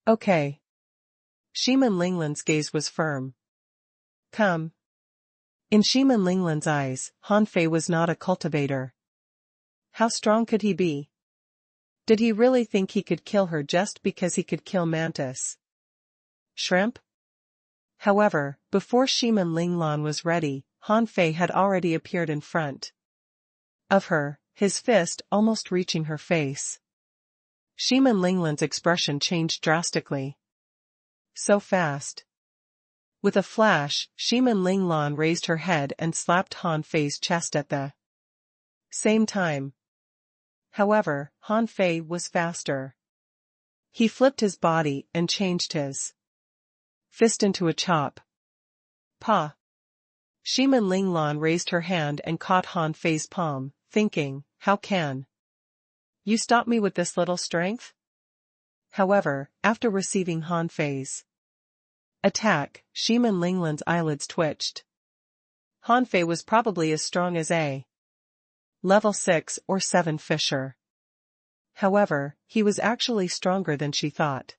"Okay." Shimin Linglan's gaze was firm. "Come." In Shimin Linglan's eyes, Han Fei was not a cultivator. How strong could he be? Did he really think he could kill her just because he could kill mantis shrimp? However, before Shimin Linglan was ready, Han Fei had already appeared in front of her, his fist almost reaching her face. Shimin Linglan's expression changed drastically. So fast. With a flash, Shimin Linglan raised her head and slapped Han Fei's chest at the same time. However, Han Fei was faster. He flipped his body and changed his fist into a chop. Pa! Shimin Linglan raised her hand and caught Han Fei's palm, thinking, how can you stop me with this little strength? However, after receiving Han Fei's attack, Shimin Linglan's eyelids twitched. Han Fei was probably as strong as a level 6 or 7 fisher. However, he was actually stronger than she thought.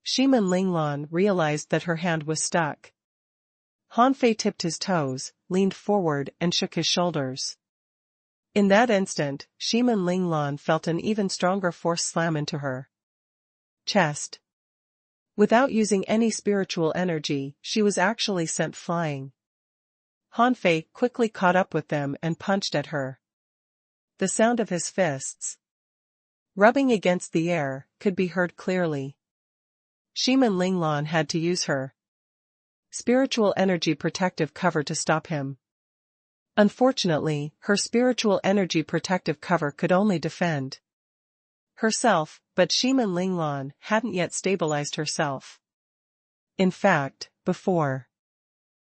Shimin Linglan realized that her hand was stuck. Han Fei tipped his toes, leaned forward and shook his shoulders. In that instant, Shimin Linglan felt an even stronger force slam into her chest. Without using any spiritual energy, she was actually sent flying. Han Fei quickly caught up with them and punched at her. The sound of his fists rubbing against the air could be heard clearly. Shimin Linglan had to use her spiritual energy protective cover to stop him. Unfortunately, her spiritual energy protective cover could only defend herself, but Shimin Linglan hadn't yet stabilized herself. In fact, before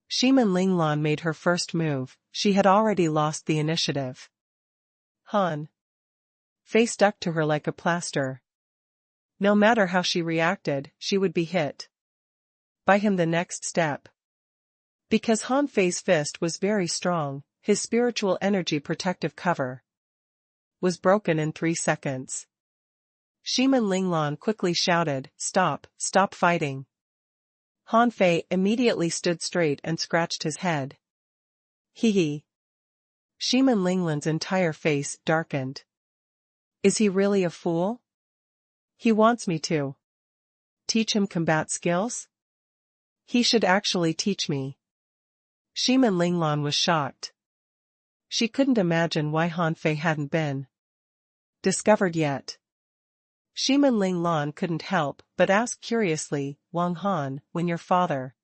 Shimin Linglan made her first move, she had already lost the initiative. Han Fei stuck to her like a plaster. No matter how she reacted, she would be hit by him the next step. Because Han Fei's fist was very strong, his spiritual energy protective cover was broken in 3 seconds. Shimin Linglan quickly shouted, "Stop, stop fighting." Han Fei immediately stood straight and scratched his head. Hee. Shimin Linglan's entire face darkened. Is he really a fool? He wants me to teach him combat skills? He should actually teach me. Shimin Linglan was shocked. She couldn't imagine why Han Fei hadn't been discovered yet. Shimin Linglan couldn't help but ask curiously, "Wang Han, when your father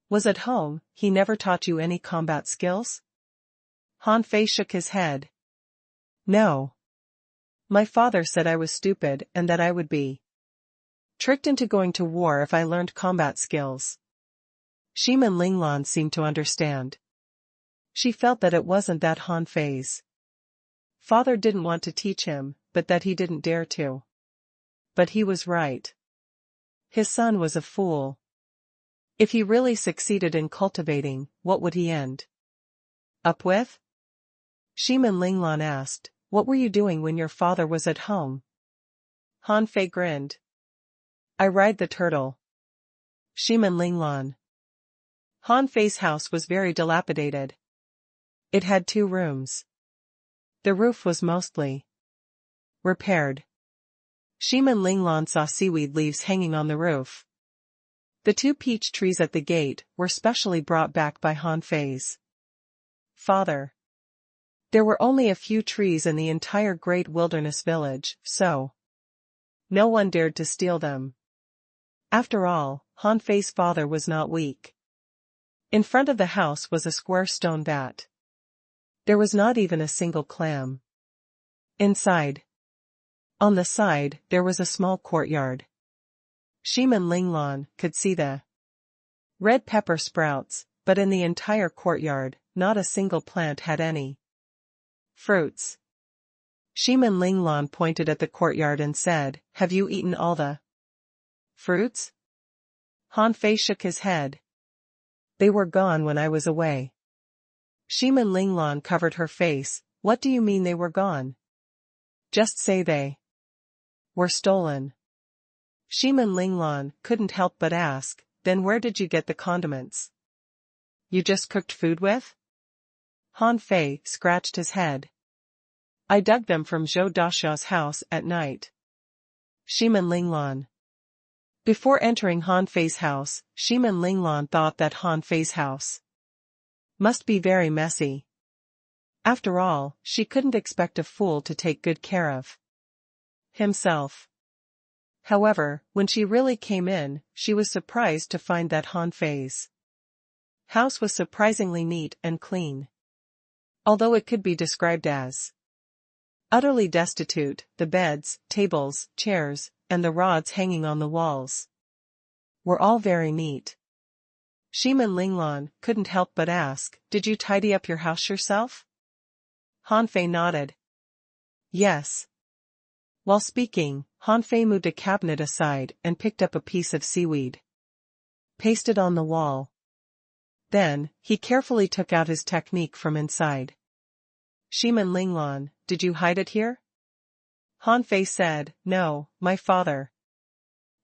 was at home, he never taught you any combat skills?" Han Fei shook his head. "No. My father said I was stupid and that I would be tricked into going to war if I learned combat skills." Shimin Linglan seemed to understand. She felt that it wasn't that Han Fei's father didn't want to teach him, but that he didn't dare to. But he was right. His son was a fool. If he really succeeded in cultivating, what would he end up with? Shimin Linglan asked, "What were you doing when your father was at home?" Han Fei grinned. "I ride the turtle." Shimin Linglan. Han Fei's house was very dilapidated. It had 2 rooms. The roof was mostly repaired. Shimin Linglan saw seaweed leaves hanging on the roof. The 2 peach trees at the gate were specially brought back by Han Fei's father. There were only a few trees in the entire great wilderness village, so no one dared to steal them. After all, Han Fei's father was not weak. In front of the house was a square stone vat. There was not even a single clam inside. On the side, there was a small courtyard. Shimin Linglan could see the red pepper sprouts, but in the entire courtyard, not a single plant had any fruits. Shimin Linglan pointed at the courtyard and said, "Have you eaten all the fruits?" Han Fei shook his head. "They were gone when I was away." Shimin Linglan covered her face. "What do you mean they were gone?" "Just say they were stolen." Shimin Linglan couldn't help but ask, "Then where did you get the condiments you just cooked food with?" Han Fei scratched his head. "I dug them from Zhou Daxiao's house at night." Shimin Linglan. Before entering Han Fei's house, Shimin Linglan thought that Han Fei's house must be very messy. After all, she couldn't expect a fool to take good care of himself. However, when she really came in, she was surprised to find that Han Fei's house was surprisingly neat and clean. Although it could be described as utterly destitute, the beds, tables, chairs, and the rods hanging on the walls were all very neat. Shimin Linglan couldn't help but ask, "Did you tidy up your house yourself?" Han Fei nodded. Yes. While speaking, Han Fei moved a cabinet aside and picked up a piece of seaweed. Pasted on the wall. Then, he carefully took out his technique from inside. Shiman Linglan, did you hide it here? Han Fei said, no, my father.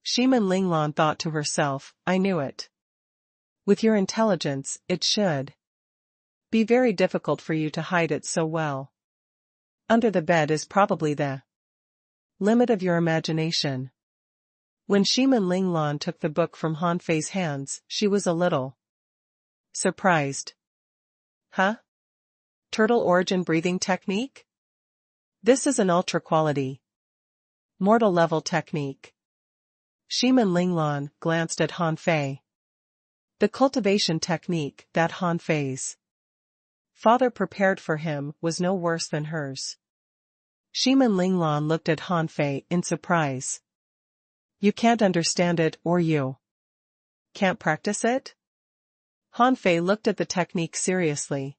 Shiman Linglan thought to herself, I knew it. With your intelligence, it should be very difficult for you to hide it so well. Under the bed is probably the limit of your imagination. When Shiman Linglan took the book from Han Fei's hands, she was a little surprised. Huh? Turtle origin breathing technique? This is an ultra-quality, mortal-level technique. Shiman Linglan glanced at Han Fei. The cultivation technique that Han Fei's father prepared for him was no worse than hers. Shiman Linglan looked at Han Fei in surprise. You can't understand it, or you can't practice it? Han Fei looked at the technique seriously.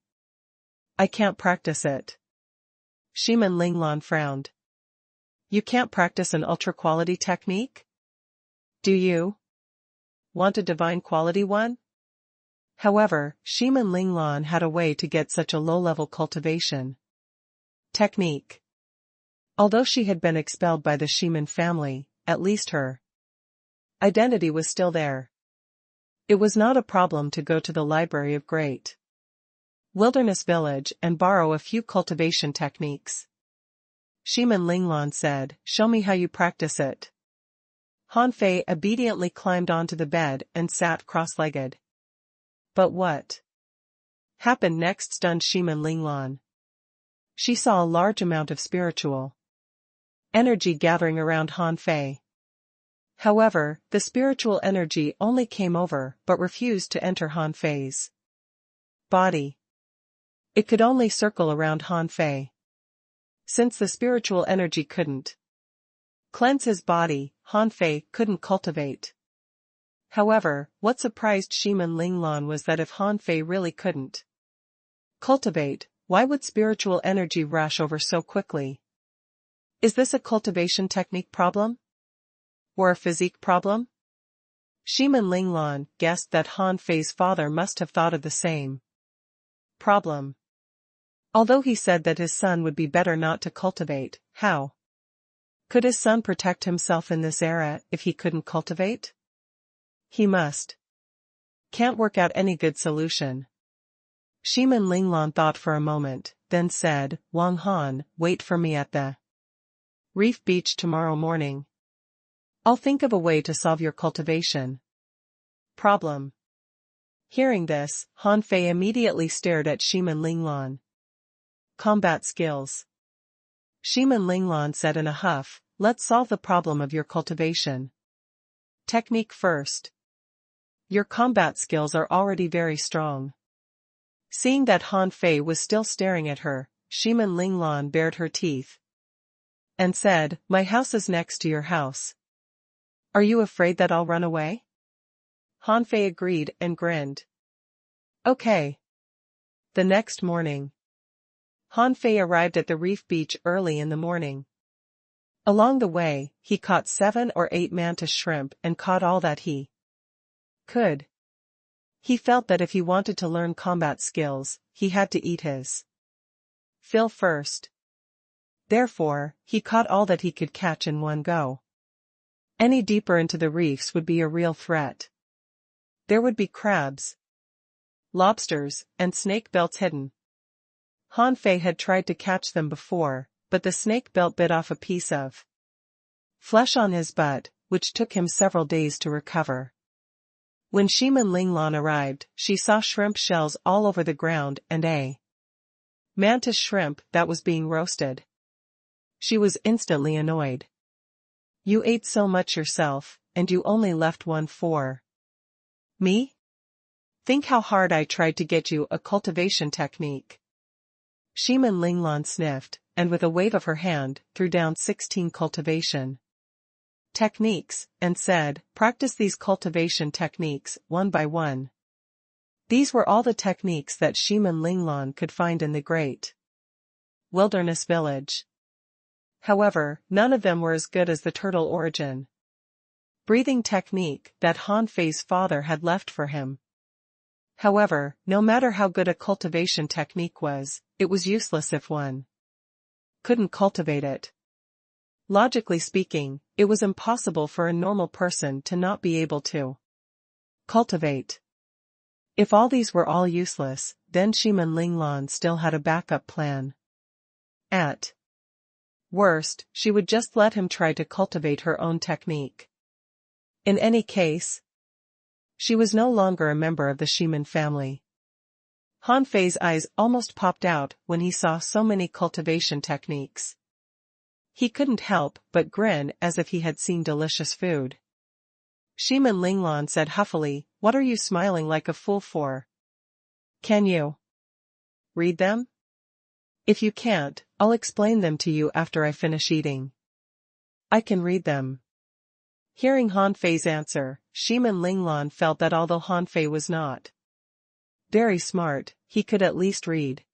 I can't practice it. Shiman Linglan frowned. You can't practice an ultra-quality technique? Do you want a divine quality one? However, Shiman Linglan had a way to get such a low-level cultivation technique. Although she had been expelled by the Shiman family, at least her identity was still there. It was not a problem to go to the library of Great Wilderness Village and borrow a few cultivation techniques. Shiman Linglan said, show me how you practice it. Han Fei obediently climbed onto the bed and sat cross-legged. But what happened next stunned Shiman Linglan. She saw a large amount of spiritual energy gathering around Han Fei. However, the spiritual energy only came over but refused to enter Han Fei's body. It could only circle around Han Fei. Since the spiritual energy couldn't cleanse his body, Han Fei couldn't cultivate. However, what surprised Shiman Linglan was that if Han Fei really couldn't cultivate, why would spiritual energy rush over so quickly? Is this a cultivation technique problem? Or a physique problem? Shiman Linglan guessed that Han Fei's father must have thought of the same problem. Although he said that his son would be better not to cultivate, how could his son protect himself in this era if he couldn't cultivate? He can't work out any good solution. Shiman Linglan thought for a moment, then said, Wang Han, wait for me at the reef beach tomorrow morning. I'll think of a way to solve your cultivation problem. Hearing this, Han Fei immediately stared at Shiman Linglan. Combat skills. Shiman Linglan said in a huff, let's solve the problem of your cultivation technique first. Your combat skills are already very strong. Seeing that Han Fei was still staring at her, Shiman Linglan bared her teeth and said, my house is next to your house. Are you afraid that I'll run away? Han Fei agreed and grinned. Okay. The next morning, Han Fei arrived at the reef beach early in the morning. Along the way, he caught 7 or 8 mantis shrimp and caught all that he could. He felt that if he wanted to learn combat skills, he had to eat his fill first. Therefore, he caught all that he could catch in one go. Any deeper into the reefs would be a real threat. There would be crabs, lobsters, and snake belts hidden. Han Fei had tried to catch them before, but the snake belt bit off a piece of flesh on his butt, which took him several days to recover. When Shiman Linglan arrived, she saw shrimp shells all over the ground and a mantis shrimp that was being roasted. She was instantly annoyed. You ate so much yourself, and you only left one for me? Think how hard I tried to get you a cultivation technique. Shiman Linglan sniffed, and with a wave of her hand, threw down 16 cultivation techniques, and said, practice these cultivation techniques, one by one. These were all the techniques that Shiman Linglan could find in the Great Wilderness Village. However, none of them were as good as the turtle origin breathing technique that Han Fei's father had left for him. However, no matter how good a cultivation technique was, it was useless if one couldn't cultivate it. Logically speaking, it was impossible for a normal person to not be able to cultivate. If all these were all useless, then Shiman Linglan still had a backup plan. At worst, she would just let him try to cultivate her own technique. In any case, she was no longer a member of the Shiman family. Han Fei's eyes almost popped out when he saw so many cultivation techniques. He couldn't help but grin as if he had seen delicious food. Shiman Linglan said huffily, "What are you smiling like a fool for? Can you read them? If you can't, I'll explain them to you after I finish eating." "I can read them." Hearing Han Fei's answer, Shiman Linglan felt that although Han Fei was not very smart, he could at least read.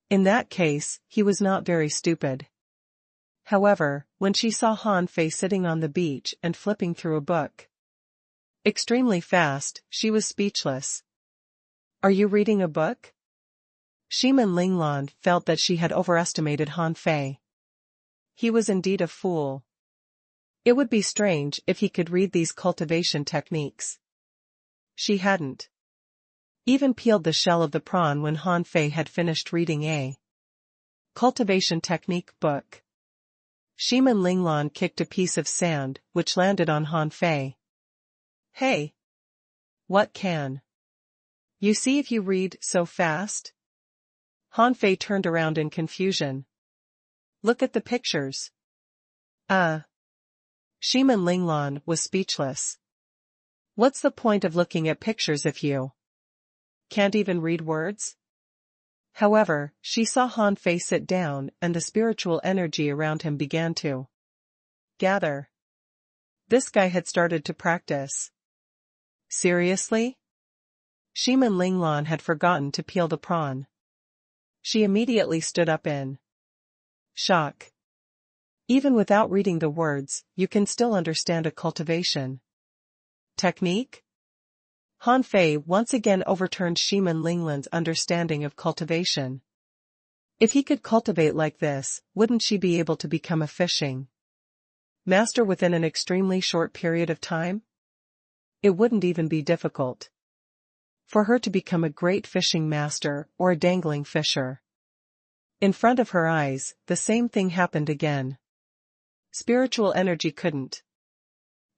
In that case, he was not very stupid. However, when she saw Han Fei sitting on the beach and flipping through a book extremely fast, she was speechless. "Are you reading a book?" Shiman Linglan felt that she had overestimated Han Fei. He was indeed a fool. It would be strange if he could read these cultivation techniques. She hadn't even peeled the shell of the prawn when Han Fei had finished reading a cultivation technique book. Shiman Linglan kicked a piece of sand, which landed on Han Fei. "Hey! What can you see if you read so fast?" Han Fei turned around in confusion. "Look at the pictures." Shiman Linglan was speechless. What's the point of looking at pictures if you can't even read words? However, she saw Han Fei sit down and the spiritual energy around him began to gather. This guy had started to practice. Seriously? Shiman Linglan had forgotten to peel the prawn. She immediately stood up in shock. Even without reading the words, you can still understand a cultivation technique? Han Fei once again overturned Shiman Linglan's understanding of cultivation. If he could cultivate like this, wouldn't she be able to become a fishing master within an extremely short period of time? It wouldn't even be difficult for her to become a great fishing master or a dangling fisher. In front of her eyes, the same thing happened again. Spiritual energy couldn't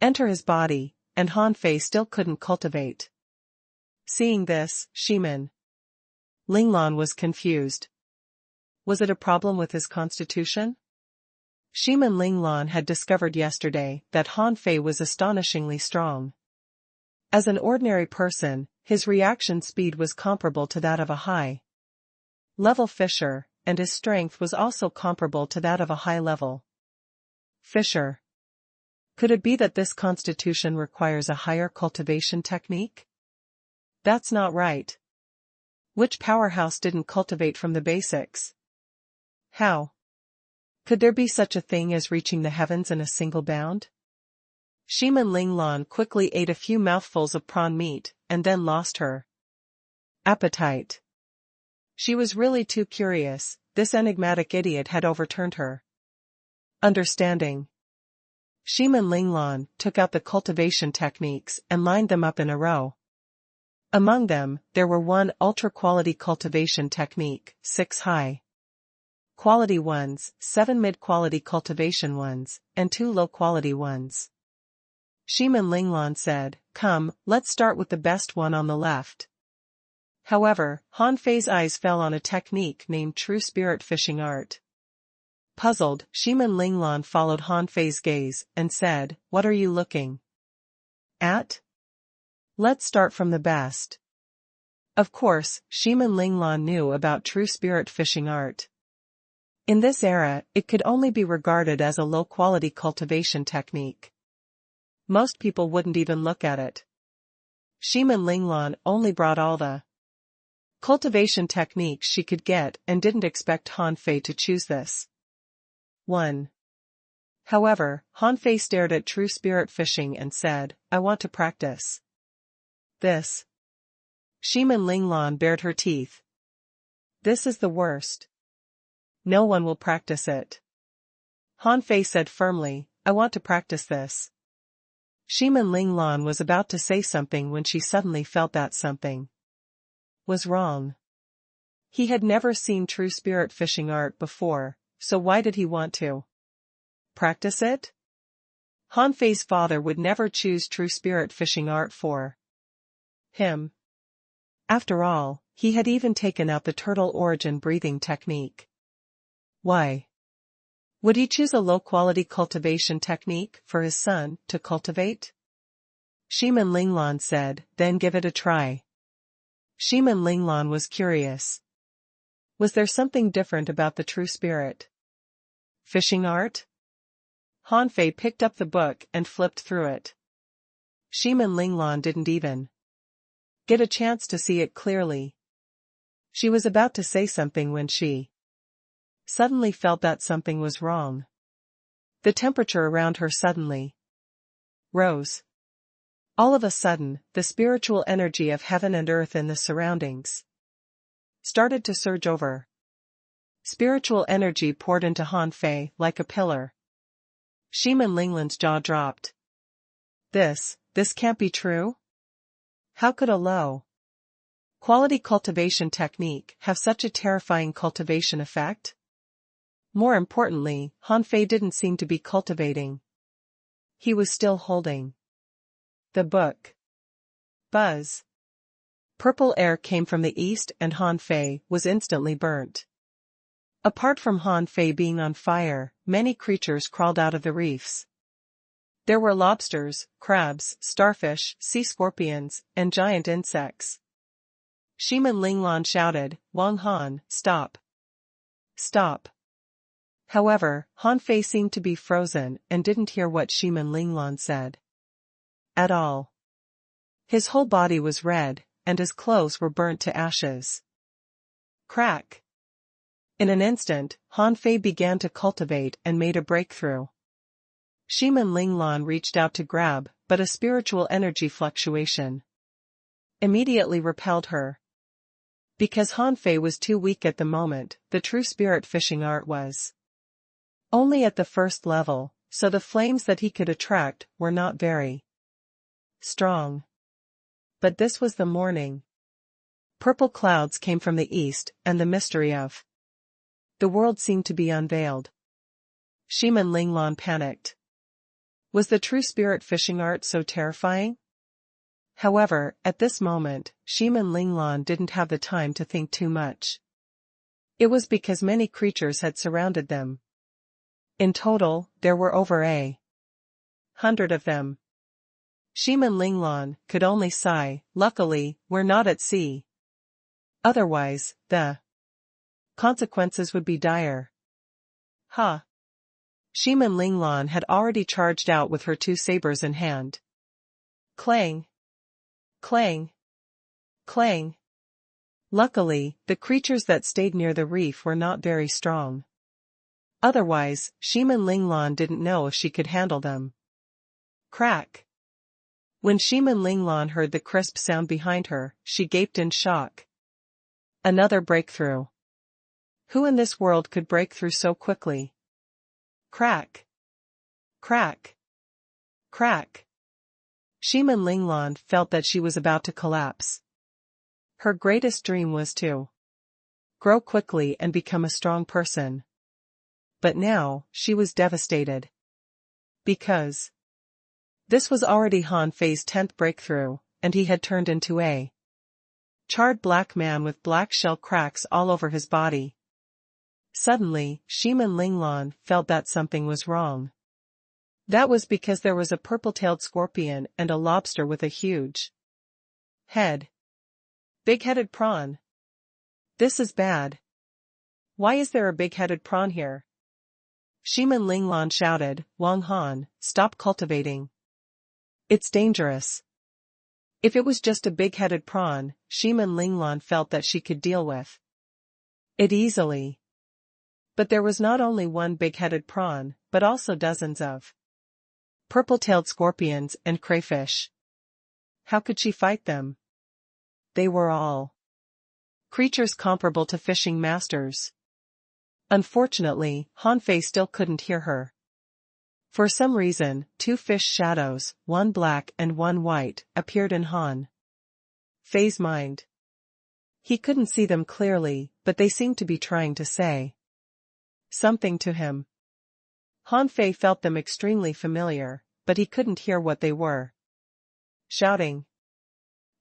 enter his body, and Han Fei still couldn't cultivate. Seeing this, Shiman Linglan was confused. Was it a problem with his constitution? Shiman Linglan had discovered yesterday that Han Fei was astonishingly strong. As an ordinary person, his reaction speed was comparable to that of a high-level fisher, and his strength was also comparable to that of a high-level fisher. Could it be that this constitution requires a higher cultivation technique? That's not right. Which powerhouse didn't cultivate from the basics? How could there be such a thing as reaching the heavens in a single bound? Shiman Linglan quickly ate a few mouthfuls of prawn meat, and then lost her appetite. She was really too curious. This enigmatic idiot had overturned her understanding. Shiman Linglan took out the cultivation techniques and lined them up in a row. Among them, there were 1 ultra-quality cultivation technique, 6 high-quality ones, 7 mid-quality cultivation ones, and 2 low-quality ones. Shiman Linglan said, "Come, let's start with the best one on the left." However, Han Fei's eyes fell on a technique named True Spirit Fishing Art. Puzzled, Shiman Linglan followed Han Fei's gaze and said, "What are you looking at? Let's start from the best." Of course, Shiman Linglan knew about True Spirit Fishing Art. In this era, it could only be regarded as a low-quality cultivation technique. Most people wouldn't even look at it. Shiman Linglan only brought all the cultivation techniques she could get and didn't expect Han Fei to choose this 1. However, Han Fei stared at True Spirit Fishing and said, I want to practice this. Shimin Linglan bared her teeth. This is the worst. No one will practice it. Han Fei said firmly, I want to practice this. Shimin Linglan was about to say something when she suddenly felt that something was wrong. He had never seen True Spirit Fishing art before, so why did he want to practice it? Han Fei's father would never choose True Spirit Fishing art for him. After all, he had even taken out the turtle origin breathing technique. Why would he choose a low-quality cultivation technique for his son to cultivate? Shimin Linglan said, then give it a try. Shimin Linglan was curious. Was there something different about the True Spirit Fishing art? Han Fei picked up the book and flipped through it. Shimin Linglan didn't even get a chance to see it clearly. She was about to say something when she suddenly felt that something was wrong. The temperature around her suddenly rose. All of a sudden, the spiritual energy of heaven and earth in the surroundings started to surge over. Spiritual energy poured into Han Fei like a pillar. Shimin Linglan's jaw dropped. This can't be true? How could a low-quality cultivation technique have such a terrifying cultivation effect? More importantly, Han Fei didn't seem to be cultivating. He was still holding the book. Buzz. Purple air came from the east and Han Fei was instantly burnt. Apart from Han Fei being on fire, many creatures crawled out of the reefs. There were lobsters, crabs, starfish, sea scorpions, and giant insects. Shimin Linglan shouted, Wang Han, stop. Stop. However, Han Fei seemed to be frozen and didn't hear what Shimin Linglan said at all. His whole body was red, and his clothes were burnt to ashes. Crack. In an instant, Han Fei began to cultivate and made a breakthrough. Shimin Linglan reached out to grab, but a spiritual energy fluctuation immediately repelled her. Because Han Fei was too weak at the moment, the True Spirit Fishing art was only at the first level, so the flames that he could attract were not very strong. But this was the morning. Purple clouds came from the east, and the mystery of the world seemed to be unveiled. Shimin Linglan panicked. Was the True Spirit Fishing art so terrifying? However, at this moment, Shimin Linglan didn't have the time to think too much. It was because many creatures had surrounded them. In total, there were over 100 of them. Shimin Linglan could only sigh, luckily, we're not at sea. Otherwise, the consequences would be dire. Ha! Shimin Linglan had already charged out with her 2 sabers in hand. Clang! Clang! Clang! Luckily, the creatures that stayed near the reef were not very strong. Otherwise, Shimin Linglan didn't know if she could handle them. Crack! When Shimin Linglan heard the crisp sound behind her, she gaped in shock. Another breakthrough. Who in this world could break through so quickly? Crack! Crack! Crack! Shimin Linglan felt that she was about to collapse. Her greatest dream was to grow quickly and become a strong person. But now, she was devastated. Because this was already Han Fei's 10th breakthrough, and he had turned into a charred black man with black shell cracks all over his body. Suddenly, Shimin Linglan felt that something was wrong. That was because there was a purple-tailed scorpion and a lobster with a huge head. Big-headed prawn. This is bad. Why is there a big-headed prawn here? Shimin Linglan shouted, Wang Han, stop cultivating. It's dangerous. If it was just a big-headed prawn, Shimin Linglan felt that she could deal with it easily. But there was not only one big-headed prawn, but also dozens of purple-tailed scorpions and crayfish. How could she fight them? They were all creatures comparable to fishing masters. Unfortunately, Han Fei still couldn't hear her. For some reason, two fish shadows, one black and one white, appeared in Han Fei's mind. He couldn't see them clearly, but they seemed to be trying to say something to him. Han Fei felt them extremely familiar, but he couldn't hear what they were shouting.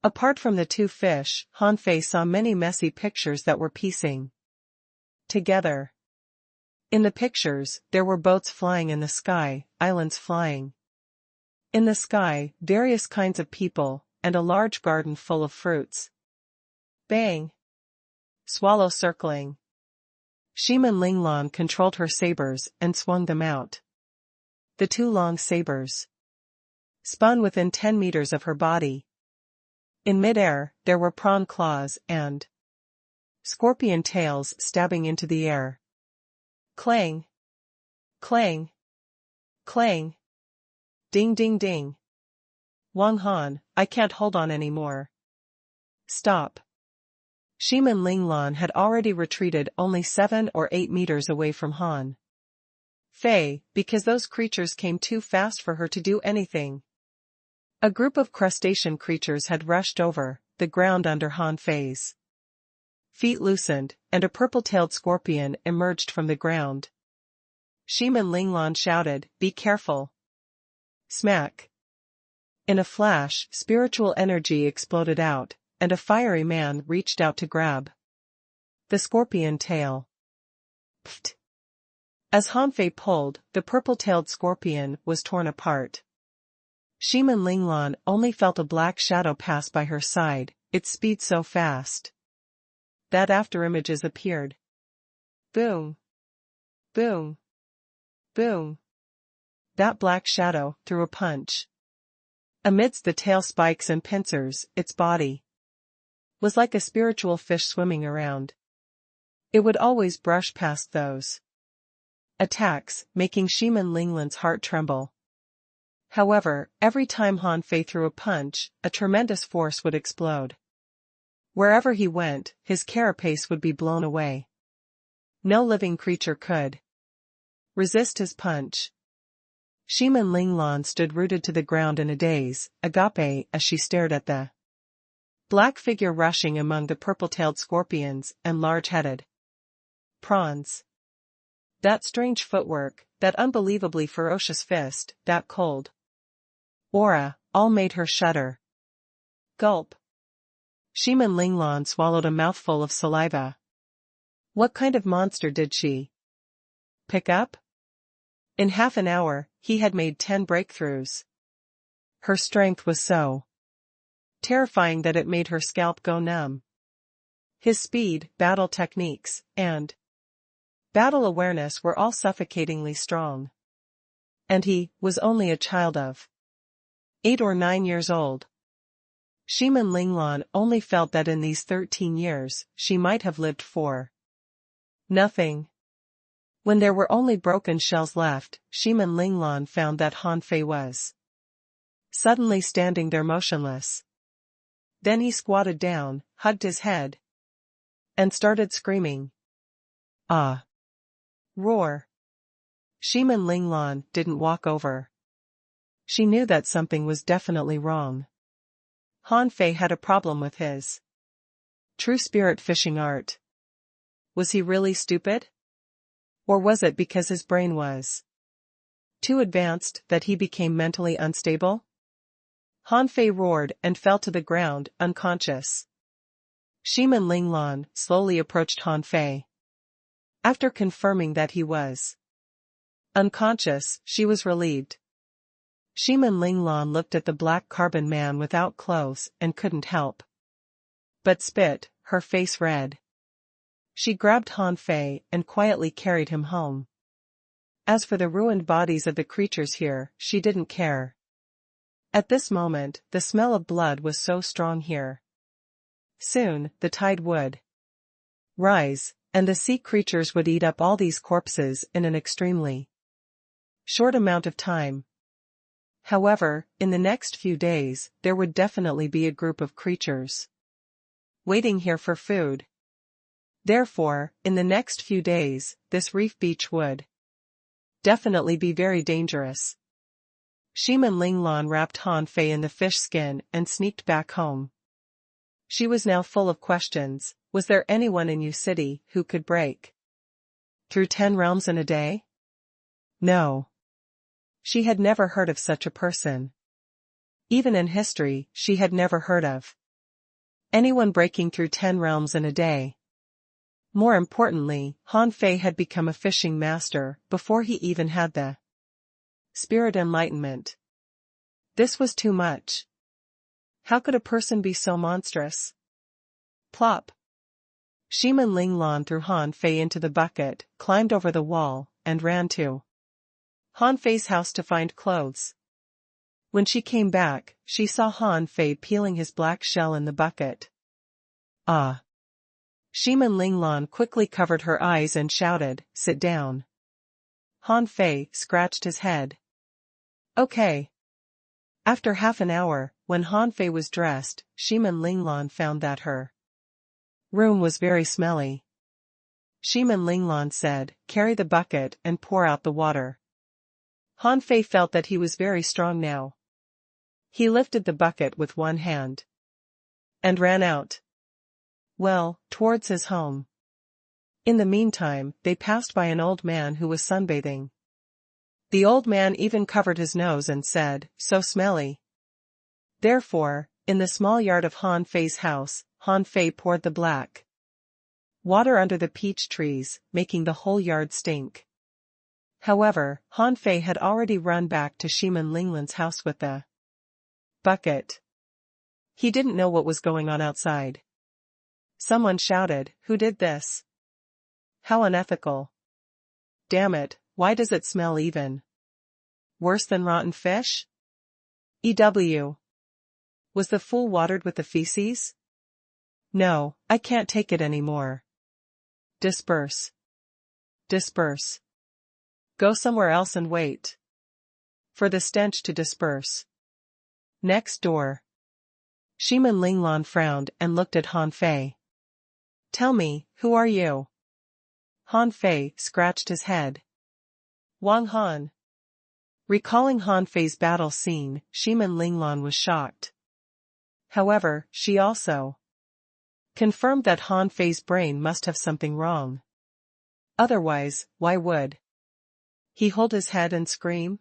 Apart from the two fish, Han Fei saw many messy pictures that were piecing together. In the pictures, there were boats flying in the sky, islands flying in the sky, various kinds of people, and a large garden full of fruits. Bang! Swallow circling. Shimin Linglan controlled her sabers and swung them out. The two long sabers spun within 10 meters of her body. In midair, there were prawn claws and scorpion tails stabbing into the air. Clang! Clang! Clang! Ding ding ding! Wang Han, I can't hold on anymore. Stop! Shimin Linglan had already retreated only 7 or 8 meters away from Han Fei, because those creatures came too fast for her to do anything. A group of crustacean creatures had rushed over the ground under Han Fei's feet loosened, and a purple-tailed scorpion emerged from the ground. Shimin Linglan shouted, "Be careful!" Smack! In a flash, spiritual energy exploded out, and a fiery man reached out to grab the scorpion tail. Pfft! As Han Fei pulled, the purple-tailed scorpion was torn apart. Shimin Linglan only felt a black shadow pass by her side, its speed so fast that afterimages appeared. Boom! Boom! Boom! That black shadow threw a punch. Amidst the tail spikes and pincers, its body was like a spiritual fish swimming around. It would always brush past those attacks, making Shimin Linglan's heart tremble. However, every time Han Fei threw a punch, a tremendous force would explode. Wherever he went, his carapace would be blown away. No living creature could resist his punch. Shimin Linglan stood rooted to the ground in a daze, agape as she stared at the black figure rushing among the purple-tailed scorpions and large-headed prawns. That strange footwork, that unbelievably ferocious fist, that cold aura, all made her shudder. Gulp! Shimin Linglan swallowed a mouthful of saliva. What kind of monster did she pick up? In half an hour, he had made 10 breakthroughs. Her strength was so terrifying that it made her scalp go numb. His speed, battle techniques, and battle awareness were all suffocatingly strong. And he was only a child of 8 or 9 years old. Shimin Linglan only felt that in these 13 years, she might have lived for nothing. When there were only broken shells left, Shimin Linglan found that Han Fei was suddenly standing there motionless. Then he squatted down, hugged his head, and started screaming. Ah! Roar! Shimin Linglan didn't walk over. She knew that something was definitely wrong. Han Fei had a problem with his true spirit fishing art. Was he really stupid? Or was it because his brain was too advanced that he became mentally unstable? Han Fei roared and fell to the ground, unconscious. Shimin Linglan slowly approached Han Fei. After confirming that he was unconscious, she was relieved. Shimin Linglan looked at the black carbon man without clothes and couldn't help but spit, her face red. She grabbed Han Fei and quietly carried him home. As for the ruined bodies of the creatures here, she didn't care. At this moment, the smell of blood was so strong here. Soon, the tide would rise, and the sea creatures would eat up all these corpses in an extremely short amount of time. However, in the next few days, there would definitely be a group of creatures waiting here for food. Therefore, in the next few days, this reef beach would definitely be very dangerous. Shimin Linglan wrapped Han Fei in the fish skin and sneaked back home. She was now full of questions. Was there anyone in Yu City who could break through 10 realms in a day? No. She had never heard of such a person. Even in history, she had never heard of anyone breaking through 10 realms in a day. More importantly, Han Fei had become a fishing master before he even had the spirit enlightenment. This was too much. How could a person be so monstrous? Plop. Shimin Linglan threw Han Fei into the bucket, climbed over the wall, and ran to Han Fei's house to find clothes. When she came back, she saw Han Fei peeling his black shell in the bucket. Ah! Shimin Linglan quickly covered her eyes and shouted, "Sit down." Han Fei scratched his head. Okay. After half an hour, when Han Fei was dressed, Shimin Linglan found that her room was very smelly. Shimin Linglan said, "Carry the bucket and pour out the water." Han Fei felt that he was very strong now. He lifted the bucket with one hand and ran out. Well, towards his home. In the meantime, they passed by an old man who was sunbathing. The old man even covered his nose and said, "So smelly." Therefore, in the small yard of Han Fei's house, Han Fei poured the black water under the peach trees, making the whole yard stink. However, Han Fei had already run back to Shimin Linglan's house with the bucket. He didn't know what was going on outside. Someone shouted, "Who did this? How unethical. Damn it, why does it smell even worse than rotten fish?" EW. Was the fool watered with the feces? No, I can't take it anymore. Disperse. Disperse. Go somewhere else and wait for the stench to disperse. Next door. Shimin Linglan frowned and looked at Han Fei. "Tell me, who are you?" Han Fei scratched his head. Wang Han. Recalling Han Fei's battle scene, Shimin Linglan was shocked. However, she also confirmed that Han Fei's brain must have something wrong. Otherwise, why would he hold his head and scream?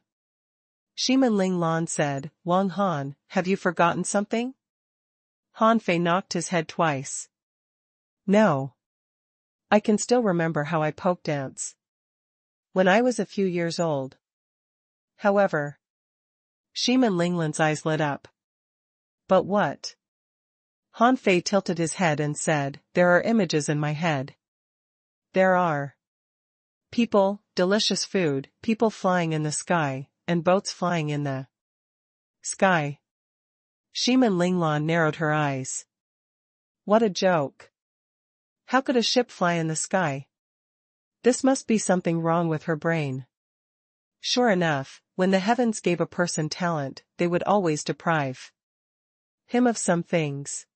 Shimin Linglan said, "Wang Han, have you forgotten something?" Han Fei knocked his head twice. No. I can still remember how I poked ants when I was a few years old. However, Shimin Linglan's eyes lit up. But what? Han Fei tilted his head and said, "There are images in my head. There are people, delicious food, people flying in the sky, and boats flying in the sky." Shimin Linglan narrowed her eyes. What a joke. How could a ship fly in the sky? This must be something wrong with her brain. Sure enough, when the heavens gave a person talent, they would always deprive him of some things.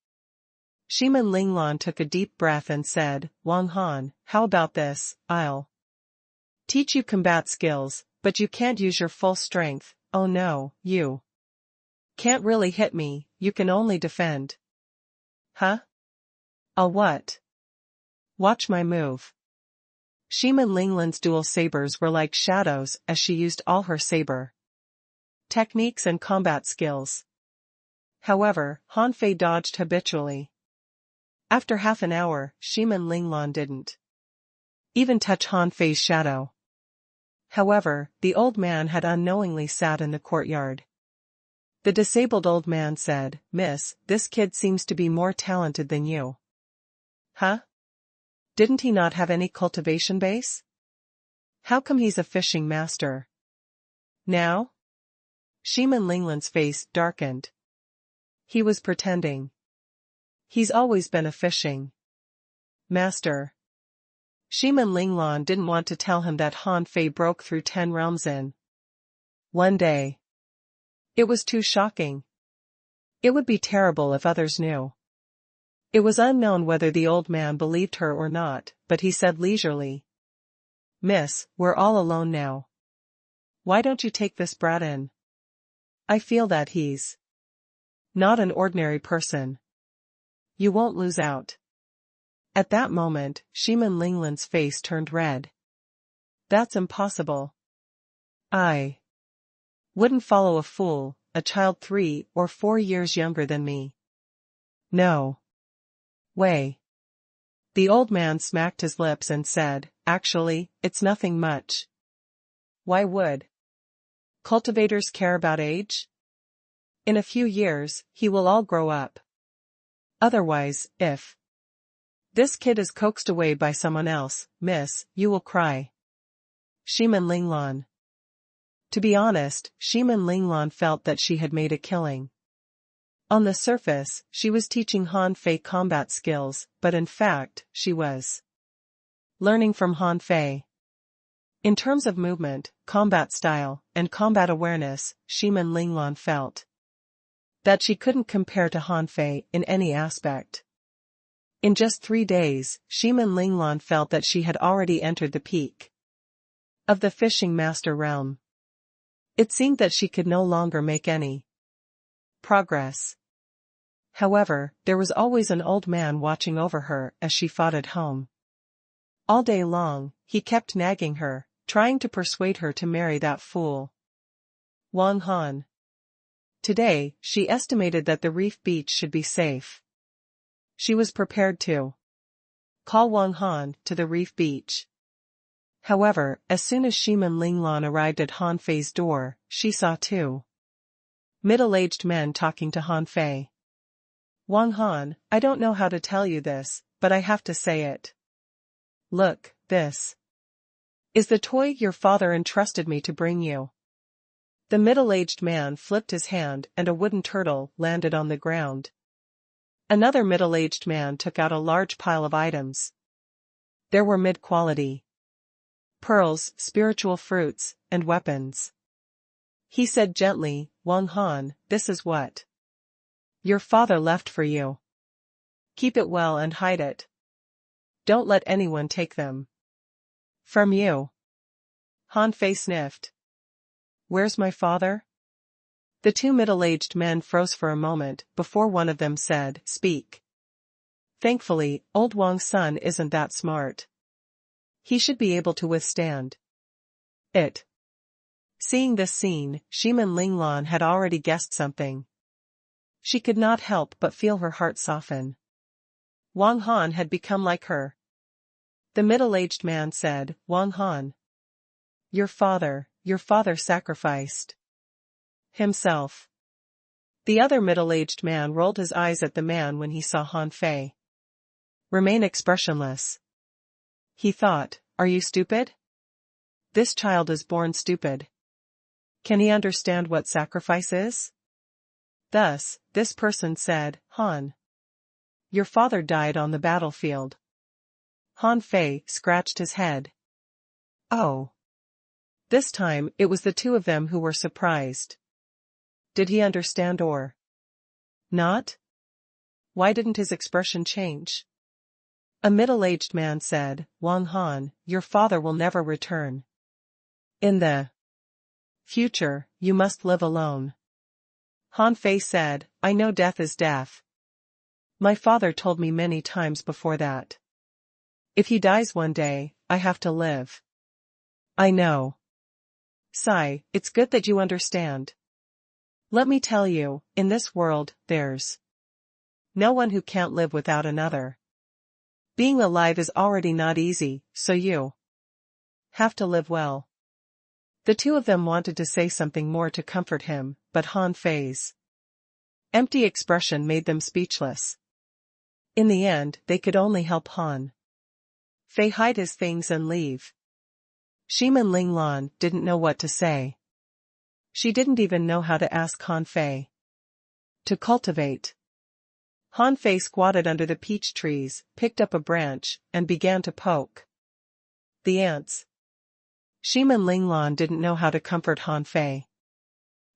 Shimin Linglan took a deep breath and said, "Wang Han, how about this? I'll teach you combat skills, but you can't use your full strength. Oh no, you can't really hit me, you can only defend." Huh? I'll what? Watch my move. Shimin Linglan's dual sabers were like shadows as she used all her saber techniques and combat skills. However, Han Fei dodged habitually. After half an hour, Shimin Linglan didn't even touch Han Fei's shadow. However, the old man had unknowingly sat in the courtyard. The disabled old man said, "Miss, this kid seems to be more talented than you." Huh? Didn't he not have any cultivation base? How come he's a fishing master now? Shimin Linglan's face darkened. He was pretending. He's always been a fishing master. Shimin Linglan didn't want to tell him that Han Fei broke through 10 realms in one day. It was too shocking. It would be terrible if others knew. It was unknown whether the old man believed her or not, but he said leisurely, "Miss, we're all alone now. Why don't you take this brat in? I feel that he's not an ordinary person. You won't lose out." At that moment, Shimin Linglan's face turned red. "That's impossible. I wouldn't follow a fool, a child 3 or 4 years younger than me. No way." The old man smacked his lips and said, "Actually, it's nothing much. Why would cultivators care about age? In a few years, he will all grow up. Otherwise, if this kid is coaxed away by someone else, miss, you will cry." Shimin Linglan. To be honest, Shimin Linglan felt that she had made a killing. On the surface, she was teaching Han Fei combat skills, but in fact, she was learning from Han Fei. In terms of movement, combat style, and combat awareness, Shimin Linglan felt that she couldn't compare to Han Fei in any aspect. In just 3 days, Shimin Linglan felt that she had already entered the peak of the fishing master realm. It seemed that she could no longer make any progress. However, there was always an old man watching over her as she fought at home. All day long, he kept nagging her, trying to persuade her to marry that fool Wang Han. Today, she estimated that the reef beach should be safe. She was prepared to call Wang Han to the reef beach. However, as soon as Shimin Linglan arrived at Han Fei's door, she saw 2 middle-aged men talking to Han Fei. "Wang Han, I don't know how to tell you this, but I have to say it. Look, this is the toy your father entrusted me to bring you." The middle-aged man flipped his hand and a wooden turtle landed on the ground. Another middle-aged man took out a large pile of items. There were mid-quality pearls, spiritual fruits, and weapons. He said gently, "Wang Han, this is what your father left for you. Keep it well and hide it. Don't let anyone take them from you." Han Fei sniffed. "Where's my father?" The 2 middle-aged men froze for a moment before one of them said, "Speak." Thankfully, old Wang's son isn't that smart. He should be able to withstand it. Seeing this scene, Shimin Linglan had already guessed something. She could not help but feel her heart soften. Wang Han had become like her. The middle-aged man said, "Wang Han, your father sacrificed himself." The other middle-aged man rolled his eyes at the man when he saw Han Fei remain expressionless. He thought, "Are you stupid? This child is born stupid. Can he understand what sacrifice is?" Thus, this person said, "Han, your father died on the battlefield." Han Fei scratched his head. Oh. This time, it was the 2 of them who were surprised. Did he understand or not? Why didn't his expression change? A middle-aged man said, "Wang Han, your father will never return. In the future, you must live alone." Han Fei said, "I know death is death. My father told me many times before that. If he dies one day, I have to live. I know. Sigh, it's good that you understand. Let me tell you, in this world, there's no one who can't live without another. Being alive is already not easy, so you have to live well." The 2 of them wanted to say something more to comfort him, but Han Fei's empty expression made them speechless. In the end, they could only help Han Fei hide his things and leave. Shimin Linglan didn't know what to say. She didn't even know how to ask Han Fei to cultivate. Han Fei squatted under the peach trees, picked up a branch, and began to poke The ants. Shimin Linglan didn't know how to comfort Han Fei.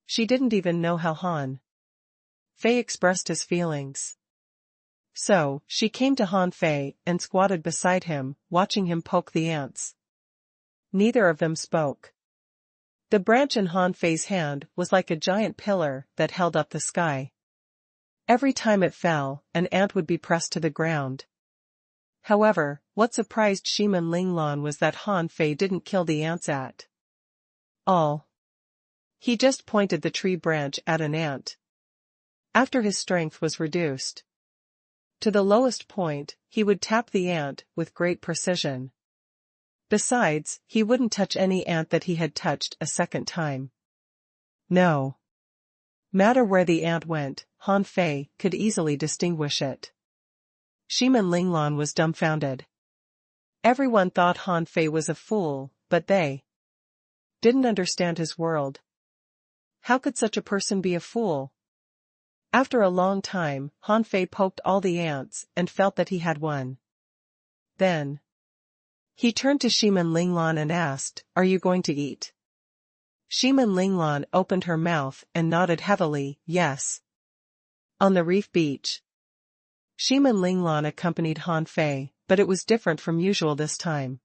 She didn't even know how Han Fei expressed his feelings. So, she came to Han Fei and squatted beside him, watching him poke the ants. Neither of them spoke. The branch in Han Fei's hand was like a giant pillar that held up the sky. Every time it fell, an ant would be pressed to the ground. However, what surprised Shimin Linglan was that Han Fei didn't kill the ants at all. He just pointed the tree branch at an ant. After his strength was reduced to the lowest point, he would tap the ant with great precision. Besides, he wouldn't touch any ant that he had touched a second time. No matter where the ant went, Han Fei could easily distinguish it. Shimin Linglan was dumbfounded. Everyone thought Han Fei was a fool, but they didn't understand his world. How could such a person be a fool? After a long time, Han Fei poked all the ants and felt that he had won. Then he turned to Shimin Linglan and asked, "Are you going to eat?" Shimin Linglan opened her mouth and nodded heavily, "Yes." On the reef beach, Shimin Linglan accompanied Han Fei, but it was different from usual this time.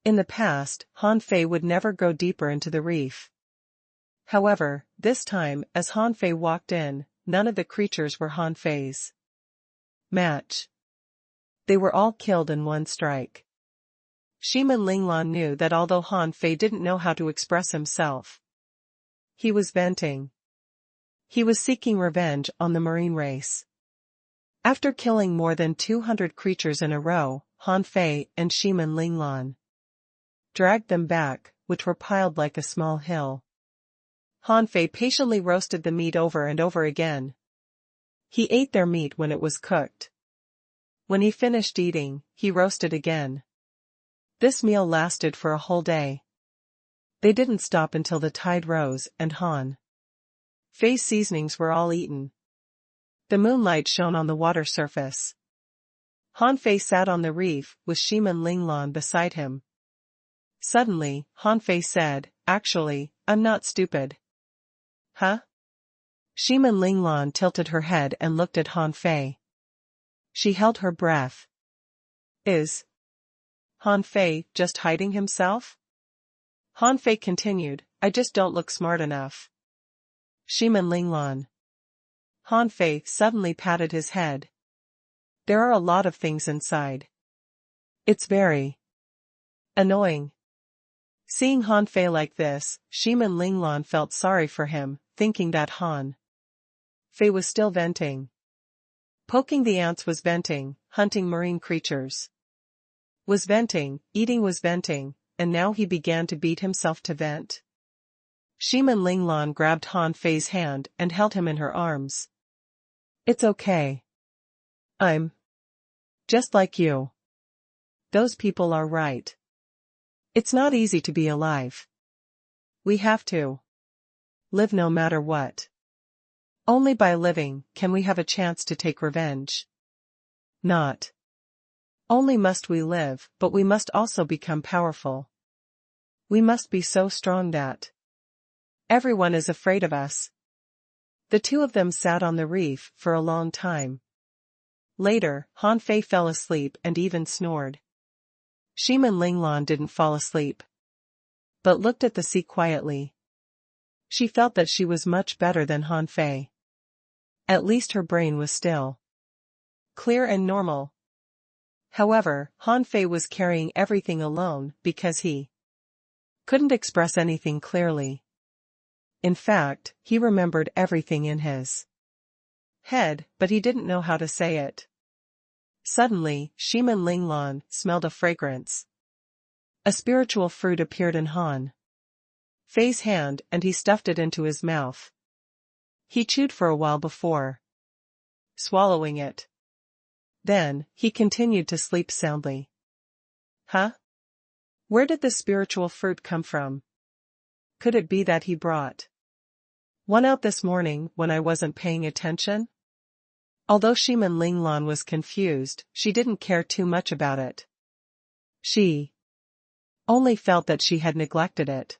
In the past, Han Fei would never go deeper into the reef. However, this time, as Han Fei walked in, none of the creatures were Han Fei's match. They were all killed in one strike. Shimin Linglan knew that although Han Fei didn't know how to express himself, he was venting. He was seeking revenge on the marine race. After killing more than 200 creatures in a row, Han Fei and Shimin Linglan dragged them back, which were piled like a small hill. Han Fei patiently roasted the meat over and over again. He ate their meat when it was cooked. When he finished eating, he roasted again. This meal lasted for a whole day. They didn't stop until the tide rose and Han Fei's seasonings were all eaten. The moonlight shone on the water surface. Han Fei sat on the reef with Shimin Linglan beside him. Suddenly, Han Fei said, "Actually, I'm not stupid." Huh? Shimin Linglan tilted her head and looked at Han Fei. She held her breath. Is Han Fei just hiding himself? Han Fei continued, "I just don't look smart enough." Shimin Linglan. Han Fei suddenly patted his head. "There are a lot of things inside. It's very annoying." Seeing Han Fei like this, Shimin Linglan felt sorry for him, thinking that Han Fei was still venting. Poking the ants was venting, hunting marine creatures was venting, eating was venting, and now he began to beat himself to vent. Shimin Linglan grabbed Han Fei's hand and held him in her arms. "It's okay. I'm just like you. Those people are right. It's not easy to be alive. We have to live no matter what. Only by living can we have a chance to take revenge. Not only must we live, but we must also become powerful. We must be so strong that everyone is afraid of us." The two of them sat on the reef for a long time. Later, Han Fei fell asleep and even snored. Shimin Linglan didn't fall asleep, but looked at the sea quietly. She felt that she was much better than Han Fei. At least her brain was still clear and normal. However, Han Fei was carrying everything alone because he couldn't express anything clearly. In fact, he remembered everything in his head, but he didn't know how to say it. Suddenly, Shimin Linglan smelled a fragrance. A spiritual fruit appeared in Han Fei's hand and he stuffed it into his mouth. He chewed for a while before swallowing it. Then, he continued to sleep soundly. Huh? Where did the spiritual fruit come from? Could it be that he brought one out this morning when I wasn't paying attention? Although Shimin Linglan was confused, she didn't care too much about it. She only felt that she had neglected it.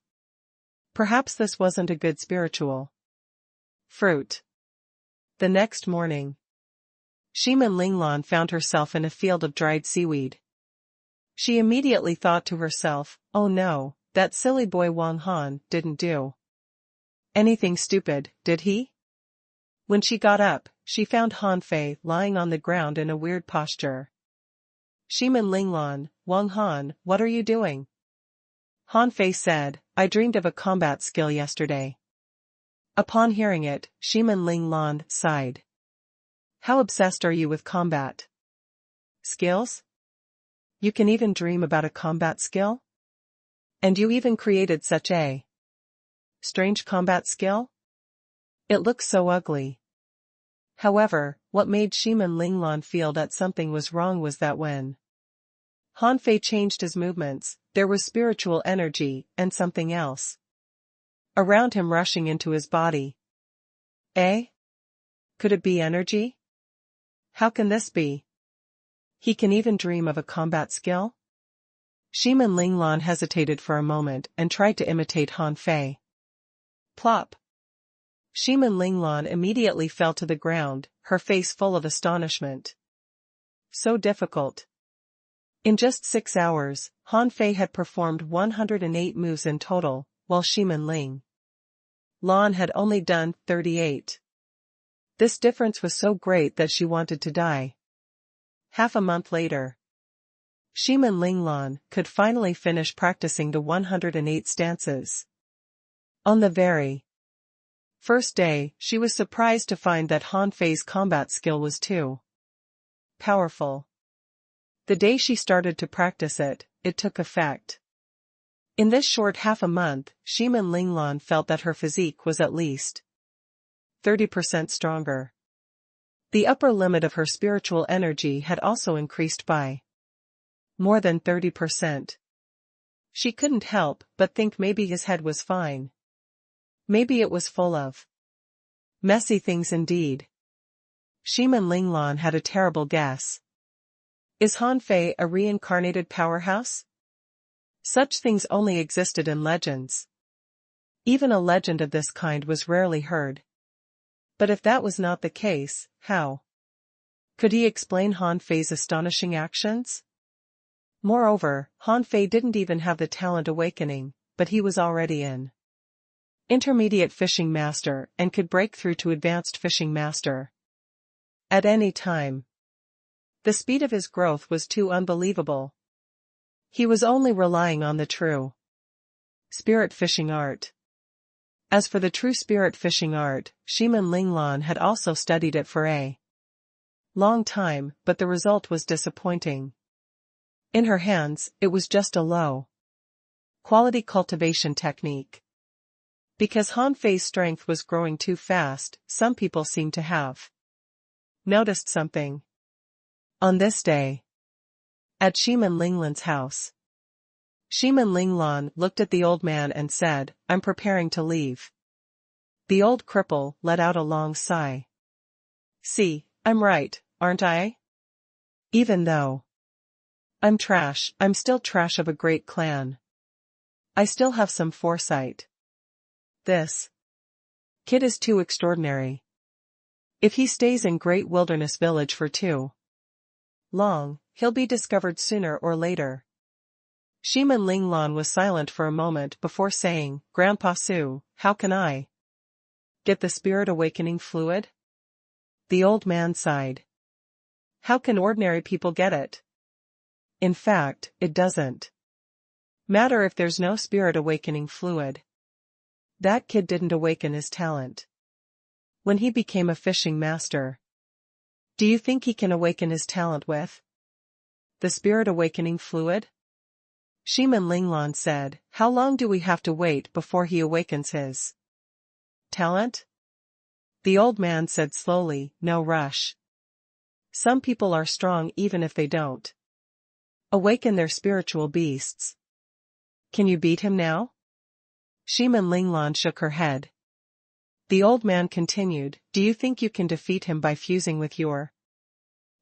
Perhaps this wasn't a good spiritual fruit. The next morning, Shimin Linglan found herself in a field of dried seaweed. She immediately thought to herself, oh no, that silly boy Wang Han didn't do anything stupid, did he? When she got up, she found Han Fei lying on the ground in a weird posture. Shimin Linglan, Wang Han, what are you doing? Han Fei said, I dreamed of a combat skill yesterday. Upon hearing it, Shimin Linglan sighed. How obsessed are you with combat skills? You can even dream about a combat skill? And you even created such a strange combat skill? It looks so ugly. However, what made Shimin Linglan feel that something was wrong was that when Han Fei changed his movements, there was spiritual energy and something else around him rushing into his body. Eh? Could it be energy? How can this be? He can even dream of a combat skill? Shimin Linglan hesitated for a moment and tried to imitate Han Fei. Plop! Shimin Linglan immediately fell to the ground, her face full of astonishment. So difficult. In just 6 hours, Han Fei had performed 108 moves in total, while Shimin Linglan had only done 38. This difference was so great that she wanted to die. Half a month later, Shimin Linglan could finally finish practicing the 108 stances. On the very first day, she was surprised to find that Han Fei's combat skill was too powerful. The day she started to practice it, it took effect. In this short half a month, Shimin Linglan felt that her physique was at least 30% stronger. The upper limit of her spiritual energy had also increased by more than 30%. She couldn't help but think maybe his head was fine. Maybe it was full of messy things indeed. Shimin Linglan had a terrible guess. Is Han Fei a reincarnated powerhouse? Such things only existed in legends. Even a legend of this kind was rarely heard. But if that was not the case, how could he explain Han Fei's astonishing actions? Moreover, Han Fei didn't even have the talent awakening, but he was already an intermediate fishing master and could break through to advanced fishing master at any time. The speed of his growth was too unbelievable. He was only relying on the true spirit fishing art. As for the true spirit fishing art, Shimin Linglan had also studied it for a long time, but the result was disappointing. In her hands, it was just a low-quality cultivation technique. Because Han Fei's strength was growing too fast, some people seemed to have noticed something. On this day, at Shimin Linglan's house, Shimin Linglan looked at the old man and said, I'm preparing to leave. The old cripple let out a long sigh. See, I'm right, aren't I? Even though I'm trash, I'm still trash of a great clan. I still have some foresight. This kid is too extraordinary. If he stays in Great Wilderness Village for too long, he'll be discovered sooner or later. Shimin Linglan was silent for a moment before saying, Grandpa Su, how can I get the spirit awakening fluid? The old man sighed. How can ordinary people get it? In fact, it doesn't matter if there's no spirit awakening fluid. That kid didn't awaken his talent when he became a fishing master. Do you think he can awaken his talent with the spirit awakening fluid? Shimin Linglan said, how long do we have to wait before he awakens his talent? The old man said slowly, no rush. Some people are strong even if they don't awaken their spiritual beasts. Can you beat him now? Shimin Linglan shook her head. The old man continued, do you think you can defeat him by fusing with your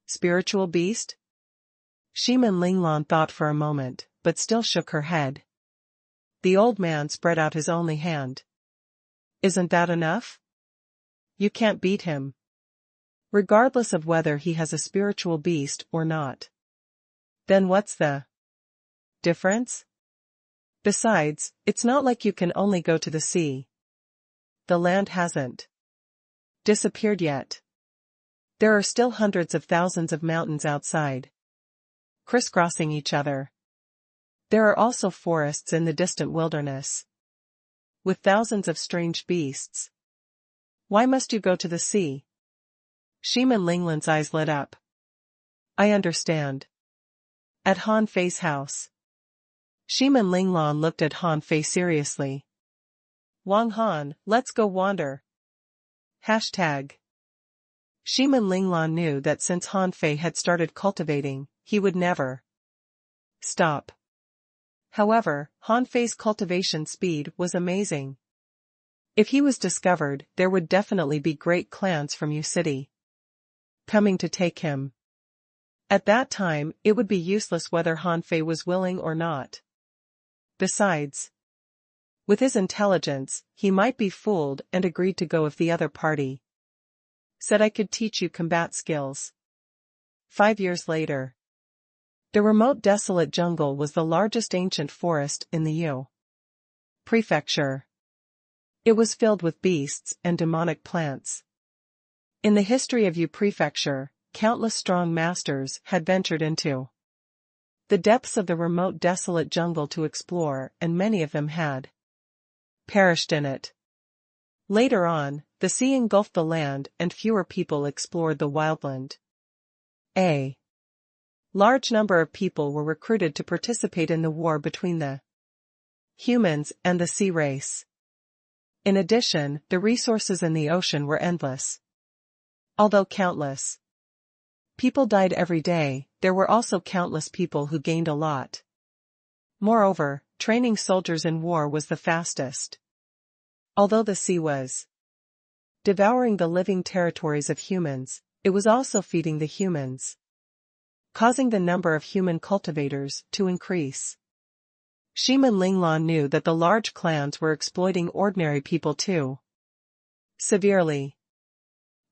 spiritual beast? Shimin Linglan thought for a moment, but still shook her head. The old man spread out his only hand. Isn't that enough? You can't beat him. Regardless of whether he has a spiritual beast or not. Then what's the difference? Besides, it's not like you can only go to the sea. The land hasn't disappeared yet. There are still hundreds of thousands of mountains outside, crisscrossing each other. There are also forests in the distant wilderness, with thousands of strange beasts. Why must you go to the sea? Shimin Linglan's eyes lit up. I understand. At Han Fei's house. Shimin Linglan looked at Han Fei seriously. Wang Han, let's go wander. Hashtag. Shimin Linglan knew that since Han Fei had started cultivating, he would never stop. However, Han Fei's cultivation speed was amazing. If he was discovered, there would definitely be great clans from Yu City coming to take him. At that time, it would be useless whether Han Fei was willing or not. Besides, with his intelligence, he might be fooled and agreed to go if the other party said I could teach you combat skills. 5 years later. The remote desolate jungle was the largest ancient forest in the Yu Prefecture. It was filled with beasts and demonic plants. In the history of Yu Prefecture, countless strong masters had ventured into the depths of the remote desolate jungle to explore, and many of them had perished in it. Later on, the sea engulfed the land and fewer people explored the wildland. A large number of people were recruited to participate in the war between the humans and the sea race. In addition, the resources in the ocean were endless. Although countless people died every day, there were also countless people who gained a lot. Moreover, training soldiers in war was the fastest. Although the sea was devouring the living territories of humans, it was also feeding the humans, causing the number of human cultivators to increase. Shimin Linglan knew that the large clans were exploiting ordinary people too severely.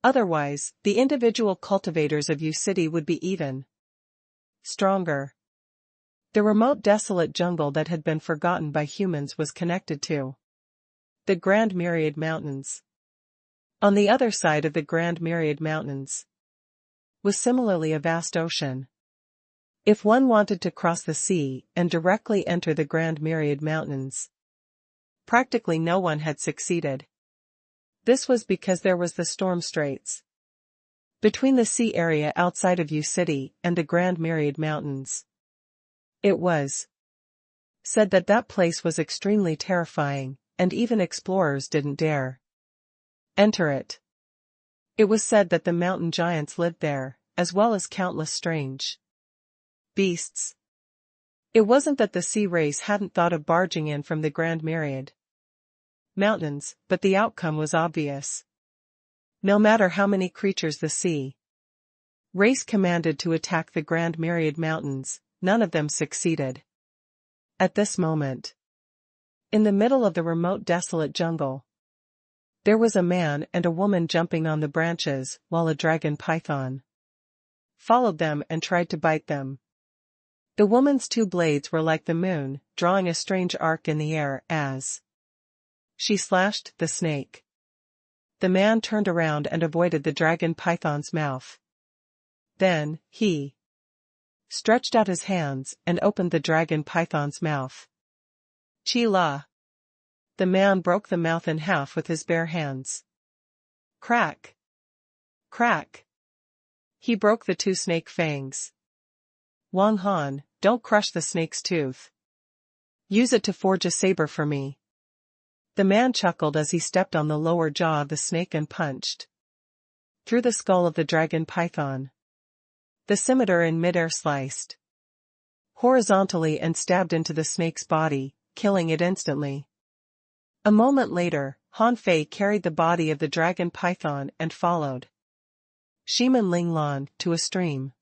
Otherwise, the individual cultivators of Yu City would be even stronger. The remote desolate jungle that had been forgotten by humans was connected to the Grand Myriad Mountains. On the other side of the Grand Myriad Mountains was similarly a vast ocean. If one wanted to cross the sea and directly enter the Grand Myriad Mountains, practically no one had succeeded. This was because there was the Storm Straits between the sea area outside of Yu City and the Grand Myriad Mountains. It was said that that place was extremely terrifying, and even explorers didn't dare enter it. It was said that the mountain giants lived there, as well as countless strange beasts. It wasn't that the sea race hadn't thought of barging in from the Grand Myriad Mountains, but the outcome was obvious. No matter how many creatures the sea race commanded to attack the Grand Myriad Mountains, none of them succeeded. At this moment, in the middle of the remote desolate jungle, there was a man and a woman jumping on the branches while a dragon python followed them and tried to bite them. The woman's 2 blades were like the moon, drawing a strange arc in the air as she slashed the snake. The man turned around and avoided the dragon python's mouth. Then, he stretched out his hands and opened the dragon python's mouth. Chi-la! The man broke the mouth in half with his bare hands. Crack! Crack! He broke the 2 snake fangs. Wang Han, don't crush the snake's tooth. Use it to forge a saber for me. The man chuckled as he stepped on the lower jaw of the snake and punched through the skull of the dragon python. The scimitar in midair sliced horizontally and stabbed into the snake's body, killing it instantly. A moment later, Han Fei carried the body of the dragon python and followed Shimin Linglan to a stream.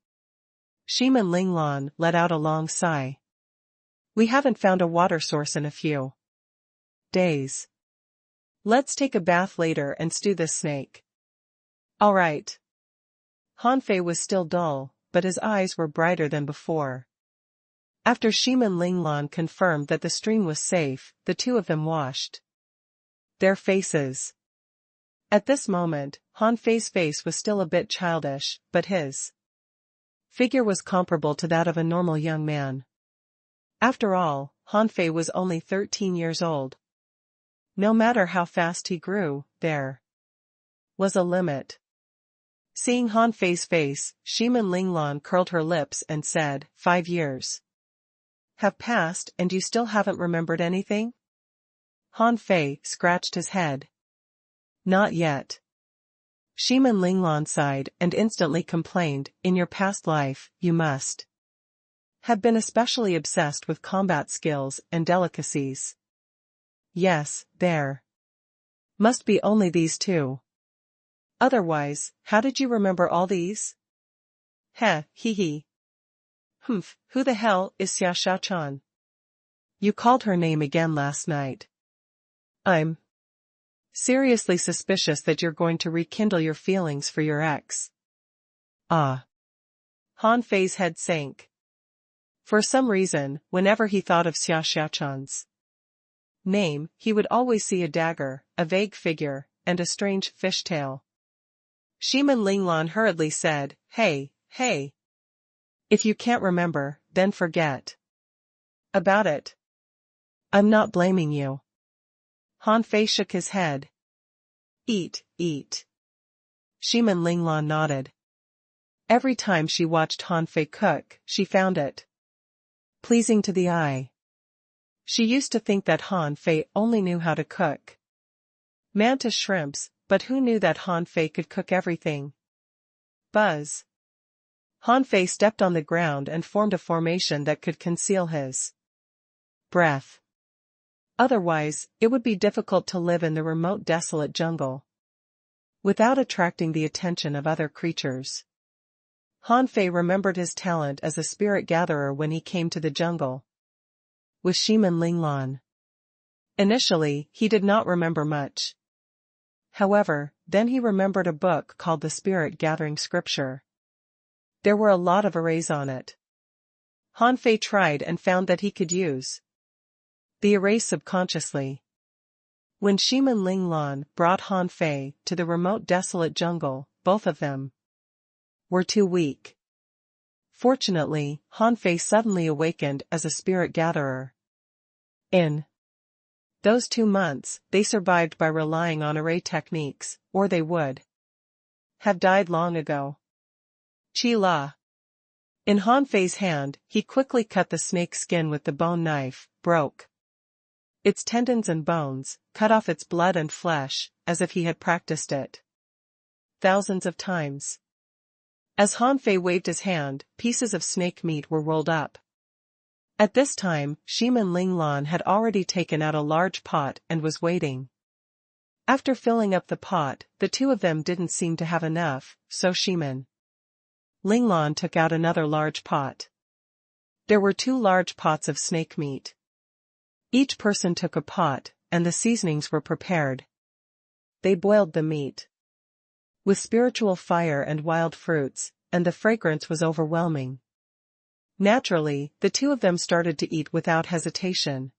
Shimin Linglan let out a long sigh. We haven't found a water source in a few days. Let's take a bath later and stew this snake. All right. Han Fei was still dull, but his eyes were brighter than before. After Shimin Linglan confirmed that the stream was safe, the two of them washed their faces. At this moment, Han Fei's face was still a bit childish, but his figure was comparable to that of a normal young man. After all, Han Fei was only 13 years old. No matter how fast he grew, there was a limit. Seeing Han Fei's face, Shimin Linglan curled her lips and said, 5 years have passed and you still haven't remembered anything? Han Fei scratched his head. Not yet. Shimin Linglan sighed and instantly complained, in your past life, you must have been especially obsessed with combat skills and delicacies. Yes, there must be only these two. Otherwise, how did you remember all these? Heh, hee hee. Humph, who the hell is Xia Xiaochan? You called her name again last night. I'm seriously suspicious that you're going to rekindle your feelings for your ex. Ah. Han Fei's head sank. For some reason, whenever he thought of Xia Xiaochan's name, he would always see a dagger, a vague figure, and a strange fishtail. Shimin Linglan hurriedly said, Hey. If you can't remember, then forget about it. I'm not blaming you. Han Fei shook his head. Eat. Shimin Linglan nodded. Every time she watched Han Fei cook, she found it pleasing to the eye. She used to think that Han Fei only knew how to cook mantis shrimps, but who knew that Han Fei could cook everything? Buzz. Han Fei stepped on the ground and formed a formation that could conceal his breath. Otherwise, it would be difficult to live in the remote desolate jungle without attracting the attention of other creatures. Han Fei remembered his talent as a spirit gatherer when he came to the jungle with Shimin Linglan. Initially, he did not remember much. However, then he remembered a book called the Spirit Gathering Scripture. There were a lot of arrays on it. Han Fei tried and found that he could use the arrays subconsciously. When Shimin Linglan brought Han Fei to the remote desolate jungle, both of them were too weak. Fortunately, Han Fei suddenly awakened as a spirit gatherer. In those 2 months, they survived by relying on array techniques, or they would have died long ago. Chi La. In Han Fei's hand, he quickly cut the snake's skin with the bone knife, broke its tendons and bones, cut off its blood and flesh, as if he had practiced it thousands of times. As Han Fei waved his hand, pieces of snake meat were rolled up. At this time, Shimin Linglan had already taken out a large pot and was waiting. After filling up the pot, the two of them didn't seem to have enough, so Shimin Linglan took out another large pot. There were 2 large pots of snake meat. Each person took a pot, and the seasonings were prepared. They boiled the meat with spiritual fire and wild fruits, and the fragrance was overwhelming. Naturally, the two of them started to eat without hesitation.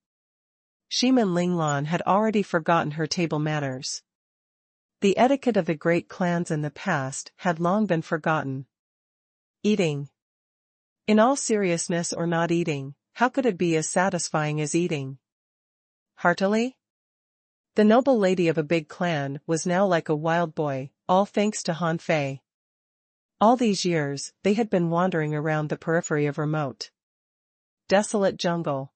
Shimin Linglan had already forgotten her table manners. The etiquette of the great clans in the past had long been forgotten. Eating. In all seriousness or not eating, how could it be as satisfying as eating heartily? The noble lady of a big clan was now like a wild boy, all thanks to Han Fei. All these years, they had been wandering around the periphery of remote, desolate jungle.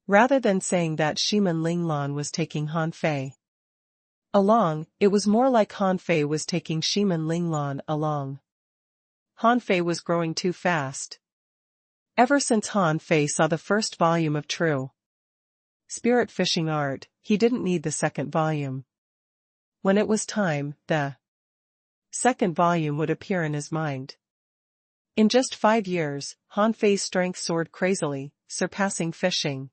Rather than saying that Shimin Linglan was taking Han Fei along, it was more like Han Fei was taking Shimin Linglan along. Han Fei was growing too fast. Ever since Han Fei saw the first volume of True Spirit Fishing Art, he didn't need the second volume. When it was time, the second volume would appear in his mind. In just 5 years, Han Fei's strength soared crazily, surpassing fishing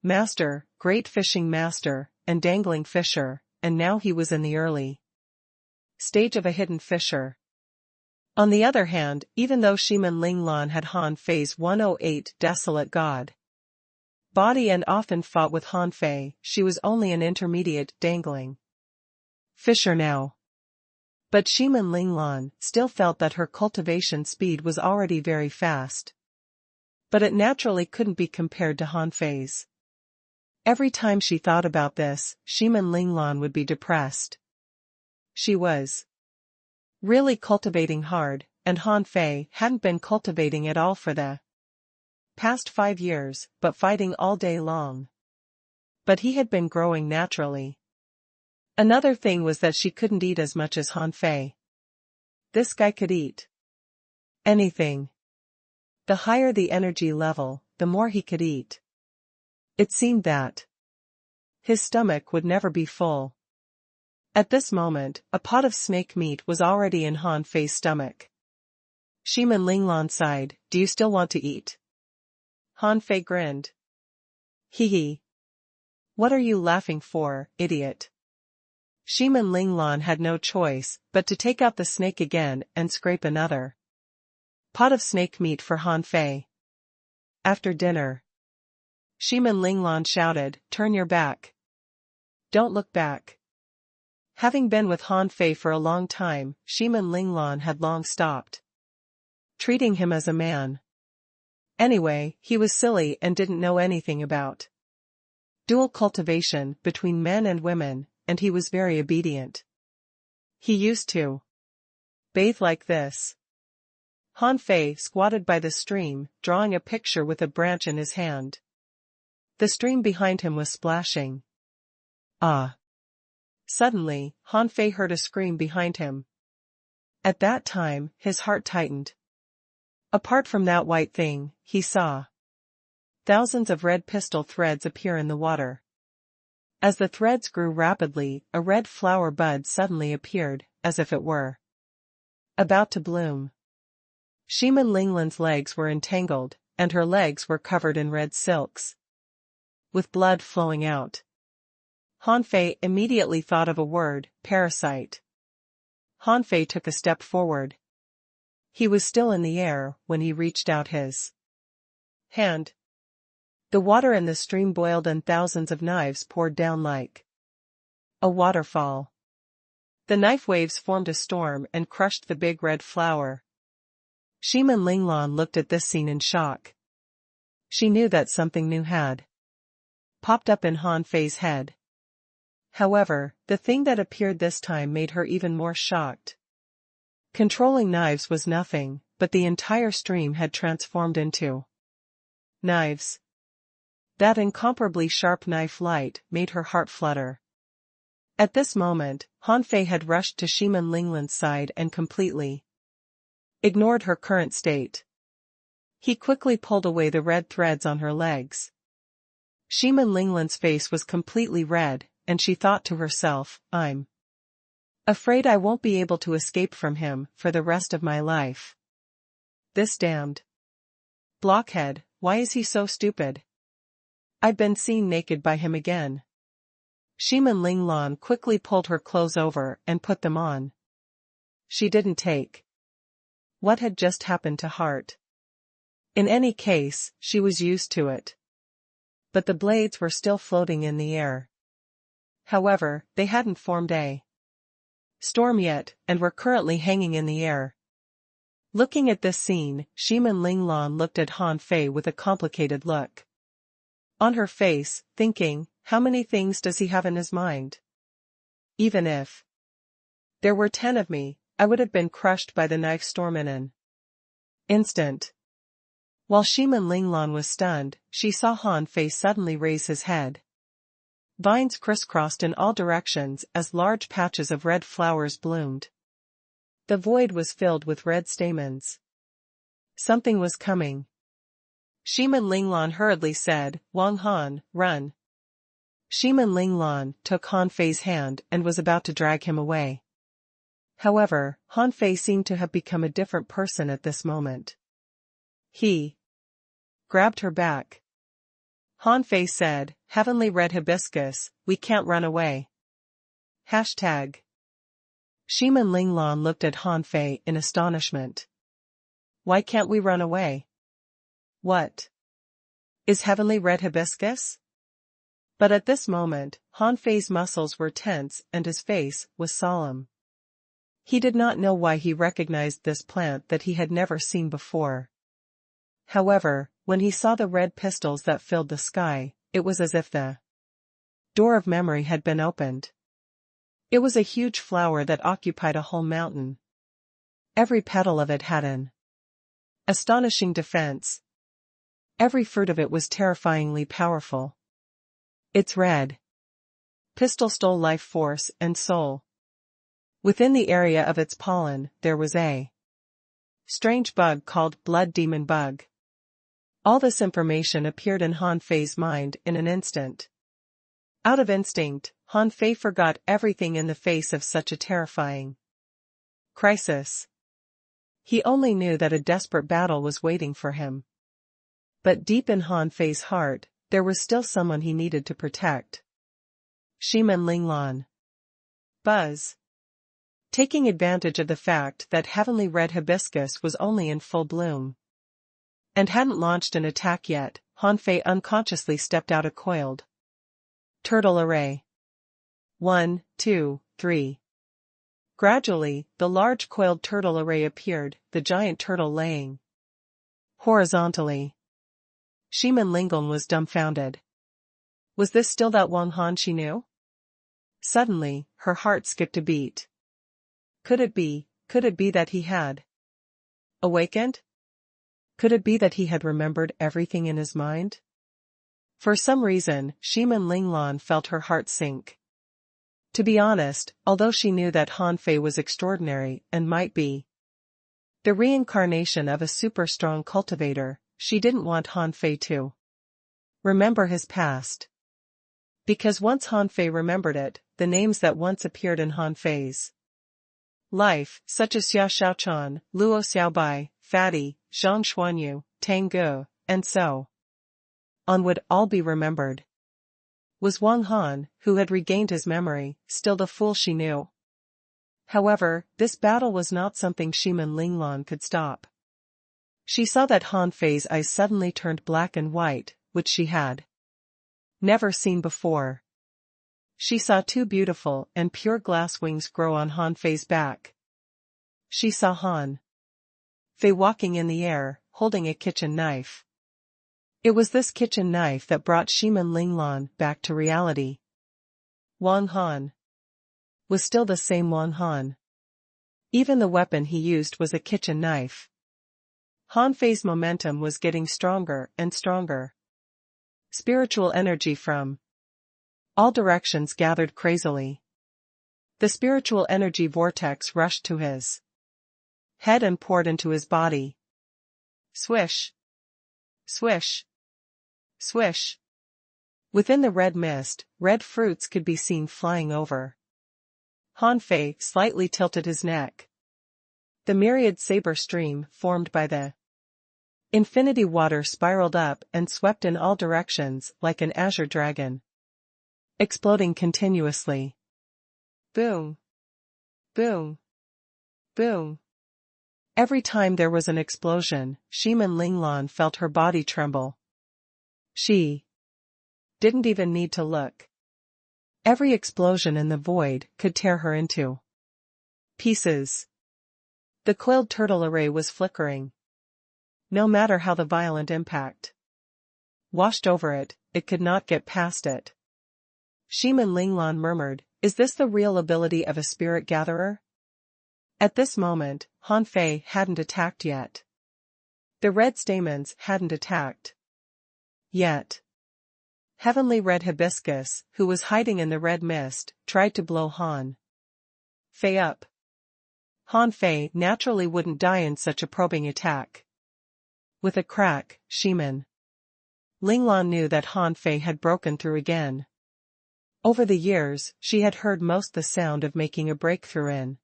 master, great fishing master, and dangling fisher, and now he was in the early stage of a hidden fisher. On the other hand, even though Shimin Linglan had Han Fei's 108 desolate god body and often fought with Han Fei, she was only an intermediate dangling fisher now. But Shimin Linglan still felt that her cultivation speed was already very fast. But it naturally couldn't be compared to Han Fei's. Every time she thought about this, Shimin Linglan would be depressed. She was really cultivating hard, and Han Fei hadn't been cultivating at all for the past 5 years, but fighting all day long. But he had been growing naturally. Another thing was that she couldn't eat as much as Han Fei. This guy could eat anything. The higher the energy level, the more he could eat. It seemed that his stomach would never be full. At this moment, a pot of snake meat was already in Han Fei's stomach. Shimin Linglan sighed, "Do you still want to eat?" Han Fei grinned. "Hee hee. What are you laughing for, idiot?" Shimin Linglan had no choice but to take out the snake again and scrape another pot of snake meat for Han Fei. After dinner, Shimin Linglan shouted, "Turn your back. Don't look back." Having been with Han Fei for a long time, Shimin Linglan had long stopped treating him as a man. Anyway, he was silly and didn't know anything about dual cultivation between men and women, and he was very obedient. He used to bathe like this. Han Fei squatted by the stream, drawing a picture with a branch in his hand. The stream behind him was splashing. Ah! Suddenly, Han Fei heard a scream behind him. At that time, his heart tightened. Apart from that white thing, he saw thousands of red pistil threads appear in the water. As the threads grew rapidly, a red flower bud suddenly appeared, as if it were about to bloom. Shimin Linglan's legs were entangled, and her legs were covered in red silks, with blood flowing out. Han Fei immediately thought of a word, parasite. Han Fei took a step forward. He was still in the air when he reached out his hand. The water in the stream boiled and thousands of knives poured down like a waterfall. The knife waves formed a storm and crushed the big red flower. Shimin Linglan looked at this scene in shock. She knew that something new had popped up in Han Fei's head. However, the thing that appeared this time made her even more shocked. Controlling knives was nothing, but the entire stream had transformed into knives. That incomparably sharp knife light made her heart flutter. At this moment, Han Fei had rushed to Shimin Linglan's side and completely ignored her current state. He quickly pulled away the red threads on her legs. Shimin Linglan's face was completely red, and she thought to herself, "I'm afraid I won't be able to escape from him for the rest of my life. This damned blockhead, why is he so stupid? I've been seen naked by him again." Shimin Linglan quickly pulled her clothes over and put them on. She didn't take what had just happened to heart. In any case, she was used to it. But the blades were still floating in the air. However, they hadn't formed a storm yet, and were currently hanging in the air. Looking at this scene, Shimin Linglan looked at Han Fei with a complicated look on her face, thinking, how many things does he have in his mind? Even if there were 10 of me, I would have been crushed by the knife storm in an instant. While Shimin Linglan was stunned, she saw Han Fei suddenly raise his head. Vines crisscrossed in all directions as large patches of red flowers bloomed. The void was filled with red stamens. Something was coming. Shimin Linglan hurriedly said, "Wang Han, run." Shimin Linglan took Han Fei's hand and was about to drag him away. However, Han Fei seemed to have become a different person at this moment. He grabbed her back. Han Fei said, "Heavenly red hibiscus, we can't run away." Hashtag. Shiman Linglan looked at Han Fei in astonishment. Why can't we run away? What is heavenly red hibiscus? But at this moment, Han Fei's muscles were tense and his face was solemn. He did not know why he recognized this plant that he had never seen before. However, when he saw the red pistils that filled the sky, it was as if the door of memory had been opened. It was a huge flower that occupied a whole mountain. Every petal of it had an astonishing defense. Every fruit of it was terrifyingly powerful. Its red pistil stole life force and soul. Within the area of its pollen, there was a strange bug called blood demon bug. All this information appeared in Han Fei's mind in an instant. Out of instinct, Han Fei forgot everything in the face of such a terrifying crisis. He only knew that a desperate battle was waiting for him. But deep in Han Fei's heart, there was still someone he needed to protect. Shiman Linglan. Buzz. Taking advantage of the fact that heavenly red hibiscus was only in full bloom and hadn't launched an attack yet, Han Fei unconsciously stepped out a coiled turtle array. 1, 2, 3. Gradually, the large coiled turtle array appeared, the giant turtle laying horizontally. Shiman Linglan was dumbfounded. Was this still that Wang Han she knew? Suddenly, her heart skipped a beat. Could it be that he had awakened? Could it be that he had remembered everything in his mind? For some reason, Shiman Linglan felt her heart sink. To be honest, although she knew that Han Fei was extraordinary and might be the reincarnation of a super-strong cultivator, she didn't want Han Fei to remember his past. Because once Han Fei remembered it, the names that once appeared in Han Fei's life, such as Xia Xiaochan, Luo Xiaobai, Fatty, Zhang Xuanyu, Tang Ge, and so on would all be remembered. Was Wang Han, who had regained his memory, still the fool she knew? However, this battle was not something Shiman Linglan could stop. She saw that Han Fei's eyes suddenly turned black and white, which she had never seen before. She saw two beautiful and pure glass wings grow on Han Fei's back. She saw Han Fei walking in the air, holding a kitchen knife. It was this kitchen knife that brought Shiman Linglan back to reality. Wang Han was still the same Wang Han. Even the weapon he used was a kitchen knife. Han Fei's momentum was getting stronger and stronger. Spiritual energy from all directions gathered crazily. The spiritual energy vortex rushed to his head and poured into his body. Swish. Swish. Swish. Within the red mist, red fruits could be seen flying over. Han Fei slightly tilted his neck. The myriad saber stream formed by the infinity water spiraled up and swept in all directions like an azure dragon, exploding continuously. Boom. Boom. Boom. Every time there was an explosion, Shiman Linglan felt her body tremble. She didn't even need to look. Every explosion in the void could tear her into pieces. The coiled turtle array was flickering. No matter how the violent impact washed over it, it could not get past it. Shiman Linglan murmured, "Is this the real ability of a spirit gatherer?" At this moment, Han Fei hadn't attacked yet. The red stamens hadn't attacked yet. Heavenly red hibiscus, who was hiding in the red mist, tried to blow Han Fei up. Han Fei naturally wouldn't die in such a probing attack. With a crack, Shiman Linglan knew that Han Fei had broken through again. Over the years, she had heard most the sound of making a breakthrough in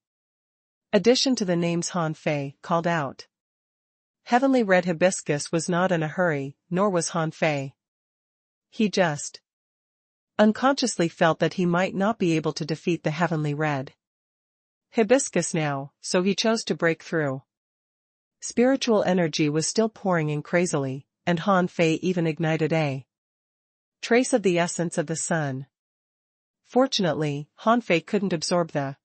addition to the names Han Fei called out. Heavenly Red Hibiscus was not in a hurry, nor was Han Fei. He just unconsciously felt that he might not be able to defeat the Heavenly Red Hibiscus now, so he chose to break through. Spiritual energy was still pouring in crazily, and Han Fei even ignited a trace of the essence of the sun. Fortunately, Han Fei couldn't absorb the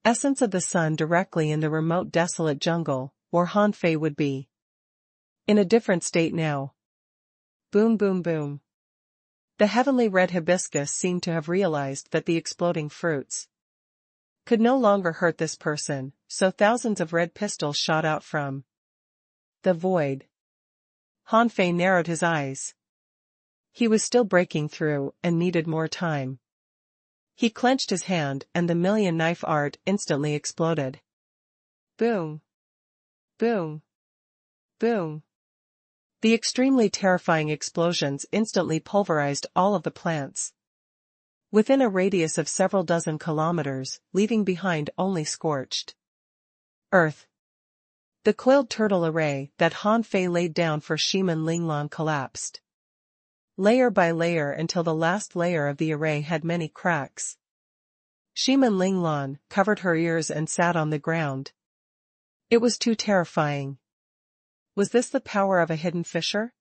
essence of the sun directly in the remote desolate jungle, or Han Fei would be in a different state now. Boom boom boom. The Heavenly Red Hibiscus seemed to have realized that the exploding fruits could no longer hurt this person, so thousands of red pistols shot out from the void. Han Fei narrowed his eyes. He was still breaking through and needed more time. He clenched his hand and the million knife art instantly exploded. Boom. Boom. Boom. The extremely terrifying explosions instantly pulverized all of the plants within a radius of several dozen kilometers, leaving behind only scorched earth. The coiled turtle array that Han Fei laid down for Shiman Linglan collapsed layer by layer until the last layer of the array had many cracks. Shiman Linglan covered her ears and sat on the ground. It was too terrifying. Was this the power of a hidden fissure?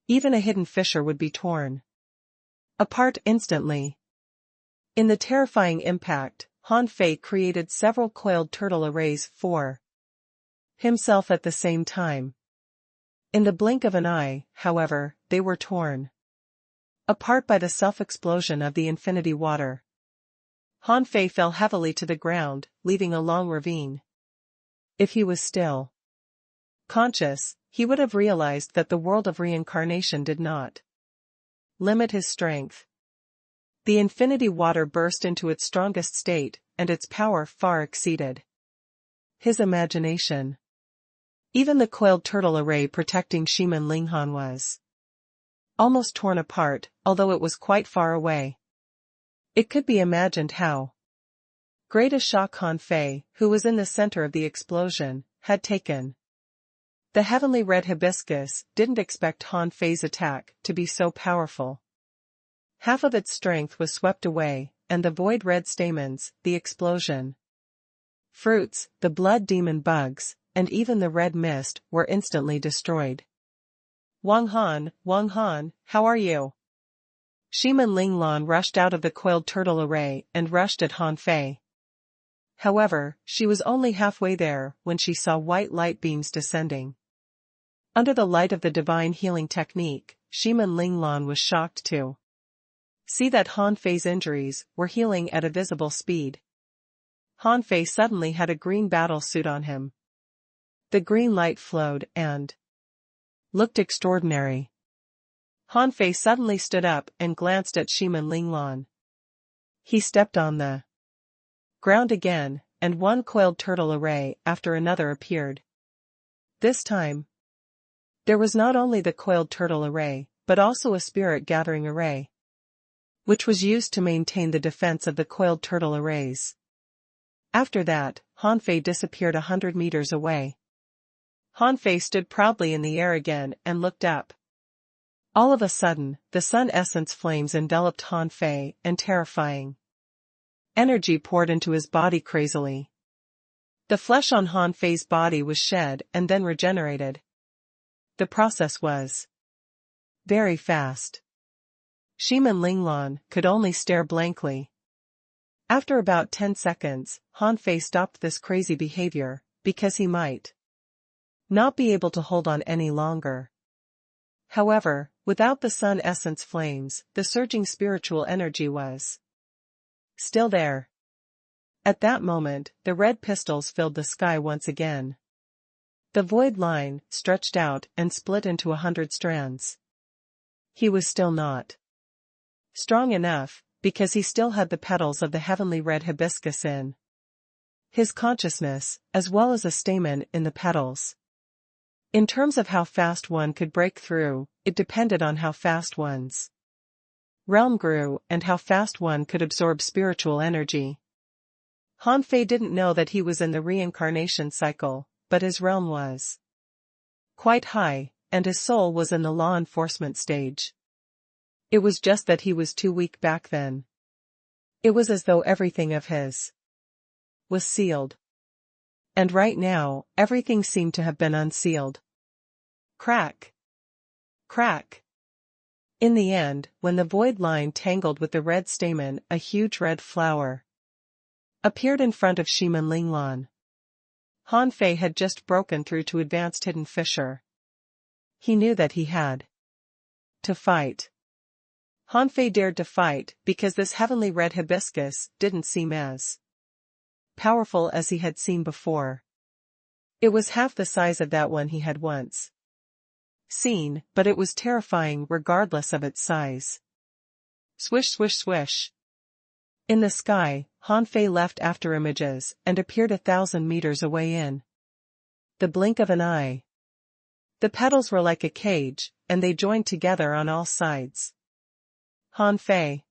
Even a hidden fissure would be torn apart instantly. In the terrifying impact, Han Fei created several coiled turtle arrays for himself at the same time. In the blink of an eye, however, they were torn apart by the self-explosion of the infinity water. Han Fei fell heavily to the ground, leaving a long ravine. If he was still conscious, he would have realized that the world of reincarnation did not limit his strength. The infinity water burst into its strongest state, and its power far exceeded his imagination. Even the coiled turtle array protecting Shiman Linghan was almost torn apart, although it was quite far away. It could be imagined how great a shock Han Fei, who was in the center of the explosion, had taken. The Heavenly Red Hibiscus didn't expect Han Fei's attack to be so powerful. Half of its strength was swept away, and the void red stamens, the explosion fruits, the blood demon bugs, and even the red mist were instantly destroyed. Wang Han, how are you? Shiman Linglan rushed out of the coiled turtle array and rushed at Han Fei. However, she was only halfway there when she saw white light beams descending. Under the light of the divine healing technique, Shiman Linglan was shocked to see that Han Fei's injuries were healing at a visible speed. Han Fei suddenly had a green battle suit on him. The green light flowed and looked extraordinary. Han Fei suddenly stood up and glanced at Shiman Linglan. He stepped on the ground again, and one coiled turtle array after another appeared. This time, there was not only the coiled turtle array, but also a spirit gathering array, which was used to maintain the defense of the coiled turtle arrays. After that, Han Fei disappeared 100 meters away. Han Fei stood proudly in the air again and looked up. All of a sudden, the sun essence flames enveloped Han Fei, and terrifying energy poured into his body crazily. The flesh on Han Fei's body was shed and then regenerated. The process was very fast. Shiman Linglan could only stare blankly. After about 10 seconds, Han Fei stopped this crazy behavior, because he might not be able to hold on any longer. However, without the sun essence flames, the surging spiritual energy was still there. At that moment, the red pistols filled the sky once again. The void line stretched out and split into 100 strands. He was still not strong enough, because he still had the petals of the heavenly red hibiscus in his consciousness, as well as a stamen in the petals. In terms of how fast one could break through, it depended on how fast one's realm grew and how fast one could absorb spiritual energy. Han Fei didn't know that he was in the reincarnation cycle, but his realm was quite high, and his soul was in the law enforcement stage. It was just that he was too weak back then. It was as though everything of his was sealed. And right now, everything seemed to have been unsealed. Crack. Crack. In the end, when the void line tangled with the red stamen, a huge red flower appeared in front of Shiman Linglan. Han Fei had just broken through to advanced hidden fissure. He knew that he had to fight. Han Fei dared to fight because this heavenly red hibiscus didn't seem as powerful as he had seen before. It was half the size of that one he had once seen, but it was terrifying regardless of its size. Swish swish swish. In the sky, Han Fei left after images and appeared 1,000 meters away in the blink of an eye. The petals were like a cage, and they joined together on all sides. Han Fei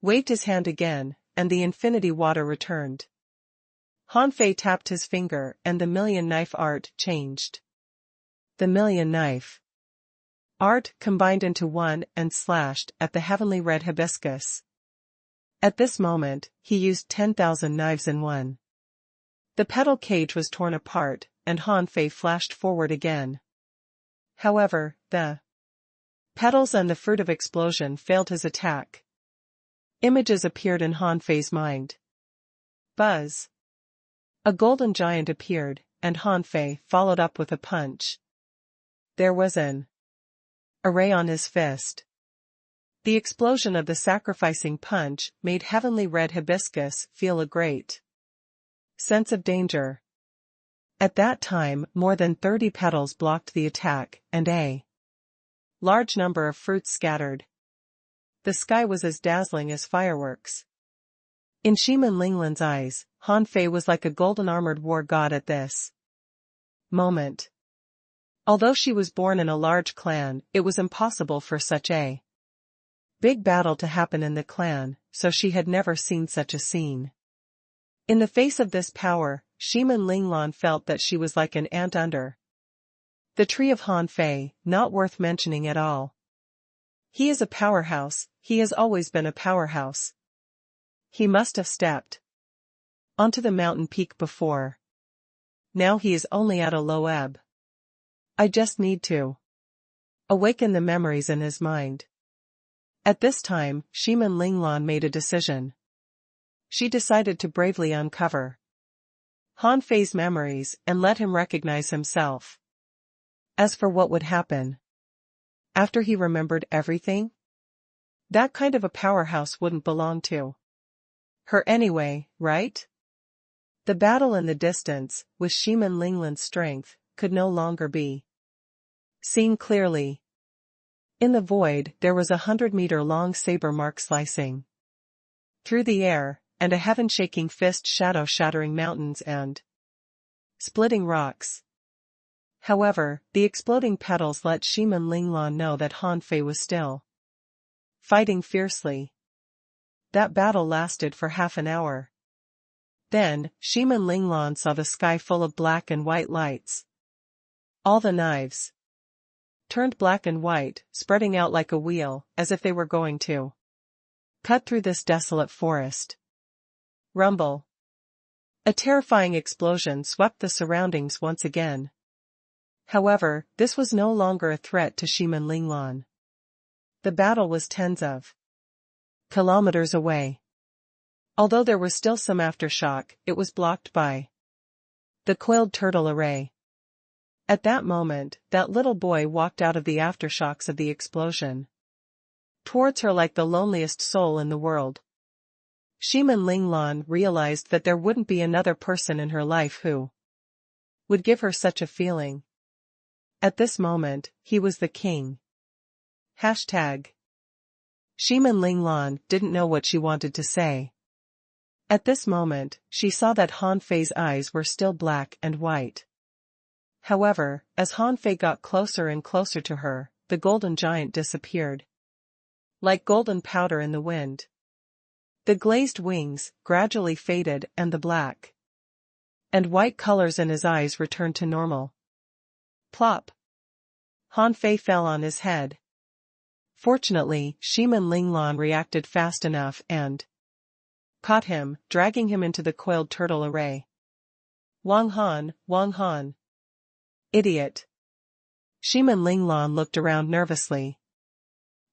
waved his hand again, and the infinity water returned. Han Fei tapped his finger and the million knife art changed. The million knife art combined into one and slashed at the heavenly red hibiscus. At this moment, he used 10,000 knives in one. The petal cage was torn apart, and Han Fei flashed forward again. However, the petals and the fruit of explosion failed his attack. Images appeared in Han Fei's mind. Buzz. A golden giant appeared, and Han Fei followed up with a punch. There was an array on his fist. The explosion of the sacrificing punch made heavenly red hibiscus feel a great sense of danger. At that time, more than 30 petals blocked the attack, and a large number of fruits scattered. The sky was as dazzling as fireworks. In Shiman Linglan's eyes, Han Fei was like a golden-armored war god at this moment. Although she was born in a large clan, it was impossible for such a big battle to happen in the clan, so she had never seen such a scene. In the face of this power, Shiman Linglan felt that she was like an ant under the tree of Han Fei, not worth mentioning at all. He is a powerhouse, he has always been a powerhouse. He must have stepped onto the mountain peak before. Now he is only at a low ebb. I just need to awaken the memories in his mind. At this time, Shiman Linglan made a decision. She decided to bravely uncover Han Fei's memories and let him recognize himself. As for what would happen after he remembered everything, that kind of a powerhouse wouldn't belong to her anyway, right? The battle in the distance, with Shiman Linglan's strength, could no longer be seen clearly. In the void, there was 100-meter-long saber mark slicing through the air, and a heaven-shaking fist shadow shattering mountains and splitting rocks. However, the exploding petals let Shiman Linglan know that Han Fei was still fighting fiercely. That battle lasted for half an hour. Then, Shiman Linglan saw the sky full of black and white lights. All the knives turned black and white, spreading out like a wheel, as if they were going to cut through this desolate forest. Rumble. A terrifying explosion swept the surroundings once again. However, this was no longer a threat to Shiman Linglan. The battle was tens of kilometers away. Although there was still some aftershock, it was blocked by the coiled turtle array. At that moment, that little boy walked out of the aftershocks of the explosion towards her like the loneliest soul in the world. Shiman Linglan realized that there wouldn't be another person in her life who would give her such a feeling. At this moment, he was the king. Hashtag. Shiman Linglan didn't know what she wanted to say. At this moment, she saw that Han Fei's eyes were still black and white. However, as Han Fei got closer and closer to her, the golden giant disappeared like golden powder in the wind. The glazed wings gradually faded and the black and white colors in his eyes returned to normal. Plop! Han Fei fell on his head. Fortunately, Shimin Linglan reacted fast enough and caught him, dragging him into the coiled turtle array. Wang Han, Wang Han. Idiot. Shimin Linglan looked around nervously.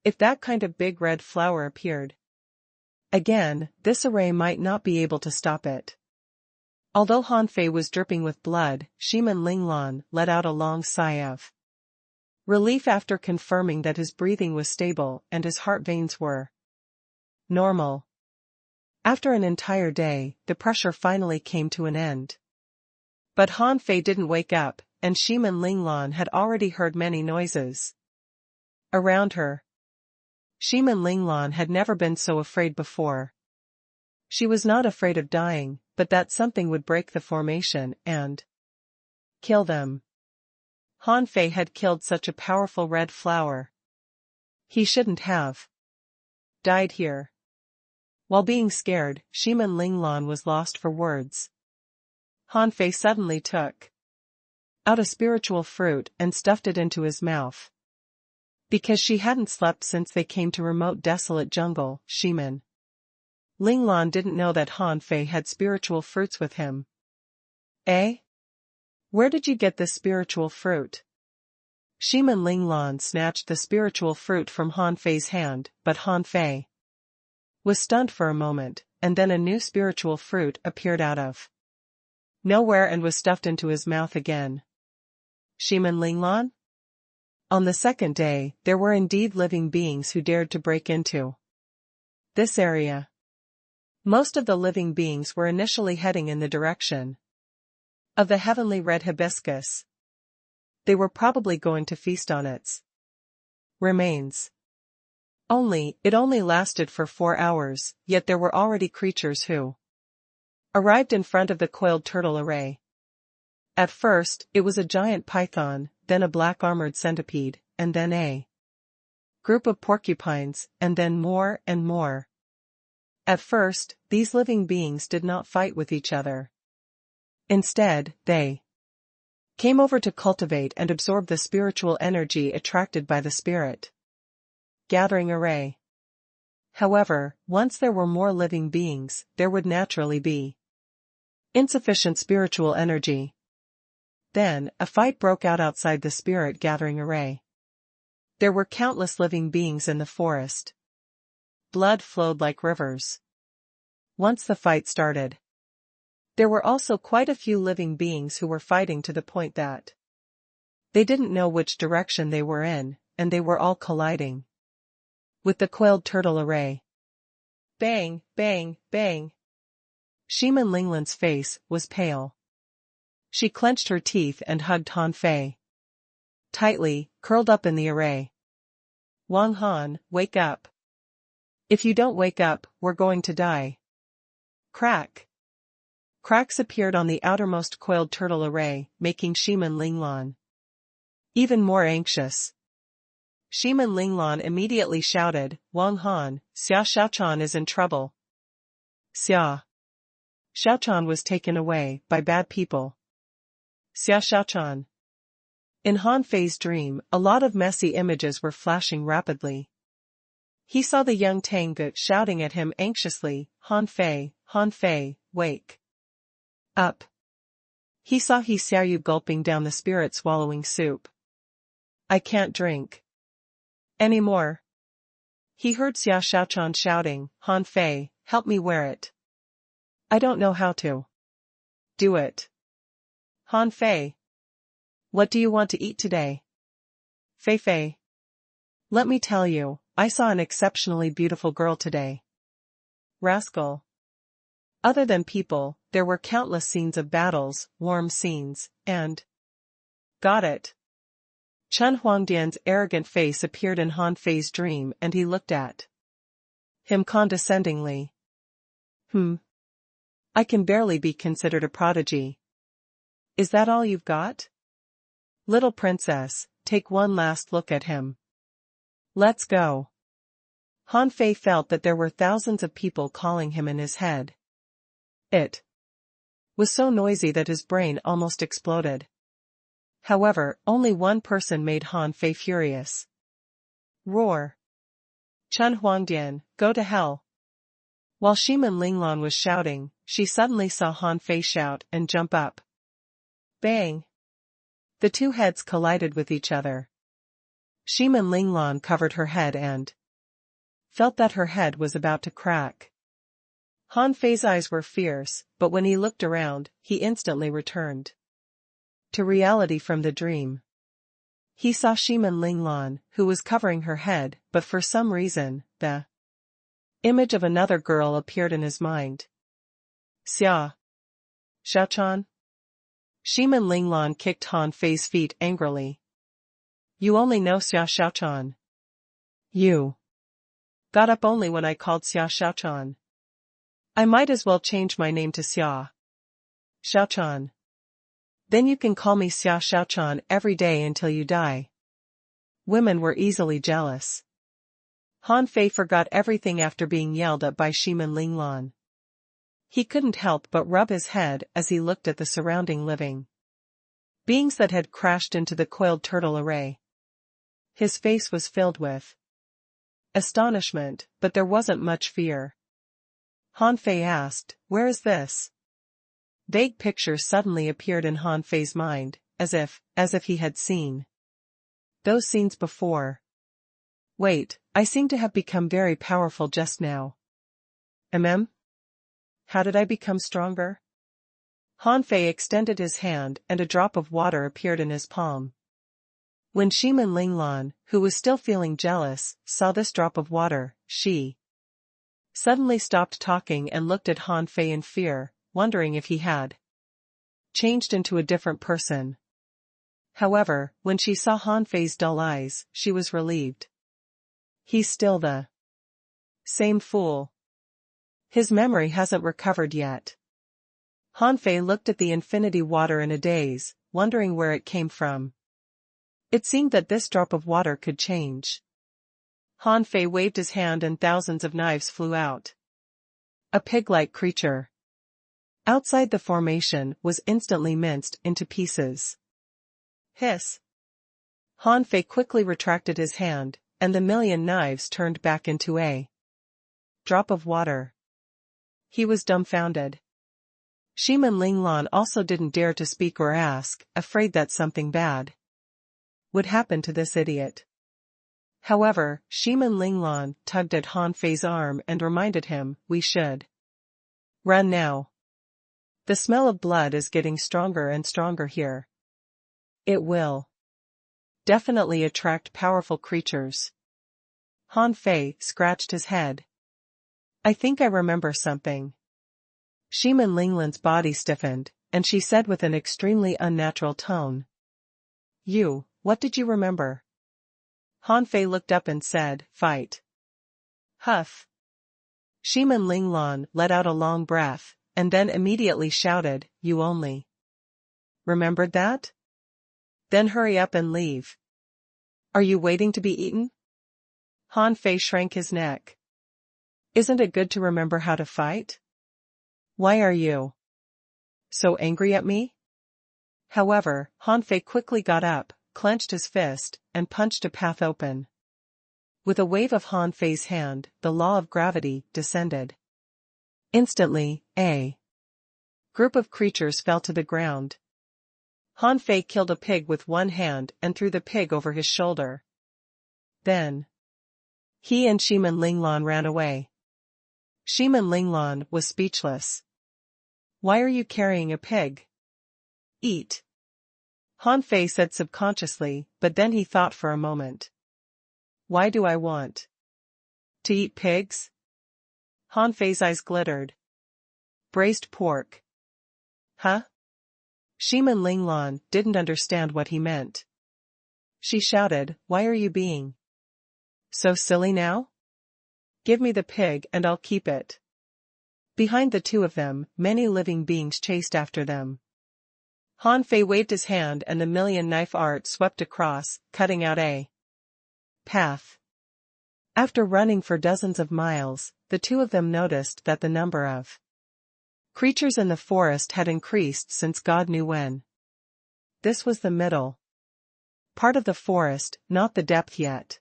If that kind of big red flower appeared again, this array might not be able to stop it. Although Han Fei was dripping with blood, Shimin Linglan let out a long sigh of relief after confirming that his breathing was stable and his heart veins were normal. After an entire day, the pressure finally came to an end. But Han Fei didn't wake up, and Shimin Linglan had already heard many noises around her. Shimin Linglan had never been so afraid before. She was not afraid of dying, but that something would break the formation and kill them. Han Fei had killed such a powerful red flower. He shouldn't have died here. While being scared, Shimin Linglan was lost for words. Han Fei suddenly took out a spiritual fruit and stuffed it into his mouth. Because she hadn't slept since they came to remote desolate jungle, Shimin Linglan didn't know that Han Fei had spiritual fruits with him. Eh? Where did you get this spiritual fruit? Shimin Linglan snatched the spiritual fruit from Han Fei's hand, but Han Fei was stunned for a moment, and then a new spiritual fruit appeared out of nowhere and was stuffed into his mouth again. Shimin Linglan? On the second day, there were indeed living beings who dared to break into this area. Most of the living beings were initially heading in the direction of the heavenly red hibiscus. They were probably going to feast on its remains. It only lasted for 4 hours, yet there were already creatures who arrived in front of the coiled turtle array. At first, it was a giant python, then a black armored centipede, and then a group of porcupines, and then more and more. At first, these living beings did not fight with each other. Instead, they came over to cultivate and absorb the spiritual energy attracted by the spirit gathering array. However, once there were more living beings, there would naturally be insufficient spiritual energy. Then, a fight broke out outside the spirit gathering array. There were countless living beings in the forest. Blood flowed like rivers once the fight started. There were also quite a few living beings who were fighting to the point that they didn't know which direction they were in, and they were all colliding with the coiled turtle array. Bang, bang, bang. Shimin Linglan's face was pale. She clenched her teeth and hugged Han Fei tightly, curled up in the array. Wang Han, wake up. If you don't wake up, we're going to die. Crack. Cracks appeared on the outermost coiled turtle array, making Shimin Linglan even more anxious. Shimin Linglan immediately shouted, Wang Han, Xia Xiaochan is in trouble. Xia Xiaochan was taken away by bad people. Xia Xiaochan. In Han Fei's dream, a lot of messy images were flashing rapidly. He saw the young Tangut shouting at him anxiously, Han Fei, wake up. He saw He Xiaoyu gulping down the spirit swallowing soup. I can't drink anymore. He heard Xia Xiaochan shouting, Han Fei, help me wear it. I don't know how to do it. Han Fei. What do you want to eat today? Fei. Let me tell you, I saw an exceptionally beautiful girl today. Rascal. Other than people, there were countless scenes of battles, warm scenes, and got it. Chen Huangdian's arrogant face appeared in Han Fei's dream and he looked at him condescendingly. I can barely be considered a prodigy. Is that all you've got? Little princess, take one last look at him. Let's go. Han Fei felt that there were thousands of people calling him in his head. It was so noisy that his brain almost exploded. However, only one person made Han Fei furious. Roar! Chen Huangdian, go to hell! While Shimin Linglan was shouting, she suddenly saw Han Fei shout and jump up. Bang! The two heads collided with each other. Shimin Linglan covered her head and felt that her head was about to crack. Han Fei's eyes were fierce, but when he looked around, he instantly returned to reality from the dream. He saw Shimin Linglan, who was covering her head, but for some reason, the image of another girl appeared in his mind. Xia! Xiaochan? Shimin Linglan kicked Han Fei's feet angrily. You only know Xia Xiaochan. You got up only when I called Xia Xiaochan. I might as well change my name to Xia Xiaochan. Then you can call me Xia Xiaochan every day until you die. Women were easily jealous. Han Fei forgot everything after being yelled at by Shimin Linglan. He couldn't help but rub his head as he looked at the surrounding living beings that had crashed into the coiled turtle array. His face was filled with astonishment, but there wasn't much fear. Han Fei asked, "Where is this?" Vague pictures suddenly appeared in Han Fei's mind, as if he had seen those scenes before. Wait, I seem to have become very powerful just now. How did I become stronger? Han Fei extended his hand and a drop of water appeared in his palm. When Shimin Linglan, who was still feeling jealous, saw this drop of water, she suddenly stopped talking and looked at Han Fei in fear, wondering if he had changed into a different person. However, when she saw Han Fei's dull eyes, she was relieved. He's still the same fool. His memory hasn't recovered yet. Han Fei looked at the infinity water in a daze, wondering where it came from. It seemed that this drop of water could change. Han Fei waved his hand and thousands of knives flew out. A pig-like creature outside the formation was instantly minced into pieces. Hiss! Han Fei quickly retracted his hand, and the million knives turned back into a drop of water. He was dumbfounded. Shimin Linglan also didn't dare to speak or ask, afraid that something bad would happen to this idiot. However, Shimin Linglan tugged at Han Fei's arm and reminded him, "We should run now. The smell of blood is getting stronger and stronger here. It will definitely attract powerful creatures." Han Fei scratched his head. "I think I remember something." Shimin Linglan's body stiffened, and she said with an extremely unnatural tone, What did you remember?" Han Fei looked up and said, "Fight." Huff. Shimin Linglan let out a long breath, and then immediately shouted, "You only remembered that? Then hurry up and leave. Are you waiting to be eaten?" Han Fei shrank his neck. "Isn't it good to remember how to fight? Why are you so angry at me?" However, Han Fei quickly got up, clenched his fist, and punched a path open. With a wave of Han Fei's hand, the law of gravity descended. Instantly, a group of creatures fell to the ground. Han Fei killed a pig with one hand and threw the pig over his shoulder. Then he and Shimin Linglan ran away. Shimin Linglan was speechless. "Why are you carrying a pig?" "Eat," Han Fei said subconsciously, but then he thought for a moment. "Why do I want to eat pigs?" Han Fei's eyes glittered. "Braised pork." Huh? Shimin Linglan didn't understand what he meant. She shouted, "Why are you being so silly now? Give me the pig and I'll keep it." Behind the two of them, many living beings chased after them. Han Fei waved his hand and a million knife art swept across, cutting out a path. After running for dozens of miles, the two of them noticed that the number of creatures in the forest had increased since God knew when. This was the middle part of the forest, not the depth yet.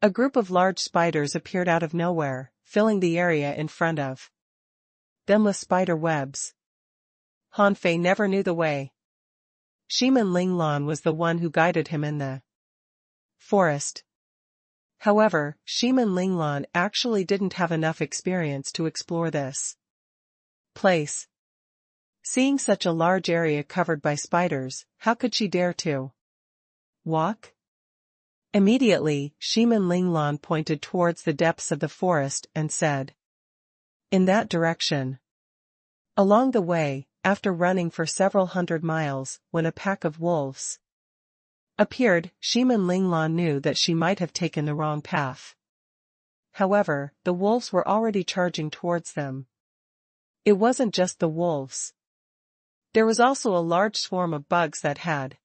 A group of large spiders appeared out of nowhere, filling the area in front of them with spider webs. Han Fei never knew the way. Shimin Linglan was the one who guided him in the forest. However, Shimin Linglan actually didn't have enough experience to explore this place. Seeing such a large area covered by spiders, how could she dare to walk? Immediately, Shimin Linglan pointed towards the depths of the forest and said, "In that direction." Along the way, after running for several hundred miles, when a pack of wolves appeared, Shimin Linglan knew that she might have taken the wrong path. However, the wolves were already charging towards them. It wasn't just the wolves. There was also a large swarm of bugs that had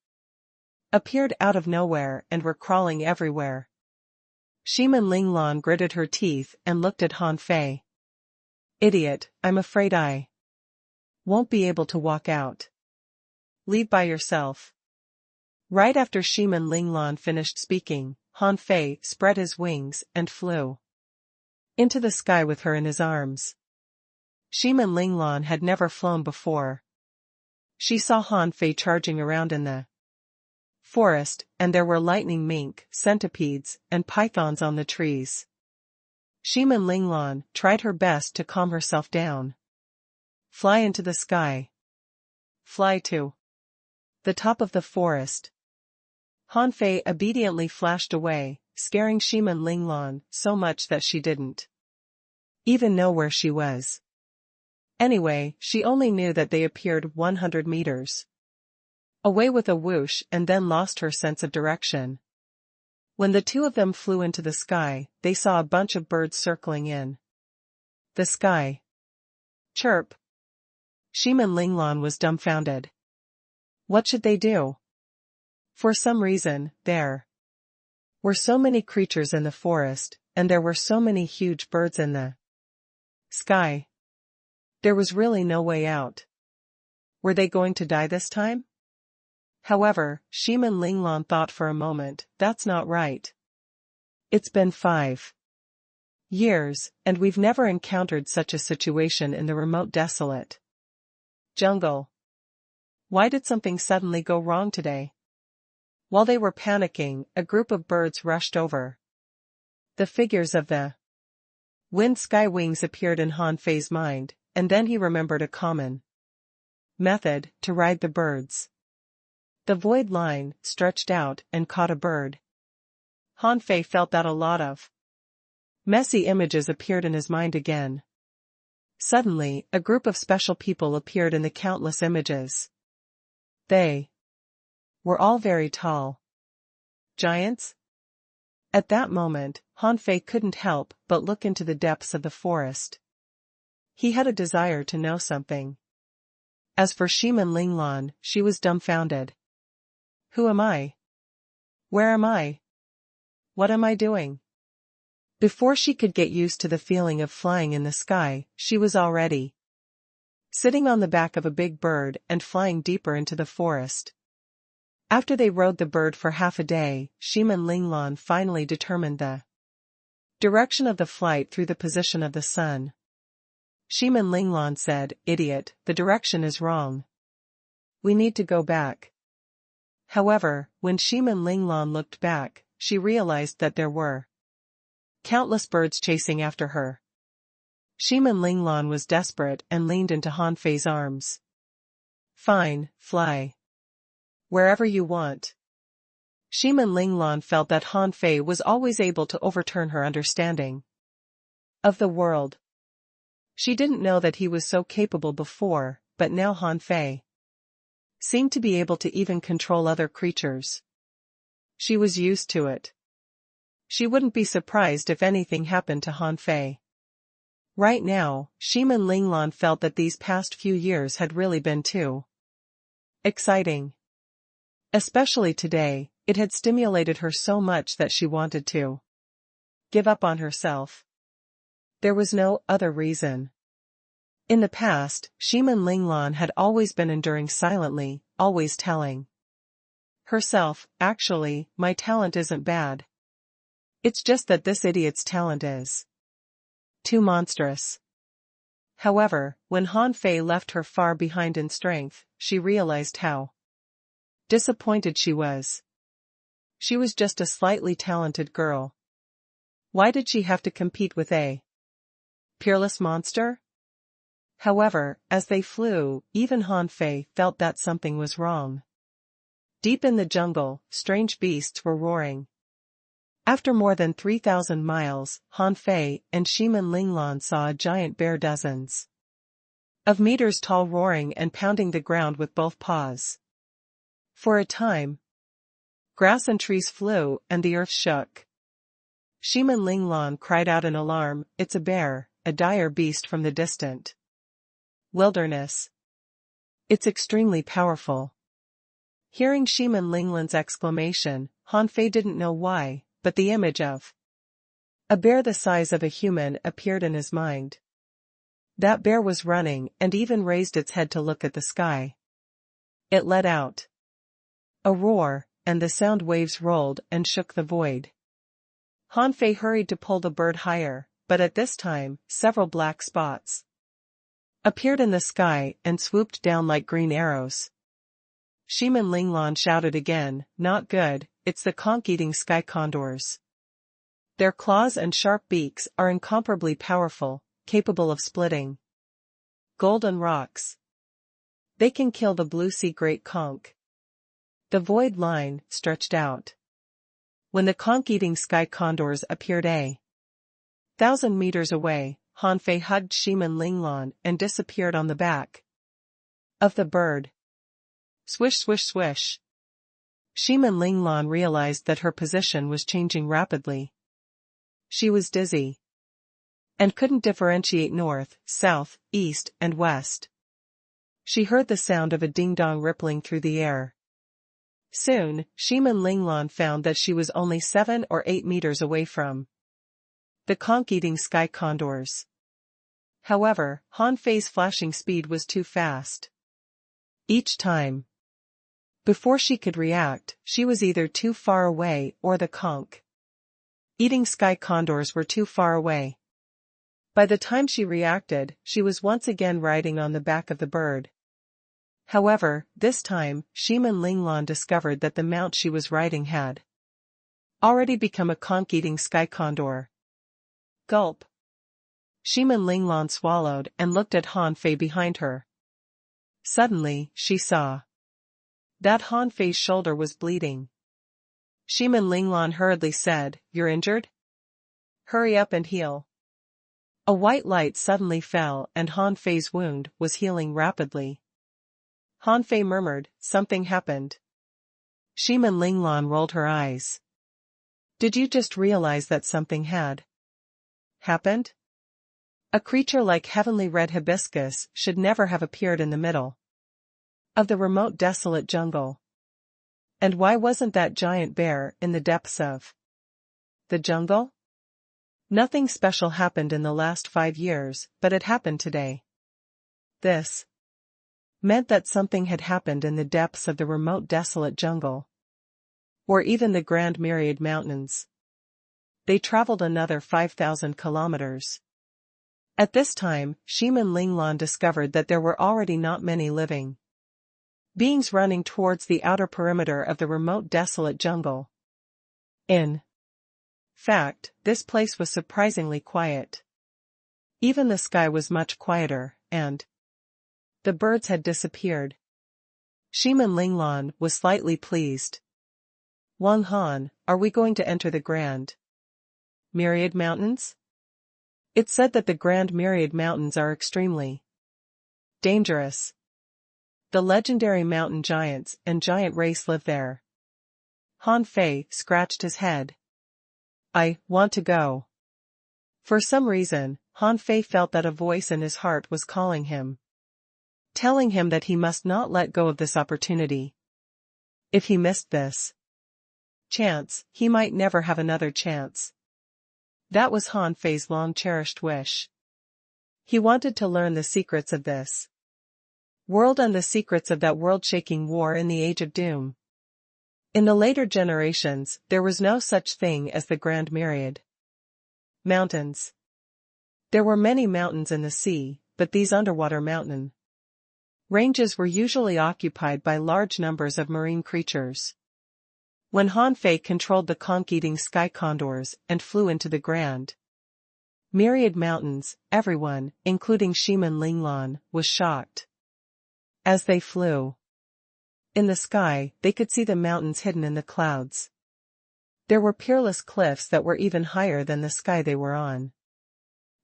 appeared out of nowhere and were crawling everywhere. Shimin Linglan gritted her teeth and looked at Han Fei. "Idiot, I'm afraid I won't be able to walk out. Leave by yourself." Right after Shimin Linglan finished speaking, Han Fei spread his wings and flew into the sky with her in his arms. Shimin Linglan had never flown before. She saw Han Fei charging around in the forest, and there were lightning mink, centipedes, and pythons on the trees. Shimin Linglan tried her best to calm herself down. "Fly into the sky. Fly to the top of the forest." Han Fei obediently flashed away, scaring Shimin Linglan so much that she didn't even know where she was. Anyway, she only knew that they appeared 100 meters away with a whoosh and then lost her sense of direction. When the two of them flew into the sky, they saw a bunch of birds circling in the sky. Chirp. Shimin Linglan was dumbfounded. What should they do? For some reason, there were so many creatures in the forest, and there were so many huge birds in the sky. There was really no way out. Were they going to die this time? However, Shimin Linglan thought for a moment, that's not right. It's been 5 years, and we've never encountered such a situation in the remote desolate jungle. Why did something suddenly go wrong today? While they were panicking, a group of birds rushed over. The figures of the wind sky wings appeared in Han Fei's mind, and then he remembered a common method to ride the birds. The void line stretched out and caught a bird. Han Fei felt that a lot of messy images appeared in his mind again. Suddenly, a group of special people appeared in the countless images. They were all very tall. Giants? At that moment, Han Fei couldn't help but look into the depths of the forest. He had a desire to know something. As for Shimin Linglan, she was dumbfounded. Who am I? Where am I? What am I doing? Before she could get used to the feeling of flying in the sky, she was already sitting on the back of a big bird and flying deeper into the forest. After they rode the bird for half a day, Shimin Linglan finally determined the direction of the flight through the position of the sun. Shimin Linglan said, "Idiot, the direction is wrong. We need to go back." However, when Shimin Linglan looked back, she realized that there were countless birds chasing after her. Shimin Linglan was desperate and leaned into Han Fei's arms. "Fine, fly. Wherever you want." Shimin Linglan felt that Han Fei was always able to overturn her understanding of the world. She didn't know that he was so capable before, but now Han Fei seemed to be able to even control other creatures. She was used to it. She wouldn't be surprised if anything happened to Han Fei. Right now, Shimin Linglan felt that these past few years had really been too exciting. Especially today, it had stimulated her so much that she wanted to give up on herself. There was no other reason. In the past, Shimin Linglan had always been enduring silently, always telling herself, actually, my talent isn't bad. It's just that this idiot's talent is too monstrous. However, when Han Fei left her far behind in strength, she realized how disappointed she was. She was just a slightly talented girl. Why did she have to compete with a peerless monster? However, as they flew, even Han Fei felt that something was wrong. Deep in the jungle, strange beasts were roaring. After more than 3,000 miles, Han Fei and Shimin Linglan saw a giant bear dozens of meters tall roaring and pounding the ground with both paws. For a time, grass and trees flew and the earth shook. Shimin Linglan cried out in alarm, "It's a bear, a dire beast from the distant wilderness. It's extremely powerful." Hearing Shimin Linglan's exclamation, Han Fei didn't know why, but the image of a bear the size of a human appeared in his mind. That bear was running and even raised its head to look at the sky. It let out a roar, and the sound waves rolled and shook the void. Han Fei hurried to pull the bird higher, but at this time, several black spots appeared in the sky and swooped down like green arrows. Shimin Linglan shouted again, "Not good, it's the conch-eating sky condors. Their claws and sharp beaks are incomparably powerful, capable of splitting golden rocks. They can kill the blue sea great conch." The void line stretched out. When the conch-eating sky condors appeared 1,000 meters away, Han Fei hugged Shimin Linglan and disappeared on the back of the bird. Swish swish swish. Shimin Linglan realized that her position was changing rapidly. She was dizzy and couldn't differentiate north, south, east, and west. She heard the sound of a ding-dong rippling through the air. Soon, Shimin Linglan found that she was only 7 or 8 meters away from the conch-eating sky condors. However, Han Fei's flashing speed was too fast. Each time, before she could react, she was either too far away or the conch-eating sky condors were too far away. By the time she reacted, she was once again riding on the back of the bird. However, this time, Shimin Linglan discovered that the mount she was riding had already become a conch-eating sky condor. Gulp. Shimin Linglan swallowed and looked at Han Fei behind her. Suddenly, she saw that Han Fei's shoulder was bleeding. Shimin Linglan hurriedly said, "You're injured? Hurry up and heal." A white light suddenly fell and Han Fei's wound was healing rapidly. Han Fei murmured, "Something happened." Shimin Linglan rolled her eyes. "Did you just realize that something had happened? A creature like heavenly red hibiscus should never have appeared in the middle of the remote desolate jungle. And why wasn't that giant bear in the depths of the jungle? Nothing special happened in the last 5 years, but it happened today." This meant that something had happened in the depths of the remote desolate jungle. Or even the Grand Myriad Mountains. They traveled another 5,000 kilometers. At this time, Shimin Linglan discovered that there were already not many living beings running towards the outer perimeter of the remote desolate jungle. In fact, this place was surprisingly quiet. Even the sky was much quieter, and the birds had disappeared. Shimin Linglan was slightly pleased. "Wang Han, are we going to enter the Grand Myriad Mountains?" It's said that the Grand Myriad Mountains are extremely dangerous. The legendary mountain giants and giant race live there. Han Fei scratched his head. "I want to go." For some reason, Han Fei felt that a voice in his heart was calling him, telling him that he must not let go of this opportunity. If he missed this chance, he might never have another chance. That was Han Fei's long-cherished wish. He wanted to learn the secrets of this world and the secrets of that world-shaking war in the Age of Doom. In the later generations, there was no such thing as the Grand Myriad. Mountains. There were many mountains in the sea, but these underwater mountain ranges were usually occupied by large numbers of marine creatures. When Han Fei controlled the conch-eating sky condors and flew into the Grand Myriad Mountains, everyone, including Shiman Linglan, was shocked. As they flew in the sky, they could see the mountains hidden in the clouds. There were peerless cliffs that were even higher than the sky they were on.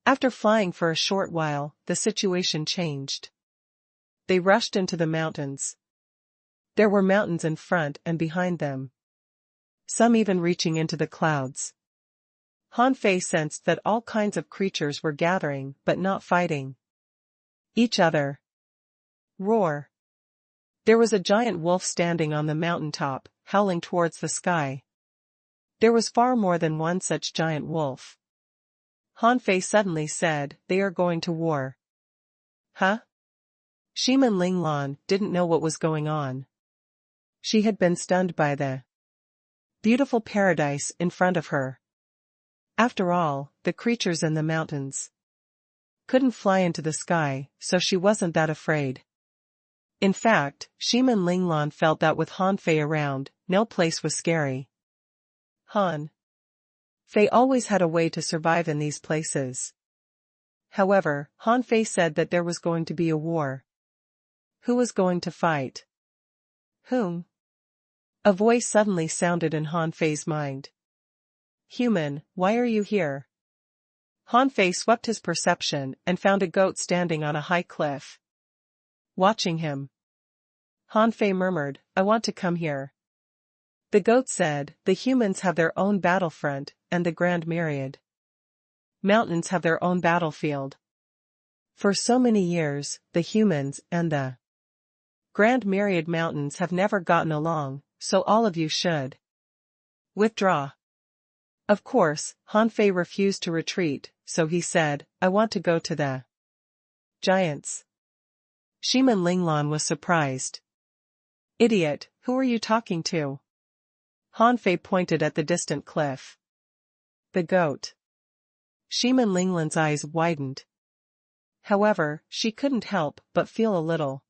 After flying for a short while, the situation changed. They rushed into the mountains. There were mountains in front and behind them, some even reaching into the clouds. Han Fei sensed that all kinds of creatures were gathering but not fighting each other. Roar. There was a giant wolf standing on the mountaintop, howling towards the sky. There was far more than one such giant wolf. Han Fei suddenly said, "They are going to war." Huh? Shiman Linglan didn't know what was going on. She had been stunned by the beautiful paradise in front of her. After all, the creatures in the mountains couldn't fly into the sky, so she wasn't that afraid. In fact, Shiman Linglan felt that with Han Fei around, no place was scary. Han Fei always had a way to survive in these places. However, Han Fei said that there was going to be a war. Who was going to fight? Whom? A voice suddenly sounded in Han Fei's mind. "Human, why are you here?" Han Fei swept his perception and found a goat standing on a high cliff, watching him. Han Fei murmured, "I want to come here." The goat said, "The humans have their own battlefront, and the Grand Myriad Mountains have their own battlefield. For so many years, the humans and the Grand Myriad Mountains have never gotten along, so all of you should withdraw." Of course, Han Fei refused to retreat, so he said, "I want to go to the giants." Shiman Linglan was surprised. "Idiot, who are you talking to?" Han Fei pointed at the distant cliff. "The goat." Shiman Linglan's eyes widened. However, she couldn't help but feel a little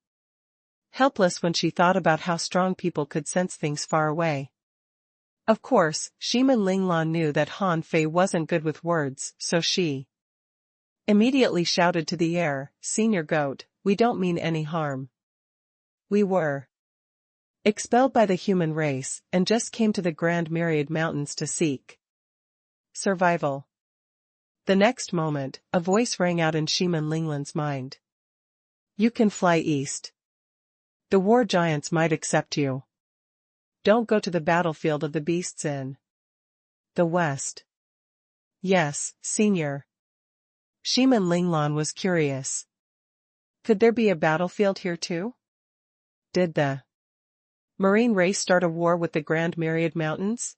helpless when she thought about how strong people could sense things far away. Of course, Shiman Linglan knew that Han Fei wasn't good with words, so she immediately shouted to the air, "Senior Goat, we don't mean any harm. We were expelled by the human race and just came to the Grand Myriad Mountains to seek survival." The next moment, a voice rang out in Shiman Linglan's mind. "You can fly east. The war giants might accept you. Don't go to the battlefield of the beasts in the west." "Yes, Senior." Shiman Linglan was curious. Could there be a battlefield here too? Did the marine race start a war with the Grand Myriad Mountains?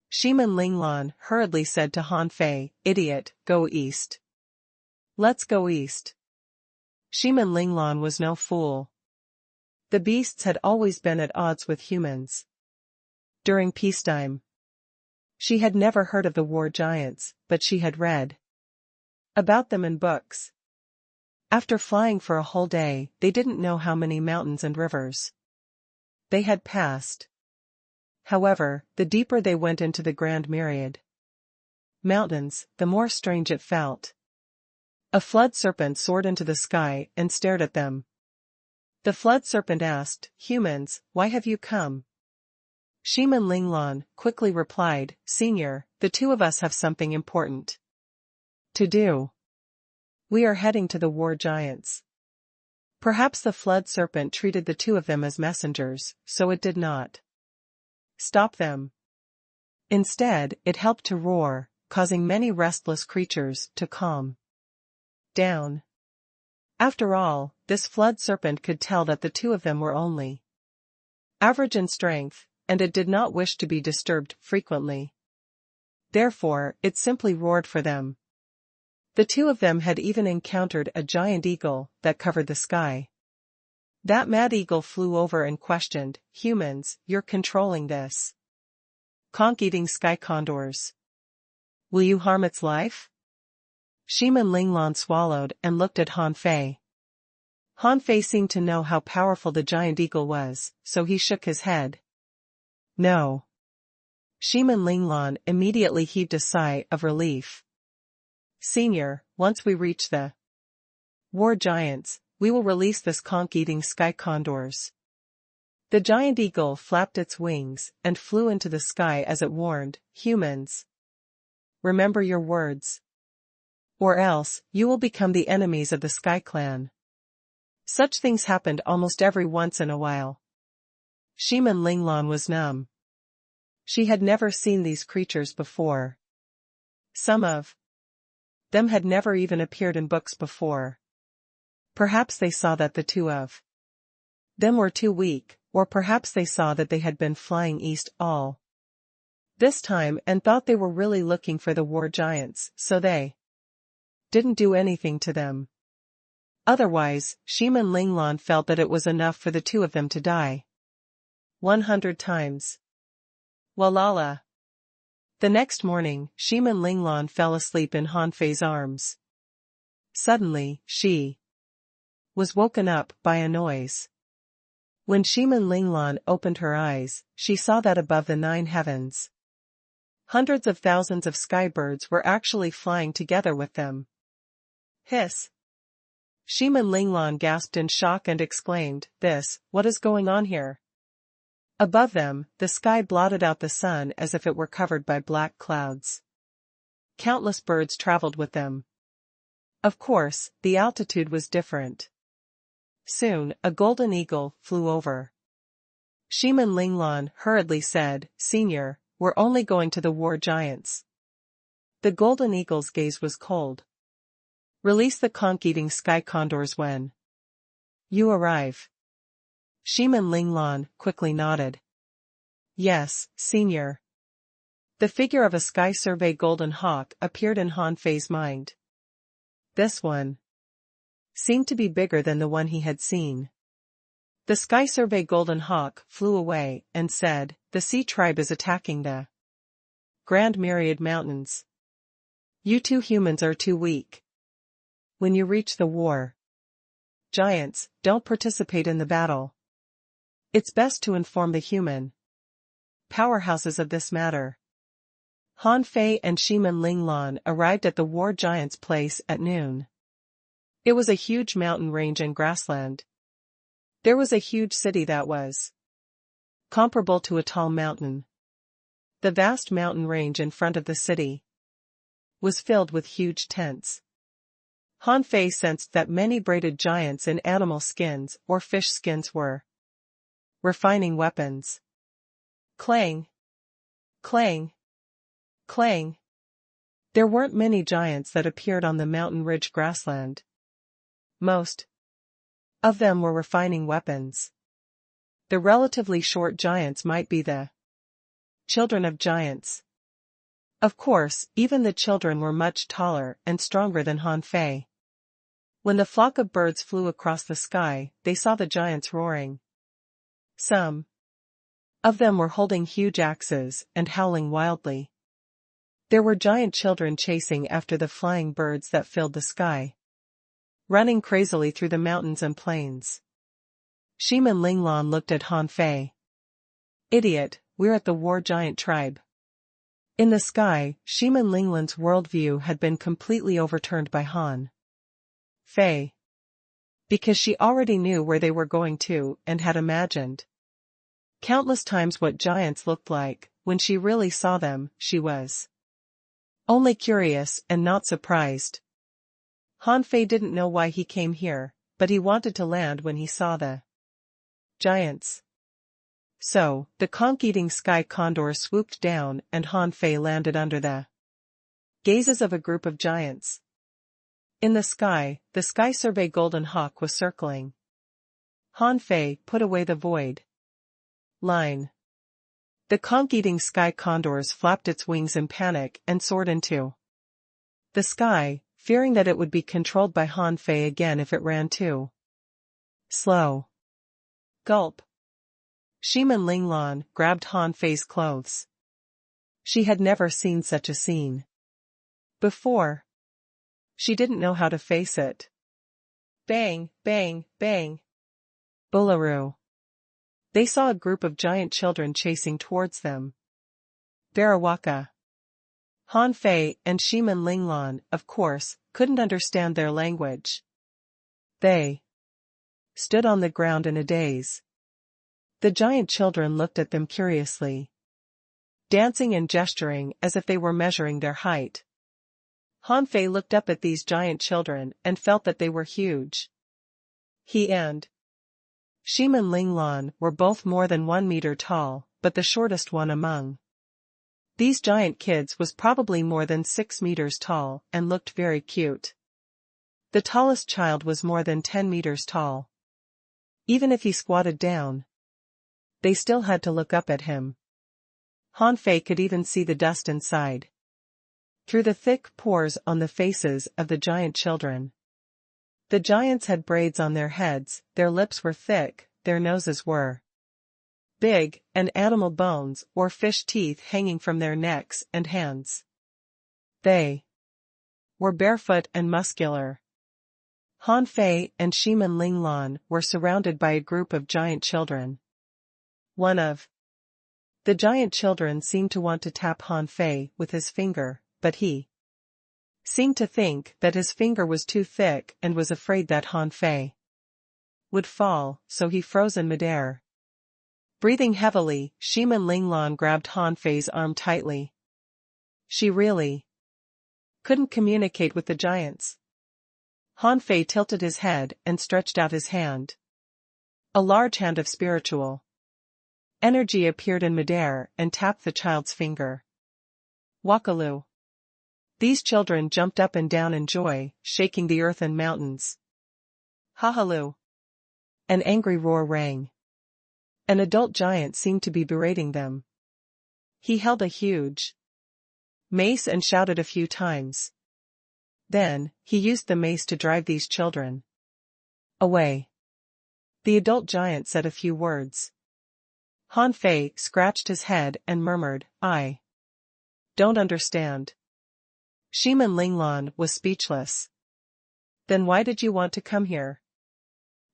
Shiman Linglan hurriedly said to Han Fei, "Idiot, go east. Let's go east." Shiman Linglan was no fool. The beasts had always been at odds with humans during peacetime. She had never heard of the war giants, but she had read about them in books. After flying for a whole day, they didn't know how many mountains and rivers they had passed. However, the deeper they went into the Grand Myriad Mountains, the more strange it felt. A flood serpent soared into the sky and stared at them. The flood serpent asked, "Humans, why have you come?" Shiman Linglan quickly replied, "Senior, the two of us have something important to do. We are heading to the war giants." Perhaps the flood serpent treated the two of them as messengers, so it did not stop them. Instead, it helped to roar, causing many restless creatures to calm down. After all, this flood serpent could tell that the two of them were only average in strength, and it did not wish to be disturbed frequently. Therefore, it simply roared for them. The two of them had even encountered a giant eagle that covered the sky. That mad eagle flew over and questioned, "Humans, you're controlling this conch-eating sky condors. Will you harm its life?" Shimin Linglan swallowed and looked at Han Fei. Han Fei seemed to know how powerful the giant eagle was, so he shook his head. No. Shimin Linglan immediately heaved a sigh of relief. "Senior, once we reach the war giants, we will release this conch-eating sky condors." The giant eagle flapped its wings and flew into the sky as it warned, "Humans, remember your words. Or else, you will become the enemies of the Sky Clan." Such things happened almost every once in a while. Shimin Linglan was numb. She had never seen these creatures before. Some of them had never even appeared in books before. Perhaps they saw that the two of them were too weak, or perhaps they saw that they had been flying east all this time and thought they were really looking for the war giants, so they didn't do anything to them. Otherwise, Shimin Linglan felt that it was enough for the two of them to die 100 times. Walala. The next morning, Shimin Linglan fell asleep in Han Fei's arms. Suddenly, she was woken up by a noise. When Shimin Linglan opened her eyes, she saw that above the 9 heavens, hundreds of thousands of skybirds were actually flying together with them. Hiss! Shimin Linglan gasped in shock and exclaimed, What is going on here?" Above them, the sky blotted out the sun as if it were covered by black clouds. Countless birds traveled with them. Of course, the altitude was different. Soon, a golden eagle flew over. Shimin Linglan hurriedly said, "Senior, we're only going to the war giants." The golden eagle's gaze was cold. "Release the conch-eating sky condors when you arrive." Shimin Linglan quickly nodded. "Yes, Senior." The figure of a sky survey golden hawk appeared in Han Fei's mind. This one seemed to be bigger than the one he had seen. The sky survey golden hawk flew away and said, "The sea tribe is attacking the Grand Myriad Mountains. You two humans are too weak. When you reach the war giants, don't participate in the battle. It's best to inform the human powerhouses of this matter." Han Fei and Shimin Linglan arrived at the war giants' place at noon. It was a huge mountain range and grassland. There was a huge city that was comparable to a tall mountain. The vast mountain range in front of the city was filled with huge tents. Han Fei sensed that many braided giants in animal skins or fish skins were refining weapons. Clang! Clang! Clang! There weren't many giants that appeared on the mountain ridge grassland. Most of them were refining weapons. The relatively short giants might be the children of giants. Of course, even the children were much taller and stronger than Han Fei. When the flock of birds flew across the sky, they saw the giants roaring. Some of them were holding huge axes and howling wildly. There were giant children chasing after the flying birds that filled the sky, running crazily through the mountains and plains. Shimin Linglan looked at Han Fei. "Idiot, we're at the war giant tribe." In the sky, Shimin Linglan's worldview had been completely overturned by Han Fei, because she already knew where they were going to and had imagined countless times what giants looked like. When she really saw them, she was only curious and not surprised. Han Fei didn't know why he came here, but he wanted to land when he saw the giants. So, the conch-eating sky condor swooped down and Han Fei landed under the gazes of a group of giants. In the sky, the sky survey golden hawk was circling. Han Fei put away the void line. The conch-eating sky condors flapped its wings in panic and soared into the sky, fearing that it would be controlled by Han Fei again if it ran too slow. Gulp. Shimin Linglan grabbed Han Fei's clothes. She had never seen such a scene before. She didn't know how to face it. Bang, bang, bang. Bullaroo. They saw a group of giant children chasing towards them. Barawaka. Han Fei and Shimin Linglan, of course, couldn't understand their language. They stood on the ground in a daze. The giant children looked at them curiously, dancing and gesturing as if they were measuring their height. Han Fei looked up at these giant children and felt that they were huge. He and Shimin Linglan were both more than 1 meter tall, but the shortest one among these giant kids was probably more than 6 meters tall and looked very cute. The tallest child was more than 10 meters tall. Even if he squatted down, they still had to look up at him. Han Fei could even see the dust inside, through the thick pores on the faces of the giant children. The giants had braids on their heads, their lips were thick, their noses were big, and animal bones or fish teeth hanging from their necks and hands. They were barefoot and muscular. Han Fei and Shimin Linglan were surrounded by a group of giant children. One of the giant children seemed to want to tap Han Fei with his finger, but he seemed to think that his finger was too thick and was afraid that Han Fei would fall, so he froze in midair. Breathing heavily, Shimin Linglan grabbed Han Fei's arm tightly. She really couldn't communicate with the giants. Han Fei tilted his head and stretched out his hand. A large hand of spiritual energy appeared in midair and tapped the child's finger. Wakaloo. These children jumped up and down in joy, shaking the earth and mountains. Hahaloo. An angry roar rang. An adult giant seemed to be berating them. He held a huge mace and shouted a few times. Then, he used the mace to drive these children away. The adult giant said a few words. Han Fei scratched his head and murmured, "I don't understand." Shimin Linglan was speechless. Then why did you want to come here?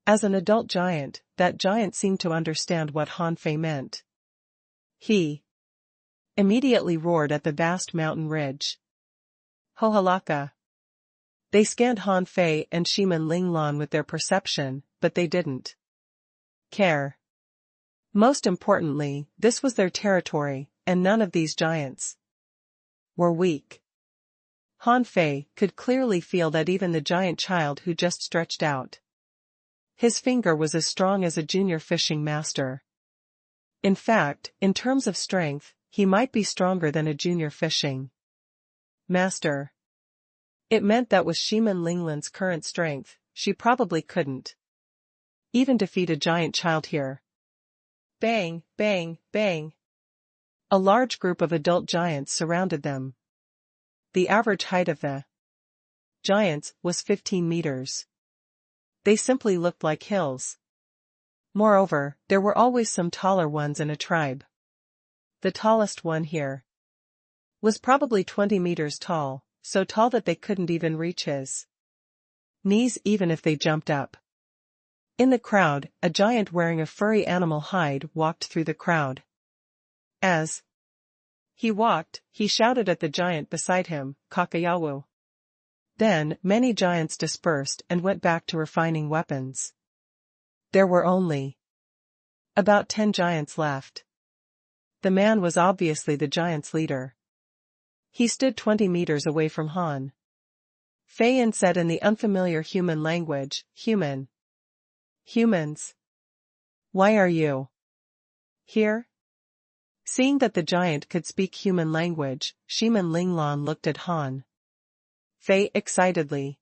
As an adult giant, that giant seemed to understand what Han Fei meant. He immediately roared at the vast mountain ridge. Hohalaka. They scanned Han Fei and Shimin Linglan with their perception, but they didn't care. Most importantly, this was their territory, and none of these giants were weak. Han Fei could clearly feel that even the giant child who just stretched out his finger was as strong as a junior fishing master. In fact, in terms of strength, he might be stronger than a junior fishing master. It meant that with Shimin Linglan's current strength, she probably couldn't even defeat a giant child here. Bang, bang, bang. A large group of adult giants surrounded them. The average height of the giants was 15 meters. They simply looked like hills. Moreover, there were always some taller ones in a tribe. The tallest one here was probably 20 meters tall, so tall that they couldn't even reach his knees even if they jumped up. In the crowd, a giant wearing a furry animal hide walked through the crowd. As he walked, he shouted at the giant beside him, "Kakayawu." Then, many giants dispersed and went back to refining weapons. There were only about 10 giants left. The man was obviously the giants' leader. He stood 20 meters away from Han Fei and said in the unfamiliar human language, "Human. Humans. Why are you here?" Seeing that the giant could speak human language, Shimin Linglan looked at Han Fei excitedly.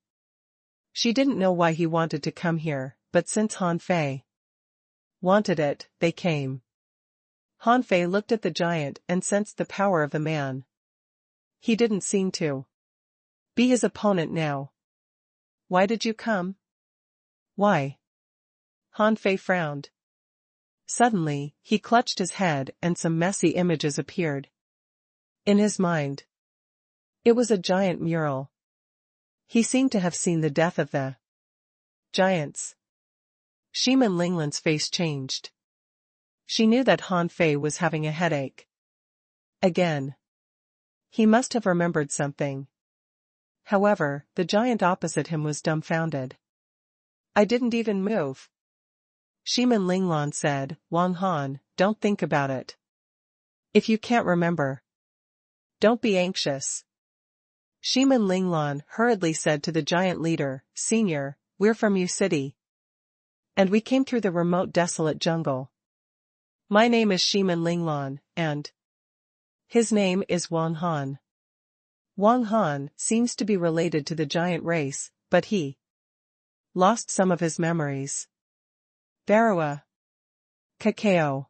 She didn't know why he wanted to come here, but since Han Fei wanted it, they came. Han Fei looked at the giant and sensed the power of the man. He didn't seem to be his opponent now. Why did you come? Why? Han Fei frowned. Suddenly, he clutched his head and some messy images appeared in his mind. It was a giant mural. He seemed to have seen the death of the giants. Shimin Linglan's face changed. She knew that Han Fei was having a headache. Again. He must have remembered something. However, the giant opposite him was dumbfounded. I didn't even move. Shimin Linglan said, Wang Han, don't think about it. If you can't remember, don't be anxious. Shimin Linglan hurriedly said to the giant leader, Senior, we're from Yu City. And we came through the remote desolate jungle. My name is Shimin Linglan, and his name is Wang Han. Wang Han seems to be related to the giant race, but he lost some of his memories. Barua. Cacao.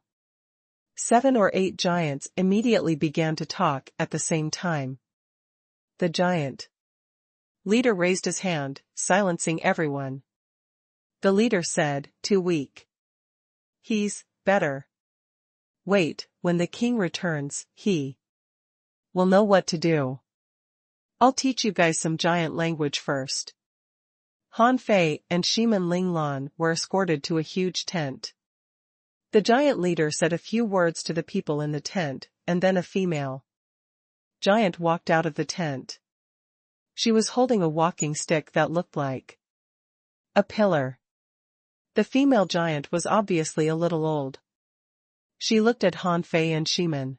7 or 8 giants immediately began to talk at the same time. The giant leader raised his hand, silencing everyone. The leader said, too weak. He's better. Wait, when the king returns, he will know what to do. I'll teach you guys some giant language first. Han Fei and Shimin Linglan were escorted to a huge tent. The giant leader said a few words to the people in the tent, and then a female giant walked out of the tent. She was holding a walking stick that looked like a pillar. The female giant was obviously a little old. She looked at Han Fei and Shimin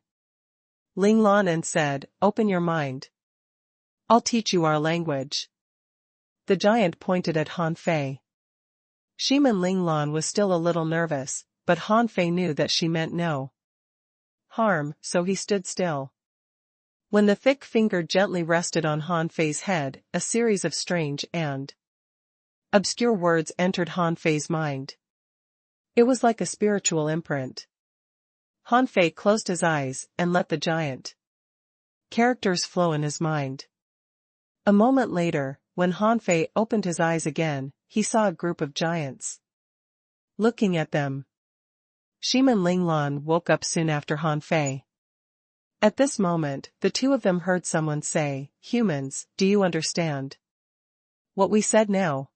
Linglan and said, Open your mind. I'll teach you our language. The giant pointed at Han Fei. Shimin Linglan was still a little nervous, but Han Fei knew that she meant no harm, so he stood still. When the thick finger gently rested on Han Fei's head, a series of strange and obscure words entered Han Fei's mind. It was like a spiritual imprint. Han Fei closed his eyes and let the giant characters flow in his mind. A moment later, when Han Fei opened his eyes again, he saw a group of giants looking at them. Shimin Linglan woke up soon after Han Fei. At this moment, the two of them heard someone say, Humans, do you understand what we said now?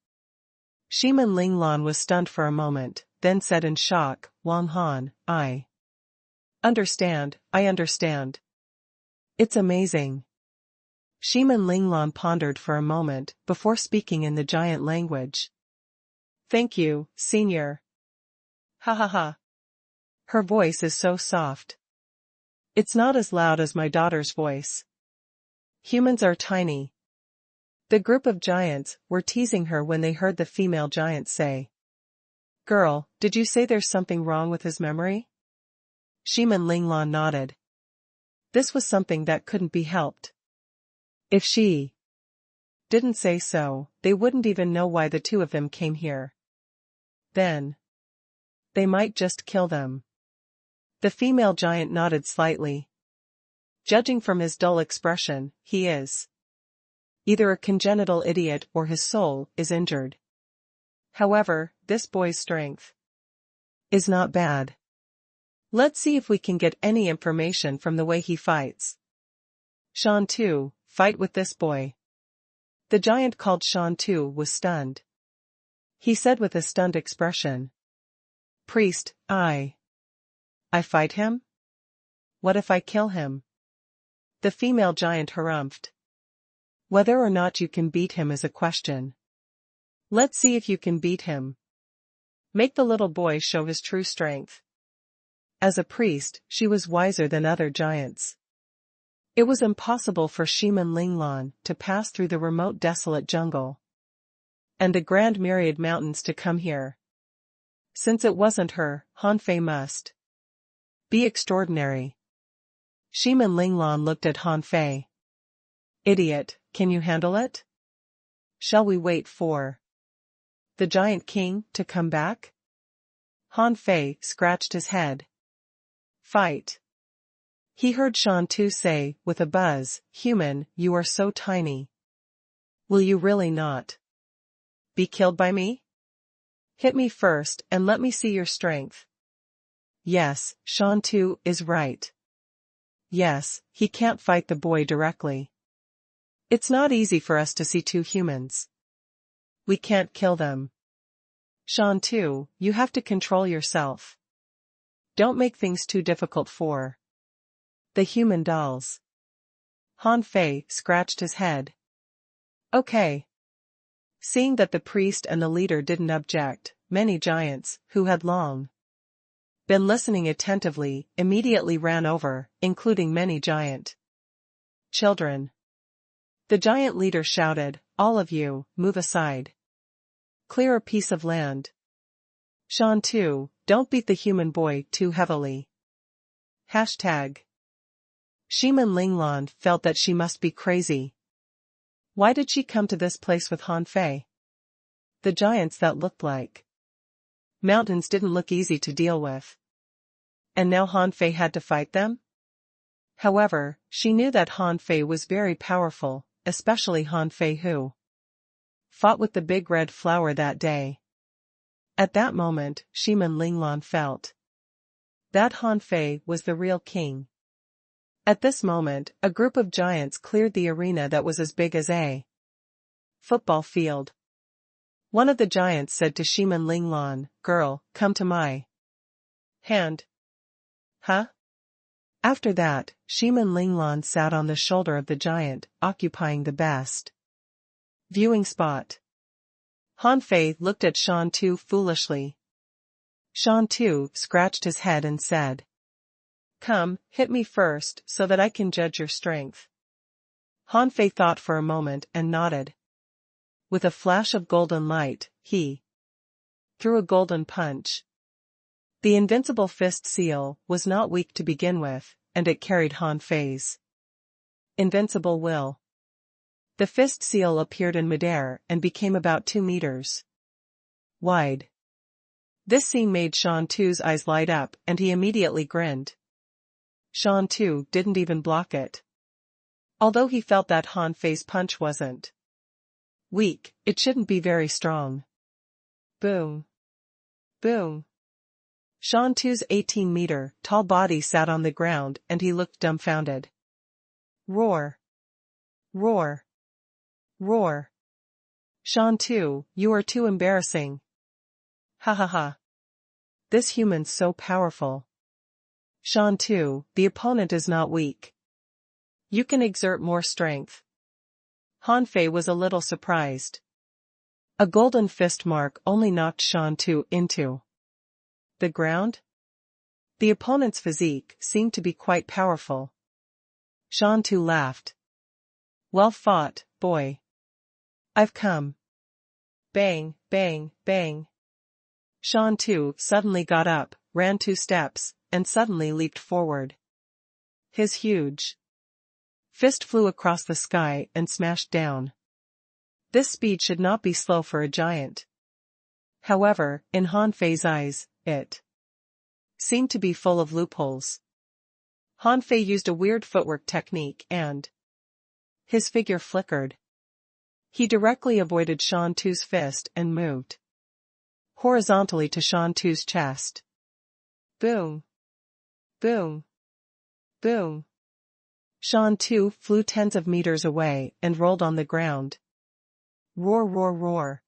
Shimin Linglan was stunned for a moment, then said in shock, Wang Han, I understand. It's amazing. Shimin Linglan pondered for a moment before speaking in the giant language. Thank you, Senior. Ha ha ha. Her voice is so soft. It's not as loud as my daughter's voice. Humans are tiny. The group of giants were teasing her when they heard the female giant say, Girl, did you say there's something wrong with his memory? Shimin Linglan nodded. This was something that couldn't be helped. If she didn't say so, they wouldn't even know why the two of them came here. Then they might just kill them. The female giant nodded slightly. Judging from his dull expression, he is either a congenital idiot or his soul is injured. However, this boy's strength is not bad. Let's see if we can get any information from the way he fights. Shan Tu, fight with this boy. The giant called Shan Tu was stunned. He said with a stunned expression. Priest, I fight him? What if I kill him? The female giant harumphed. Whether or not you can beat him is a question. Let's see if you can beat him. Make the little boy show his true strength. As a priest, she was wiser than other giants. It was impossible for Shimin Linglan to pass through the remote desolate jungle and the grand myriad mountains to come here. Since it wasn't her, Han Fei must be extraordinary. Shimin Linglan looked at Han Fei. Idiot, can you handle it? Shall we wait for the giant king to come back? Han Fei scratched his head. Fight. He heard Shan Tu say, with a buzz, "Human, you are so tiny. Will you really not be killed by me? Hit me first and let me see your strength." Yes, Shan Tu is right. Yes, he can't fight the boy directly. It's not easy for us to see two humans. We can't kill them. Shan Tu, you have to control yourself. Don't make things too difficult for the human dolls. Han Fei scratched his head. Okay. Seeing that the priest and the leader didn't object, many giants, who had long been listening attentively, immediately ran over, including many giant children. The giant leader shouted, "All of you, move aside. Clear a piece of land. Shan Tu, don't beat the human boy too heavily." Hashtag. Shimin Linglan felt that she must be crazy. Why did she come to this place with Han Fei? The giants that looked like mountains didn't look easy to deal with. And now Han Fei had to fight them? However, she knew that Han Fei was very powerful, especially Han Fei who fought with the big red flower that day. At that moment, Shimin Linglan felt that Han Fei was the real king. At this moment, a group of giants cleared the arena that was as big as a football field. One of the giants said to Shimin Linglan, "Girl, come to my hand." Huh? After that, Shimin Linglan sat on the shoulder of the giant, occupying the best viewing spot. Han Fei looked at Shan Tu foolishly. Shan Tu scratched his head and said, "Come, hit me first so that I can judge your strength." Han Fei thought for a moment and nodded. With a flash of golden light, he threw a golden punch. The invincible fist seal was not weak to begin with, and it carried Han Fei's invincible will. The fist seal appeared in midair and became about 2 meters wide. This scene made Shan Tu's eyes light up and he immediately grinned. Shan Tu didn't even block it. Although he felt that Han Fei's punch wasn't weak, it shouldn't be very strong. Boom. Boom. Shan Tu's 18-meter tall body sat on the ground and he looked dumbfounded. Roar. Roar. Roar. Shan Tu, you are too embarrassing. Ha ha ha. This human's so powerful. Shan Tu, the opponent is not weak. You can exert more strength. Han Fei was a little surprised. A golden fist mark only knocked Shan Tu into the ground? The opponent's physique seemed to be quite powerful. Shan Tu laughed. Well fought, boy. I've come. Bang, bang, bang. Shan Tu suddenly got up, ran 2 steps, and suddenly leaped forward. His huge fist flew across the sky and smashed down. This speed should not be slow for a giant. However, in Han Fei's eyes, it seemed to be full of loopholes. Han Fei used a weird footwork technique and his figure flickered. He directly avoided Shan Tu's fist and moved horizontally to Shan Tu's chest. Boom. Boom. Boom. Shan Tu flew tens of meters away and rolled on the ground. Roar, roar, roar.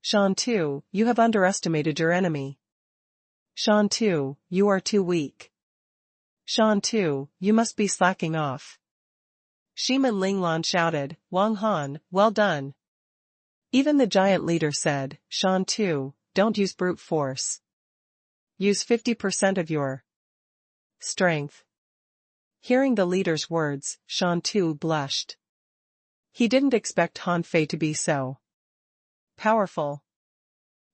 Shan Tu, you have underestimated your enemy. Shan Tu, you are too weak. Shan Tu, you must be slacking off. Shimin Linglan shouted, Wang Han, well done. Even the giant leader said, Shan Tu, don't use brute force. Use 50% of your strength. Hearing the leader's words, Shan Tu blushed. He didn't expect Han Fei to be so powerful.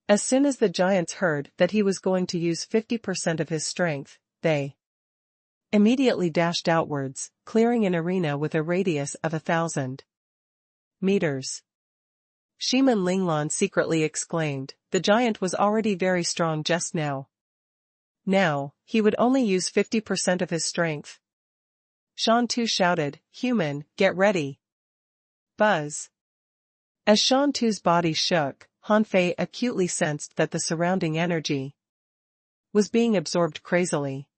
As soon as the giants heard that he was going to use 50% of his strength, they immediately dashed outwards, clearing an arena with a radius of 1,000 meters. Shimin Linglan secretly exclaimed, the giant was already very strong just now. Now, he would only use 50% of his strength. Shan Tu shouted, "Human, get ready." Buzz. As Shan Tu's body shook, Han Fei acutely sensed that the surrounding energy was being absorbed crazily.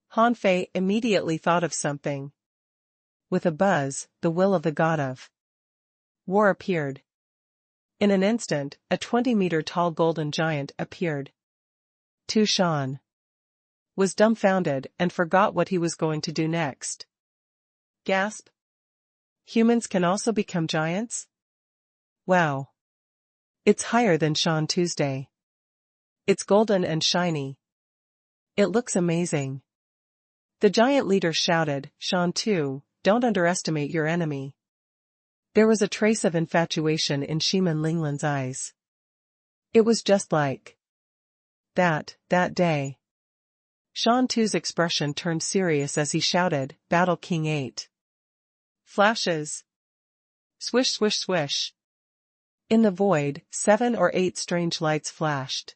Han Fei immediately thought of something. With a buzz, the will of the god of war appeared. In an instant, a 20-meter-tall golden giant appeared. Tu Shan was dumbfounded and forgot what he was going to do next. Gasp. Humans can also become giants? Wow. It's higher than Shan Tuesday. It's golden and shiny. It looks amazing. The giant leader shouted, "Shan Tu, don't underestimate your enemy." There was a trace of infatuation in Shiman Linglan's eyes. It was just like that day. Shan Tu's expression turned serious as he shouted, "Battle King 8. Flashes. Swish swish swish." In the void, 7 or 8 strange lights flashed.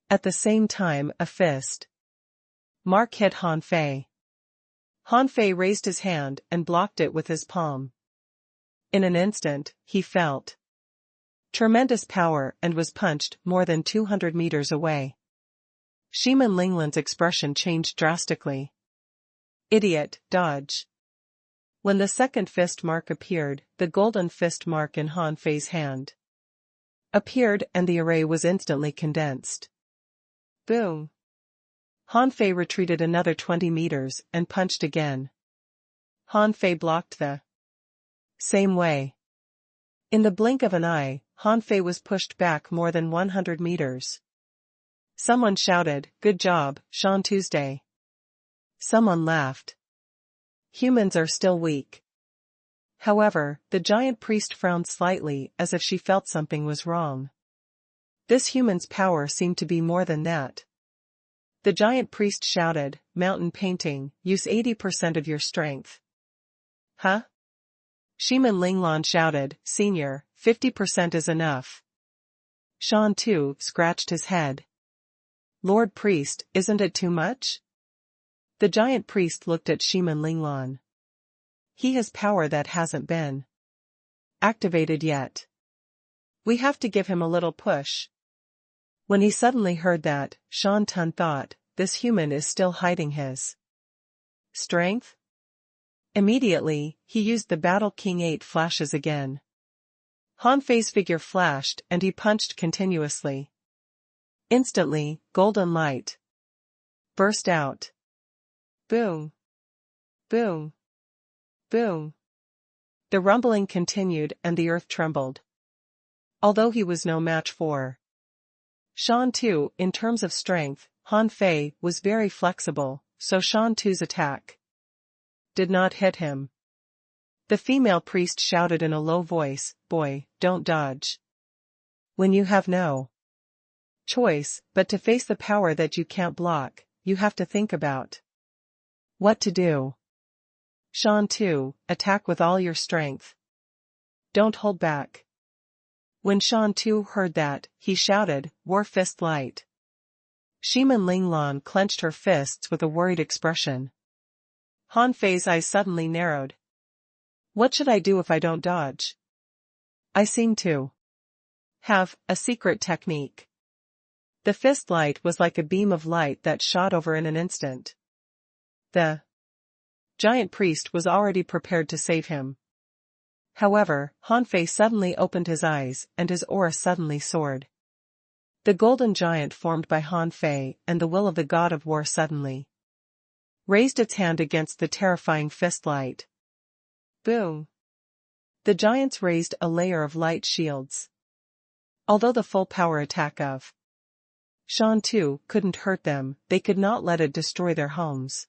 At the same time, a fist mark hit Han Fei. Han Fei raised his hand and blocked it with his palm. In an instant, he felt tremendous power and was punched more than 200 meters away. Shiman Linglan's expression changed drastically. "Idiot, dodge." When the second fist mark appeared, the golden fist mark in Han Fei's hand appeared and the array was instantly condensed. Boom. Han Fei retreated another 20 meters and punched again. Han Fei blocked the same way. In the blink of an eye, Han Fei was pushed back more than 100 meters. Someone shouted, "Good job, Shan Tuesday." Someone laughed. Humans are still weak. However, the giant priest frowned slightly as if she felt something was wrong. This human's power seemed to be more than that. The giant priest shouted, "Mountain painting, use 80% of your strength." Huh? Shiman Linglan shouted, "Senior, 50% is enough." Shan Tu scratched his head. "Lord Priest, isn't it too much?" The giant priest looked at Shiman Linglan. "He has power that hasn't been activated yet. We have to give him a little push." When he suddenly heard that, Shan Tun thought, "This human is still hiding his strength?" Immediately, he used the Battle King 8 flashes again. Han Fei's figure flashed and he punched continuously. Instantly, golden light burst out. Boom. Boom. Boom. The rumbling continued and the earth trembled. Although he was no match for Shan Tu in terms of strength, Han Fei was very flexible, so Shan Tu's attack did not hit him. The female priest shouted in a low voice, "Boy, don't dodge. When you have no choice but to face the power that you can't block, you have to think about what to do. Shan Tu, attack with all your strength. Don't hold back." When Shan Tu heard that, he shouted, "War Fist Light." Shiman Linglan clenched her fists with a worried expression. Han Fei's eyes suddenly narrowed. "What should I do if I don't dodge? I seem to have a secret technique." The fist light was like a beam of light that shot over in an instant. The giant priest was already prepared to save him. However, Han Fei suddenly opened his eyes and his aura suddenly soared. The golden giant formed by Han Fei and the will of the god of war suddenly raised its hand against the terrifying fist light. Boom. The giants raised a layer of light shields. Although the full power attack of Shan Tu couldn't hurt them, they could not let it destroy their homes.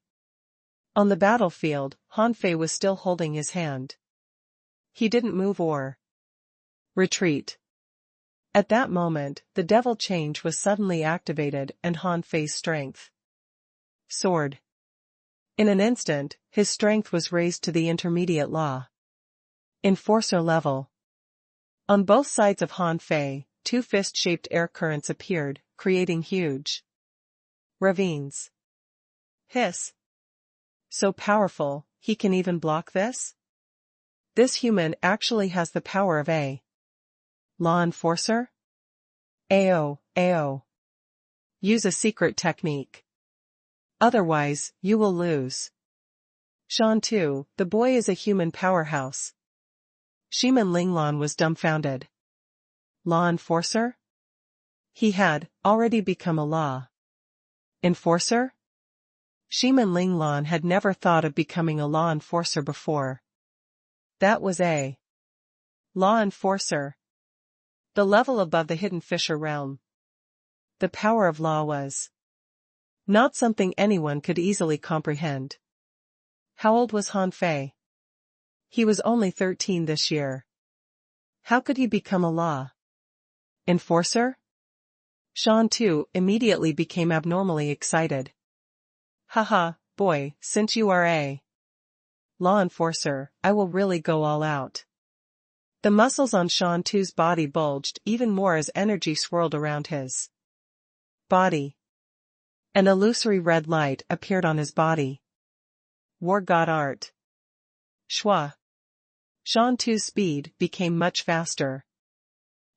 On the battlefield, Han Fei was still holding his hand. He didn't move or retreat. At that moment, the devil change was suddenly activated and Han Fei's strength soared. In an instant, his strength was raised to the intermediate law enforcer level. On both sides of Han Fei, 2 fist-shaped air currents appeared, creating huge ravines. Hiss. So powerful, he can even block this? This human actually has the power of a law enforcer? AO. Use a secret technique. Otherwise, you will lose. Shan 2, the boy is a human powerhouse. Shiman Linglan was dumbfounded. Law enforcer? He had already become a law enforcer? Shiman Linglan had never thought of becoming a law enforcer before. That was a law enforcer. The level above the hidden fisher realm. The power of law was not something anyone could easily comprehend. How old was Han Fei? He was only 13 this year. How could he become a law enforcer? Shan 2 immediately became abnormally excited. Haha, boy, since you are a law enforcer, I will really go all out. The muscles on Shan 2's body bulged even more as energy swirled around his body. An illusory red light appeared on his body. War God Art. Shwa. Shan 2's speed became much faster.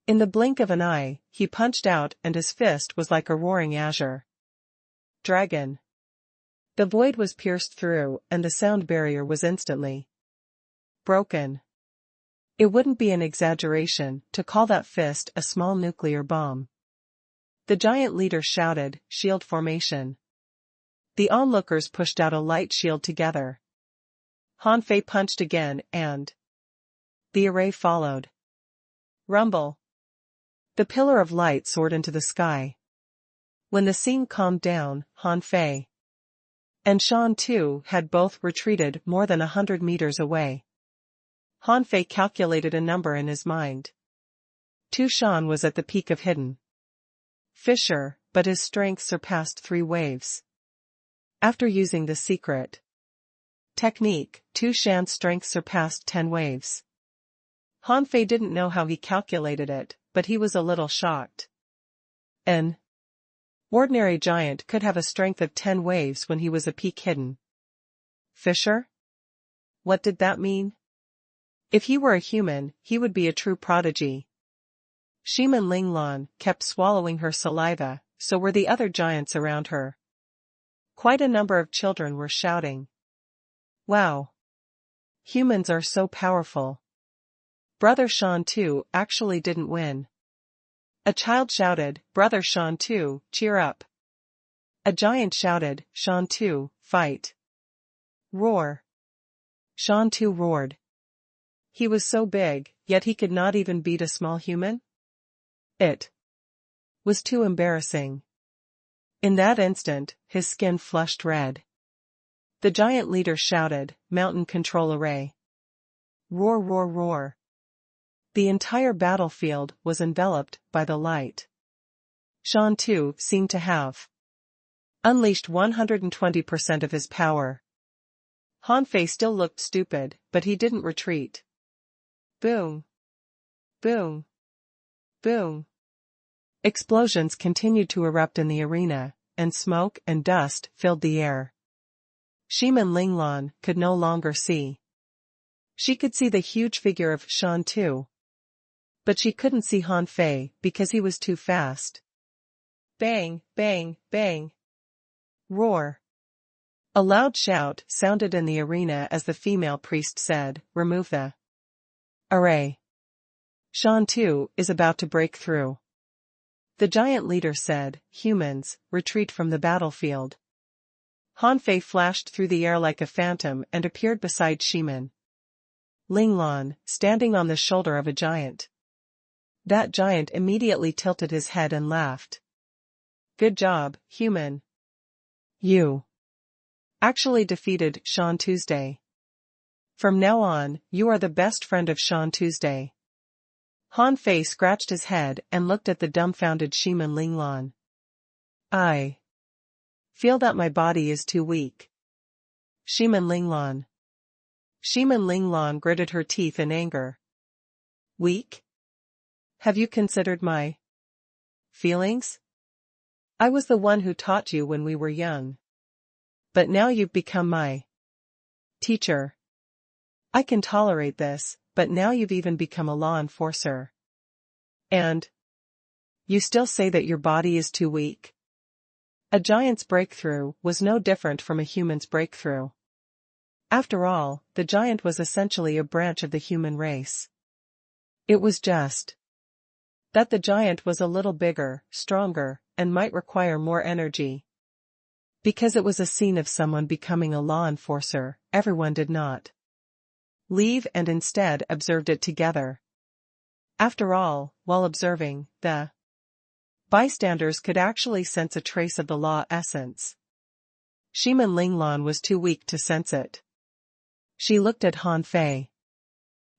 In the blink of an eye, he punched out and his fist was like a roaring azure dragon. The void was pierced through and the sound barrier was instantly broken. It wouldn't be an exaggeration to call that fist a small nuclear bomb. The giant leader shouted, "Shield formation." The onlookers pushed out a light shield together. Han Fei punched again and the array followed. Rumble. The pillar of light soared into the sky. When the scene calmed down, Han Fei and Shan 2 had both retreated more than 100 meters away. Han Fei calculated a number in his mind. Shan was at the peak of hidden fisher, but his strength surpassed 3 waves. After using the secret technique, Shan's strength surpassed 10 waves. Han Fei didn't know how he calculated it, but he was a little shocked. An ordinary giant could have a strength of 10 waves when he was a peak hidden fisher? What did that mean? If he were a human, he would be a true prodigy. Shiman Linglan kept swallowing her saliva, so were the other giants around her. Quite a number of children were shouting. Wow! Humans are so powerful. Brother Shan 2 actually didn't win. A child shouted, "Brother Shan 2, cheer up." A giant shouted, "Shan 2, fight." Roar. Shan 2 roared. He was so big, yet he could not even beat a small human? It was too embarrassing. In that instant, his skin flushed red. The giant leader shouted, "Mountain control array." Roar, roar, roar. The entire battlefield was enveloped by the light. Shan 2 seemed to have unleashed 120% of his power. Han Fei still looked stupid, but he didn't retreat. Boom. Boom. Boom. Explosions continued to erupt in the arena, and smoke and dust filled the air. Shiman Linglan could no longer see. She could see the huge figure of Shan 2. But she couldn't see Han Fei because he was too fast. Bang, bang, bang. Roar. A loud shout sounded in the arena as the female priest said, "Remove the array. Shan 2 is about to break through." The giant leader said, "Humans, retreat from the battlefield." Han Fei flashed through the air like a phantom and appeared beside Shiman Linglan, standing on the shoulder of a giant. That giant immediately tilted his head and laughed. "Good job, human. You actually defeated Shan Tuesday. From now on, you are the best friend of Shan Tuesday." Han Fei scratched his head and looked at the dumbfounded Shiman Linglan. "I feel that my body is too weak." Shiman Linglan. Shiman Linglan gritted her teeth in anger. "Weak? Have you considered my feelings? I was the one who taught you when we were young. But now you've become my teacher. I can tolerate this, but now you've even become a law enforcer. And you still say that your body is too weak? A giant's breakthrough was no different from a human's breakthrough. After all, the giant was essentially a branch of the human race. It was just that the giant was a little bigger, stronger, and might require more energy. Because it was a scene of someone becoming a law enforcer, everyone did not leave and instead observed it together. After all, while observing, the bystanders could actually sense a trace of the law essence. Shimin Linglan was too weak to sense it. She looked at Han Fei.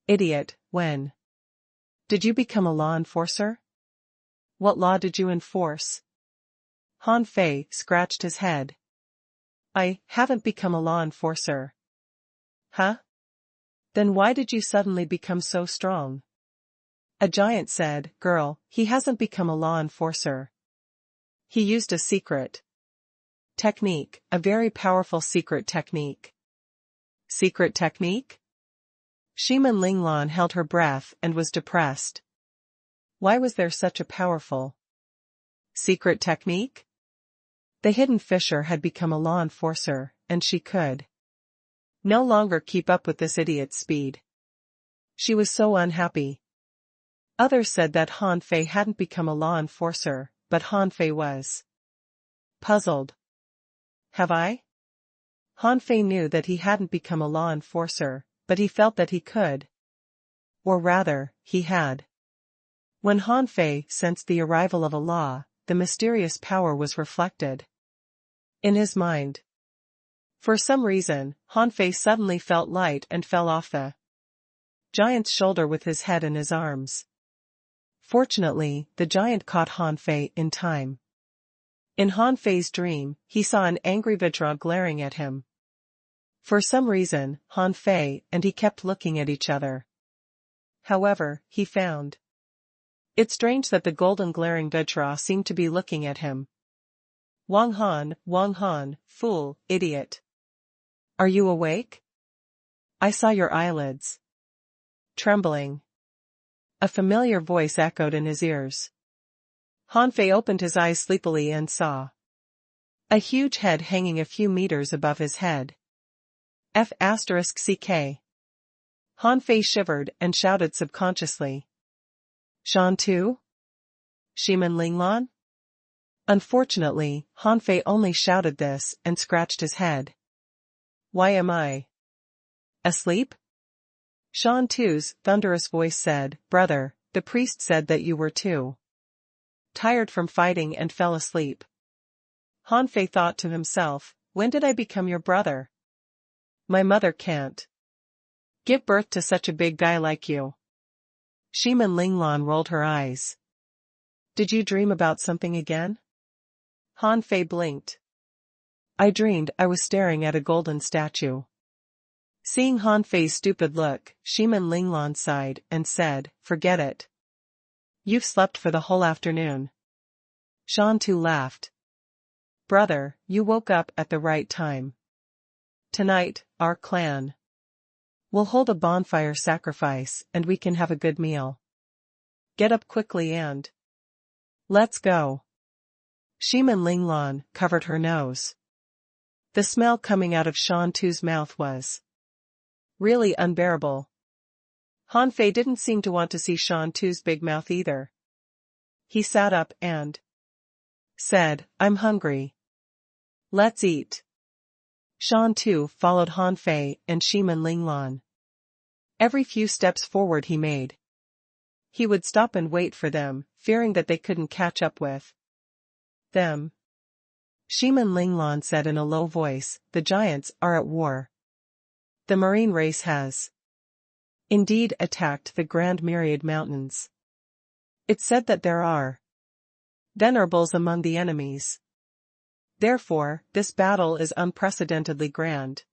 Idiot, when did you become a law enforcer? What law did you enforce? Han Fei scratched his head. I haven't become a law enforcer. Huh? Then why did you suddenly become so strong? A giant said, Girl, he hasn't become a law enforcer. He used a secret technique, a very powerful secret technique. Secret technique? Shimin Linglan held her breath and was depressed. Why was there such a powerful secret technique? The hidden fisher had become a law enforcer, and she could no longer keep up with this idiot's speed. She was so unhappy. Others said that Han Fei hadn't become a law enforcer, but Han Fei was puzzled. Have I? Han Fei knew that he hadn't become a law enforcer, but he felt that he could. Or rather, he had. When Han Fei sensed the arrival of a law, the mysterious power was reflected in his mind. For some reason, Han Fei suddenly felt light and fell off the giant's shoulder with his head in his arms. Fortunately, the giant caught Han Fei in time. In Han Fei's dream, he saw an angry Vajra glaring at him. For some reason, Han Fei and he kept looking at each other. However, he found it strange that the golden glaring Vajra seemed to be looking at him. Wang Han, fool, idiot. Are you awake? I saw your eyelids trembling. A familiar voice echoed in his ears. Han Fei opened his eyes sleepily and saw a huge head hanging a few meters above his head. F***ck. Han Fei shivered and shouted subconsciously. Shan Tu? Shimin Linglan? Unfortunately, Han Fei only shouted this and scratched his head. Why am I asleep? Shan Tu's thunderous voice said, Brother, the priest said that you were too tired from fighting and fell asleep. Han Fei thought to himself, when did I become your brother? My mother can't give birth to such a big guy like you. Shimin Linglan rolled her eyes. Did you dream about something again? Han Fei blinked. I dreamed I was staring at a golden statue. Seeing Han Fei's stupid look, Shimin Linglan sighed and said, Forget it. You've slept for the whole afternoon. Shan Tu laughed. Brother, you woke up at the right time. Tonight, our clan will hold a bonfire sacrifice and we can have a good meal. Get up quickly and let's go. Shimin Linglan covered her nose. The smell coming out of Shan Tu's mouth was really unbearable. Han Fei didn't seem to want to see Shan Tu's big mouth either. He sat up and said, I'm hungry. Let's eat. Shan Tu followed Han Fei and Shimin Linglan. Every few steps forward he made, he would stop and wait for them, fearing that they couldn't catch up with them. Shimin Linglan said in a low voice, The giants are at war. The marine race has indeed attacked the Grand Myriad Mountains. It's said that there are venerables among the enemies. Therefore, this battle is unprecedentedly grand.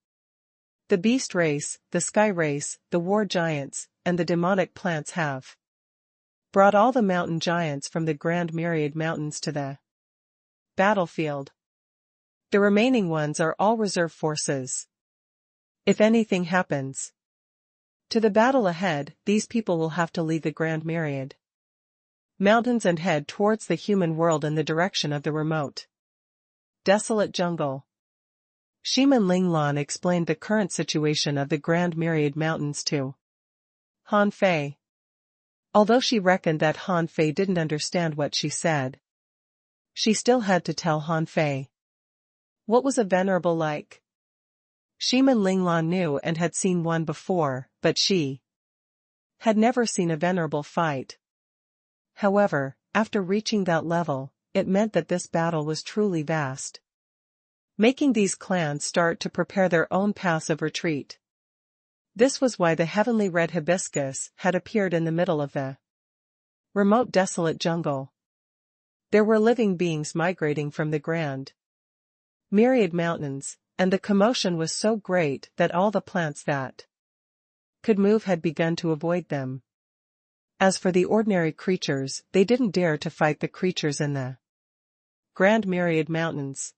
The beast race, the sky race, the war giants, and the demonic plants have brought all the mountain giants from the Grand Myriad Mountains to the battlefield. The remaining ones are all reserve forces. If anything happens to the battle ahead, these people will have to leave the Grand Myriad Mountains and head towards the human world in the direction of the remote, desolate jungle. Shimin Linglan explained the current situation of the Grand Myriad Mountains to Han Fei. Although she reckoned that Han Fei didn't understand what she said, she still had to tell Han Fei. What was a venerable like? Shimin Linglan knew and had seen one before, but she had never seen a venerable fight. However, after reaching that level, it meant that this battle was truly vast, making these clans start to prepare their own paths of retreat. This was why the heavenly red hibiscus had appeared in the middle of the remote desolate jungle. There were living beings migrating from the Grand Myriad Mountains, and the commotion was so great that all the plants that could move had begun to avoid them. As for the ordinary creatures, they didn't dare to fight the creatures in the Grand Myriad Mountains.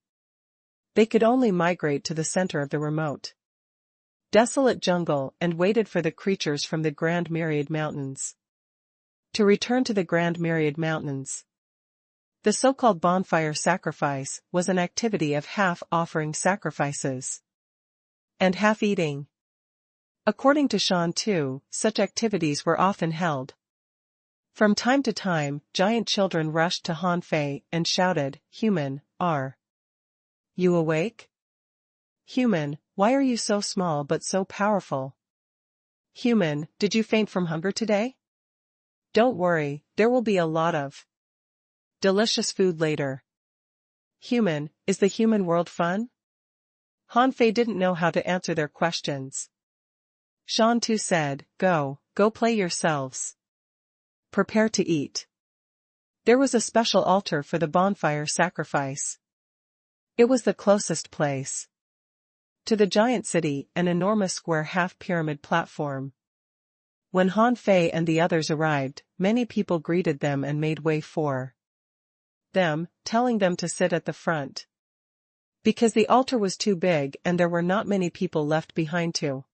They could only migrate to the center of the remote, desolate jungle and waited for the creatures from the Grand Myriad Mountains to return to the Grand Myriad Mountains. The so-called bonfire sacrifice was an activity of half offering sacrifices and half eating. According to Shan Tu, such activities were often held. From time to time, giant children rushed to Han Fei and shouted, "Human, are you awake? Human, why are you so small but so powerful? Human, did you faint from hunger today? Don't worry, there will be a lot of delicious food later. Human, is the human world fun?" Han Fei didn't know how to answer their questions. Shan Tu said, go play yourselves. Prepare to eat. There was a special altar for the bonfire sacrifice. It was the closest place to the giant city, an enormous square half-pyramid platform. When Han Fei and the others arrived, many people greeted them and made way for them, telling them to sit at the front. Because the altar was too big and there were not many people left behind to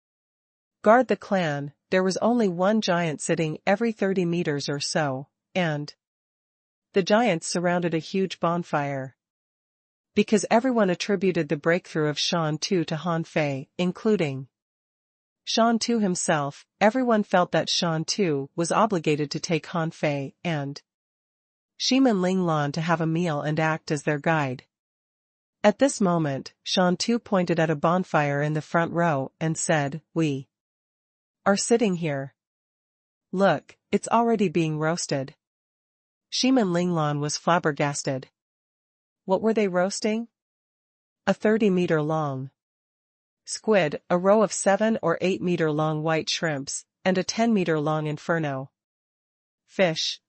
guard the clan, there was only one giant sitting every 30 meters or so, and the giants surrounded a huge bonfire. Because everyone attributed the breakthrough of Shan Tu to Han Fei, including Shan Tu himself, everyone felt that Shan Tu was obligated to take Han Fei and Shimin Linglan to have a meal and act as their guide. At this moment, Shan Tu pointed at a bonfire in the front row and said, "We are sitting here. Look, it's already being roasted." Shimin Linglan was flabbergasted. What were they roasting? A 30-meter long squid, a row of 7 or 8-meter long white shrimps, and a 10-meter long inferno fish.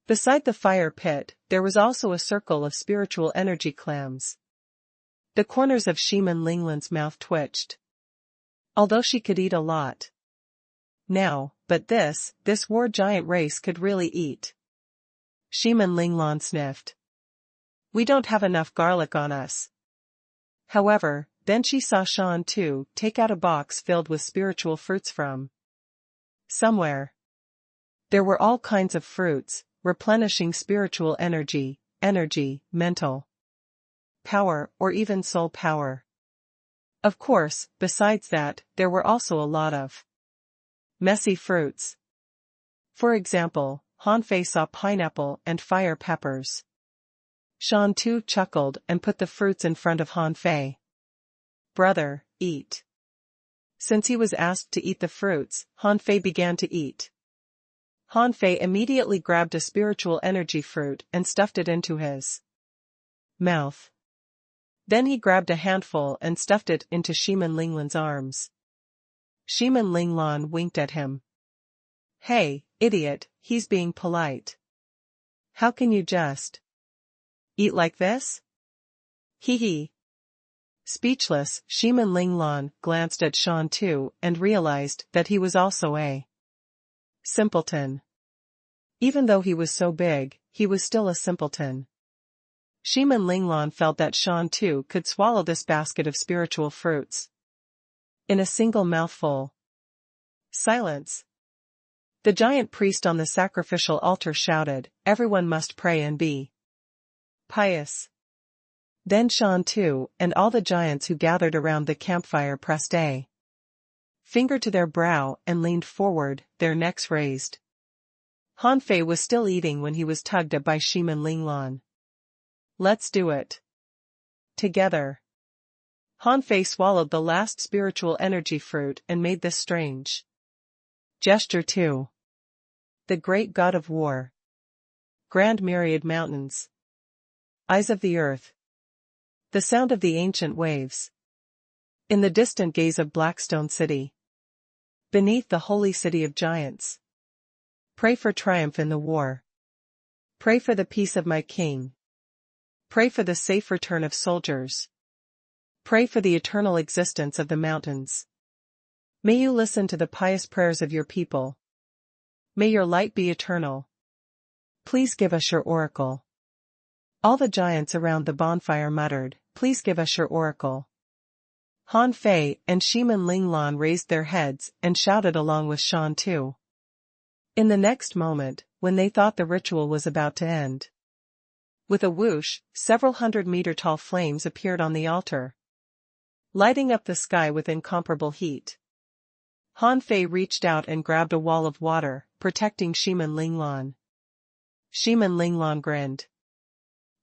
Beside the fire pit, there was also a circle of spiritual energy clams. The corners of Shimin Linglan's mouth twitched. Although she could eat a lot now, but this war giant race could really eat. Shimin Linglan sniffed. "We don't have enough garlic on us." However, then she saw Shan Tu take out a box filled with spiritual fruits from somewhere. There were all kinds of fruits, replenishing spiritual energy, mental power, or even soul power. Of course, besides that, there were also a lot of messy fruits. For example, Han Fei saw pineapple and fire peppers. Shan Tu chuckled and put the fruits in front of Han Fei. "Brother, eat." Since he was asked to eat the fruits, Han Fei began to eat. Han Fei immediately grabbed a spiritual energy fruit and stuffed it into his mouth. Then he grabbed a handful and stuffed it into Shimin Linglan's arms. Shimin Linglan winked at him. "Hey, idiot, he's being polite. How can you just eat like this? Hee hee." Speechless, Shimin Linglan glanced at Shan Tu and realized that he was also a simpleton. Even though he was so big, he was still a simpleton. Shiman Linglan felt that Shan too could swallow this basket of spiritual fruits in a single mouthful. Silence. The giant priest on the sacrificial altar shouted, "Everyone must pray and be pious." Then Shan too, and all the giants who gathered around the campfire pressed a finger to their brow and leaned forward, their necks raised. Han Fei was still eating when he was tugged at by Shiman Linglan. "Let's do it together." Han Fei swallowed the last spiritual energy fruit and made this strange gesture to the great god of war. Grand myriad mountains. Eyes of the earth. The sound of the ancient waves. In the distant gaze of Blackstone City. Beneath the holy city of giants. Pray for triumph in the war. Pray for the peace of my king. Pray for the safe return of soldiers. Pray for the eternal existence of the mountains. May you listen to the pious prayers of your people. May your light be eternal. Please give us your oracle. All the giants around the bonfire muttered, "Please give us your oracle." Han Fei and Shiman Linglan raised their heads and shouted along with Shan too. In the next moment, when they thought the ritual was about to end, with a whoosh, several 100-meter-tall flames appeared on the altar, lighting up the sky with incomparable heat. Han Fei reached out and grabbed a wall of water, protecting Shiman Linglan. Shiman Linglan grinned.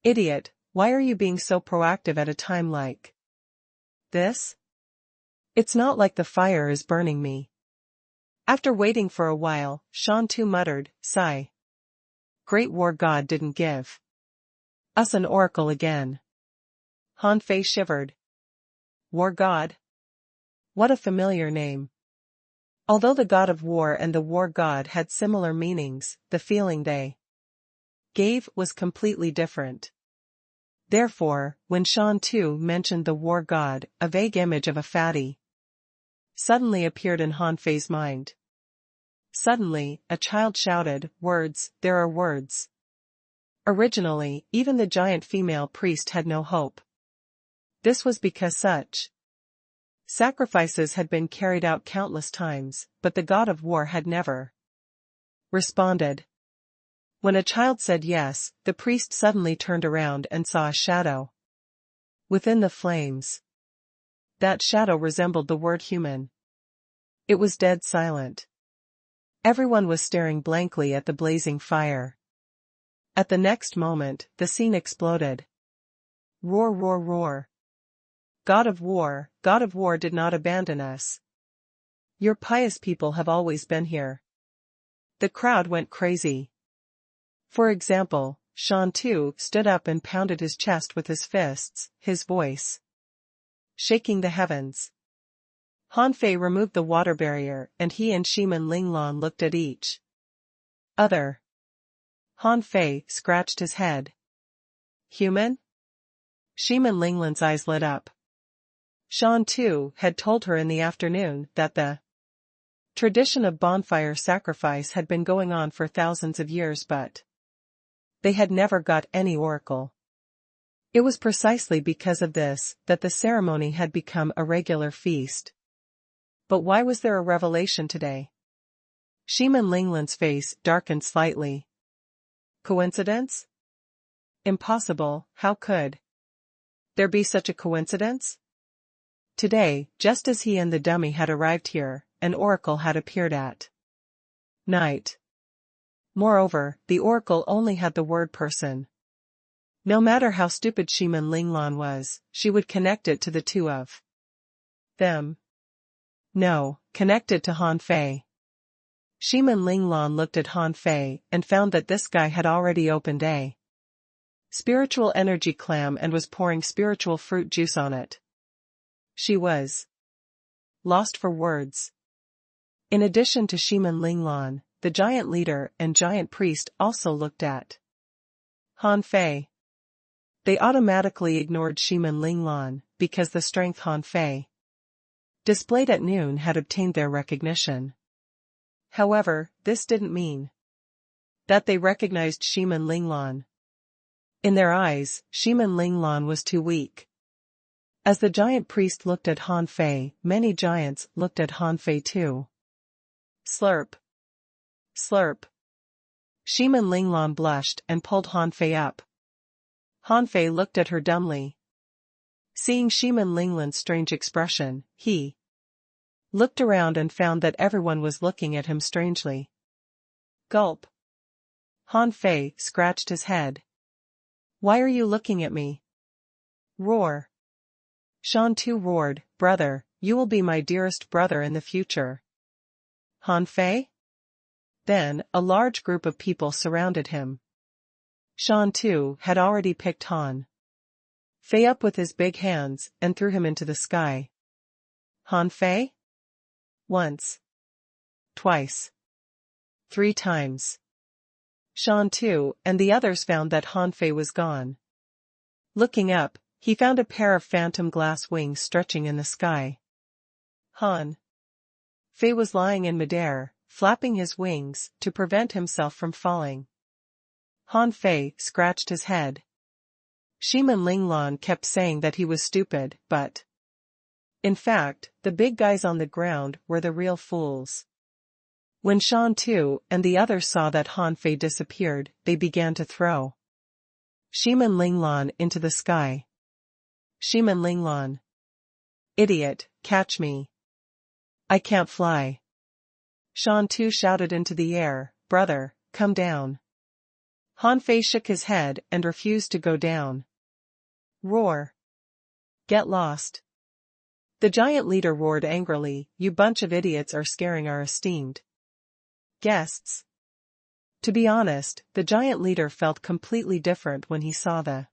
"Idiot, why are you being so proactive at a time like this? It's not like the fire is burning me." After waiting for a while, Shan Tu muttered, "Sigh. Great War God didn't give us an oracle again." Han Fei shivered. War God? What a familiar name. Although the god of war and the war god had similar meanings, the feeling they gave was completely different. Therefore, when Shan Tu mentioned the war god, a vague image of a fatty suddenly appeared in Han Fei's mind. Suddenly, a child shouted, "Words, there are words." Originally, even the giant female priest had no hope. This was because such sacrifices had been carried out countless times, but the god of war had never responded. When a child said yes, the priest suddenly turned around and saw a shadow within the flames. That shadow resembled the word human. It was dead silent. Everyone was staring blankly at the blazing fire. At the next moment, the scene exploded. Roar, roar, roar. God of war did not abandon us. Your pious people have always been here. The crowd went crazy. For example, Shan Tu stood up and pounded his chest with his fists, his voice shaking the heavens. Han Fei removed the water barrier and he and Shiman Linglan looked at each other. Han Fei scratched his head. Human? Shiman Linglan's eyes lit up. Shan Tu had told her in the afternoon that the tradition of bonfire sacrifice had been going on for thousands of years, but they had never got any oracle. It was precisely because of this that the ceremony had become a regular feast. But why was there a revelation today? Shiman Linglan's face darkened slightly. Coincidence? Impossible, how could there be such a coincidence? Today, just as he and the dummy had arrived here, an oracle had appeared at night. Moreover, the oracle only had the word person. No matter how stupid Shiman Linglan was, she would connect it to the two of them. No, connect it to Han Fei. Shiman Linglan looked at Han Fei and found that this guy had already opened a spiritual energy clam and was pouring spiritual fruit juice on it. She was lost for words. In addition to Shiman Linglan, the giant leader and giant priest also looked at Han Fei. They automatically ignored Shiman Linglan, because the strength Han Fei displayed at noon had obtained their recognition. However, this didn't mean that they recognized Shiman Linglan. In their eyes, Shiman Linglan was too weak. As the giant priest looked at Han Fei, many giants looked at Han Fei too. Slurp. Slurp. Shiman Linglan blushed and pulled Han Fei up. Han Fei looked at her dumbly. Seeing Shiman Linglan's strange expression, he looked around and found that everyone was looking at him strangely. Gulp. Han Fei scratched his head. Why are you looking at me? Roar. Shan Tu roared, brother, you will be my dearest brother in the future. Han Fei? Then, a large group of people surrounded him. Shan Tu had already picked Han Fei up with his big hands and threw him into the sky. Han Fei? Once. Twice. 3 times. Shan Tu and the others found that Han Fei was gone. Looking up, he found a pair of phantom glass wings stretching in the sky. Han Fei was lying in midair, flapping his wings to prevent himself from falling. Han Fei scratched his head. Shiman Linglan kept saying that he was stupid, but in fact, the big guys on the ground were the real fools. When Shan Tu and the others saw that Han Fei disappeared, they began to throw Shiman Linglan into the sky. Shiman Linglan. Idiot, catch me. I can't fly. Shan Tu shouted into the air, brother, come down. Han Fei shook his head and refused to go down. Roar. Get lost. The giant leader roared angrily, you bunch of idiots are scaring our esteemed guests. To be honest, the giant leader felt completely different when he saw the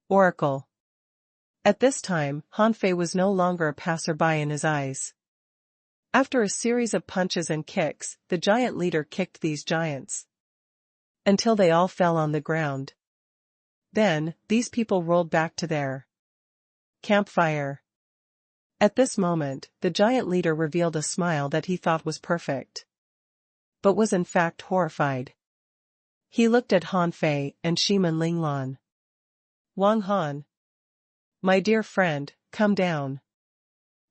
oracle. At this time, Han Fei was no longer a passerby in his eyes. After a series of punches and kicks, the giant leader kicked these giants until they all fell on the ground. Then, these people rolled back to their campfire. At this moment, the giant leader revealed a smile that he thought was perfect, but was in fact horrified. He looked at Han Fei and Shiman Linglan. Wang Han. My dear friend, come down.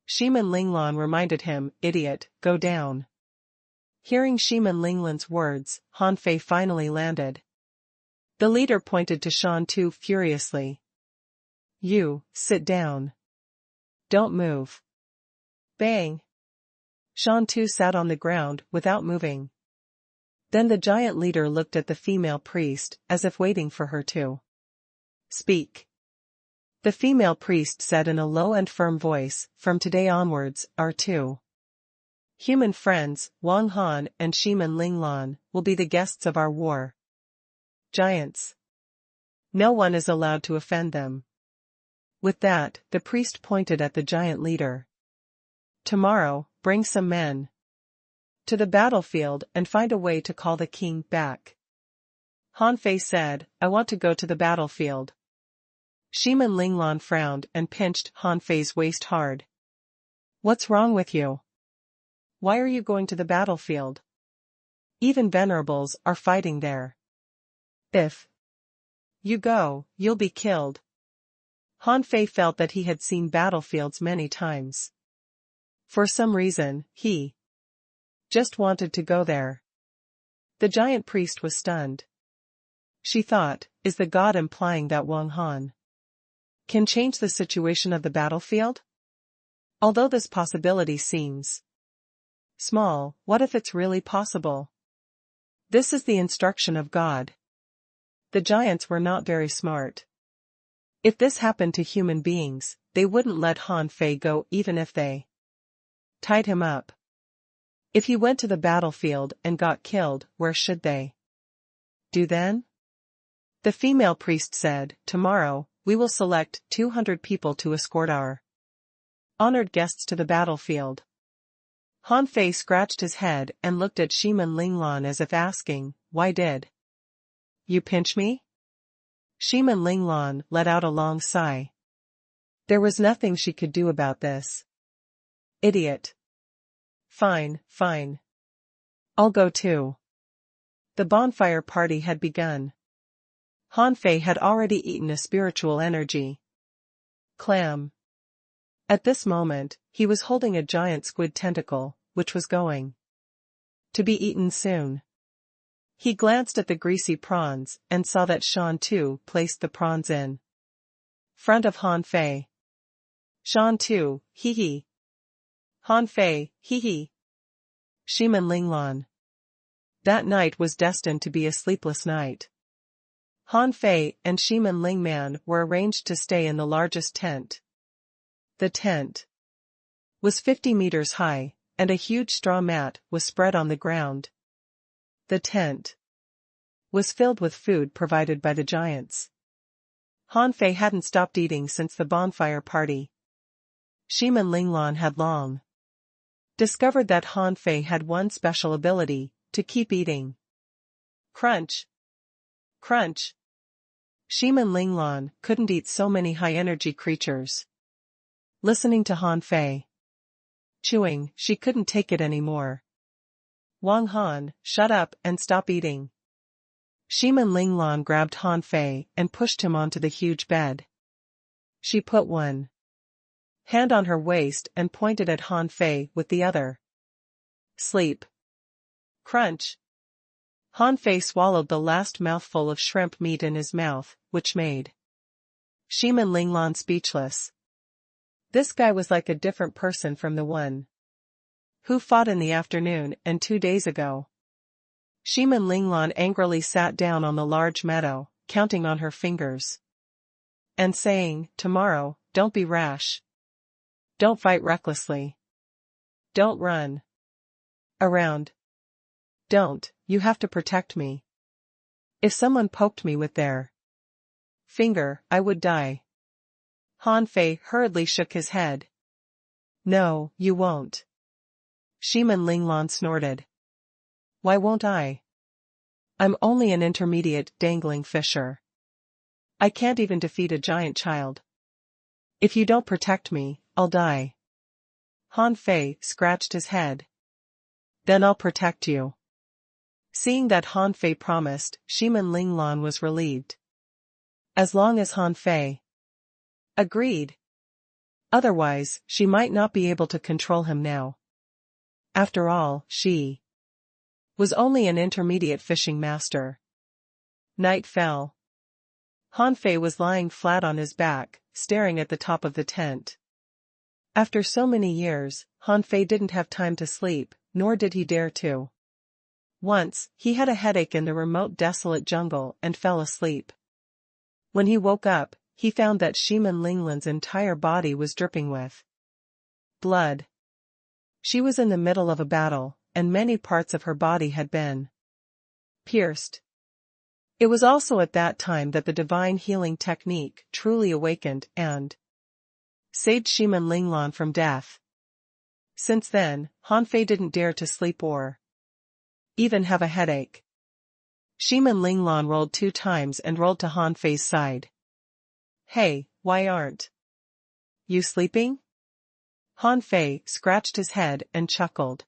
Shiman Linglan reminded him, idiot, go down. Hearing Shiman Linglan's words, Han Fei finally landed. The leader pointed to Shan Tu furiously. You, sit down. Don't move. Bang. Shan Tu sat on the ground without moving. Then the giant leader looked at the female priest, as if waiting for her to speak. The female priest said in a low and firm voice, from today onwards, our 2 human friends, Wang Han and Shiman Linglan, will be the guests of our war. Giants. No one is allowed to offend them. With that, the priest pointed at the giant leader. Tomorrow, bring some men to the battlefield and find a way to call the king back. Han Fei said, I want to go to the battlefield. Shiman Linglan frowned and pinched Han Fei's waist hard. What's wrong with you? Why are you going to the battlefield? Even venerables are fighting there. If you go, you'll be killed. Han Fei felt that he had seen battlefields many times. For some reason, he just wanted to go there. The giant priest was stunned. She thought, is the god implying that Wang Han can change the situation of the battlefield? Although this possibility seems small, what if it's really possible? This is the instruction of God. The giants were not very smart. If this happened to human beings, they wouldn't let Han Fei go even if they tied him up. If he went to the battlefield and got killed, where should they do then? The female priest said, tomorrow, we will select 200 people to escort our honored guests to the battlefield. Han Fei scratched his head and looked at Shiman Linglan as if asking, why did you pinch me? Shiman Linglan let out a long sigh. There was nothing she could do about this. Idiot. Fine, fine. I'll go too. The bonfire party had begun. Han Fei had already eaten a spiritual energy. Clam. At this moment, he was holding a giant squid tentacle, which was going to be eaten soon. He glanced at the greasy prawns and saw that Shan Tu placed the prawns in front of Han Fei. Shan Tu, hee hee. Han Fei, hee hee. Shiman Linglan. That night was destined to be a sleepless night. Han Fei and Shiman Lingman were arranged to stay in the largest tent. The tent was 50 meters high, and a huge straw mat was spread on the ground. The tent was filled with food provided by the giants. Han Fei hadn't stopped eating since the bonfire party. Shiman Linglan had long discovered that Han Fei had one special ability, to keep eating. Crunch. Crunch. Shiman Linglan couldn't eat so many high-energy creatures. Listening to Han Fei chewing, she couldn't take it anymore. Wang Han, shut up and stop eating. Shiman Linglan grabbed Han Fei and pushed him onto the huge bed. She put one hand on her waist and pointed at Han Fei with the other. Sleep. Crunch. Han Fei swallowed the last mouthful of shrimp meat in his mouth, which made Shiman Linglan speechless. This guy was like a different person from the one who fought in the afternoon and 2 days ago. Shiman Linglan angrily sat down on the large meadow, counting on her fingers and saying, tomorrow, don't be rash. Don't fight recklessly. Don't run around. Don't, you have to protect me. If someone poked me with their finger, I would die. Han Fei hurriedly shook his head. No, you won't. Shiman Linglan snorted. Why won't I? I'm only an intermediate dangling fisher. I can't even defeat a giant child. If you don't protect me, I'll die. Han Fei scratched his head. Then I'll protect you. Seeing that Han Fei promised, Shiman Linglan was relieved. As long as Han Fei agreed. Otherwise, she might not be able to control him now. After all, she was only an intermediate fishing master. Night fell. Han Fei was lying flat on his back, staring at the top of the tent. After so many years, Han Fei didn't have time to sleep, nor did he dare to. Once, he had a headache in the remote desolate jungle and fell asleep. When he woke up, he found that Shiman Linglan's entire body was dripping with blood. She was in the middle of a battle, and many parts of her body had been pierced. It was also at that time that the divine healing technique truly awakened and saved Shiman Linglan from death. Since then, Han Fei didn't dare to sleep or even have a headache. Shiman Linglan rolled 2 times and rolled to Han Fei's side. Hey, why aren't you sleeping? Han Fei scratched his head and chuckled.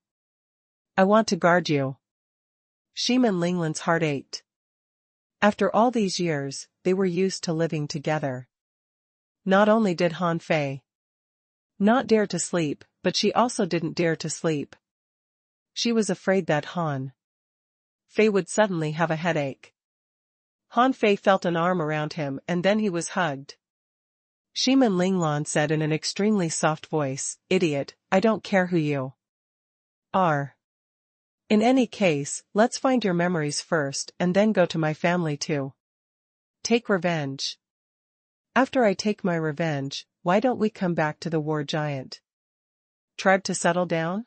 I want to guard you. Shiman Linglan's heart ached. After all these years, they were used to living together. Not only did Han Fei not dare to sleep, but she also didn't dare to sleep. She was afraid that Han Fei would suddenly have a headache. Han Fei felt an arm around him and then he was hugged. Shiman Linglan said in an extremely soft voice, Idiot, I don't care who you are. In any case, let's find your memories first and then go to my family too. Take revenge. After I take my revenge, why don't we come back to the war giant tribe to settle down?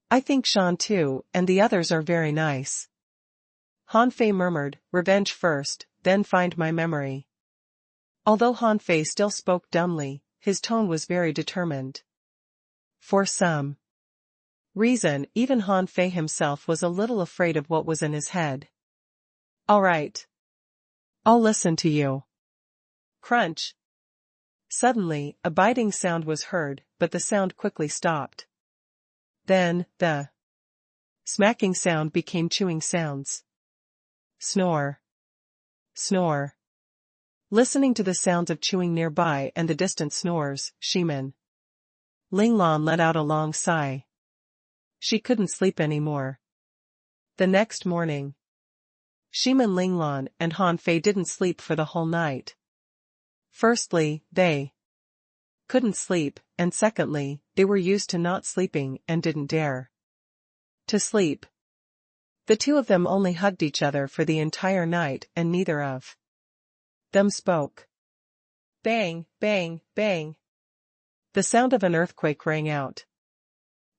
I think Shan Tu and the others are very nice. Han Fei murmured, revenge first, then find my memory. Although Han Fei still spoke dumbly, his tone was very determined. For some reason, even Han Fei himself was a little afraid of what was in his head. All right. I'll listen to you. Crunch. Suddenly, a biting sound was heard, but the sound quickly stopped. Then, the smacking sound became chewing sounds. Snore. snore. Listening to the sounds of chewing nearby and the distant snores, Shimin Linglan let out a long sigh. She couldn't sleep anymore. The next morning, Shimin Linglan and Han Fei didn't sleep for the whole night. Firstly, they couldn't sleep, and secondly, they were used to not sleeping and didn't dare to sleep. The two of them only hugged each other for the entire night and neither of them spoke. Bang, bang, bang. The sound of an earthquake rang out.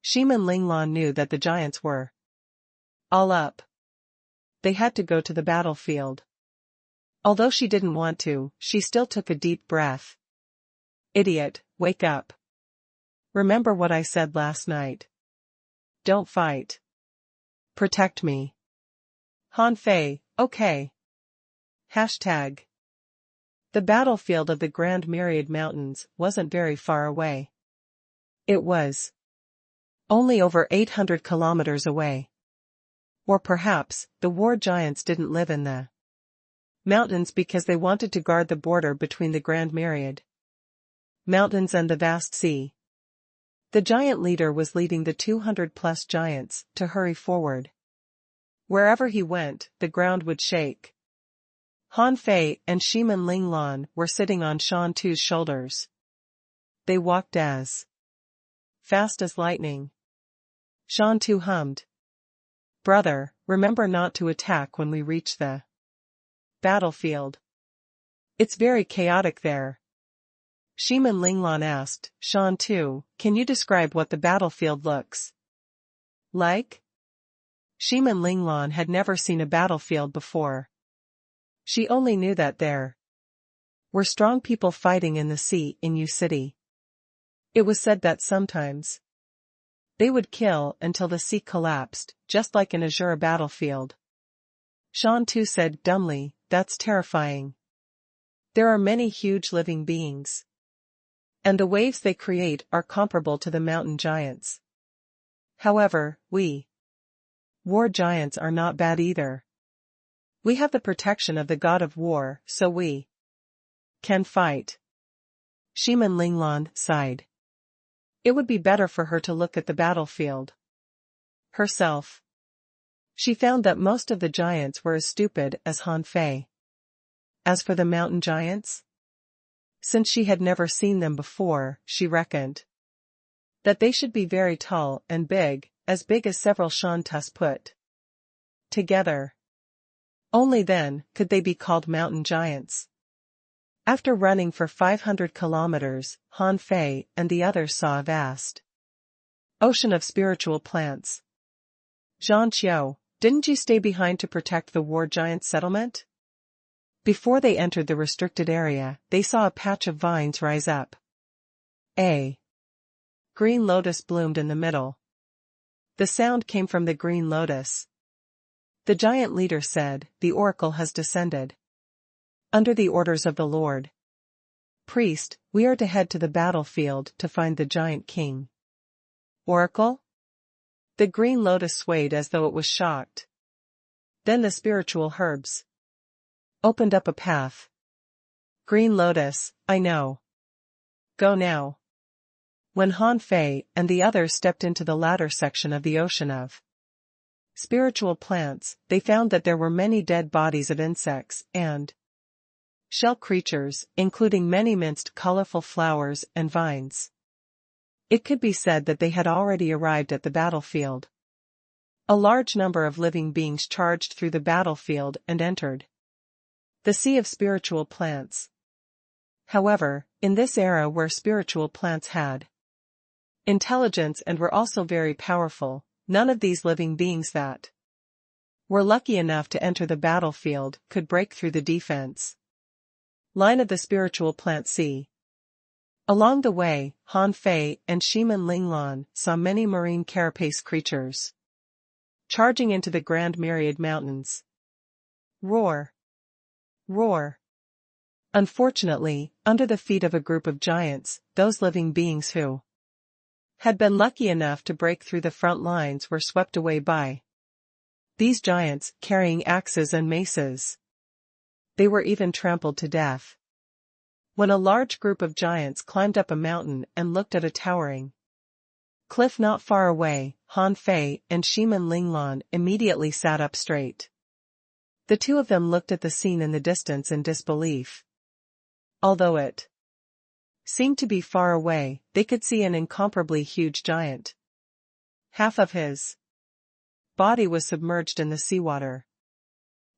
Shimin Linglan knew that the giants were all up. They had to go to the battlefield. Although she didn't want to, she still took a deep breath. Idiot, wake up. Remember what I said last night. Don't fight. Protect me. Han Fei, okay. Hashtag. The battlefield of the Grand Myriad Mountains wasn't very far away. It was only over 800 kilometers away. Or perhaps, the war giants didn't live in the mountains because they wanted to guard the border between the Grand Myriad Mountains and the vast sea. The giant leader was leading the 200-plus giants to hurry forward. Wherever he went, the ground would shake. Han Fei and Shimin Linglan were sitting on Shan Tu's shoulders. They walked as fast as lightning. Shan Tu hummed. Brother, remember not to attack when we reach the battlefield. It's very chaotic there. Shimin Linglan asked, Shan Tu, can you describe what the battlefield looks like? Shimin Linglan had never seen a battlefield before. She only knew that there were strong people fighting in the sea in Yu City. It was said that sometimes they would kill until the sea collapsed, just like an azure battlefield. Shan Tu said dumbly, that's terrifying. There are many huge living beings. And the waves they create are comparable to the mountain giants. However, we war giants are not bad either. We have the protection of the god of war, so we can fight. Shimin Linglan sighed. It would be better for her to look at the battlefield herself. She found that most of the giants were as stupid as Han Fei. As for the mountain giants, since she had never seen them before, she reckoned that they should be very tall and big as several Shantus put together. Only then could they be called mountain giants. After running for 500 kilometers, Han Fei and the others saw a vast ocean of spiritual plants. Zhang Qiu, didn't you stay behind to protect the war giant settlement? Before they entered the restricted area, they saw a patch of vines rise up. A green lotus bloomed in the middle. The sound came from the green lotus. The giant leader said, the oracle has descended. Under the orders of the Lord Priest, we are to head to the battlefield to find the giant king. Oracle? The green lotus swayed as though it was shocked. Then the spiritual herbs opened up a path. Green lotus, I know. Go now. When Han Fei and the others stepped into the latter section of the ocean of spiritual plants, they found that there were many dead bodies of insects and shell creatures, including many minced colorful flowers and vines. It could be said that they had already arrived at the battlefield. A large number of living beings charged through the battlefield and entered the sea of spiritual plants. However, in this era where spiritual plants had intelligence and were also very powerful, none of these living beings that were lucky enough to enter the battlefield could break through the defense line of the spiritual plant sea. Along the way, Han Fei and Shimin Linglan saw many marine carapace creatures charging into the Grand Myriad Mountains. Roar! Roar! Unfortunately, under the feet of a group of giants, those living beings who had been lucky enough to break through the front lines were swept away by these giants carrying axes and maces. They were even trampled to death. When a large group of giants climbed up a mountain and looked at a towering cliff not far away, Han Fei and Shiman Linglan immediately sat up straight. The two of them looked at the scene in the distance in disbelief. Although it seemed to be far away, they could see an incomparably huge giant. Half of his body was submerged in the seawater.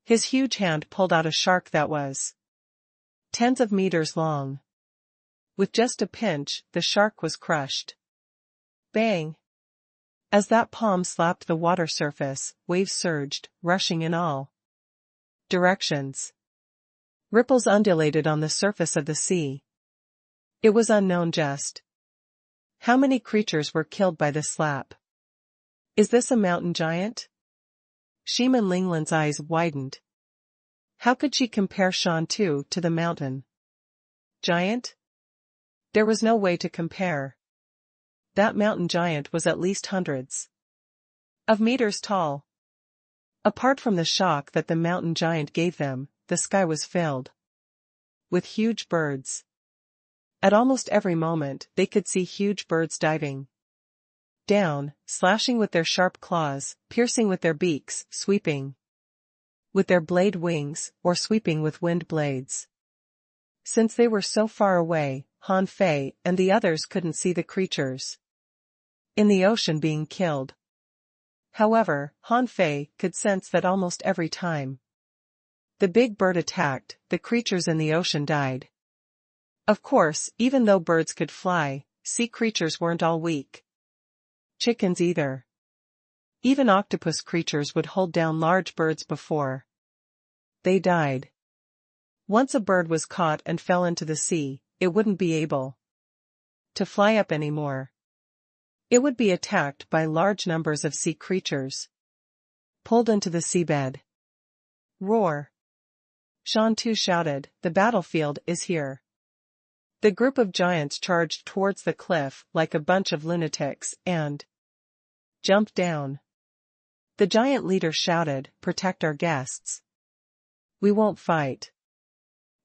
His huge hand pulled out a shark that was tens of meters long. With just a pinch, the shark was crushed. Bang! As that palm slapped the water surface, waves surged, rushing in all directions. Ripples undulated on the surface of the sea. It was unknown just how many creatures were killed by this slap. Is this a mountain giant? Shiman Linglan's eyes widened. How could she compare Shan Tu to the mountain giant? There was no way to compare. That mountain giant was at least hundreds of meters tall. Apart from the shock that the mountain giant gave them, the sky was filled with huge birds. At almost every moment, they could see huge birds diving down, slashing with their sharp claws, piercing with their beaks, sweeping with their blade wings, or sweeping with wind blades. Since they were so far away, Han Fei and the others couldn't see the creatures in the ocean being killed. However, Han Fei could sense that almost every time the big bird attacked, the creatures in the ocean died. Of course, even though birds could fly, sea creatures weren't all weak chickens either. Even octopus creatures would hold down large birds before they died. Once a bird was caught and fell into the sea, it wouldn't be able to fly up anymore. It would be attacked by large numbers of sea creatures, pulled into the seabed. Roar! Shan Tu shouted, "The battlefield is here." The group of giants charged towards the cliff like a bunch of lunatics and jumped down. The giant leader shouted, "Protect our guests. We won't fight."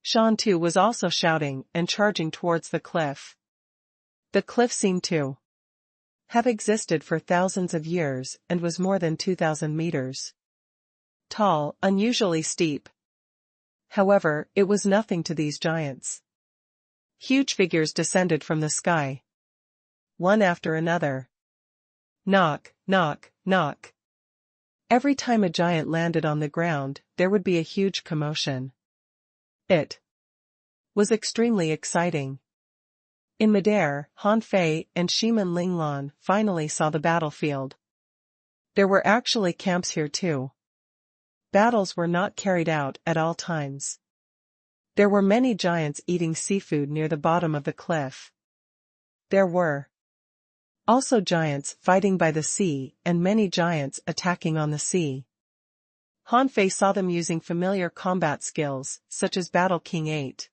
Shan Tu was also shouting and charging towards the cliff. The cliff seemed to have existed for thousands of years and was more than 2,000 meters tall, unusually steep. However, it was nothing to these giants. Huge figures descended from the sky, one after another. Knock, knock, knock. Every time a giant landed on the ground, there would be a huge commotion. It was extremely exciting. In midair, Han Fei and Shiman Linglan finally saw the battlefield. There were actually camps here too. Battles were not carried out at all times. There were many giants eating seafood near the bottom of the cliff. There were also giants fighting by the sea and many giants attacking on the sea. Han Fei saw them using familiar combat skills, such as Battle King 8.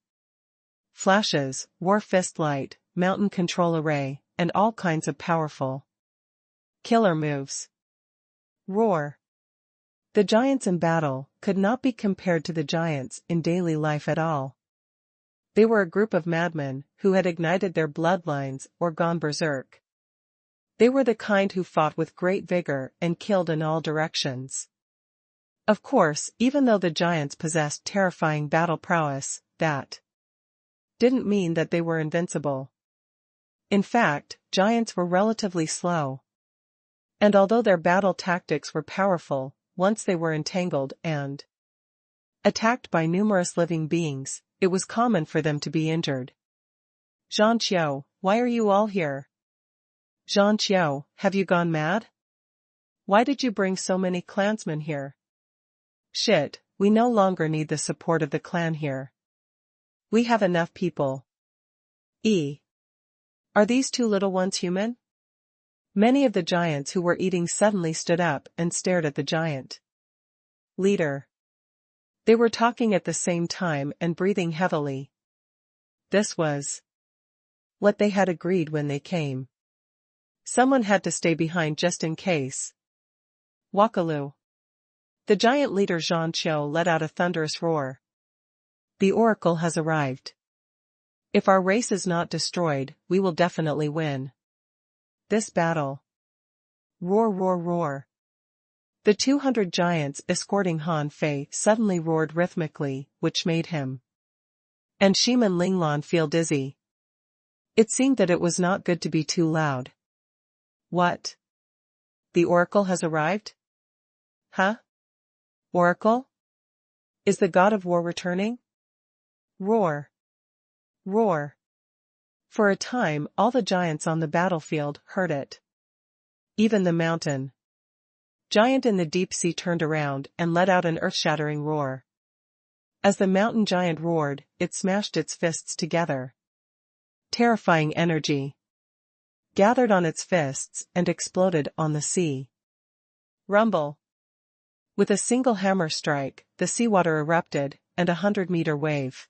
Flashes, War Fist Light, Mountain Control Array, and all kinds of powerful killer moves. Roar! The giants in battle could not be compared to the giants in daily life at all. They were a group of madmen who had ignited their bloodlines or gone berserk. They were the kind who fought with great vigor and killed in all directions. Of course, even though the giants possessed terrifying battle prowess, that didn't mean that they were invincible. In fact, giants were relatively slow. And although their battle tactics were powerful, once they were entangled and attacked by numerous living beings, it was common for them to be injured. "Zhang Qiu, why are you all here? Zhang Qiu, have you gone mad? Why did you bring so many clansmen here? Shit, we no longer need the support of the clan here. We have enough people." Are these two little ones human? Many of the giants who were eating suddenly stood up and stared at the giant leader. They were talking at the same time and breathing heavily. This was what they had agreed when they came. Someone had to stay behind just in case. Wakaloo. The giant leader Zhang Qiu let out a thunderous roar. The oracle has arrived. If our race is not destroyed, we will definitely win this battle. Roar, roar, roar. The 200 giants escorting Han Fei suddenly roared rhythmically, which made him and Shiman Linglan feel dizzy. It seemed that it was not good to be too loud. What? The oracle has arrived? Huh? Oracle? Is the god of war returning? Roar. Roar. For a time, all the giants on the battlefield heard it. Even the mountain giant in the deep sea turned around and let out an earth-shattering roar. As the mountain giant roared, it smashed its fists together. Terrifying energy gathered on its fists and exploded on the sea. Rumble. With a single hammer strike, the seawater erupted, and a 100-meter wave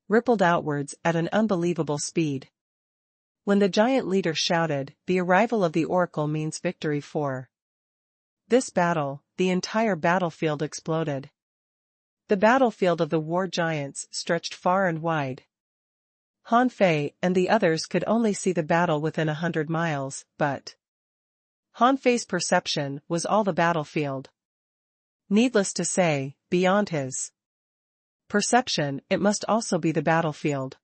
rippled outwards at an unbelievable speed. When the giant leader shouted, "The arrival of the oracle means victory for this battle," the entire battlefield exploded. The battlefield of the war giants stretched far and wide. Han Fei and the others could only see the battle within 100 miles, but Han Fei's perception was all the battlefield. Needless to say, beyond his perception, it must also be the battlefield.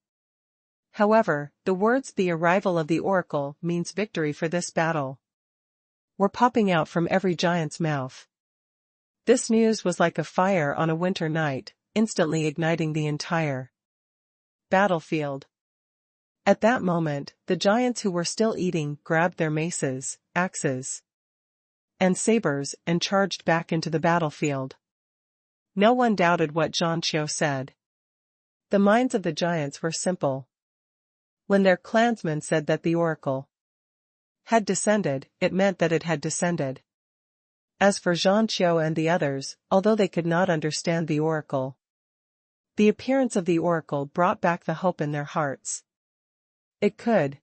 However, the words "the arrival of the oracle means victory for this battle" were popping out from every giant's mouth. This news was like a fire on a winter night, instantly igniting the entire battlefield. At that moment, the giants who were still eating grabbed their maces, axes, and sabers and charged back into the battlefield. No one doubted what Zhang Qiu said. The minds of the giants were simple. When their clansmen said that the oracle had descended, it meant that it had descended. As for Zhang Qiu and the others, although they could not understand the oracle, the appearance of the oracle brought back the hope in their hearts. It could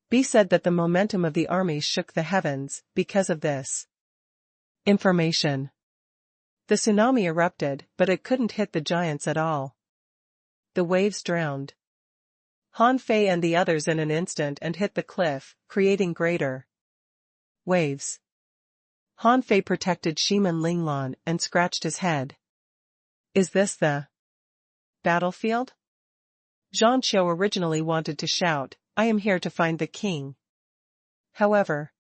be said that the momentum of the armies shook the heavens because of this information. The tsunami erupted, but it couldn't hit the giants at all. The waves drowned Han Fei and the others in an instant and hit the cliff, creating greater waves. Han Fei protected Shiman Linglan and scratched his head. Is this the battlefield? Zhang Qiu originally wanted to shout, "I am here to find the king." However,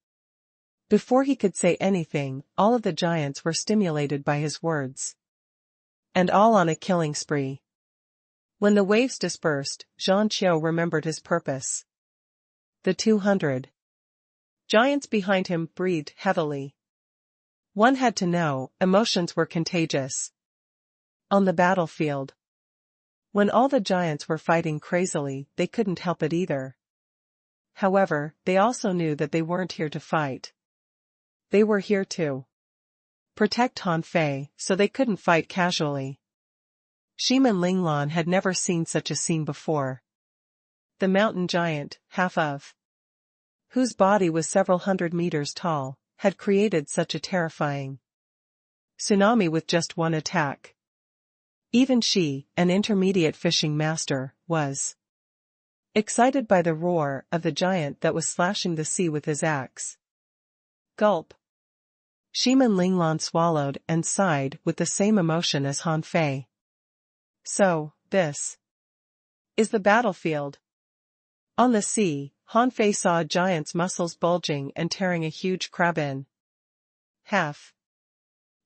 before he could say anything, all of the giants were stimulated by his words, and all on a killing spree. When the waves dispersed, Zhang Qiu remembered his purpose. The 200 giants behind him breathed heavily. One had to know, emotions were contagious. On the battlefield, when all the giants were fighting crazily, they couldn't help it either. However, they also knew that they weren't here to fight. They were here to protect Han Fei, so they couldn't fight casually. Shiman Linglan had never seen such a scene before. The mountain giant, half of whose body was several 100 meters tall, had created such a terrifying tsunami with just one attack. Even she, an intermediate fishing master, was excited by the roar of the giant that was slashing the sea with his axe. Gulp. Shiman Linglan swallowed and sighed with the same emotion as Han Fei. So, this is the battlefield. On the sea, Han Fei saw a giant's muscles bulging and tearing a huge crab in half.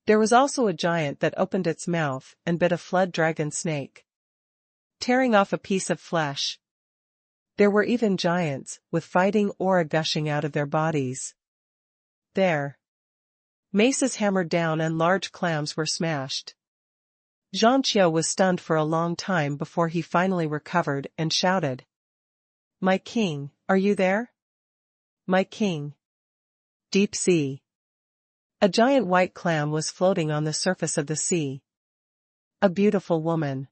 There was also a giant that opened its mouth and bit a flood dragon snake, tearing off a piece of flesh. There were even giants with fighting aura gushing out of their bodies. Their maces hammered down and large clams were smashed. Zhang Qiu was stunned for a long time before he finally recovered and shouted, "My king, are you there? My king." Deep sea. A giant white clam was floating on the surface of the sea. A beautiful woman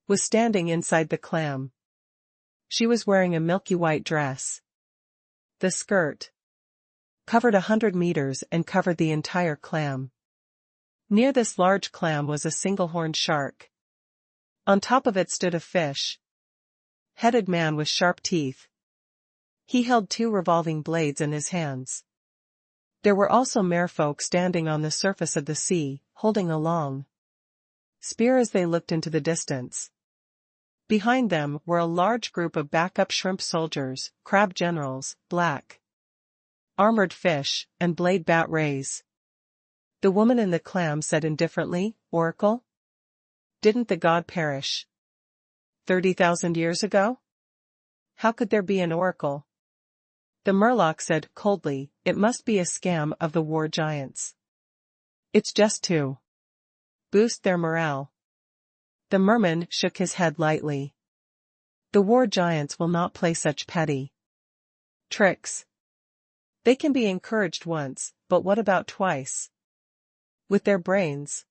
was standing inside the clam. She was wearing a milky white dress. The skirt covered 100 meters and covered the entire clam. Near this large clam was a single-horned shark. On top of it stood a fish-headed man with sharp teeth. He held 2 revolving blades in his hands. There were also merfolk standing on the surface of the sea, holding a long spear as they looked into the distance. Behind them were a large group of backup shrimp soldiers, crab generals, black armored fish, and blade bat rays. The woman in the clam said indifferently, "Oracle? Didn't the god perish 30,000 years ago? How could there be an oracle?" The Murloc said coldly, "It must be a scam of the war giants. It's just to boost their morale." The merman shook his head lightly. "The war giants will not play such petty tricks. They can be encouraged once, but what about twice? With their brains?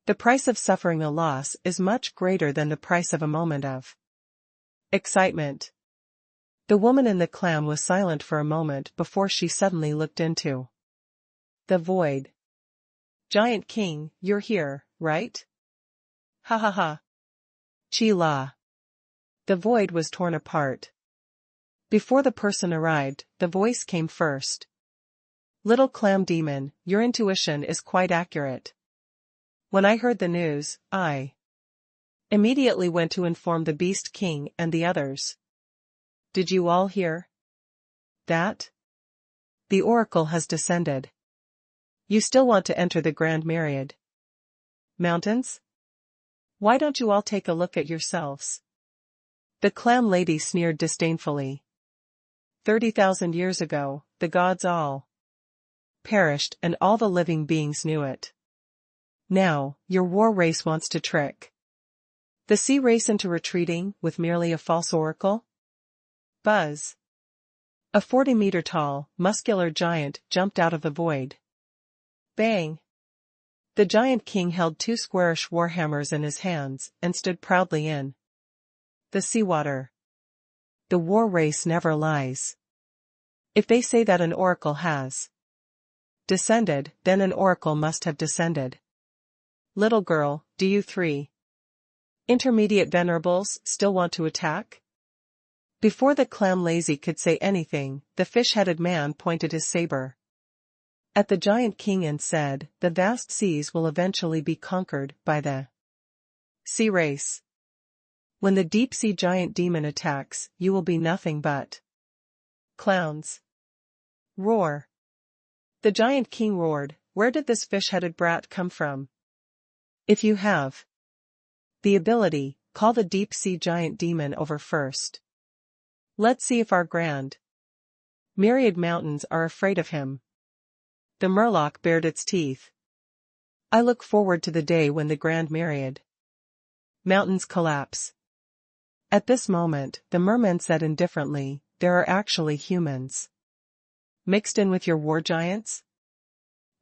The price of suffering a loss is much greater than the price of a moment of excitement." The woman in the clam was silent for a moment before she suddenly looked into the void. "Giant King, you're here, right? Ha ha ha. Chi-la." The void was torn apart. Before the person arrived, the voice came first. "Little clam demon, your intuition is quite accurate. When I heard the news, I immediately went to inform the Beast King and the others. Did you all hear that? The oracle has descended. You still want to enter the Grand Myriad Mountains? Why don't you all take a look at yourselves?" The clam lady sneered disdainfully. 30,000 years ago, the gods all perished and all the living beings knew it. Now, your war race wants to trick the sea race into retreating with merely a false oracle? Buzz. A 40-meter-tall, muscular giant jumped out of the void. Bang! The Giant King held 2 squarish warhammers in his hands and stood proudly in the seawater. The war race never lies. If they say that an oracle has descended, then an oracle must have descended. Little girl, do you 3 intermediate venerables still want to attack? Before the clam lazy could say anything, the fish-headed man pointed his saber at the Giant King and said, "The vast seas will eventually be conquered by the sea race. When the deep-sea giant demon attacks, you will be nothing but clowns." Roar. The Giant King roared, "Where did this fish-headed brat come from? If you have the ability, call the deep-sea giant demon over first. Let's see if our Grand Myriad Mountains are afraid of him." The Murloc bared its teeth. "I look forward to the day when the Grand Myriad Mountains collapse." At this moment, the merman said indifferently, "There are actually humans mixed in with your war giants?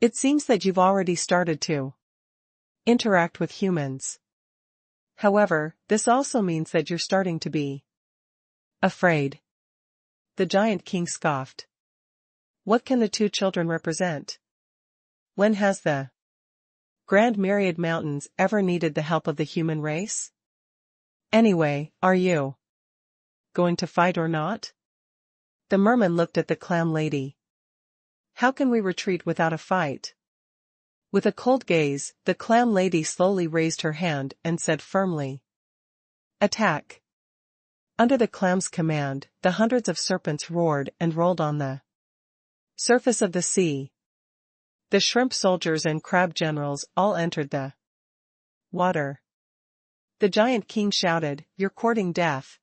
It seems that you've already started to interact with humans. However, this also means that you're starting to be afraid." The Giant King scoffed. "What can the 2 children represent? When has the Grand Myriad Mountains ever needed the help of the human race? Anyway, are you going to fight or not?" The merman looked at the clam lady. "How can we retreat without a fight?" With a cold gaze, the clam lady slowly raised her hand and said firmly, "Attack." Under the clam's command, the hundreds of serpents roared and rolled on the surface of the sea. The shrimp soldiers and crab generals all entered the water. The Giant King shouted, "You're courting death."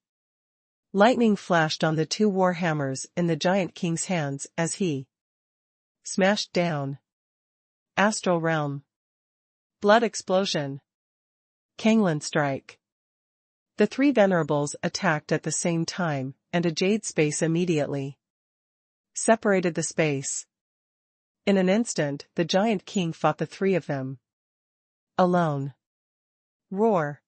Lightning flashed on the 2 war hammers in the Giant King's hands as he smashed down. Astral Realm. Blood explosion. Kanglan strike. The 3 venerables attacked at the same time, and a jade space immediately separated the space. In an instant, the Giant King fought the 3 of them alone. Roar.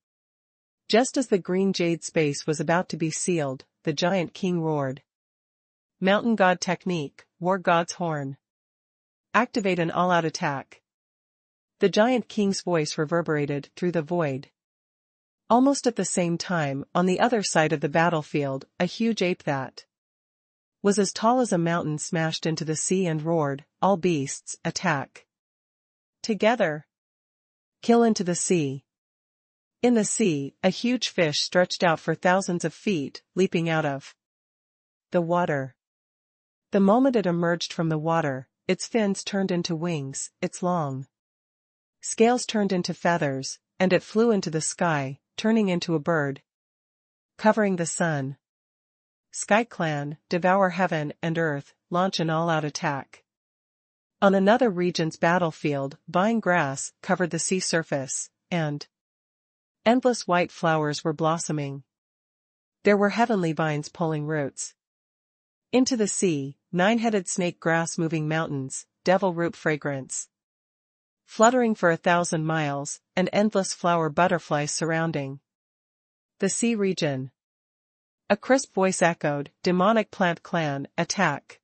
Just as the green jade space was about to be sealed, the Giant King roared. "Mountain God technique, War God's horn. Activate an all-out attack." The Giant King's voice reverberated through the void. Almost at the same time, on the other side of the battlefield, a huge ape that was as tall as a mountain smashed into the sea and roared, "All beasts, attack! Together! Kill into the sea!" In the sea, a huge fish stretched out for thousands of feet, leaping out of the water. The moment it emerged from the water, its fins turned into wings, its long scales turned into feathers, and it flew into the sky, turning into a bird, covering the sun. Sky Clan, devour heaven and earth, launch an all-out attack. On another region's battlefield, vine grass covered the sea surface, and endless white flowers were blossoming. There were heavenly vines pulling roots into the sea, nine-headed snake grass moving mountains, devil root fragrance fluttering for 1,000 miles, and endless flower butterflies surrounding the sea region. A crisp voice echoed, "Demonic plant clan, attack!"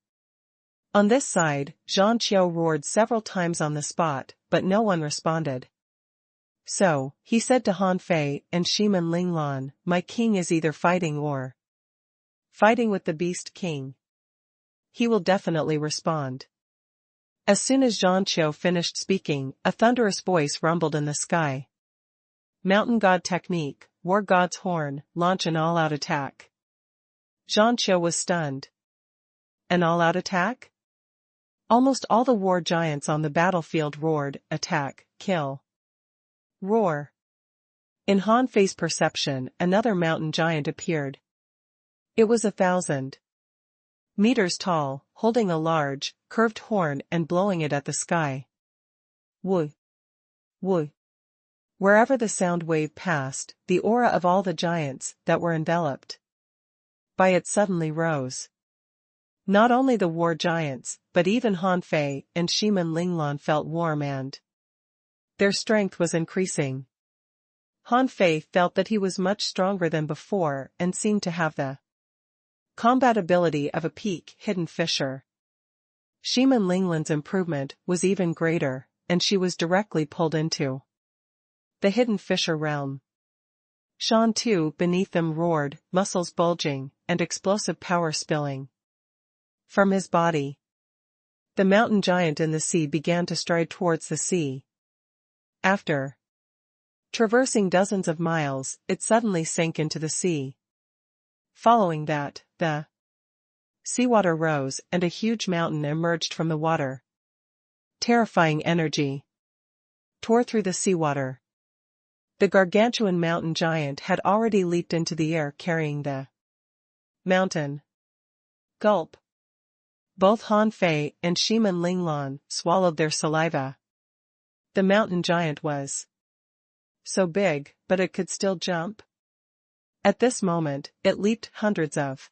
On this side, Zhang Qiu roared several times on the spot, but no one responded. So, he said to Han Fei and Shiman Linglan, "My king is either fighting or fighting with the Beast King. He will definitely respond." As soon as Zhang Qiu finished speaking, a thunderous voice rumbled in the sky. "Mountain God technique, War God's horn, launch an all-out attack." Zhang Qiu was stunned. An all-out attack? Almost all the war giants on the battlefield roared, "Attack, kill, roar." In Han Fei's perception, another mountain giant appeared. It was 1,000 meters tall, holding a large, curved horn and blowing it at the sky. Woo! Woo! Wherever the sound wave passed, the aura of all the giants that were enveloped by it suddenly rose. Not only the war giants, but even Han Fei and Shiman Linglan felt warm and their strength was increasing. Han Fei felt that he was much stronger than before and seemed to have the combat ability of a peak hidden fisher. Shiman Linglan's improvement was even greater, and she was directly pulled into the hidden fisher realm. Shan Tu beneath them roared, muscles bulging, and explosive power spilling from his body. The mountain giant in the sea began to stride towards the sea. After traversing dozens of miles, it suddenly sank into the sea. Following that, the seawater rose and a huge mountain emerged from the water. Terrifying energy tore through the seawater. The gargantuan mountain giant had already leaped into the air carrying the mountain. Gulp. Both Han Fei and Shiman Linglan swallowed their saliva. The mountain giant was so big, but it could still jump. At this moment, it leaped hundreds of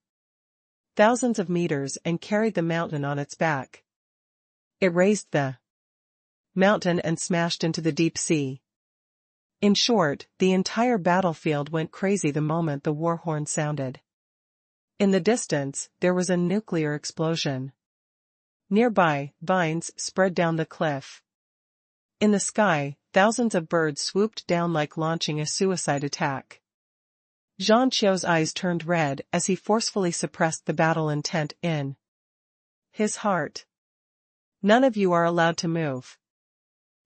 thousands of meters and carried the mountain on its back. It raised the mountain and smashed into the deep sea. In short, the entire battlefield went crazy the moment the war horn sounded. In the distance, there was a nuclear explosion. Nearby, vines spread down the cliff. In the sky, thousands of birds swooped down like launching a suicide attack. Zhang Qiu's eyes turned red as he forcefully suppressed the battle intent in his heart. "None of you are allowed to move.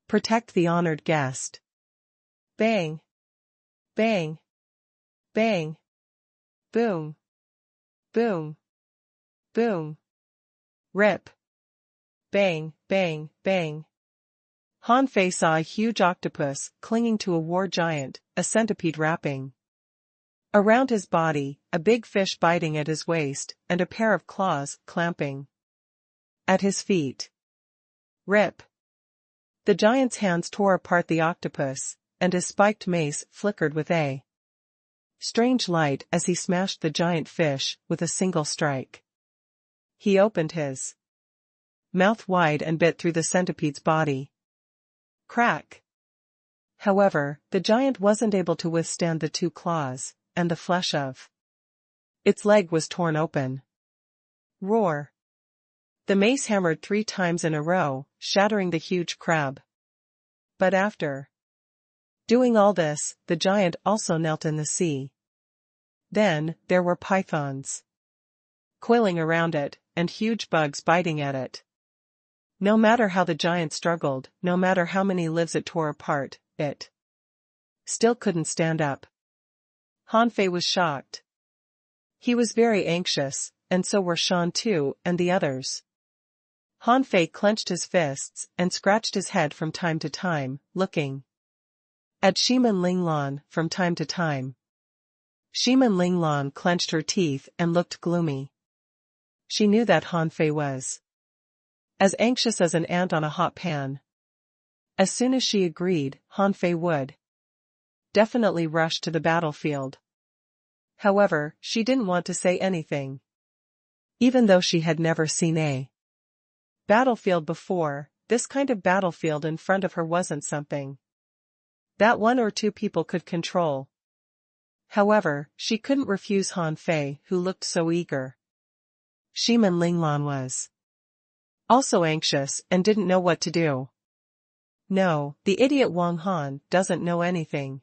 Protect the honored guest." Bang! Bang! Bang! Boom! Boom! Boom! Rip! Bang! Bang! Bang! Han Fei saw a huge octopus clinging to a war giant, a centipede wrapping around his body, a big fish biting at his waist, and a pair of claws clamping at his feet. Rip! The giant's hands tore apart the octopus, and his spiked mace flickered with a strange light as he smashed the giant fish with a single strike. He opened his mouth wide and bit through the centipede's body. Crack! However, the giant wasn't able to withstand the two claws, and the flesh of its leg was torn open. Roar! The mace hammered 3 times in a row, shattering the huge crab. But after Doing all this, the giant also knelt in the sea. Then, there were pythons coiling around it, and huge bugs biting at it. No matter how the giant struggled, no matter how many lives it tore apart, it still couldn't stand up. Han Fei was shocked. He was very anxious, and so were Shan Tu and the others. Han Fei clenched his fists and scratched his head from time to time, looking at Shimin Linglan from time to time. Shimin Linglan clenched her teeth and looked gloomy. She knew that Han Fei was as anxious as an ant on a hot pan. As soon as she agreed, Han Fei would definitely rush to the battlefield. However, she didn't want to say anything. Even though she had never seen a battlefield before, this kind of battlefield in front of her wasn't something that one or two people could control. However, she couldn't refuse Han Fei, who looked so eager. Shimin Linglan was also anxious and didn't know what to do. No, the idiot Wang Han doesn't know anything.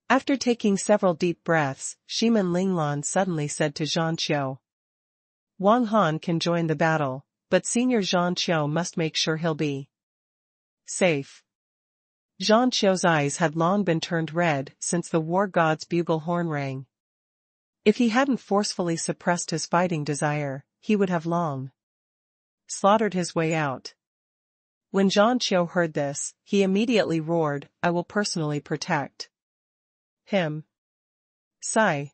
After taking several deep breaths, Shimin Linglan suddenly said to Zhang Qiu, Wang Han can join the battle, but Senior Zhang Qiu must make sure he'll be safe. Zhang Qiu's eyes had long been turned red since the war god's bugle horn rang. If he hadn't forcefully suppressed his fighting desire, he would have long slaughtered his way out. When Zhang Qiu heard this, he immediately roared, I will personally protect him. Sigh.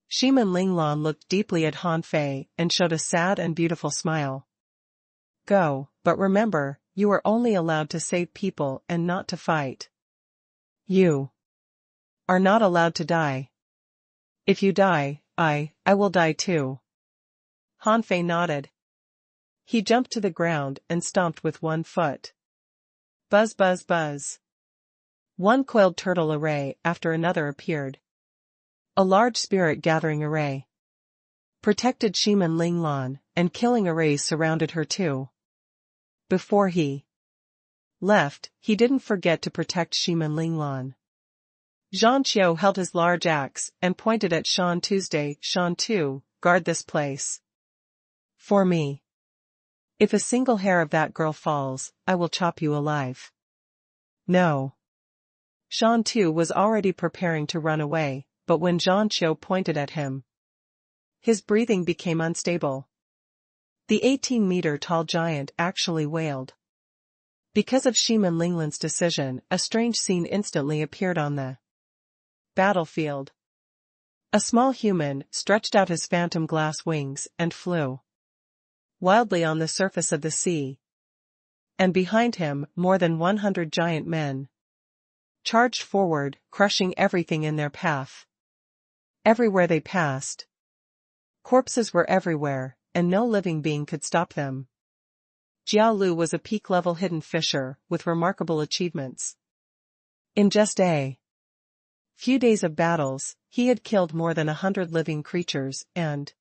Shimin Linglan looked deeply at Han Fei and showed a sad and beautiful smile. Go, but remember, you are only allowed to save people and not to fight. You are not allowed to die. If you die, I will die too. Han Fei nodded. He jumped to the ground and stomped with one foot. Buzz buzz buzz. One coiled turtle array after another appeared. A large spirit gathering array protected Shimin Linglan, and killing arrays surrounded her too. Before he left, he didn't forget to protect Shimin Linglan. Zhang Qiu held his large axe and pointed at Shan Tuesday. Shan Tu, guard this place for me. If a single hair of that girl falls, I will chop you alive. No. Shan Tu was already preparing to run away, but when Zhang Qiu pointed at him, his breathing became unstable. The 18-meter-tall giant actually wailed. Because of Shimin Linglan's decision, a strange scene instantly appeared on the battlefield. A small human stretched out his phantom glass wings and flew wildly on the surface of the sea. And behind him, more than 100 giant men charged forward, crushing everything in their path. Everywhere they passed, corpses were everywhere, and no living being could stop them. Jiao Lu was a peak-level hidden fisher with remarkable achievements. In just a few days of battles, he had killed more than 100 living creatures and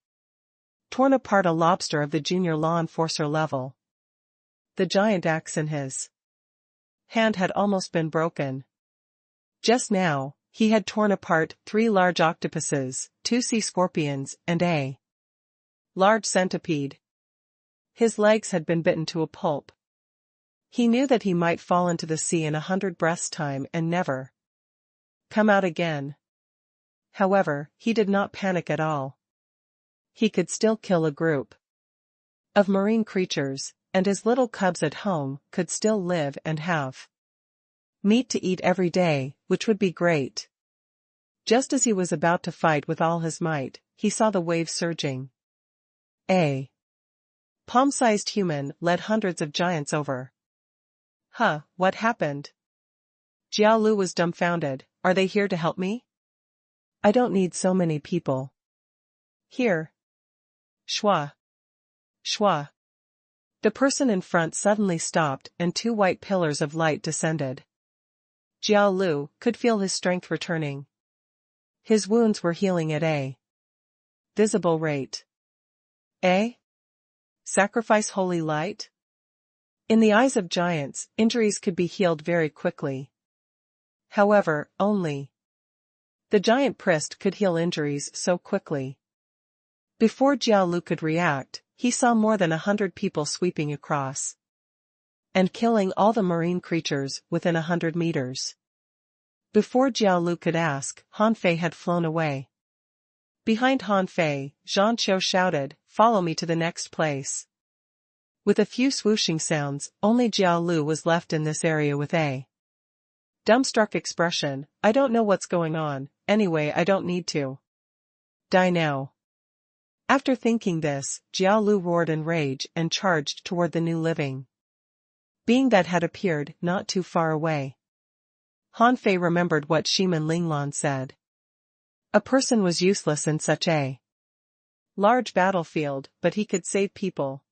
torn apart a lobster of the junior law enforcer level. The giant axe in his hand had almost been broken. Just now, he had torn apart 3 large octopuses, 2 sea scorpions, and a large centipede. His legs had been bitten to a pulp. He knew that he might fall into the sea in 100 breaths' time and never come out again. However, he did not panic at all. He could still kill a group of marine creatures, and his little cubs at home could still live and have meat to eat every day, which would be great. Just as he was about to fight with all his might, he saw the waves surging. A palm-sized human led hundreds of giants over. What happened? Jiao Lu was dumbfounded. Are they here to help me? I don't need so many people. Here. Shua. Shua. The person in front suddenly stopped and 2 white pillars of light descended. Jiao Lu could feel his strength returning. His wounds were healing at a visible rate. Sacrifice holy light? In the eyes of giants, injuries could be healed very quickly. However, only the giant priest could heal injuries so quickly. Before Jiaolu could react, he saw more than 100 people sweeping across and killing all the marine creatures within 100 meters. Before Jiaolu could ask, Han Fei had flown away. Behind Han Fei, Zhang Qiu shouted, "Follow me to the next place." With a few swooshing sounds, only Jiaolu was left in this area with a dumbstruck expression. "I don't know what's going on, anyway I don't need to die now." After thinking this, Jiaolu roared in rage and charged toward the new living being that had appeared not too far away. Han Fei remembered what Shiman Linglan said. A person was useless in such a large battlefield, but he could save people.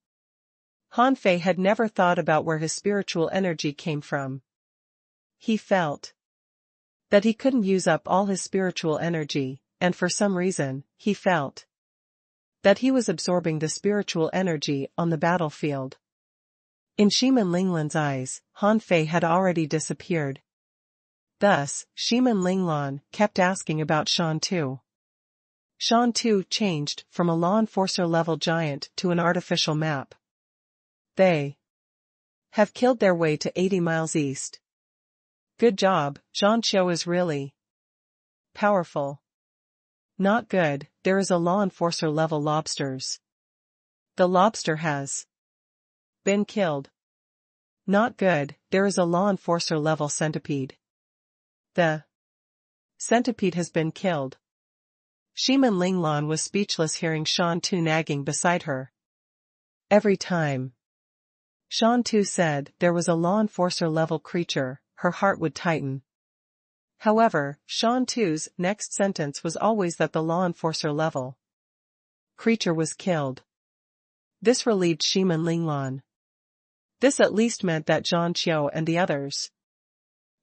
Han Fei had never thought about where his spiritual energy came from. He felt that he couldn't use up all his spiritual energy, and for some reason, he felt that he was absorbing the spiritual energy on the battlefield. In Shiman Linglan's eyes, Han Fei had already disappeared. Thus, Shiman Linglan kept asking about Shan Tu. Shan Tu changed from a law enforcer level giant to an artificial map. They have killed their way to 80 miles east. Good job, Zhang Qiu is really powerful. Not good, there is a law enforcer level lobsters. The lobster has been killed. Not good, there is a law enforcer level centipede. The centipede has been killed. Shiman Linglan was speechless hearing Shan Tu nagging beside her. Every time Shan Tu said there was a law enforcer level creature, her heart would tighten. However, Shan Tu's next sentence was always that the law enforcer level creature was killed. This relieved Shiman Linglan. This at least meant that Zhang Qiu and the others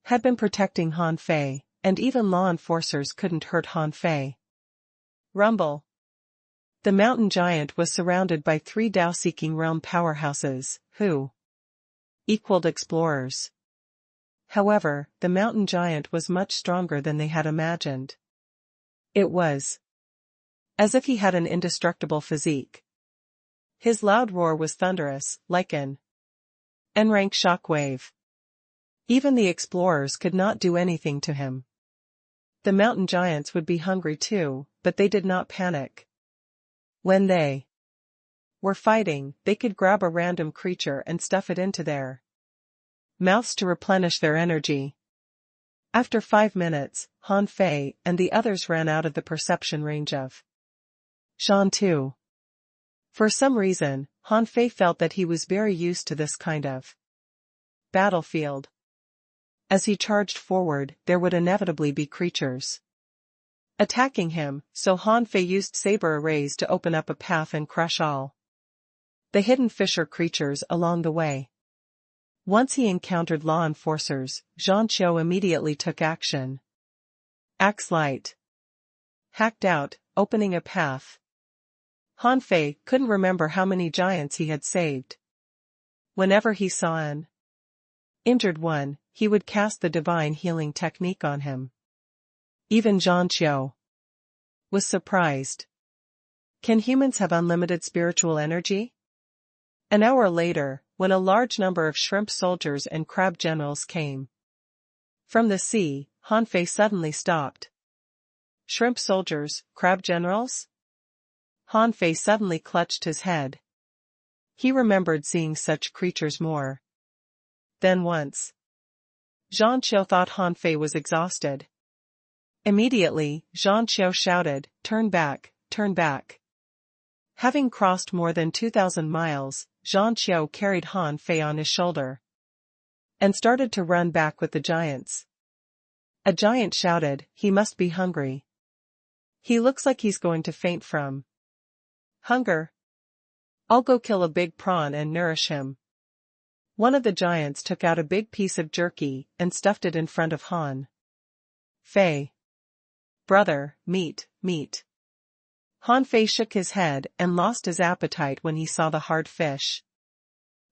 had been protecting Han Fei, and even law enforcers couldn't hurt Han Fei. Rumble. The mountain giant was surrounded by 3 Dao-seeking realm powerhouses, who equaled explorers. However, the mountain giant was much stronger than they had imagined. It was as if he had an indestructible physique. His loud roar was thunderous, like an N-rank shockwave. Even the explorers could not do anything to him. The mountain giants would be hungry too, but they did not panic. When they were fighting, they could grab a random creature and stuff it into their mouths to replenish their energy. After 5 minutes, Han Fei and the others ran out of the perception range of Shan Tu. For some reason, Han Fei felt that he was very used to this kind of battlefield. As he charged forward, there would inevitably be creatures attacking him, so Han Fei used saber arrays to open up a path and crush all the hidden fisher creatures along the way. Once he encountered law enforcers, Zhang Qiu immediately took action. Axe light hacked out, opening a path. Han Fei couldn't remember how many giants he had saved. Whenever he saw an injured one, he would cast the divine healing technique on him. Even Zhang Qiu was surprised. Can humans have unlimited spiritual energy? An hour later, when a large number of shrimp soldiers and crab generals came from the sea, Han Fei suddenly stopped. Shrimp soldiers, crab generals? Han Fei suddenly clutched his head. He remembered seeing such creatures more than once. Zhang Qiu thought Han Fei was exhausted. Immediately, Zhang Qiu shouted, "Turn back, turn back." Having crossed more than 2,000 miles, Zhang Qiu carried Han Fei on his shoulder and started to run back with the giants. A giant shouted, "He must be hungry. He looks like he's going to faint from hunger. I'll go kill a big prawn and nourish him." One of the giants took out a big piece of jerky and stuffed it in front of Han Fei. "Brother, meat, meat." Han Fei shook his head and lost his appetite when he saw the hard fish.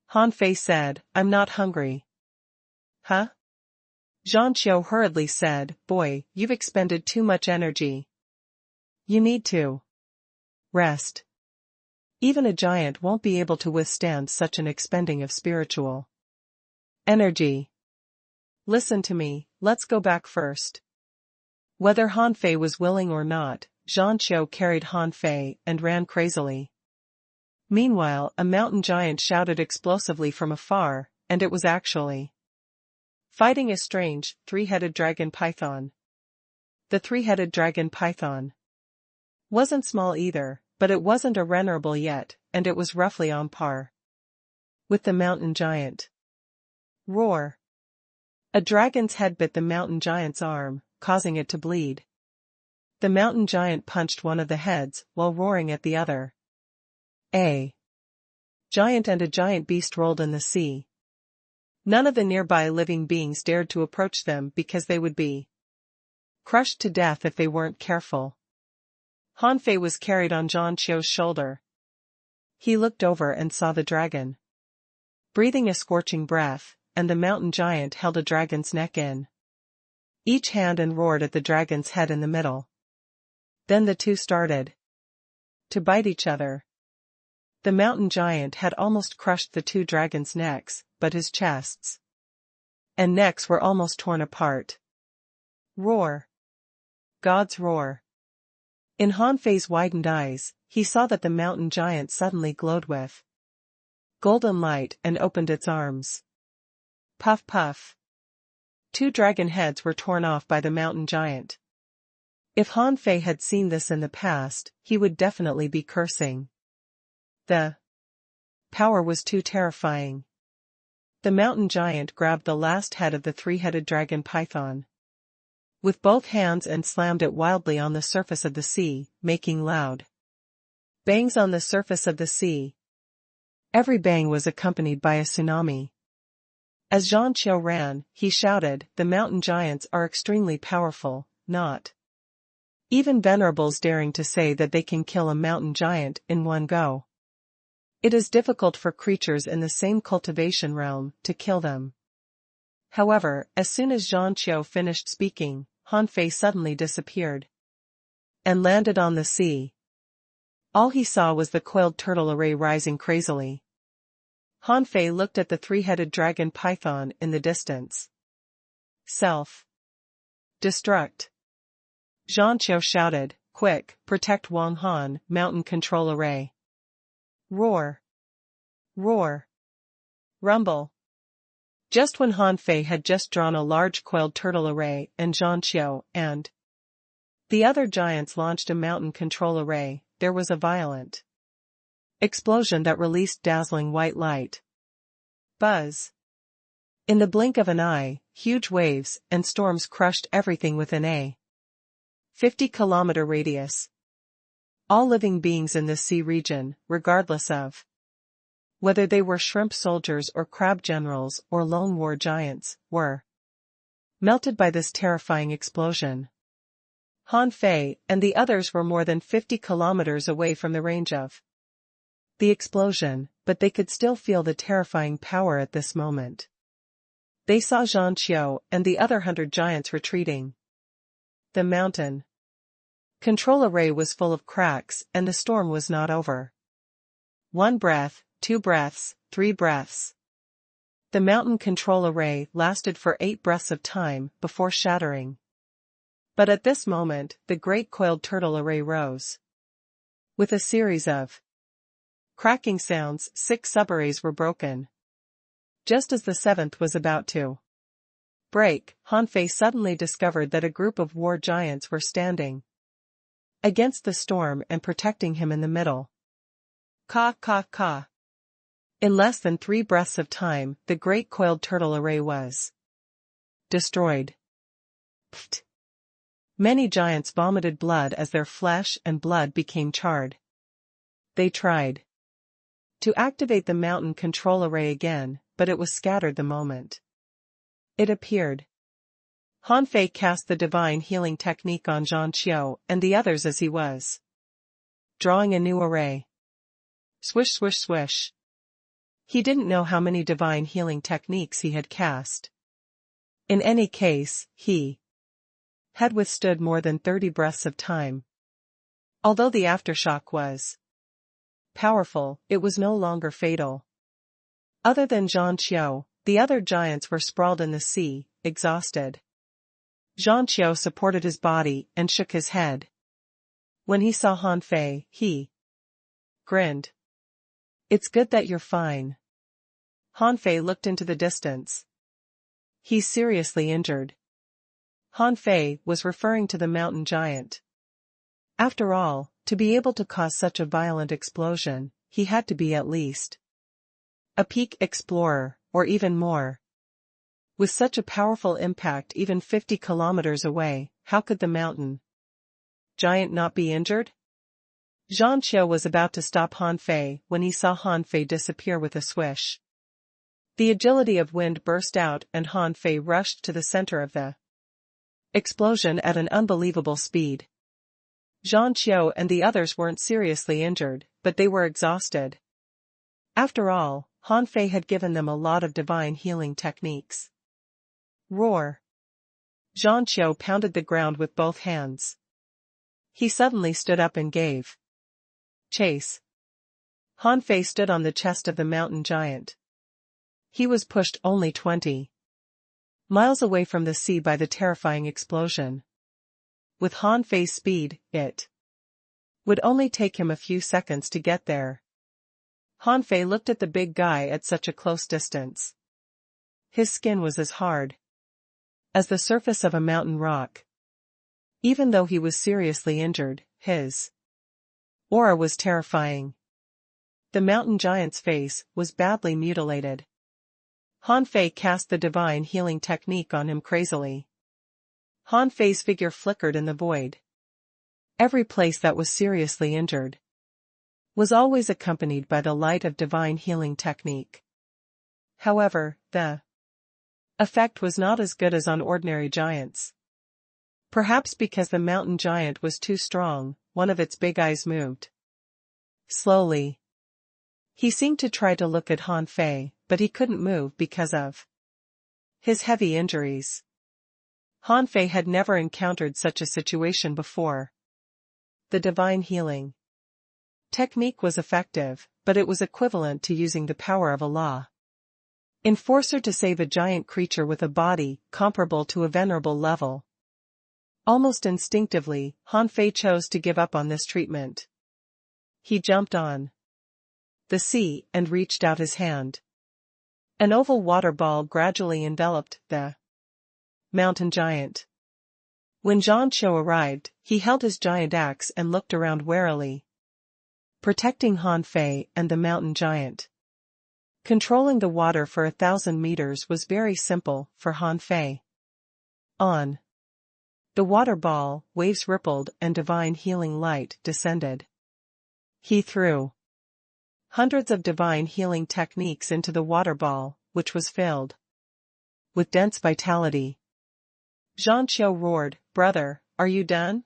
Han Fei said, "I'm not hungry." "Huh? Zhang hurriedly said, "Boy, you've expended too much energy. You need to rest. Even a giant won't be able to withstand such an expending of spiritual energy. Listen to me, let's go back first." Whether Han Fei was willing or not, Zhang carried Han Fei and ran crazily. Meanwhile, a mountain giant shouted explosively from afar, and it was actually fighting a strange, three-headed dragon python. The three-headed dragon python wasn't small either, but it wasn't a venerable yet, and it was roughly on par with the mountain giant. Roar! A dragon's head bit the mountain giant's arm, causing it to bleed. The mountain giant punched one of the heads, while roaring at the other. A giant and a giant beast rolled in the sea. None of the nearby living beings dared to approach them because they would be crushed to death if they weren't careful. Han Fei was carried on Zhang shoulder. He looked over and saw the dragon breathing a scorching breath, and the mountain giant held a dragon's neck in each hand and roared at the dragon's head in the middle. Then the two started to bite each other. The mountain giant had almost crushed the two dragons' necks, but his chests and necks were almost torn apart. Roar! God's roar! In Han Fei's widened eyes, he saw that the mountain giant suddenly glowed with golden light and opened its arms. Puff puff! Two dragon heads were torn off by the mountain giant. If Han Fei had seen this in the past, he would definitely be cursing. The power was too terrifying. The mountain giant grabbed the last head of the three-headed dragon python with both hands and slammed it wildly on the surface of the sea, making loud bangs on the surface of the sea. Every bang was accompanied by a tsunami. As Zhang ran, he shouted, "The mountain giants are extremely powerful, not even venerables daring to say that they can kill a mountain giant in one go. It is difficult for creatures in the same cultivation realm to kill them." However, as soon as Zhang finished speaking, Han Fei suddenly disappeared and landed on the sea. All he saw was the coiled turtle array rising crazily. Han Fei looked at the three-headed dragon python in the distance. Self-destruct. Zhang shouted, "Quick, protect Wang Han, mountain control array." Roar! Roar! Rumble! Just when Han Fei had just drawn a large coiled turtle array and Zhang and the other giants launched a mountain control array, there was a violent explosion that released dazzling white light. Buzz! In the blink of an eye, huge waves and storms crushed everything within a 50-kilometer radius. All living beings in this sea region, regardless of whether they were shrimp soldiers or crab generals or lone war giants, were melted by this terrifying explosion. Han Fei and the others were more than 50 kilometers away from the range of the explosion, but they could still feel the terrifying power at this moment. They saw Zhang and the other 100 giants retreating. The mountain control array was full of cracks, and the storm was not over. 1 breath, 2 breaths, 3 breaths. The mountain control array lasted for 8 breaths of time before shattering. But at this moment, the great coiled turtle array rose. With a series of cracking sounds, 6 subarrays were broken. Just as the 7th was about to break, Han Fei suddenly discovered that a group of war giants were standing against the storm and protecting him in the middle. Ka ka ka. In less than 3 breaths of time, the great coiled turtle array was destroyed. Pfft. Many giants vomited blood as their flesh and blood became charred. They tried to activate the mountain control array again, but it was scattered the moment it appeared. Han Fei cast the divine healing technique on Zhang and the others as he was drawing a new array. Swish swish swish. He didn't know how many divine healing techniques he had cast. In any case, he had withstood more than 30 breaths of time. Although the aftershock was powerful, it was no longer fatal. Other than Zhang Qiu, the other giants were sprawled in the sea, exhausted. Zhang Qiu supported his body and shook his head. When he saw Han Fei, he grinned. "It's good that you're fine." Han Fei looked into the distance. "He's seriously injured." Han Fei was referring to the mountain giant. After all, to be able to cause such a violent explosion, he had to be at least a peak explorer, or even more. With such a powerful impact even 50 kilometers away, how could the mountain giant not be injured? Zhang Qiu was about to stop Han Fei when he saw Han Fei disappear with a swish. The agility of wind burst out and Han Fei rushed to the center of the explosion at an unbelievable speed. Zhang Qiu and the others weren't seriously injured, but they were exhausted. After all, Han Fei had given them a lot of divine healing techniques. Roar! Zhang Qiu pounded the ground with both hands. He suddenly stood up and gave chase. Han Fei stood on the chest of the mountain giant. He was pushed only 20 miles away from the sea by the terrifying explosion. With Han Fei's speed, it would only take him a few seconds to get there. Han Fei looked at the big guy at such a close distance. His skin was as hard as the surface of a mountain rock. Even though he was seriously injured, his aura was terrifying. The mountain giant's face was badly mutilated. Han Fei cast the divine healing technique on him crazily. Han Fei's figure flickered in the void. Every place that was seriously injured was always accompanied by the light of divine healing technique. However, the effect was not as good as on ordinary giants. Perhaps because the mountain giant was too strong, one of its big eyes moved slowly. He seemed to try to look at Han Fei, but he couldn't move because of his heavy injuries. Han Fei had never encountered such a situation before. The divine healing technique was effective, but it was equivalent to using the power of Allah Enforcer to save a giant creature with a body comparable to a venerable level. Almost instinctively, Han Fei chose to give up on this treatment. He jumped on the sea and reached out his hand. An oval water ball gradually enveloped the mountain giant. When Zhang Qiu arrived, he held his giant axe and looked around warily, protecting Han Fei and the mountain giant. Controlling the water for 1,000 meters was very simple for Han Fei. On the water ball, waves rippled and divine healing light descended. He threw hundreds of divine healing techniques into the water ball, which was filled with dense vitality. Zhang Qiu roared, "Brother, are you done?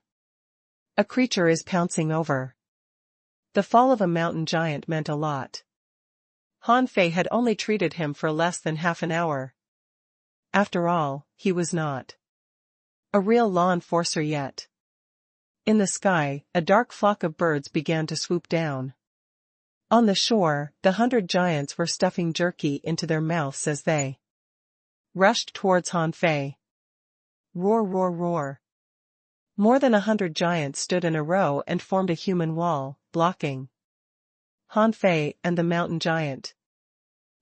A creature is pouncing over." The fall of a mountain giant meant a lot. Han Fei had only treated him for less than half an hour. After all, he was not a real law enforcer yet. In the sky, a dark flock of birds began to swoop down. On the shore, the 100 giants were stuffing jerky into their mouths as they rushed towards Han Fei. Roar, roar, roar. More than 100 giants stood in a row and formed a human wall, blocking Han Fei and the mountain giant.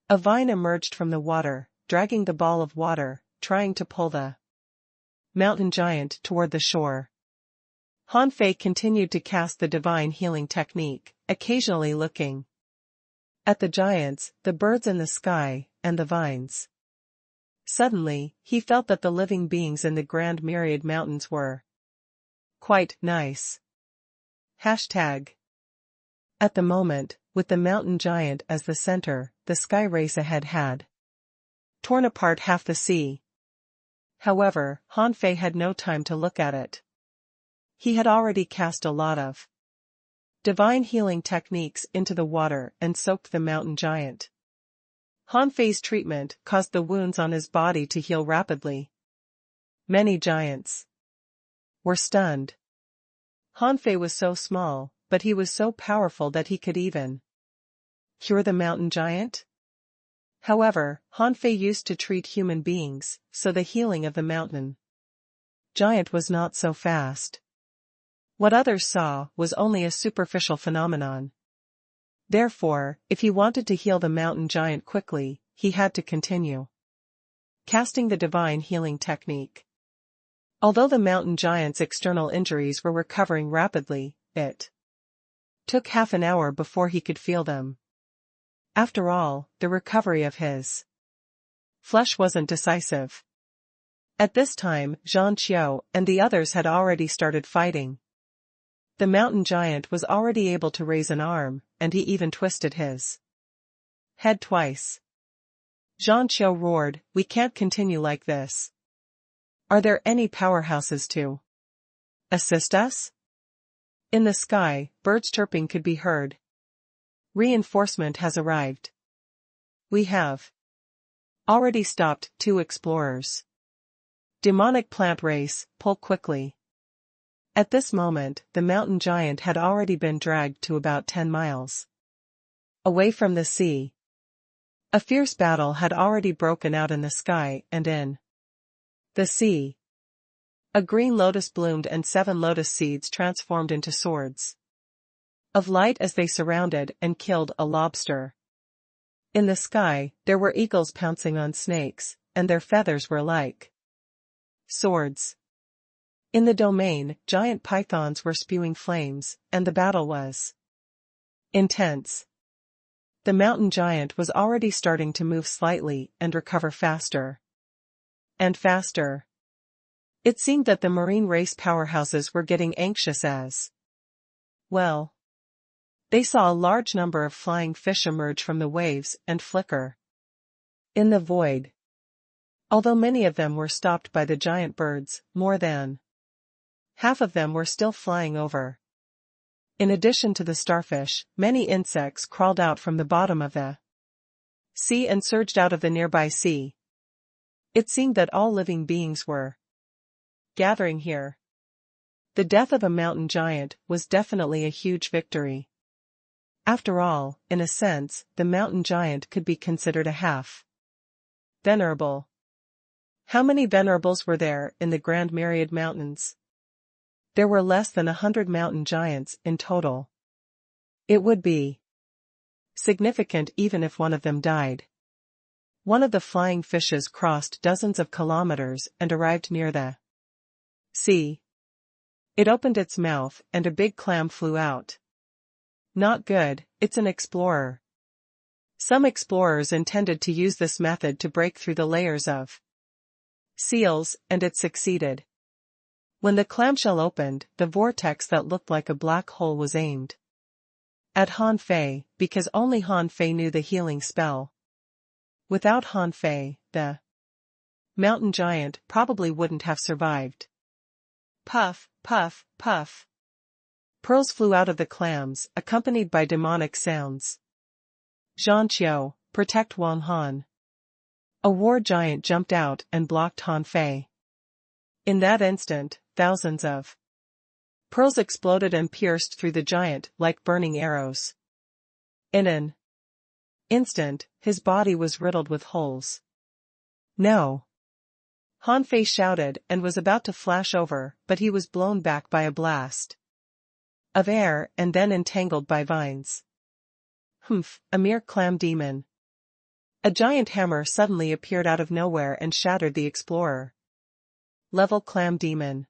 A vine emerged from the water, dragging the ball of water, trying to pull the mountain giant toward the shore. Han Fei continued to cast the divine healing technique, occasionally looking at the giants, the birds in the sky, and the vines. Suddenly, he felt that the living beings in the Grand Myriad Mountains were quite nice. Hashtag. At the moment, with the mountain giant as the center, the sky race ahead had torn apart half the sea. However, Han Fei had no time to look at it. He had already cast a lot of divine healing techniques into the water and soaked the mountain giant. Han Fei's treatment caused the wounds on his body to heal rapidly. Many giants were stunned. Hanfei was so small, but he was so powerful that he could even cure the mountain giant. However, Hanfei used to treat human beings, so the healing of the mountain giant was not so fast. What others saw was only a superficial phenomenon. Therefore, if he wanted to heal the mountain giant quickly, he had to continue casting the divine healing technique. Although the mountain giant's external injuries were recovering rapidly, it took half an hour before he could feel them. After all, the recovery of his flesh wasn't decisive. At this time, Zhang Qiu and the others had already started fighting. The mountain giant was already able to raise an arm, and he even twisted his head twice. Zhang Qiu roared, "We can't continue like this. Are there any powerhouses to assist us?" In the sky, birds chirping could be heard. Reinforcement has arrived. We have already stopped 2 explorers. Demonic plant race, pull quickly. At this moment, the mountain giant had already been dragged to about 10 miles away from the sea. A fierce battle had already broken out in the sky and in the sea. A green lotus bloomed and 7 lotus seeds transformed into swords of light as they surrounded and killed a lobster. In the sky, there were eagles pouncing on snakes, and their feathers were like swords. In the domain, giant pythons were spewing flames, and the battle was intense. The mountain giant was already starting to move slightly and recover faster and faster. It seemed that the marine race powerhouses were getting anxious as well. They saw a large number of flying fish emerge from the waves and flicker in the void. Although many of them were stopped by the giant birds, more than half of them were still flying over. In addition to the starfish, many insects crawled out from the bottom of the sea and surged out of the nearby sea. It seemed that all living beings were gathering here. The death of a mountain giant was definitely a huge victory. After all, in a sense, the mountain giant could be considered a half venerable. How many venerables were there in the Grand Myriad Mountains? There were less than 100 mountain giants in total. It would be significant even if one of them died. One of the flying fishes crossed dozens of kilometers and arrived near the sea. It opened its mouth and a big clam flew out. Not good, it's an explorer. Some explorers intended to use this method to break through the layers of seals, and it succeeded. When the clamshell opened, the vortex that looked like a black hole was aimed at Hanfei, because only Hanfei knew the healing spell. Without Hanfei, the mountain giant probably wouldn't have survived. Puff, puff, puff. Pearls flew out of the clams, accompanied by demonic sounds. Zhang Qiu, protect Wang Han. A war giant jumped out and blocked Hanfei. In that instant, thousands of pearls exploded and pierced through the giant like burning arrows. In an instant, his body was riddled with holes. No! Hanfei shouted and was about to flash over, but he was blown back by a blast of air and then entangled by vines. Humph, a mere clam demon. A giant hammer suddenly appeared out of nowhere and shattered the explorer. Level clam demon.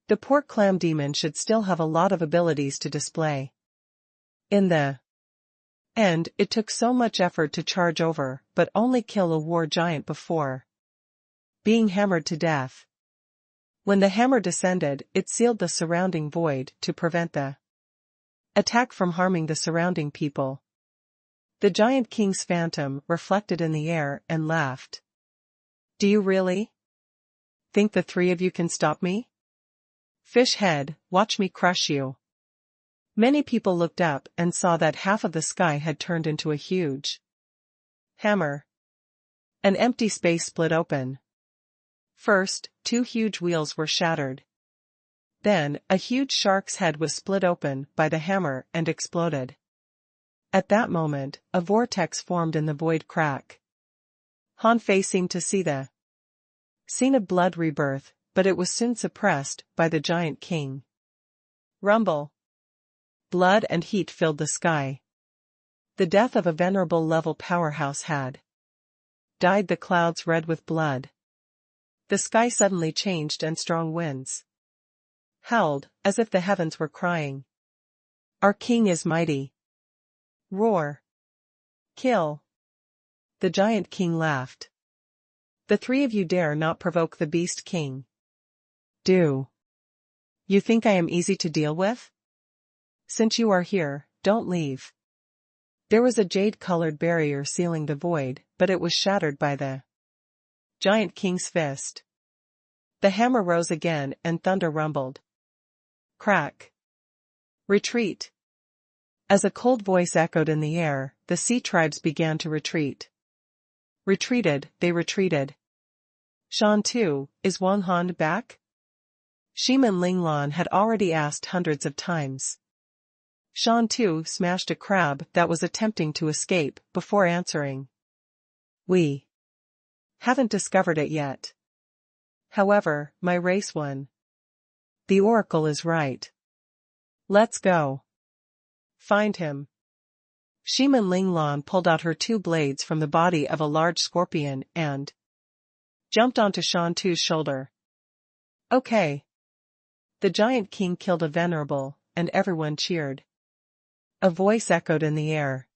The poor clam demon should still have a lot of abilities to display. In the end, it took so much effort to charge over, but only kill a war giant before being hammered to death. When the hammer descended, it sealed the surrounding void to prevent the attack from harming the surrounding people. The giant king's phantom reflected in the air and laughed. Do you really think the 3 of you can stop me? Fish head, watch me crush you. Many people looked up and saw that half of the sky had turned into a huge hammer. An empty space split open. First, 2 huge wheels were shattered. Then, a huge shark's head was split open by the hammer and exploded. At that moment, a vortex formed in the void crack. Han Fei seemed to see the scene of blood rebirth, but it was soon suppressed by the giant king. Rumble. Blood and heat filled the sky. The death of a venerable level powerhouse had dyed the clouds red with blood. The sky suddenly changed and strong winds howled, as if the heavens were crying. Our king is mighty. Roar. Kill. The giant king laughed. The 3 of you dare not provoke the beast king. Do you think I am easy to deal with? Since you are here, don't leave. There was a jade-colored barrier sealing the void, but it was shattered by the giant king's fist. The hammer rose again and thunder rumbled. Crack. Retreat. As a cold voice echoed in the air, the sea tribes began to retreat. Retreated, they retreated. Shan Tu, is Wang Han back? Shiman Linglan had already asked hundreds of times. Shan Tu smashed a crab that was attempting to escape before answering. We haven't discovered it yet. However, my race won. The oracle is right. Let's go. Find him. Shiman Linglan pulled out her 2 blades from the body of a large scorpion and jumped onto Shan Tu's shoulder. Okay. The giant king killed a venerable, and everyone cheered. A voice echoed in the air.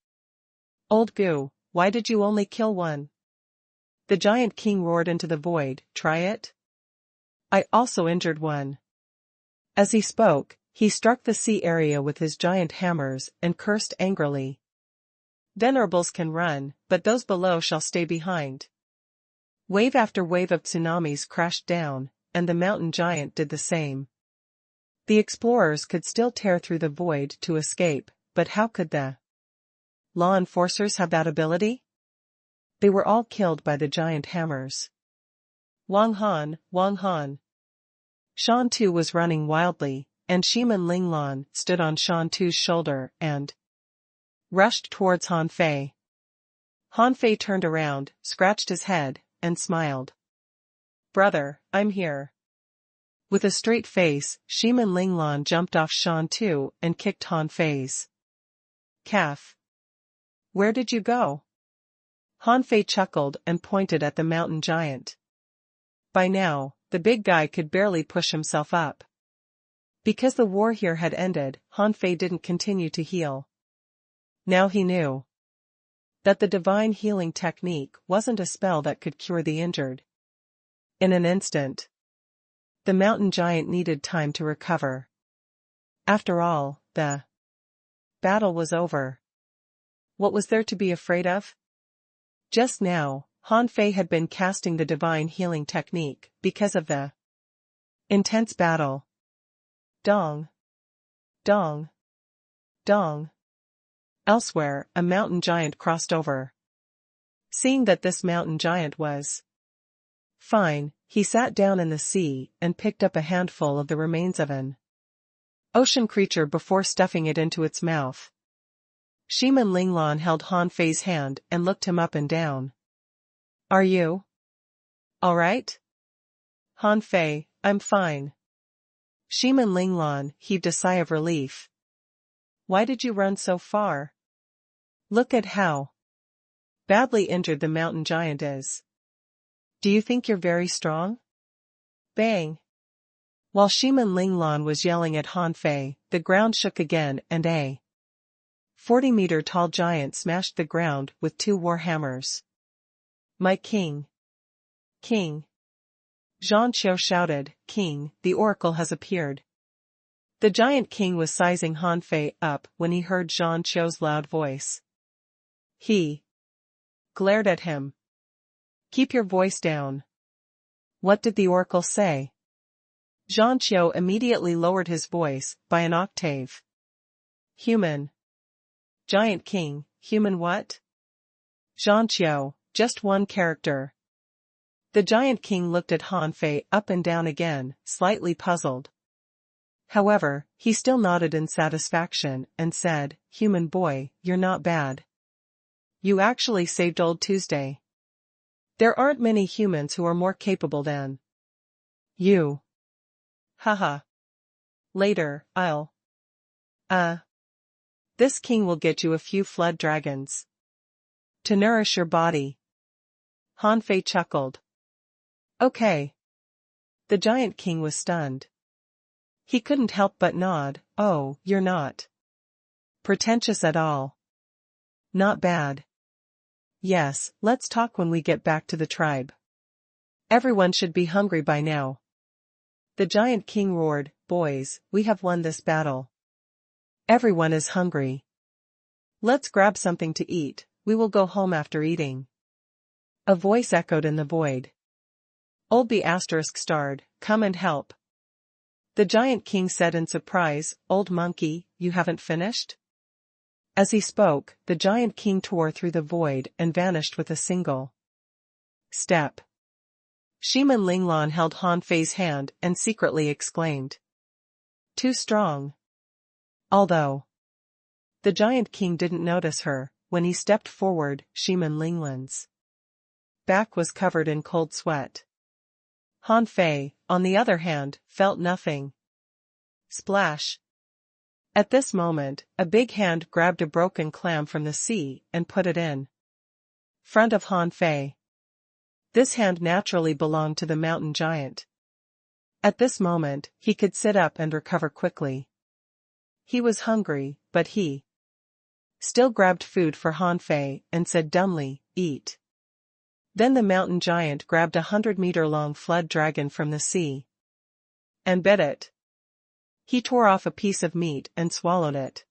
Old Gu, why did you only kill one? The giant king roared into the void, try it? I also injured one. As he spoke, he struck the sea area with his giant hammers and cursed angrily. Venerables can run, but those below shall stay behind. Wave after wave of tsunamis crashed down, and the mountain giant did the same. The explorers could still tear through the void to escape, but how could the law enforcers have that ability? They were all killed by the giant hammers. Wang Han, Wang Han. Shan Tu was running wildly, and Shiman Linglan stood on Shan Tu's shoulder and rushed towards Han Fei. Han Fei turned around, scratched his head, and smiled. Brother, I'm here. With a straight face, Shiman Linglan jumped off Shan Tu and kicked Han Fei's calf. Where did you go? Han Fei chuckled and pointed at the mountain giant. By now, the big guy could barely push himself up. Because the war here had ended, Han Fei didn't continue to heal. Now he knew that the divine healing technique wasn't a spell that could cure the injured. In an instant, the mountain giant needed time to recover. After all, the battle was over. What was there to be afraid of? Just now, Han Fei had been casting the divine healing technique because of the intense battle. Dong. Dong. Dong. Elsewhere, a mountain giant crossed over. Seeing that this mountain giant was fine, he sat down in the sea and picked up a handful of the remains of an ocean creature before stuffing it into its mouth. Shiman Linglan held Han Fei's hand and looked him up and down. Are you all right? Han Fei, I'm fine. Shiman Linglan heaved a sigh of relief. Why did you run so far? Look at how badly injured the mountain giant is. Do you think you're very strong? Bang! While Shiman Linglan was yelling at Han Fei, the ground shook again and a 40-meter-tall giant smashed the ground with 2 war hammers. My king! King! Zhang Qiu shouted, King, the oracle has appeared. The giant king was sizing Han Fei up when he heard Zhang Qiu's loud voice. He glared at him. Keep your voice down. What did the oracle say? Zhang Qiu immediately lowered his voice by an octave. Human. Giant king, human what? Zhang Qiu, just one character. The giant king looked at Han Fei up and down again, slightly puzzled. However, he still nodded in satisfaction and said, "Human boy, you're not bad. You actually saved old Tuesday. There aren't many humans who are more capable than you. Haha. Later, I'll. This king will get you a few flood dragons. To nourish your body." Han Fei chuckled. Okay. The giant king was stunned. He couldn't help but nod. "Oh, you're not pretentious at all. Not bad. Yes, let's talk when we get back to the tribe. Everyone should be hungry by now." The giant king roared, "Boys, we have won this battle. Everyone is hungry. Let's grab something to eat, we will go home after eating." A voice echoed in the void. Old B****, come and help. The giant king said in surprise, "Old monkey, you haven't finished?" As he spoke, the giant king tore through the void and vanished with a single step. Shiman Linglan held Han Fei's hand and secretly exclaimed, "Too strong." Although the giant king didn't notice her, when he stepped forward, Shiman Linglan's back was covered in cold sweat. Han Fei, on the other hand, felt nothing. Splash! At this moment, a big hand grabbed a broken clam from the sea and put it in front of Han Fei. This hand naturally belonged to the mountain giant. At this moment, he could sit up and recover quickly. He was hungry, but he still grabbed food for Han Fei and said dumbly, "Eat." Then the mountain giant grabbed a 100-meter-long flood dragon from the sea and bit it. He tore off a piece of meat and swallowed it.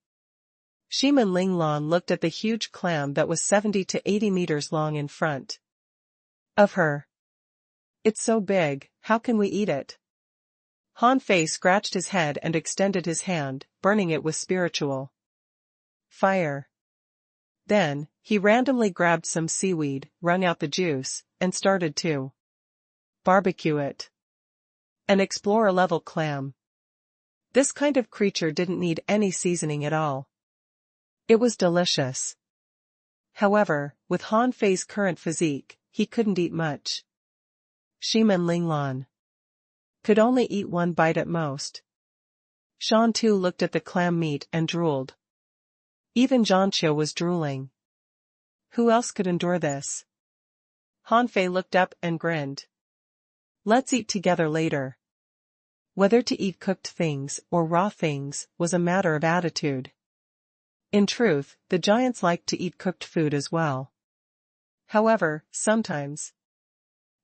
Shiman Linglan looked at the huge clam that was 70 to 80 meters long in front of her. "It's so big, how can we eat it?" Han Fei scratched his head and extended his hand, burning it with spiritual fire. Then, he randomly grabbed some seaweed, wrung out the juice, and started to barbecue it. An explorer-level clam. This kind of creature didn't need any seasoning at all. It was delicious. However, with Han Fei's current physique, he couldn't eat much. Shiman Linglan could only eat one bite at most. Shan Tu looked at the clam meat and drooled. Even Zhanqiu was drooling. Who else could endure this? Han Fei looked up and grinned. "Let's eat together later." Whether to eat cooked things or raw things was a matter of attitude. In truth, the giants liked to eat cooked food as well. However, sometimes,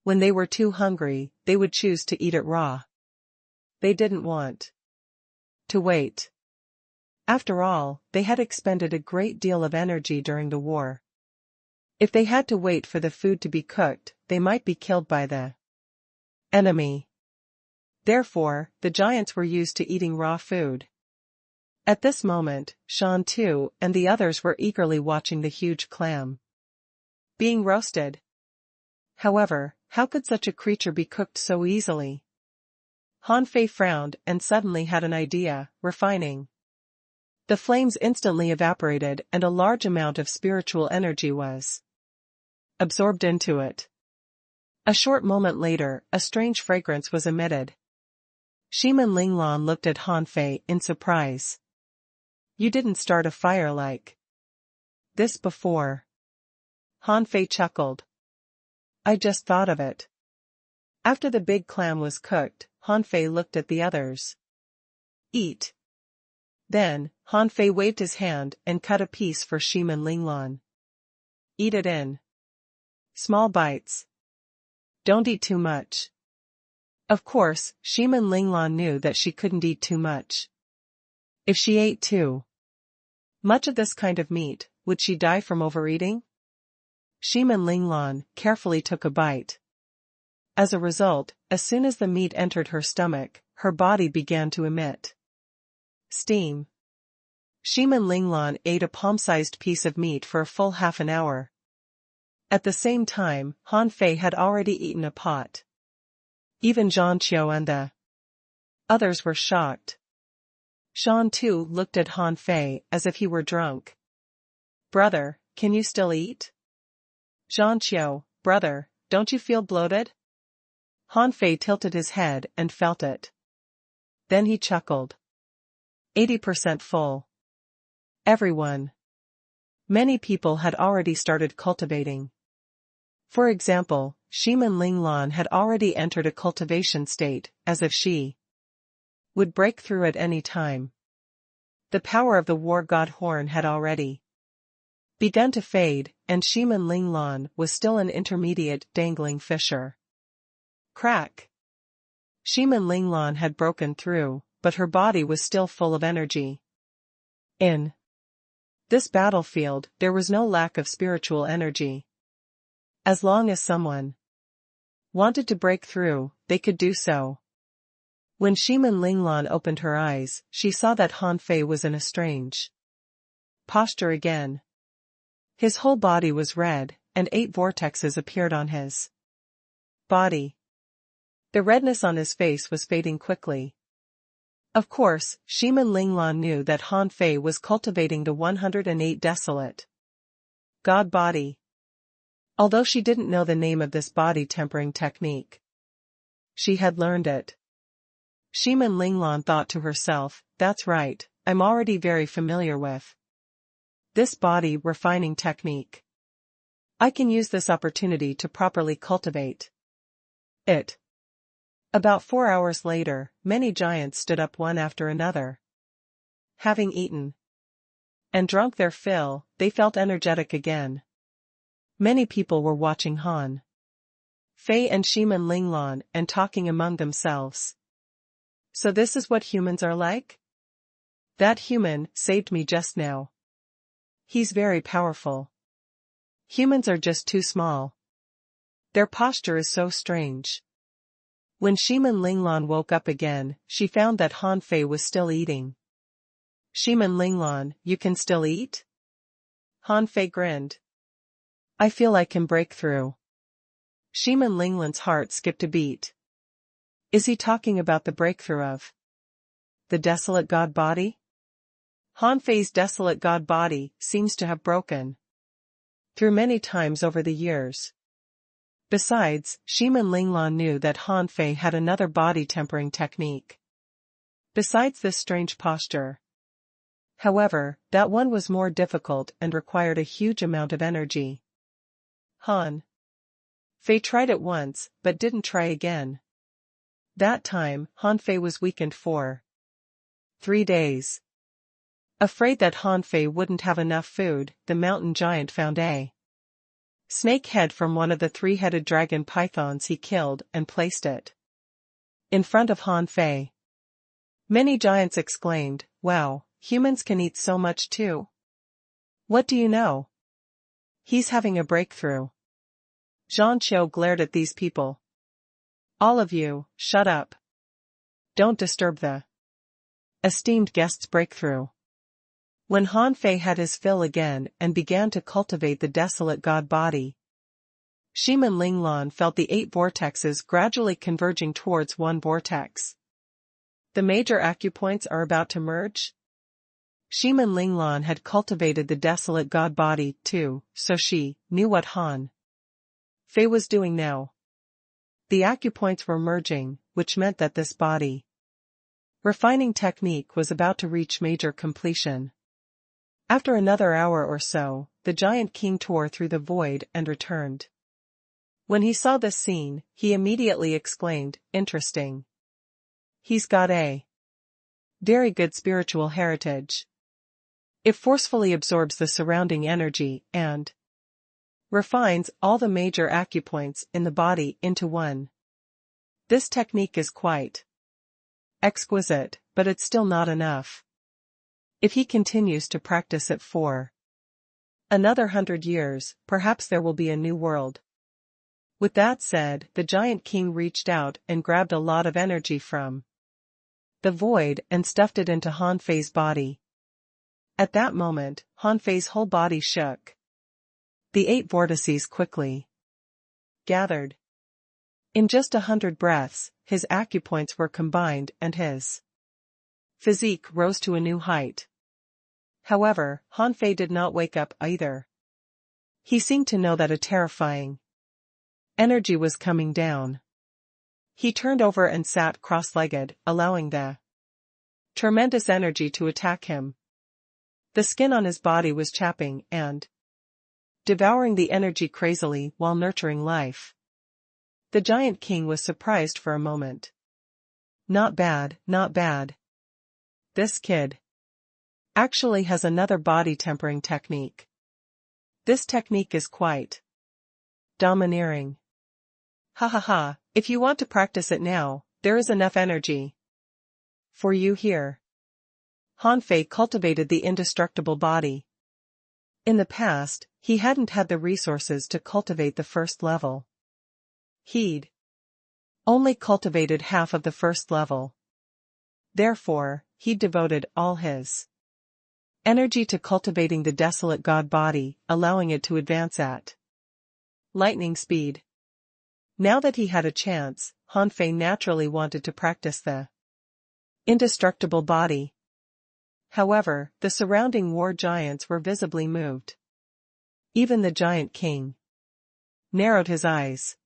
when they were too hungry, they would choose to eat it raw. They didn't want to wait. After all, they had expended a great deal of energy during the war. If they had to wait for the food to be cooked, they might be killed by the enemy. Therefore, the giants were used to eating raw food. At this moment, Shan Tu and the others were eagerly watching the huge clam being roasted. However, how could such a creature be cooked so easily? Han Fei frowned and suddenly had an idea, refining. The flames instantly evaporated and a large amount of spiritual energy was absorbed into it. A short moment later, a strange fragrance was emitted. Shiman Linglan looked at Han Fei in surprise. "You didn't start a fire like this before." Han Fei chuckled. "I just thought of it." After the big clam was cooked, Han Fei looked at the others. "Eat." Then, Han Fei waved his hand and cut a piece for Shiman Linglan. "Eat it in small bites. Don't eat too much." Of course, Shiman Linglan knew that she couldn't eat too much. If she ate too much of this kind of meat, would she die from overeating? Shiman Linglan carefully took a bite. As a result, as soon as the meat entered her stomach, her body began to emit steam. Shiman Linglan ate a palm-sized piece of meat for a full half an hour. At the same time, Han Fei had already eaten a pot. Even Zhang Qiu and the others were shocked. Shan too looked at Han Fei as if he were drunk. "Brother, can you still eat?" Zhang Qiu, "Brother, don't you feel bloated?" Han Fei tilted his head and felt it. Then he chuckled. 80% full. Everyone. Many people had already started cultivating. For example, Shiman Linglan had already entered a cultivation state, as if she would break through at any time. The power of the war god Horn had already begun to fade, and Shiman Linglan was still an intermediate dangling fisher. Crack! Shiman Linglan had broken through, but her body was still full of energy. In this battlefield, there was no lack of spiritual energy. As long as someone wanted to break through, they could do so. When Shiman Linglan opened her eyes, she saw that Han Fei was in a strange posture again. His whole body was red, and 8 vortexes appeared on his body. The redness on his face was fading quickly. Of course, Shiman Linglan knew that Han Fei was cultivating the 108 desolate god body. Although she didn't know the name of this body tempering technique, she had learned it. Shiman Linglan thought to herself, "That's right, I'm already very familiar with this body refining technique. I can use this opportunity to properly cultivate it." About 4 hours later, many giants stood up one after another. Having eaten and drunk their fill, they felt energetic again. Many people were watching Han Fei and Shiman Linglan and talking among themselves. "So this is what humans are like? That human saved me just now. He's very powerful. Humans are just too small. Their posture is so strange." When Shiman Linglan woke up again, she found that Han Fei was still eating. "Shiman Linglan, you can still eat?" Han Fei grinned. "I feel I can break through." Shiman Linglan's heart skipped a beat. Is he talking about the breakthrough of the desolate god body? Han Fei's desolate god body seems to have broken through many times over the years. Besides, Shiman Linglan knew that Han Fei had another body tempering technique. Besides this strange posture. However, that one was more difficult and required a huge amount of energy. Han Fei tried it once, but didn't try again. That time, Han Fei was weakened for 3 days. Afraid that Han Fei wouldn't have enough food, the mountain giant found a snake head from one of the 3-headed dragon pythons he killed and placed it in front of Han Fei. Many giants exclaimed, "Wow, humans can eat so much too. What do you know? He's having a breakthrough." Zhang Qiu glared at these people. "All of you, shut up. Don't disturb the esteemed guest's breakthrough." When Han Fei had his fill again and began to cultivate the desolate god body, Shiman Linglan felt the 8 vortexes gradually converging towards one vortex. The major acupoints are about to merge? Shiman Linglan had cultivated the desolate god body too, so she knew what Han Fei was doing now. The acupoints were merging, which meant that this body refining technique was about to reach major completion. After another hour or so, the giant king tore through the void and returned. When he saw this scene, he immediately exclaimed, "Interesting. He's got a very good spiritual heritage. It forcefully absorbs the surrounding energy and refines all the major acupoints in the body into one. This technique is quite exquisite, but it's still not enough. If he continues to practice it for another 100 years, perhaps there will be a new world." With that said, the giant king reached out and grabbed a lot of energy from the void and stuffed it into Han Fei's body. At that moment, Han Fei's whole body shook. The 8 vortices quickly gathered. In just 100 breaths, his acupoints were combined and his physique rose to a new height. However, Han Fei did not wake up either. He seemed to know that a terrifying energy was coming down. He turned over and sat cross-legged, allowing the tremendous energy to attack him. The skin on his body was chapping and devouring the energy crazily while nurturing life. The Giant King was surprised for a moment. Not bad, not bad. This kid actually has another body tempering technique. This technique is quite domineering. Ha ha ha, if you want to practice it now, there is enough energy for you here. Han Fei cultivated the indestructible body. In the past, he hadn't had the resources to cultivate the first level. He'd only cultivated half of the first level. Therefore, he devoted all his energy to cultivating the desolate god body, allowing it to advance at lightning speed. Now that he had a chance, Han Fei naturally wanted to practice the indestructible body. However, the surrounding war giants were visibly moved. Even the Giant King narrowed his eyes.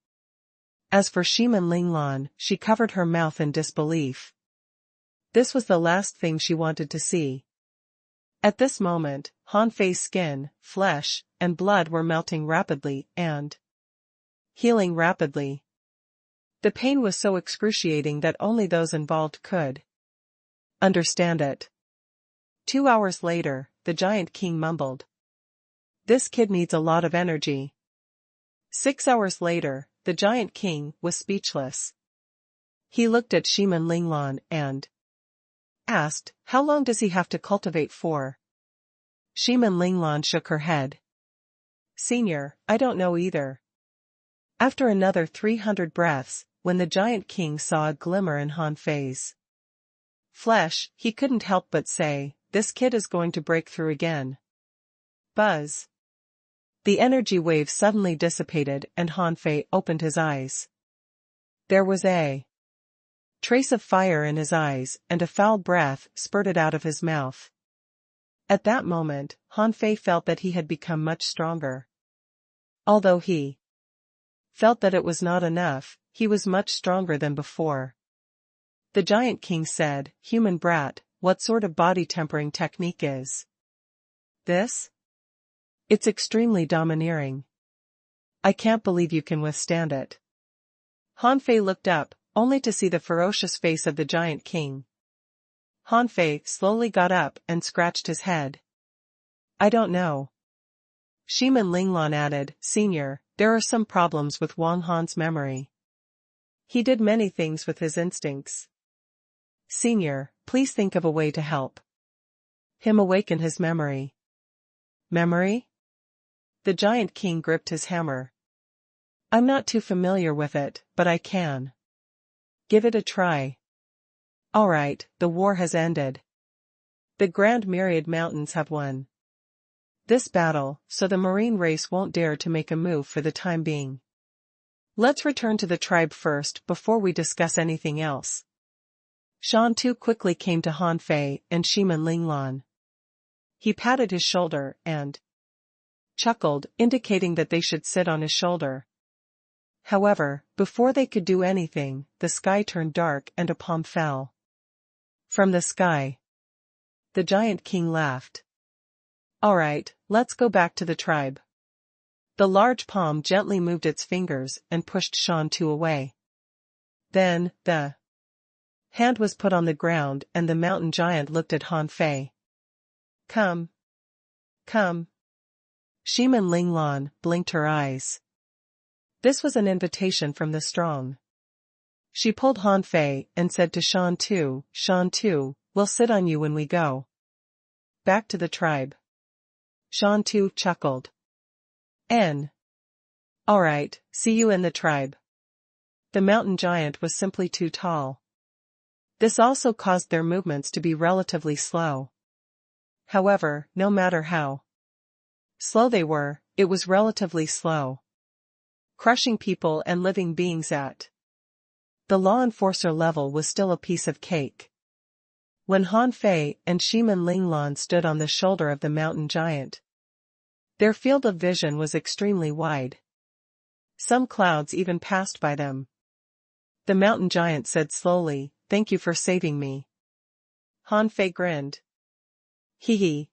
As for Shimin Linglan, she covered her mouth in disbelief. This was the last thing she wanted to see. At this moment, Han Fei's skin, flesh, and blood were melting rapidly and healing rapidly. The pain was so excruciating that only those involved could understand it. 2 hours later, the Giant King mumbled. This kid needs a lot of energy. 6 hours later, the Giant King was speechless. He looked at Shimin Linglan and asked, how long does he have to cultivate for? Shimin Linglan shook her head. Senior, I don't know either. After another 300 breaths, when the Giant King saw a glimmer in Han Fei's flesh, he couldn't help but say, this kid is going to break through again. Buzz. The energy wave suddenly dissipated and Han Fei opened his eyes. There was a trace of fire in his eyes and a foul breath spurted out of his mouth. At that moment, Han Fei felt that he had become much stronger. Although he felt that it was not enough, he was much stronger than before. The Giant King said, human brat, what sort of body tempering technique is this? It's extremely domineering. I can't believe you can withstand it. Han Fei looked up, only to see the ferocious face of the Giant King. Han Fei slowly got up and scratched his head. I don't know. Shimin Linglan added, Senior, there are some problems with Wang Han's memory. He did many things with his instincts. Senior, please think of a way to help him awaken his memory. Memory? The Giant King gripped his hammer. I'm not too familiar with it, but I can give it a try. All right, the war has ended. The Grand Myriad Mountains have won this battle, so the marine race won't dare to make a move for the time being. Let's return to the tribe first before we discuss anything else. Shan Tu quickly came to Han Fei and Shimin Linglan. He patted his shoulder and chuckled, indicating that they should sit on his shoulder. However, before they could do anything, the sky turned dark and a palm fell from the sky. The Giant King laughed. All right, let's go back to the tribe. The large palm gently moved its fingers and pushed Shan Tu away. Then, the hand was put on the ground and the mountain giant looked at Han Fei. Come. Come. Shimin Linglan blinked her eyes. This was an invitation from the strong. She pulled Han Fei and said to Shan Tu, we'll sit on you when we go back to the tribe. Shan Tu chuckled. All right, see you in the tribe. The mountain giant was simply too tall. This also caused their movements to be relatively slow. However, no matter how slow they were, it was relatively slow, crushing people and living beings at the law enforcer level was still a piece of cake. When Han Fei and Shimin Linglan stood on the shoulder of the mountain giant, their field of vision was extremely wide. Some clouds even passed by them. The mountain giant said slowly, "Thank you for saving me." Han Fei grinned. Hee hee.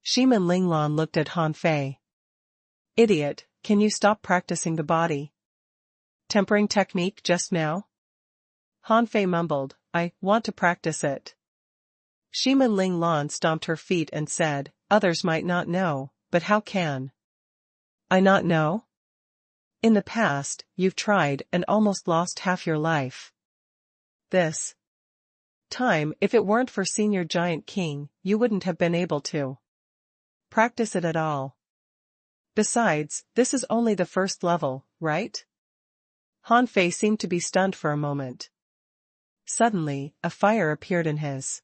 Shimin Linglan looked at Han Fei. "Idiot, can you stop practicing the body tempering technique just now?" Han Fei mumbled, "I want to practice it." Shimin Linglan stomped her feet and said, "Others might not know, but how can I not know? In the past, you've tried and almost lost half your life. This time, if it weren't for Senior Giant King, you wouldn't have been able to practice it at all. Besides, this is only the first level, right?" Han Fei seemed to be stunned for a moment. Suddenly, a fire appeared in his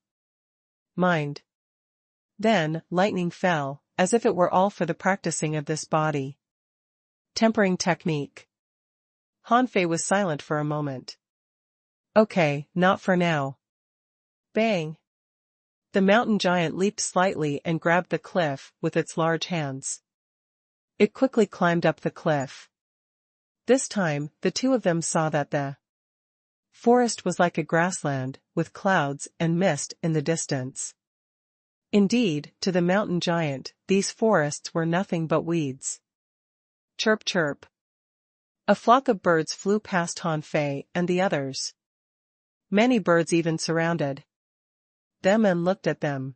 mind. Then, lightning fell, as if it were all for the practicing of this body tempering technique. Han Fei was silent for a moment. "Okay, not for now." Bang! The mountain giant leaped slightly and grabbed the cliff with its large hands. It quickly climbed up the cliff. This time, the two of them saw that the forest was like a grassland, with clouds and mist in the distance. Indeed, to the mountain giant, these forests were nothing but weeds. Chirp chirp. A flock of birds flew past Han Fei and the others. Many birds even surrounded them and looked at them.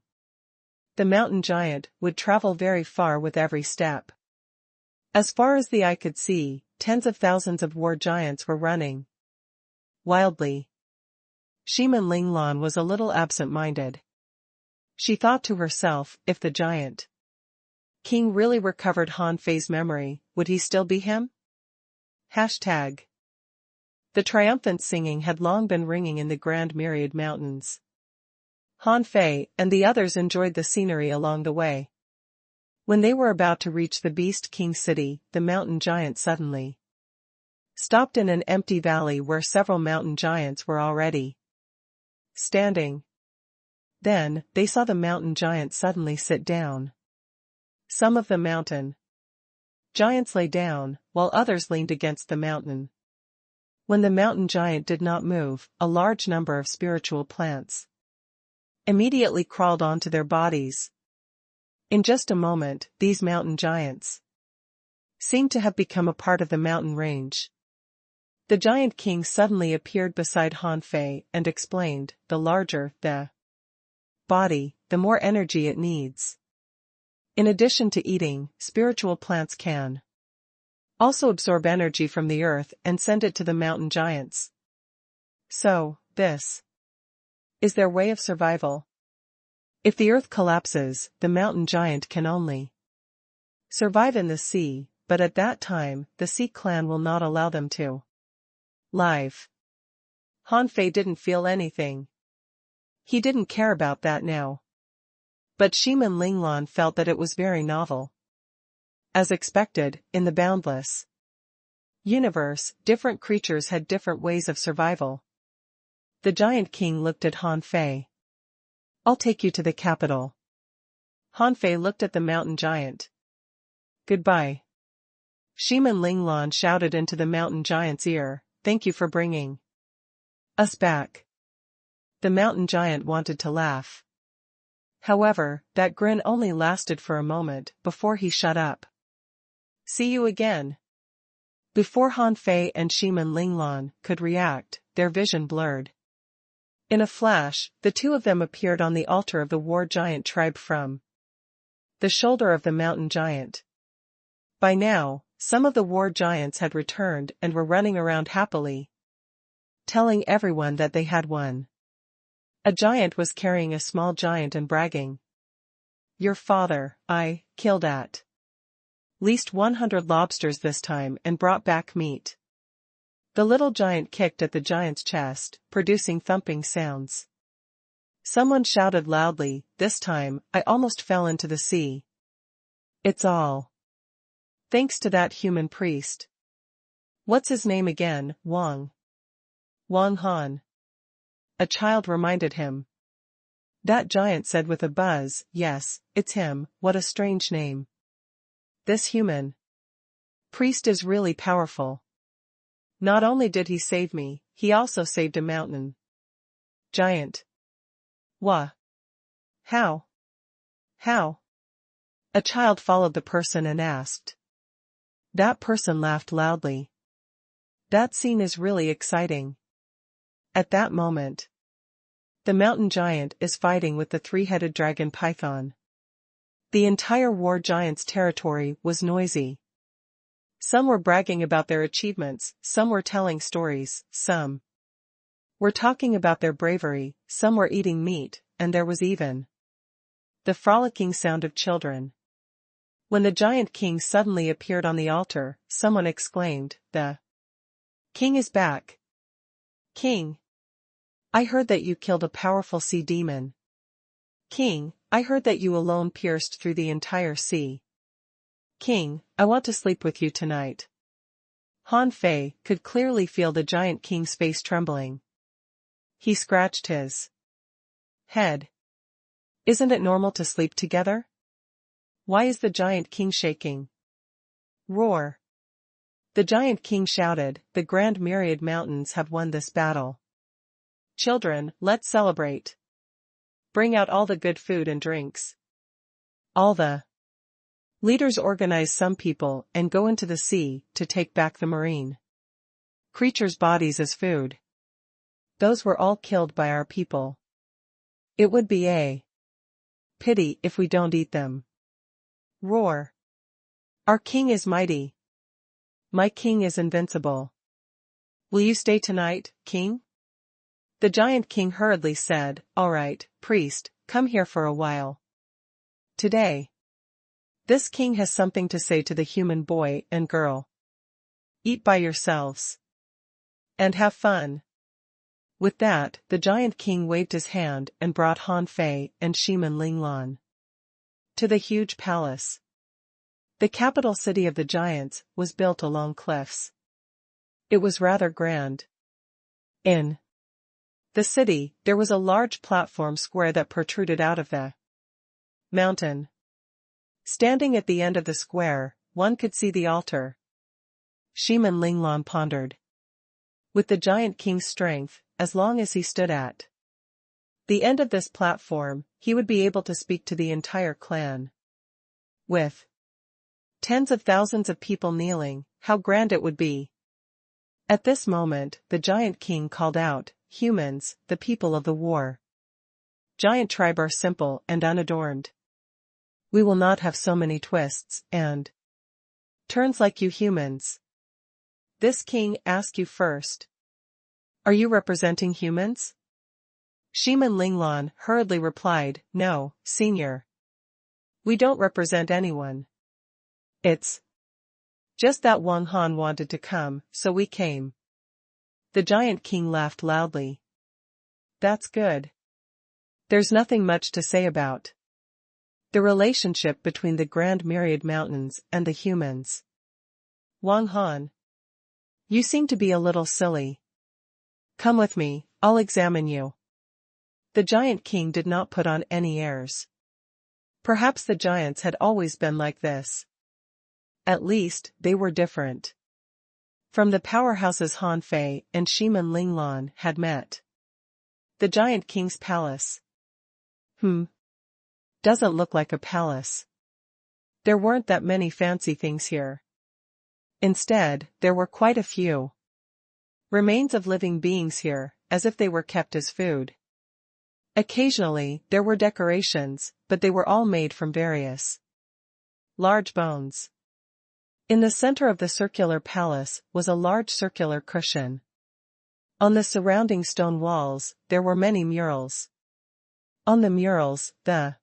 The mountain giant would travel very far with every step. As far as the eye could see, tens of thousands of war giants were running wildly. Shimin Linglan was a little absent-minded. She thought to herself, if the giant king really recovered Han Fei's memory, would he still be him? Hashtag. The triumphant singing had long been ringing in the Grand Myriad Mountains. Han Fei and the others enjoyed the scenery along the way. When they were about to reach the Beast King city, the mountain giant suddenly stopped in an empty valley where several mountain giants were already standing. Then, they saw the mountain giant suddenly sit down. Some of the mountain giants lay down, while others leaned against the mountain. When the mountain giant did not move, a large number of spiritual plants immediately crawled onto their bodies. In just a moment, these mountain giants seemed to have become a part of the mountain range. The Giant King suddenly appeared beside Han Fei and explained, "The larger the body, the more energy it needs. In addition to eating, spiritual plants can also absorb energy from the earth and send it to the mountain giants. So, this is their way of survival. If the earth collapses, the mountain giant can only survive in the sea, but at that time, the Sea Clan will not allow them to live." Han Fei didn't feel anything. He didn't care about that now. But Shimin Linglan felt that it was very novel. As expected, in the boundless universe, different creatures had different ways of survival. The Giant King looked at Han Fei. "I'll take you to the capital." Han Fei looked at the mountain giant. "Goodbye." Shimin Linglan shouted into the mountain giant's ear, "Thank you for bringing us back." The mountain giant wanted to laugh. However, that grin only lasted for a moment before he shut up. "See you again." Before Han Fei and Shimin Linglan could react, their vision blurred. In a flash, the two of them appeared on the altar of the war giant tribe from the shoulder of the mountain giant. By now, some of the war giants had returned and were running around happily, telling everyone that they had won. A giant was carrying a small giant and bragging, "Your father, I killed at least 100 lobsters this time and brought back meat." The little giant kicked at the giant's chest, producing thumping sounds. Someone shouted loudly, "This time, I almost fell into the sea." "It's all Thanks to that human priest. What's his name again? Wang Han. A child reminded him. That giant said with a buzz, yes, it's him, what a strange name. This human priest is really powerful. Not only did he save me, he also saved a mountain giant. Wha? How? How? A child followed the person and asked. That person laughed loudly. That scene is really exciting. At that moment, the mountain giant is fighting with the three-headed dragon python. The entire war giant's territory was noisy. Some were bragging about their achievements, some were telling stories, some were talking about their bravery, some were eating meat, and there was even the frolicking sound of children. When the giant king suddenly appeared on the altar, someone exclaimed, "The king is back! King! I heard that you killed a powerful sea demon. King, I heard that you alone pierced through the entire sea. King, I want to sleep with you tonight." Han Fei could clearly feel the giant king's face trembling. He scratched his head. Isn't it normal to sleep together? Why is the giant king shaking? Roar. The giant king shouted, "The Grand Myriad Mountains have won this battle. Children, let's celebrate. Bring out all the good food and drinks." All the leaders organize some people and go into the sea to take back the marine creatures' bodies as food. Those were all killed by our people. It would be a pity if we don't eat them. Roar. Our king is mighty. My king is invincible. Will you stay tonight, king? The giant king hurriedly said, "All right, priest, come here for a while. Today, this king has something to say to the human boy and girl. Eat by yourselves. And have fun." With that, the giant king waved his hand and brought Han Fei and Shiman Linglan to the huge palace. The capital city of the giants was built along cliffs. It was rather grand. In the city, there was a large platform square that protruded out of the mountain. Standing at the end of the square, one could see the altar. Shiman Linglan pondered. With the giant king's strength, as long as he stood at the end of this platform, he would be able to speak to the entire clan. With tens of thousands of people kneeling, how grand it would be. At this moment, the giant king called out, "Humans, the people of the war giant tribe are simple and unadorned. We will not have so many twists and turns like you humans. This king asked you first. Are you representing humans?" Shiman Linglan hurriedly replied, "No, senior. We don't represent anyone. It's just that Wang Han wanted to come, so we came." The giant king laughed loudly. "That's good. There's nothing much to say about the relationship between the Grand Myriad Mountains and the humans. Wang Han, you seem to be a little silly. Come with me, I'll examine you." The giant king did not put on any airs. Perhaps the giants had always been like this. At least, they were different from the powerhouses Han Fei and Shiman Linglan had met. The giant king's palace. Doesn't look like a palace. There weren't that many fancy things here. Instead, there were quite a few remains of living beings here, as if they were kept as food. Occasionally, there were decorations, but they were all made from various large bones. In the center of the circular palace was a large circular cushion. On the surrounding stone walls, there were many murals. On the murals, the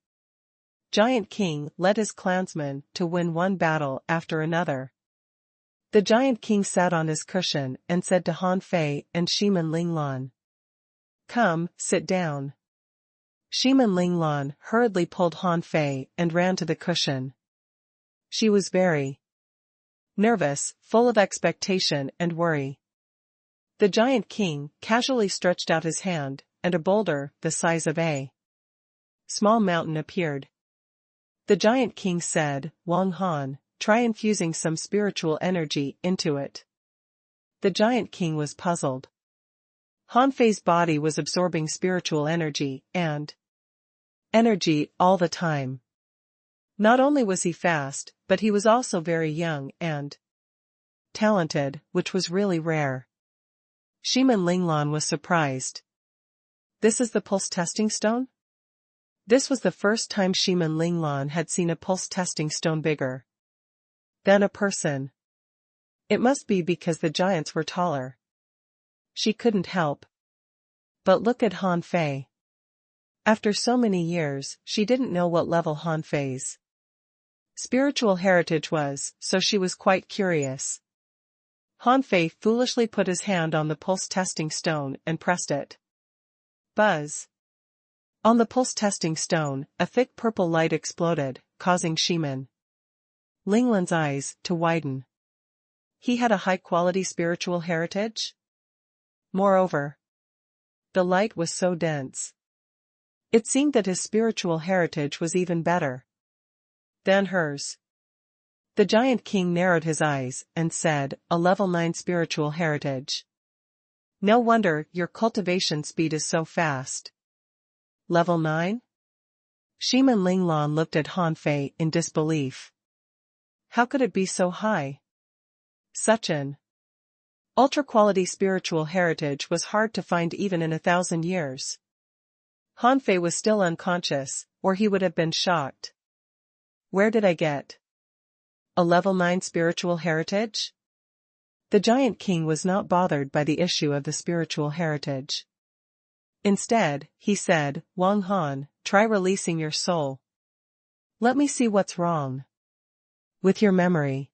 giant king led his clansmen to win one battle after another. The giant king sat on his cushion and said to Han Fei and Shiman Linglan, "Come, sit down." Shiman Linglan hurriedly pulled Han Fei and ran to the cushion. She was very nervous, full of expectation and worry. The giant king casually stretched out his hand, and a boulder, the size of a small mountain, appeared. The giant king said, "Wang Han, try infusing some spiritual energy into it." The giant king was puzzled. Han Fei's body was absorbing spiritual energy all the time. Not only was he fast, but he was also very young and talented, which was really rare. Shiman Linglan was surprised. "This is the pulse testing stone?" This was the first time Shiman Linglan had seen a pulse testing stone bigger than a person. It must be because the giants were taller. She couldn't help but look at Han Fei. After so many years, she didn't know what level Han Fei's spiritual heritage was, so she was quite curious. Han Fei foolishly put his hand on the pulse testing stone and pressed it. Buzz! On the pulse testing stone, a thick purple light exploded, causing Shiman Linglan's eyes to widen. He had a high-quality spiritual heritage? Moreover, the light was so dense. It seemed that his spiritual heritage was even better than hers. The giant king narrowed his eyes and said, "A level 9 spiritual heritage. No wonder your cultivation speed is so fast." Level 9? Shiman Linglan looked at Han Fei in disbelief. How could it be so high? Such an ultra-quality spiritual heritage was hard to find even in 1,000 years. Han Fei was still unconscious, or he would have been shocked. "Where did I get a level 9 spiritual heritage?" The giant king was not bothered by the issue of the spiritual heritage. Instead, he said, "Wang Han, try releasing your soul. Let me see what's wrong with your memory."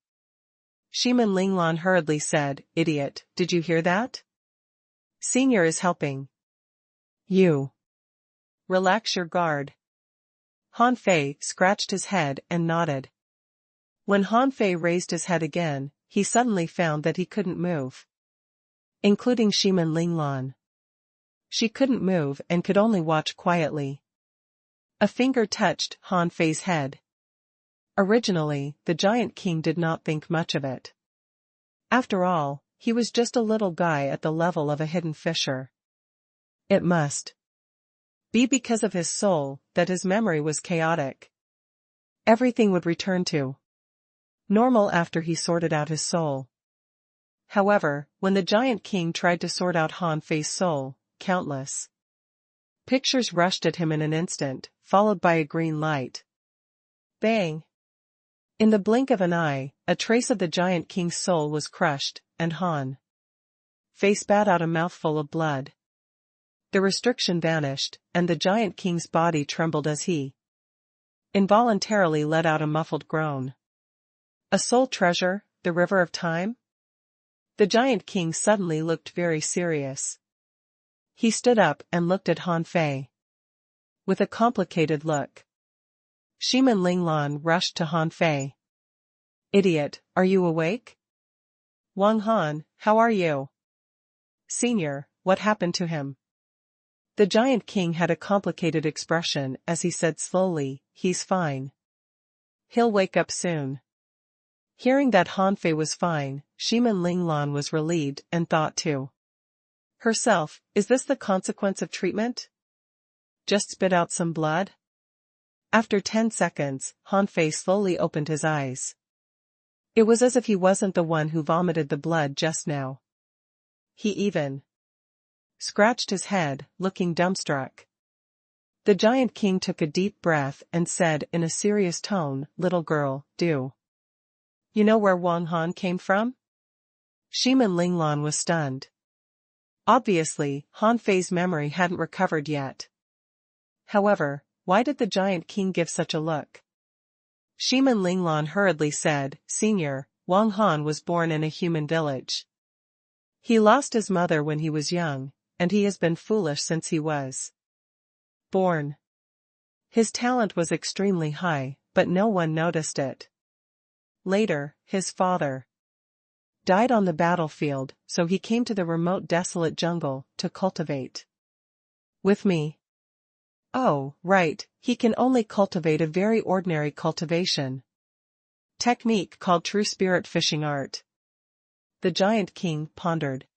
Shiman Linglan hurriedly said, "Idiot, did you hear that? Senior is helping you. Relax your guard." Han Fei scratched his head and nodded. When Han Fei raised his head again, he suddenly found that he couldn't move, including Shiman Linglan. She couldn't move and could only watch quietly. A finger touched Han Fei's head. Originally, the giant king did not think much of it. After all, he was just a little guy at the level of a hidden fisher. It must be because of his soul that his memory was chaotic. Everything would return to normal after he sorted out his soul. However, when the giant king tried to sort out Han Fei's soul, countless pictures rushed at him in an instant, followed by a green light. Bang! In the blink of an eye, a trace of the giant king's soul was crushed, and Han Fei spat out a mouthful of blood. The restriction vanished, and the giant king's body trembled as he involuntarily let out a muffled groan. A soul treasure, the river of time? The giant king suddenly looked very serious. He stood up and looked at Han Fei with a complicated look. Shiman Linglan rushed to Han Fei. "Idiot, are you awake? Wang Han, how are you? Senior, what happened to him?" The giant king had a complicated expression as he said slowly, "He's fine. He'll wake up soon." Hearing that Han Fei was fine, Shiman Linglan was relieved and thought to herself, "Is this the consequence of treatment? Just spit out some blood?" After 10 seconds, Han Fei slowly opened his eyes. It was as if he wasn't the one who vomited the blood just now. He even scratched his head, looking dumbstruck. The giant king took a deep breath and said in a serious tone, "Little girl, do you know where Wang Han came from?" Shiman Linglan was stunned. Obviously, Han Fei's memory hadn't recovered yet. However, why did the giant king give such a look? Shiman Linglan hurriedly said, "Senior, Wang Han was born in a human village. He lost his mother when he was young, and he has been foolish since he was born. His talent was extremely high, but no one noticed it. Later, his father died on the battlefield, so he came to the remote desolate jungle to cultivate. With me. Oh, right, he can only cultivate a very ordinary cultivation technique called true spirit fishing art. The Giant King pondered.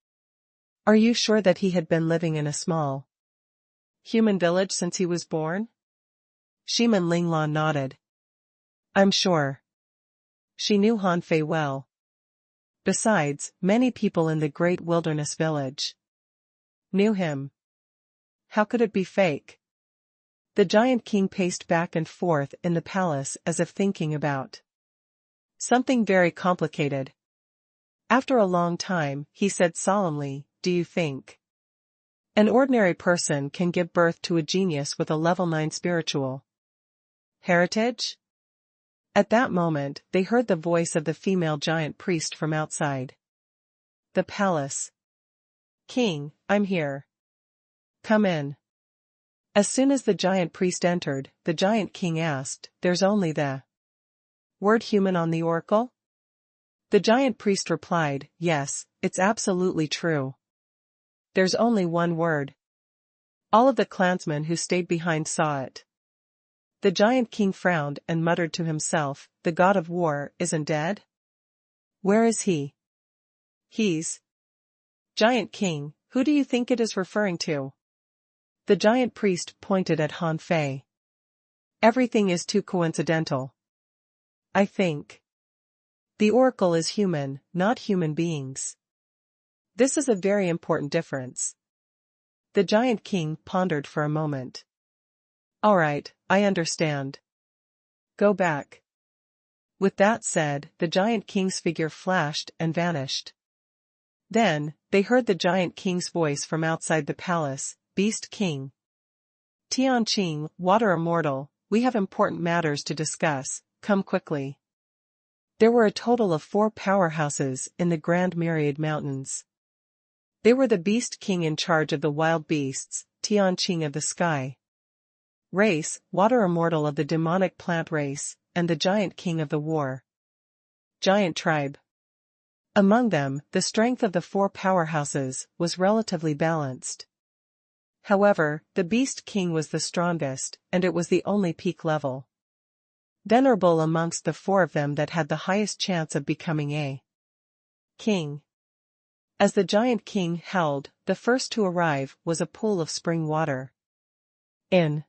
Are you sure that he had been living in a small human village since he was born? Shiman Linglan nodded. I'm sure. She knew Han Fei well. Besides, many people in the great wilderness village knew him. How could it be fake? The Giant King paced back and forth in the palace as if thinking about something very complicated. After a long time, he said solemnly, do you think an ordinary person can give birth to a genius with a level 9 spiritual heritage? At that moment, they heard the voice of the female giant priest from outside the palace. King, I'm here. Come in. As soon as the giant priest entered, the Giant King asked, there's only the word human on the oracle? The giant priest replied, yes, it's absolutely true. There's only one word. All of the clansmen who stayed behind saw it. The Giant King frowned and muttered to himself, the god of war isn't dead? Where is he? He's Giant King, who do you think it is referring to? The giant priest pointed at Han Fei. Everything is too coincidental. I think the oracle is human, not human beings. This is a very important difference. The Giant King pondered for a moment. All right, I understand. Go back. With that said, the Giant King's figure flashed and vanished. Then, they heard the Giant King's voice from outside the palace, Beast King. Tianqing, Water Immortal, we have important matters to discuss, come quickly. There were a total of 4 powerhouses in the Grand Myriad Mountains. They were the Beast King in charge of the wild beasts, Tianqing of the sky race, Water Immortal of the demonic plant race, and the Giant King of the war giant tribe. Among them, the strength of the 4 powerhouses was relatively balanced. However, the Beast King was the strongest, and it was the only peak level venerable amongst the 4 of them that had the highest chance of becoming a king. As the Giant King held, the first to arrive was a pool of spring water. In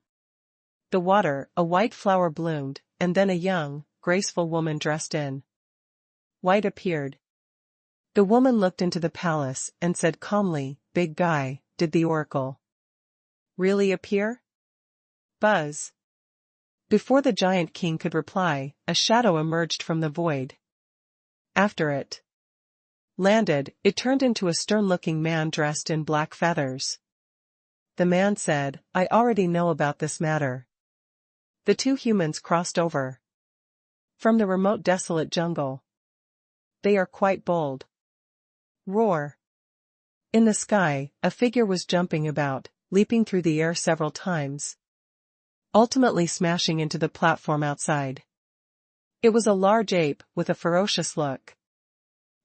the water, a white flower bloomed, and then a young, graceful woman dressed in white appeared. The woman looked into the palace and said calmly, Big guy, did the oracle really appear? Buzz. Before the Giant King could reply, a shadow emerged from the void. After it landed, it turned into a stern-looking man dressed in black feathers. The man said, I already know about this matter. The 2 humans crossed over from the remote desolate jungle. They are quite bold. Roar. In the sky, a figure was jumping about, leaping through the air several times, ultimately smashing into the platform outside. It was a large ape with a ferocious look.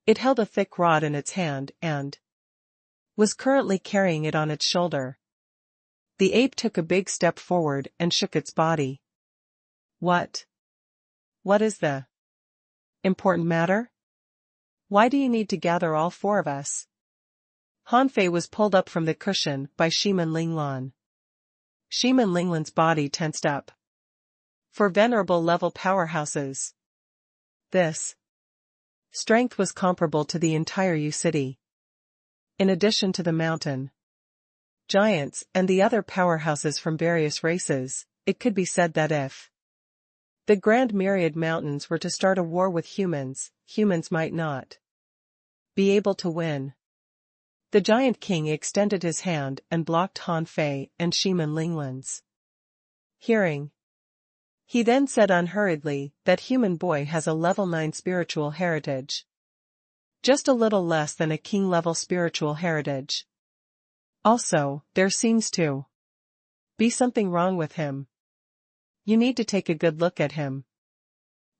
It held a thick rod in its hand and was currently carrying it on its shoulder. The ape took a big step forward and shook its body. What? What is the important matter? Why do you need to gather all 4 of us? Han Fei was pulled up from the cushion by Shiman Linglan. Shiman Linglan's body tensed up. For venerable level powerhouses, this strength was comparable to the entire U city. In addition to the mountain giants and the other powerhouses from various races, it could be said that if the Grand Myriad Mountains were to start a war with humans, humans might not be able to win. The Giant King extended his hand and blocked Han Fei and Shiman Linglan's hearing. He then said unhurriedly that human boy has a level 9 spiritual heritage. Just a little less than a king-level spiritual heritage. Also, there seems to be something wrong with him. You need to take a good look at him.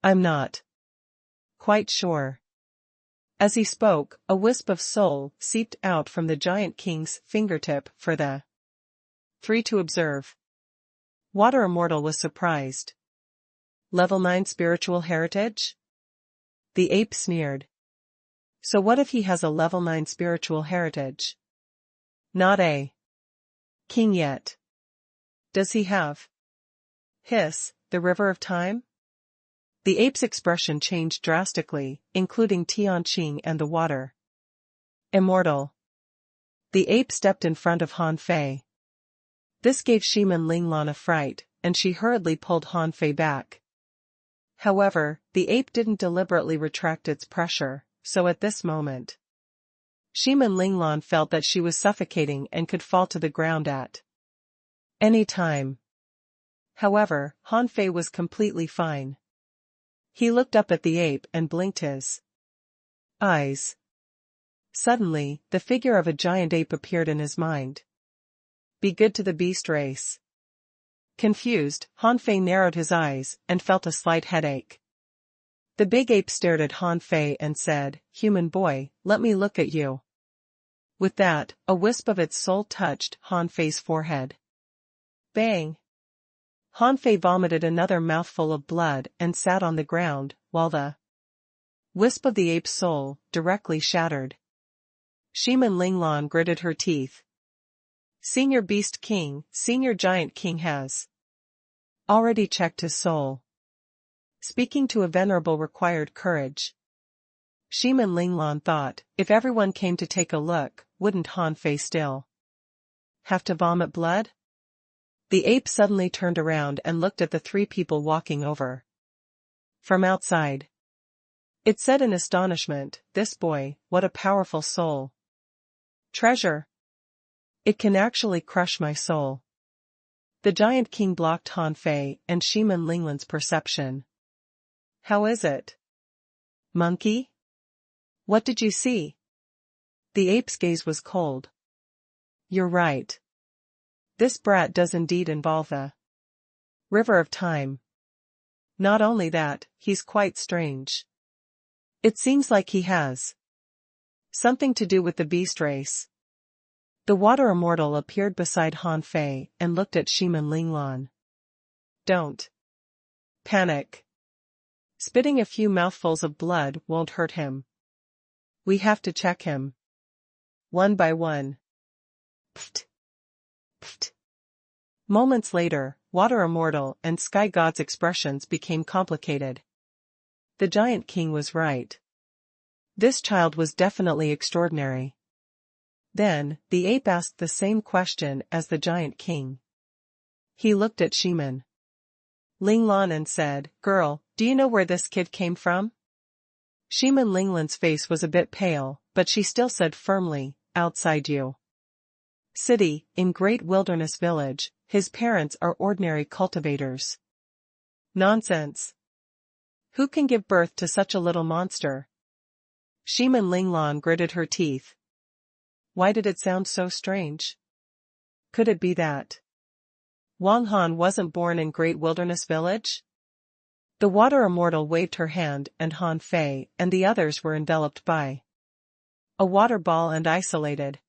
I'm not quite sure. As he spoke, a wisp of soul seeped out from the giant king's fingertip for the three to observe. Water Immortal was surprised. Level 9 spiritual heritage? The ape sneered. So what if he has a level 9 spiritual heritage? Not a king yet. Does he have Hiss, the river of time? The ape's expression changed drastically, including Tianqing and the water. Immortal. The ape stepped in front of Han Fei. This gave Shimin Linglan a fright, and she hurriedly pulled Han Fei back. However, the ape didn't deliberately retract its pressure, so at this moment, Shimin Linglan felt that she was suffocating and could fall to the ground at any time. However, Han Fei was completely fine. He looked up at the ape and blinked his eyes. Suddenly, the figure of a giant ape appeared in his mind. Be good to the beast race. Confused, Han Fei narrowed his eyes and felt a slight headache. The big ape stared at Han Fei and said, "Human boy, let me look at you." With that, a wisp of its soul touched Han Fei's forehead. Bang! Han Fei vomited another mouthful of blood and sat on the ground, while the wisp of the ape's soul directly shattered. Shimin Linglan gritted her teeth. Senior Beast King, Senior Giant King has already checked his soul. Speaking to a venerable required courage. Shimin Linglan thought, if everyone came to take a look, wouldn't Han Fei still have to vomit blood? The ape suddenly turned around and looked at the three people walking over from outside. It said in astonishment, "This boy, what a powerful soul. Treasure. It can actually crush my soul." The giant king blocked Han Fei and Shimin Linglan's perception. How is it? Monkey? What did you see? The ape's gaze was cold. You're right. This brat does indeed involve the river of time. Not only that, he's quite strange. It seems like he has something to do with the beast race. The water immortal appeared beside Han Fei and looked at Shimin Linglan. Don't panic. Spitting a few mouthfuls of blood won't hurt him. We have to check him one by one. Pfft. Pfft. Moments later, Water Immortal and Sky God's expressions became complicated. The Giant King was right. This child was definitely extraordinary. Then, the ape asked the same question as the Giant King. He looked at Shimin Linglan and said, "Girl, do you know where this kid came from?" Shimin Linglan's face was a bit pale, but she still said firmly, "Outside you. City, in Great Wilderness Village, his parents are ordinary cultivators." Nonsense. Who can give birth to such a little monster? Shimin Linglan gritted her teeth. Why did it sound so strange? Could it be that Wang Han wasn't born in Great Wilderness Village? The water immortal waved her hand and Han Fei and the others were enveloped by a water ball and isolated.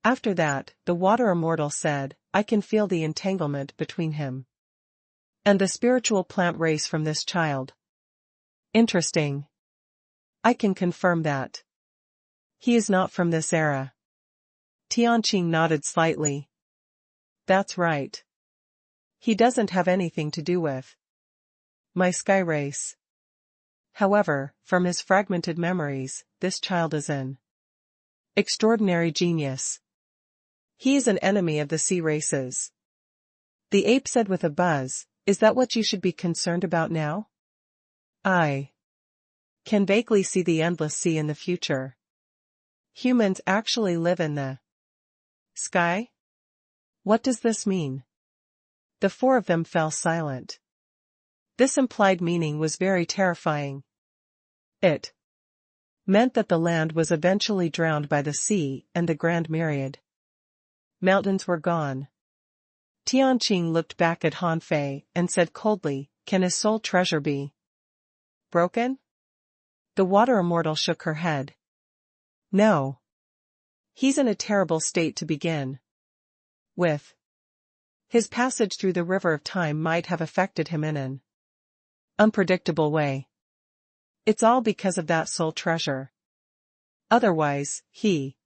After that, the water immortal said, "I can feel the entanglement between him and the spiritual plant race from this child. Interesting. I can confirm that he is not from this era." Tianqing nodded slightly. That's right. He doesn't have anything to do with my sky race. However, from his fragmented memories, this child is an extraordinary genius. He is an enemy of the sea races. The ape said with a buzz, "Is that what you should be concerned about now?" I can vaguely see the endless sea in the future. Humans actually live in the sky? What does this mean? The four of them fell silent. This implied meaning was very terrifying. It meant that the land was eventually drowned by the sea and the Grand Myriad mountains were gone. Tianqing looked back at Han Fei and said coldly, "Can his soul treasure be broken?" The water immortal shook her head. No. He's in a terrible state to begin with. His passage through the river of time might have affected him in an unpredictable way. It's all because of that soul treasure. Otherwise, he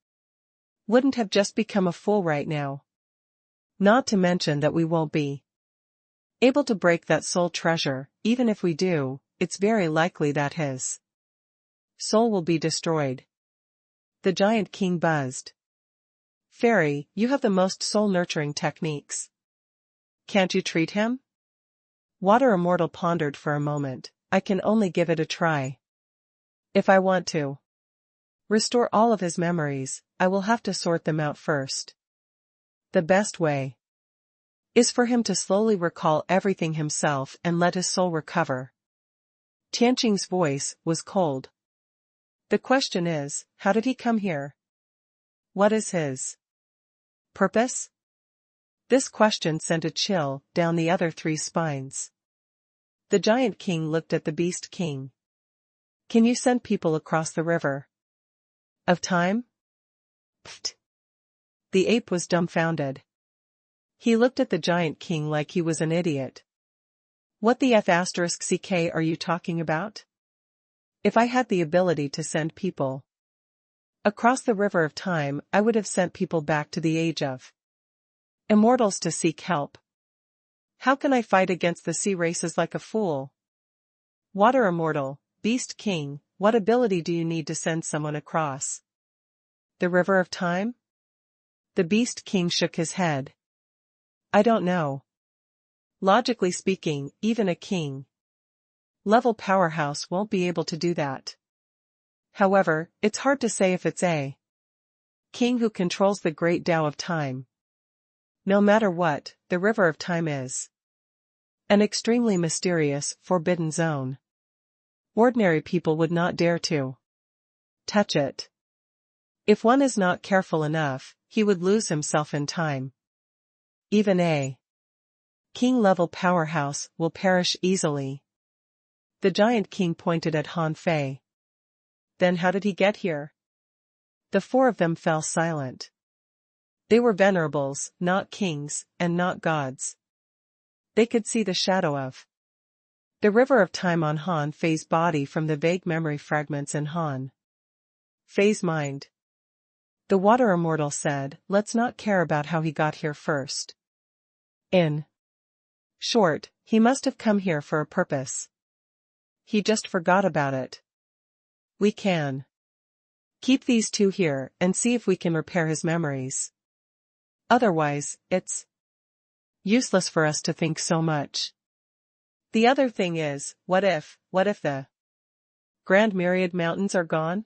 wouldn't have just become a fool right now. Not to mention that we won't be able to break that soul treasure. Even if we do, it's very likely that his soul will be destroyed. The giant king buzzed. Fairy, you have the most soul-nurturing techniques. Can't you treat him? Water immortal pondered for a moment. I can only give it a try. If I want to restore all of his memories, I will have to sort them out first. The best way is for him to slowly recall everything himself and let his soul recover. Tianqing's voice was cold. The question is, how did he come here? What is his purpose? This question sent a chill down the other three spines. The giant king looked at the beast king. Can you send people across the river of time? Pfft. The ape was dumbfounded. He looked at the giant king like he was an idiot. What the f*ck are you talking about? If I had the ability to send people across the river of time, I would have sent people back to the age of immortals to seek help. How can I fight against the sea races like a fool? Water immortal, beast king, what ability do you need to send someone across the river of time? The beast king shook his head. I don't know. Logically speaking, even a king-level powerhouse won't be able to do that. However, it's hard to say if it's a king who controls the great Tao of time. No matter what, the river of time is an extremely mysterious, forbidden zone. Ordinary people would not dare to touch it. If one is not careful enough, he would lose himself in time. Even a king-level powerhouse will perish easily. The giant king pointed at Han Fei. Then how did he get here? The four of them fell silent. They were venerables, not kings, and not gods. They could see the shadow of the river of time on Han Fei's body from the vague memory fragments in Han Fei's mind. The water immortal said, let's not care about how he got here first. In short, he must have come here for a purpose. He just forgot about it. We can keep these two here and see if we can repair his memories. Otherwise, it's useless for us to think so much. The other thing is, what if the Grand Myriad Mountains are gone?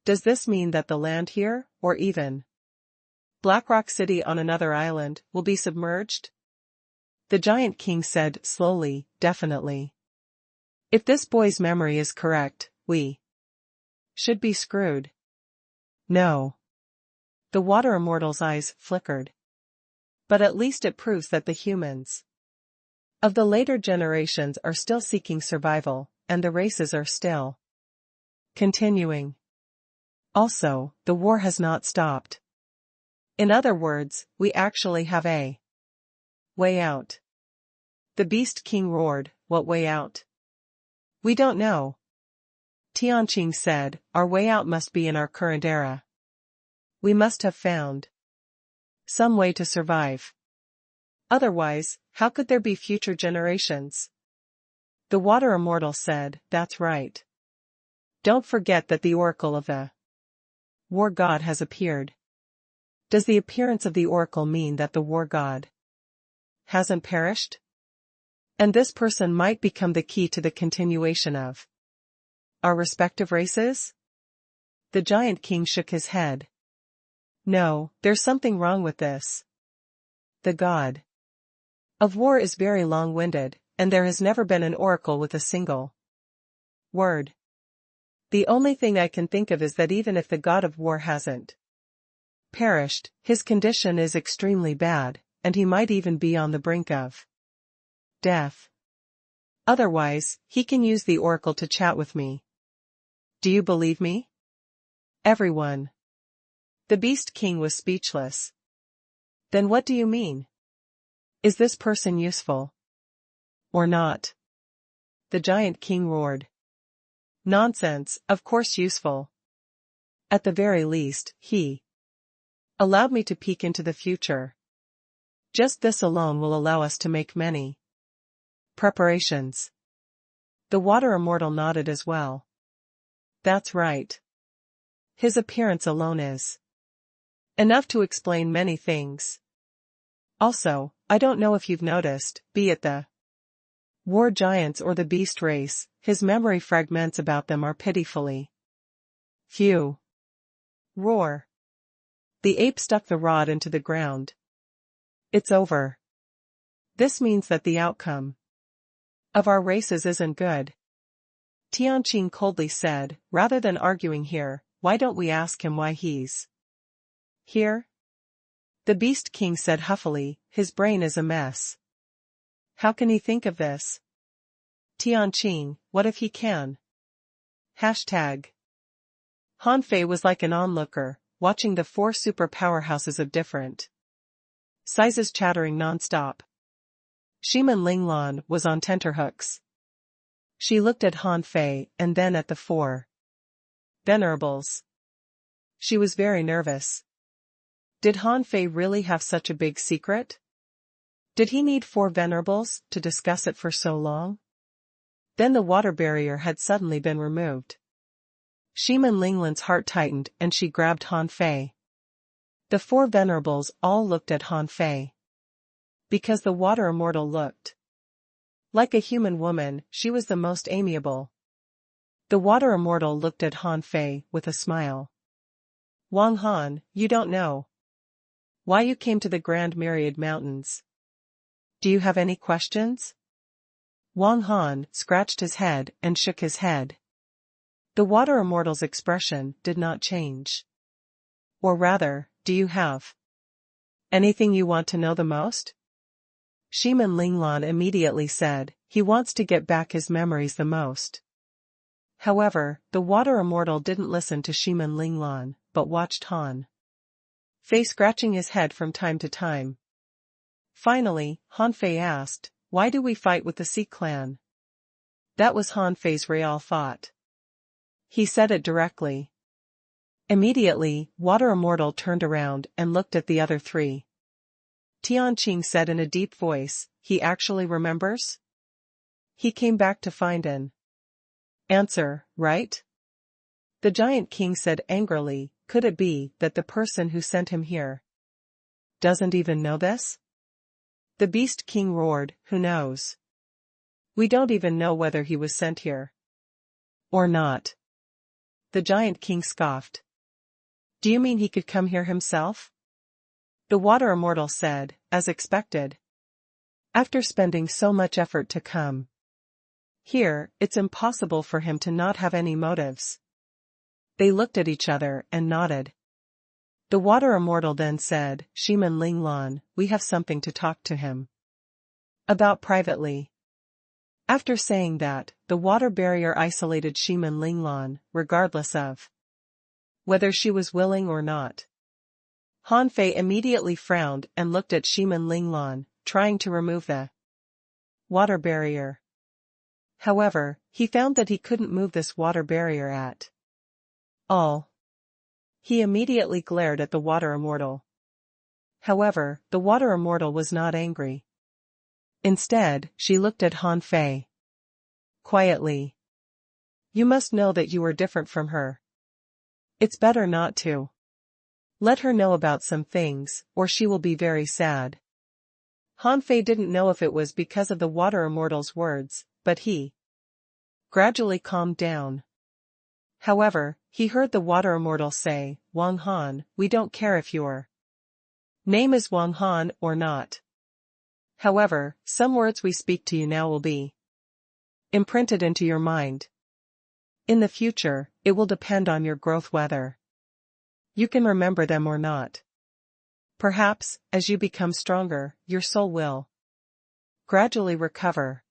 Does this mean that the land here, or even Blackrock City on another island, will be submerged? The giant king said slowly, definitely. If this boy's memory is correct, we should be screwed. No. The water immortal's eyes flickered. But at least it proves that the humans of the later generations are still seeking survival, and the races are still continuing. Also, the war has not stopped. In other words, we actually have a way out. The Beast King roared, what way out? We don't know. Tianqing said, our way out must be in our current era. We must have found some way to survive. Otherwise, how could there be future generations? The water immortal said, that's right. Don't forget that the oracle of the war god has appeared. Does the appearance of the oracle mean that the war god hasn't perished? And this person might become the key to the continuation of our respective races? The giant king shook his head. No, there's something wrong with this. The god of war is very long-winded, and there has never been an oracle with a single word. The only thing I can think of is that even if the god of war hasn't perished, his condition is extremely bad, and he might even be on the brink of death. Otherwise, he can use the oracle to chat with me. Do you believe me? Everyone. The Beast King was speechless. Then what do you mean? Is this person useful? Or not? The Giant King roared. Nonsense, of course useful. At the very least, he allowed me to peek into the future. Just this alone will allow us to make many preparations. The Water Immortal nodded as well. That's right. His appearance alone is enough to explain many things. Also, I don't know if you've noticed, be it the war giants or the beast race, his memory fragments about them are pitifully few. Roar. The ape stuck the rod into the ground. It's over. This means that the outcome of our races isn't good. Tianqing coldly said, rather than arguing here, why don't we ask him why he's here? The Beast King said huffily, his brain is a mess. How can he think of this? Tianqing, what if he can? Hashtag. Han Fei was like an onlooker, watching the 4 super powerhouses of different sizes chattering non-stop. Shiman Linglan was on tenterhooks. She looked at Han Fei and then at the 4 venerables. She was very nervous. Did Han Fei really have such a big secret? Did he need 4 venerables to discuss it for so long? Then the water barrier had suddenly been removed. Shiman Linglan's heart tightened and she grabbed Han Fei. The 4 venerables all looked at Han Fei. Because the Water Immortal looked like a human woman, she was the most amiable. The Water Immortal looked at Han Fei with a smile. Wang Han, you don't know why you came to the Grand Myriad Mountains. Do you have any questions? Wang Han scratched his head and shook his head. The Water Immortal's expression did not change. Or rather, do you have anything you want to know the most? Shiman Linglan immediately said, he wants to get back his memories the most. However, the Water Immortal didn't listen to Shiman Linglan, but watched Han Fei scratching his head from time to time. Finally, Han Fei asked, why do we fight with the Sea Clan? That was Han Fei's real thought. He said it directly. Immediately, Water Immortal turned around and looked at the other 3. Tianqing said in a deep voice, he actually remembers? He came back to find an answer, right? The Giant King said angrily, could it be that the person who sent him here doesn't even know this? The Beast King roared, who knows? We don't even know whether he was sent here or not. The Giant King scoffed. Do you mean he could come here himself? The Water Immortal said, as expected. After spending so much effort to come here, it's impossible for him to not have any motives. They looked at each other and nodded. The Water Immortal then said, Shiman Linglan, we have something to talk to him about privately. After saying that, the water barrier isolated Shiman Linglan, regardless of whether she was willing or not. Han Fei immediately frowned and looked at Shiman Linglan, trying to remove the water barrier. However, he found that he couldn't move this water barrier at all. He immediately glared at the Water Immortal. However, the Water Immortal was not angry. Instead, she looked at Han Fei quietly. You must know that you are different from her. It's better not to let her know about some things, or she will be very sad. Han Fei didn't know if it was because of the Water Immortal's words, but he gradually calmed down. However, he heard the Water Immortal say, Wang Han, we don't care if your name is Wang Han or not. However, some words we speak to you now will be imprinted into your mind. In the future, it will depend on your growth whether you can remember them or not. Perhaps, as you become stronger, your soul will gradually recover.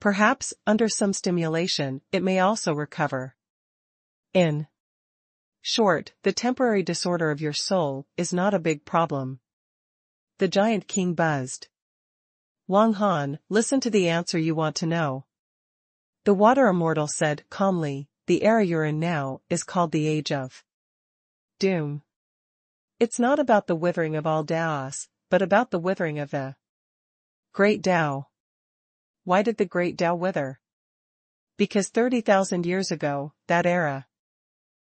Perhaps, under some stimulation, it may also recover. In short, the temporary disorder of your soul is not a big problem. The giant king buzzed. Wang Han, listen to the answer you want to know. The water immortal said calmly, the era you're in now is called the Age of Doom. It's not about the withering of all Daos, but about the withering of the Great Tao. Why did the Great Tao wither? Because 30,000 years ago, that era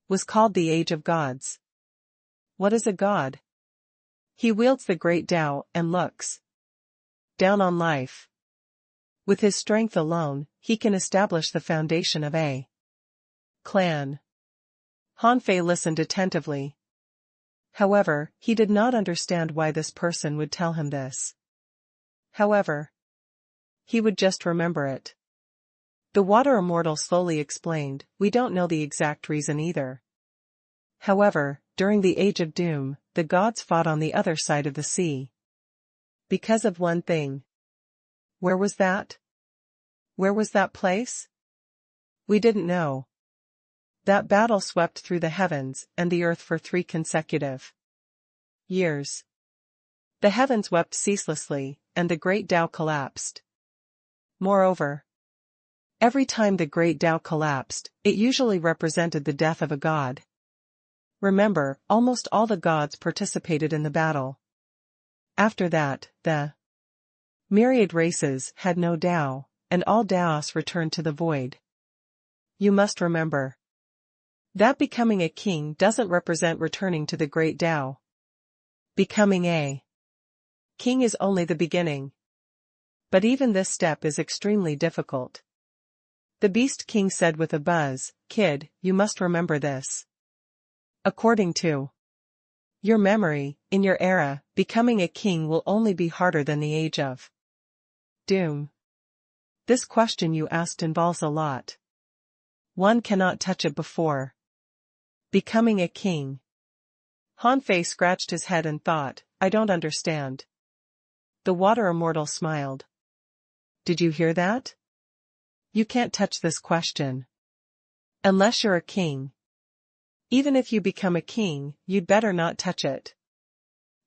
was called the Age of Gods. What is a god? He wields the Great Tao and looks down on life. With his strength alone, he can establish the foundation of a clan. Han Fei listened attentively. However, he did not understand why this person would tell him this. However, he would just remember it. The water immortal slowly explained, we don't know the exact reason either. However, during the Age of Doom, the gods fought on the other side of the sea. Because of one thing. Where was that? Where was that place? We didn't know. That battle swept through the heavens and the earth for 3 consecutive years. The heavens wept ceaselessly, and the Great Tao collapsed. Moreover, every time the Great Tao collapsed, it usually represented the death of a god. Remember, almost all the gods participated in the battle. After that, the myriad races had no Tao, and all Taos returned to the void. You must remember that becoming a king doesn't represent returning to the Great Tao. Becoming a king is only the beginning. But even this step is extremely difficult. The Beast King said with a buzz, kid, you must remember this. According to your memory, in your era, becoming a king will only be harder than the Age of Doom. This question you asked involves a lot. One cannot touch it before becoming a king. Han Fei scratched his head and thought, I don't understand. The water immortal smiled. Did you hear that? You can't touch this question. Unless you're a king. Even if you become a king, you'd better not touch it.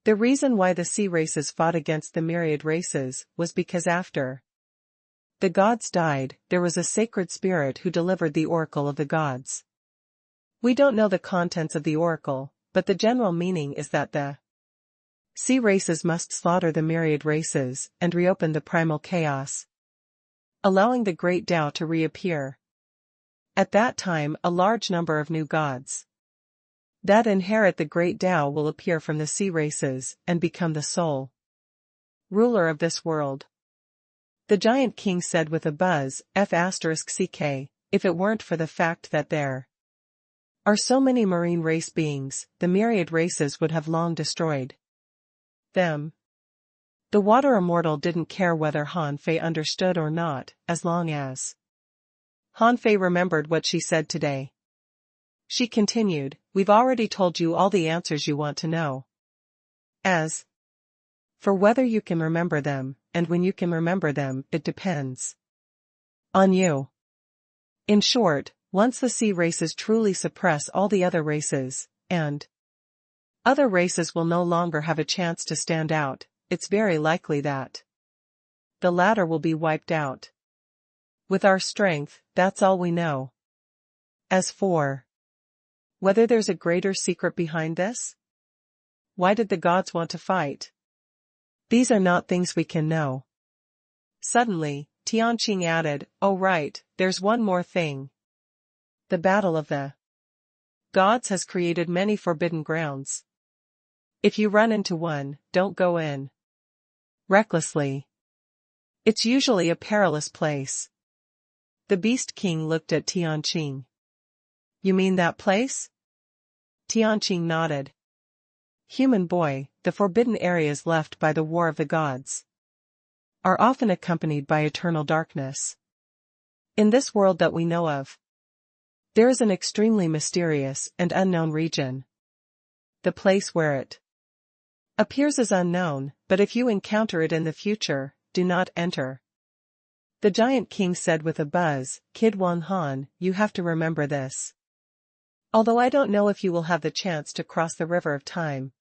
The reason why the sea races fought against the myriad races was because after the gods died, there was a sacred spirit who delivered the oracle of the gods. We don't know the contents of the oracle, but the general meaning is that the sea races must slaughter the myriad races and reopen the primal chaos, allowing the Great Tao to reappear. At that time, a large number of new gods that inherit the Great Tao will appear from the sea races and become the sole ruler of this world. The giant king said with a buzz, F***ck, if it weren't for the fact that there are so many marine race beings, the myriad races would have long destroyed them. The water immortal didn't care whether Han Fei understood or not, as long as Han Fei remembered what she said today. She continued, we've already told you all the answers you want to know. As for whether you can remember them, and when you can remember them, it depends on you. In short, once the sea races truly suppress all the other races, and other races will no longer have a chance to stand out, it's very likely that the latter will be wiped out. With our strength, that's all we know. As for whether there's a greater secret behind this? Why did the gods want to fight? These are not things we can know. Suddenly, Tianqing added, oh right, there's one more thing. The battle of the gods has created many forbidden grounds. If you run into one, don't go in recklessly. It's usually a perilous place. The Beast King looked at Tianqing. You mean that place? Tianqing nodded. Human boy, the forbidden areas left by the War of the Gods are often accompanied by eternal darkness. In this world that we know of, there is an extremely mysterious and unknown region. The place where it appears is unknown, but if you encounter it in the future, do not enter. The giant king said with a buzz, Kid Wang Han, you have to remember this. Although I don't know if you will have the chance to cross the river of time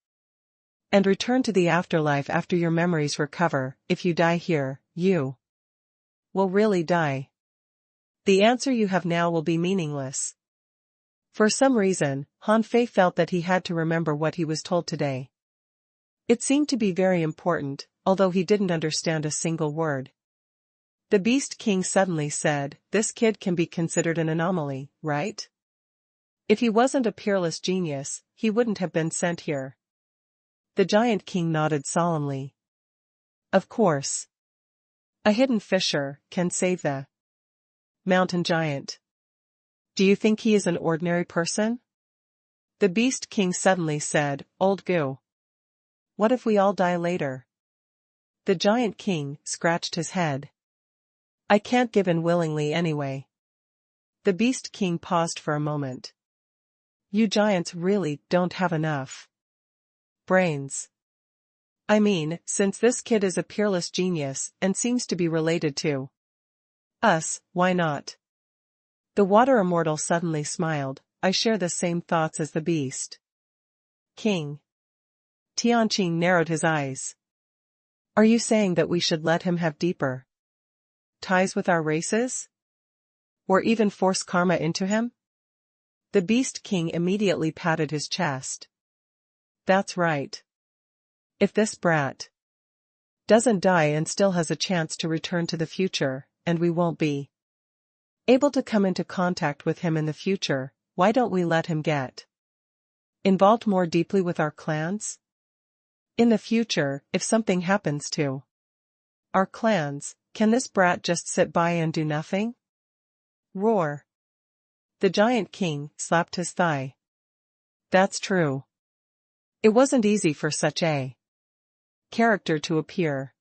and return to the afterlife after your memories recover. If you die here, you will really die. The answer you have now will be meaningless. For some reason, Han Fei felt that he had to remember what he was told today. It seemed to be very important, although he didn't understand a single word. The Beast King suddenly said, "This kid can be considered an anomaly, right? If he wasn't a peerless genius, he wouldn't have been sent here." The Giant King nodded solemnly. "Of course. A hidden fisher can save the mountain giant. Do you think he is an ordinary person?" The Beast King suddenly said, "Old Goo. What if we all die later?" The Giant King scratched his head. "I can't give in willingly anyway." The Beast King paused for a moment. "You giants really don't have enough brains. I mean, since this kid is a peerless genius and seems to be related to us, why not?" The Water Immortal suddenly smiled. "I share the same thoughts as the Beast King." Tianqing narrowed his eyes. "Are you saying that we should let him have deeper ties with our races? Or even force karma into him?" The Beast King immediately patted his chest. "That's right. If this brat doesn't die and still has a chance to return to the future, and we won't be able to come into contact with him in the future, why don't we let him get involved more deeply with our clans? In the future, if something happens to our clans, can this brat just sit by and do nothing?" Roar. The Giant King slapped his thigh. "That's true. It wasn't easy for such a character to appear.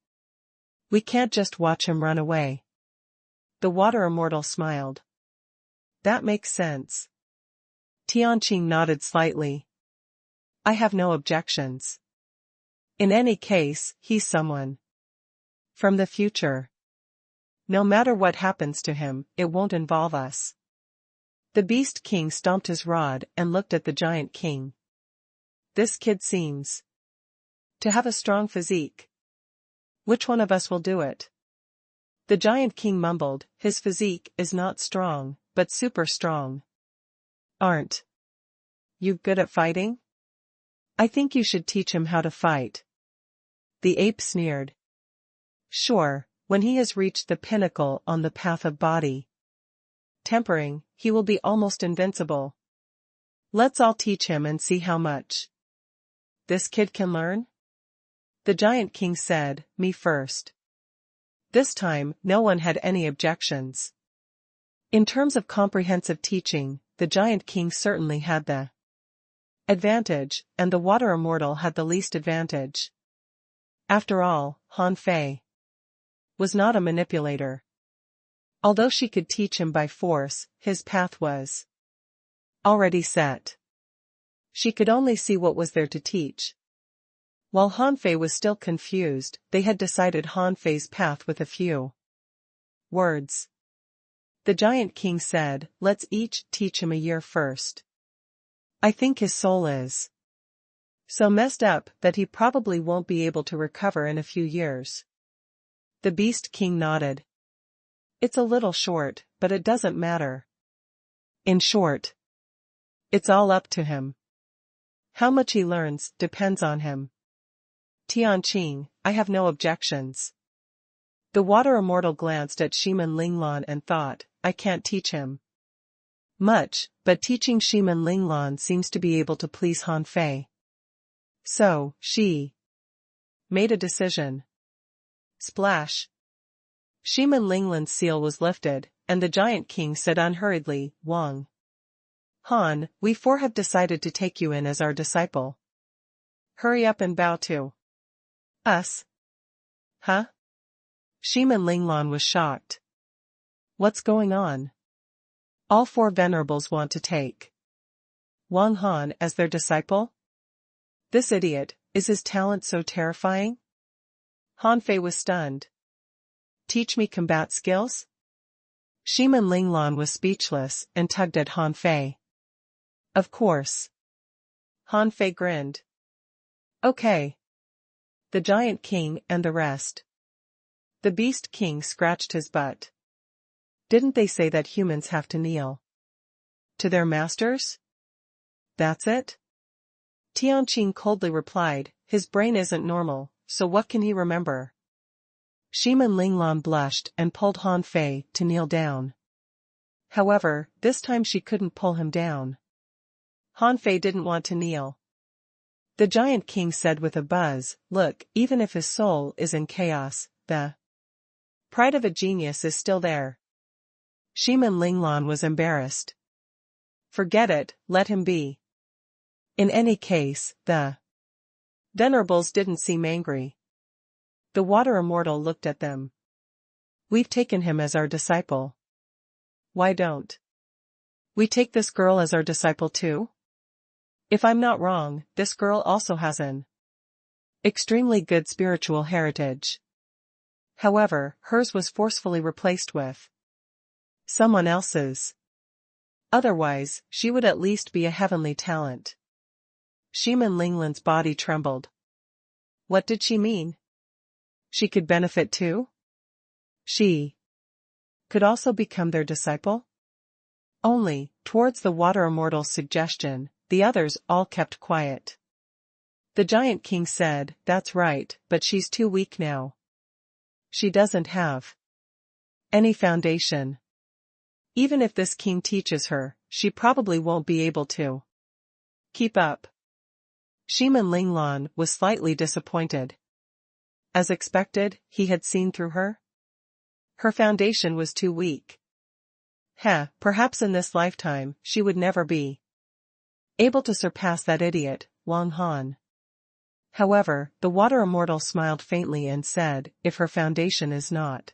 We can't just watch him run away." The Water Immortal smiled. "That makes sense." Tianqing nodded slightly. "I have no objections. In any case, he's someone from the future. No matter what happens to him, it won't involve us." The Beast King stomped his rod and looked at the Giant King. "This kid seems to have a strong physique. Which one of us will do it?" The Giant King mumbled, "His physique is not strong, but super strong. Aren't you good at fighting? I think you should teach him how to fight." The ape sneered. "Sure, when he has reached the pinnacle on the path of body tempering, he will be almost invincible. Let's all teach him and see how much this kid can learn." The Giant King said, "Me first." This time, no one had any objections. In terms of comprehensive teaching, the Giant King certainly had the advantage, and the Water Immortal had the least advantage. After all, Han Fei was not a manipulator. Although she could teach him by force, his path was already set. She could only see what was there to teach. While Han Fei was still confused, they had decided Han Fei's path with a few words. The Giant King said, "Let's each teach him a year first. I think his soul is so messed up that he probably won't be able to recover in a few years." The Beast King nodded. "It's a little short, but it doesn't matter. In short, it's all up to him. How much he learns depends on him." Tianqing, "I have no objections." The Water Immortal glanced at Shiman Linglan and thought, "I can't teach him much, but teaching Shiman Linglan seems to be able to please Han Fei." So, she made a decision. Splash. Shiman Linglan's seal was lifted, and the Giant King said unhurriedly, "Wang Han, we four have decided to take you in as our disciple. Hurry up and bow to us." "Huh?" Shiman Linglan was shocked. "What's going on?" All four venerables want to take Wang Han as their disciple? This idiot, is his talent so terrifying? Han Fei was stunned. "Teach me combat skills?" Shiman Linglan was speechless and tugged at Han Fei. Of course. Han Fei grinned. Okay. The Giant King and the rest. The Beast King scratched his butt. Didn't they say that humans have to kneel to their masters? That's it? Tianqing coldly replied, his brain isn't normal, so what can he remember? Shimin Linglan blushed and pulled Han Fei to kneel down. However, this time she couldn't pull him down. Han Fei didn't want to kneel. The Giant King said with a buzz, look, even if his soul is in chaos, the pride of a genius is still there. Shimin Linglan was embarrassed. Forget it, let him be. In any case, the venerables didn't seem angry. The water immortal looked at them. We've taken him as our disciple. Why don't we take this girl as our disciple too? If I'm not wrong, this girl also has an extremely good spiritual heritage. However, hers was forcefully replaced with someone else's. Otherwise, she would at least be a heavenly talent. Shimin Linglan's body trembled. What did she mean? She could benefit too? She could also become their disciple? Only, towards the water immortal's suggestion, the others all kept quiet. The Giant King said, that's right, but she's too weak now. She doesn't have any foundation. Even if this king teaches her, she probably won't be able to keep up. Shimin Linglan was slightly disappointed. As expected, he had seen through her. Her foundation was too weak. Perhaps in this lifetime, she would never be able to surpass that idiot, Wang Han. However, the water immortal smiled faintly and said, if her foundation is not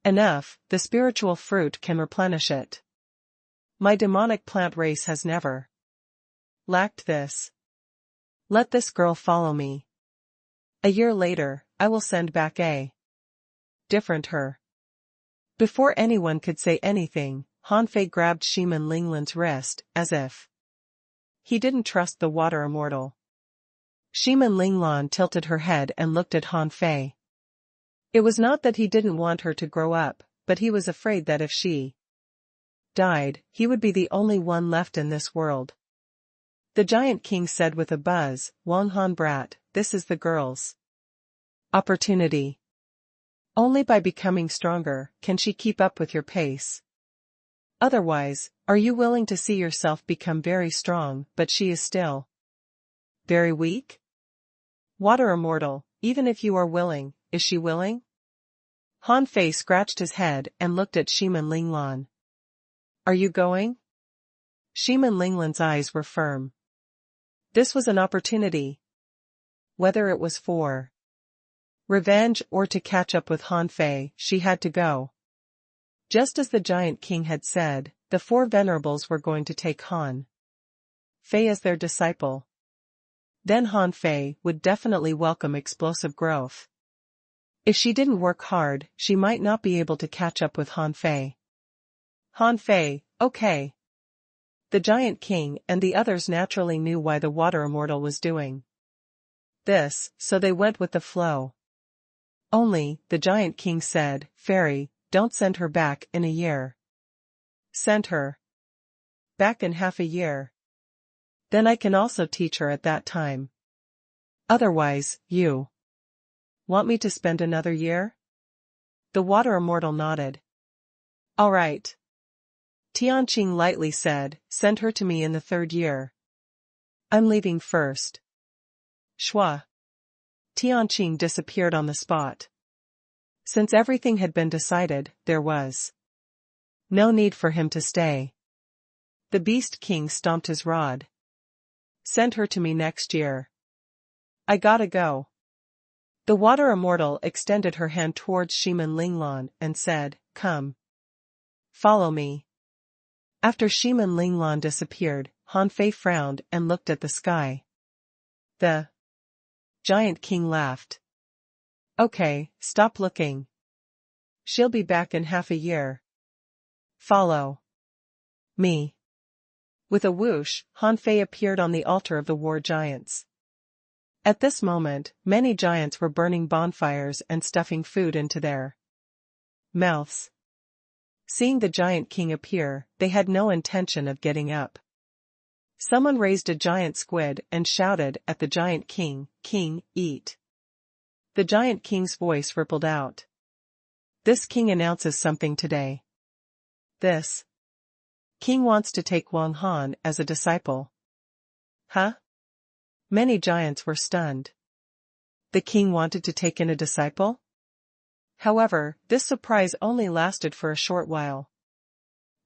enough, the spiritual fruit can replenish it. My demonic plant race has never lacked this. Let this girl follow me. A year later, I will send back a different her. Before anyone could say anything, Han Fei grabbed Shimin Linglan's wrist, as if he didn't trust the water immortal. Shimin Linglan tilted her head and looked at Han Fei. It was not that he didn't want her to grow up, but he was afraid that if she died, he would be the only one left in this world. The Giant King said with a buzz, Wang Han brat, this is the girl's opportunity. Only by becoming stronger can she keep up with your pace. Otherwise, are you willing to see yourself become very strong, but she is still very weak? Water immortal, even if you are willing, is she willing? Han Fei scratched his head and looked at Shimin Linglan. Are you going? Shimin Linglan's eyes were firm. This was an opportunity. Whether it was for revenge or to catch up with Han Fei, she had to go. Just as the Giant King had said, the four venerables were going to take Han Fei as their disciple. Then Han Fei would definitely welcome explosive growth. If she didn't work hard, she might not be able to catch up with Han Fei. Han Fei, okay. The Giant King and the others naturally knew why the water immortal was doing this, so they went with the flow. Only, the Giant King said, Fairy, don't send her back in a year. Send her back in half a year. Then I can also teach her at that time. Otherwise, you want me to spend another year? The water immortal nodded. All right. Tianqing lightly said, send her to me in the 3rd year. I'm leaving first. Shua. Tianqing disappeared on the spot. Since everything had been decided, there was no need for him to stay. The Beast King stomped his rod. Send her to me next year. I gotta go. The water immortal extended her hand towards Shimin Linglan and said, come. Follow me. After Shimin Linglan disappeared, Han Fei frowned and looked at the sky. The Giant King laughed. Okay, stop looking. She'll be back in half a year. Follow me. With a whoosh, Han Fei appeared on the altar of the war giants. At this moment, many giants were burning bonfires and stuffing food into their mouths. Seeing the giant king appear, they had no intention of getting up. Someone raised a giant squid and shouted at the giant king, "King, eat." The giant king's voice rippled out. This king announces something today. This king wants to take Wang Han as a disciple. Huh? Many giants were stunned. The king wanted to take in a disciple? However, this surprise only lasted for a short while.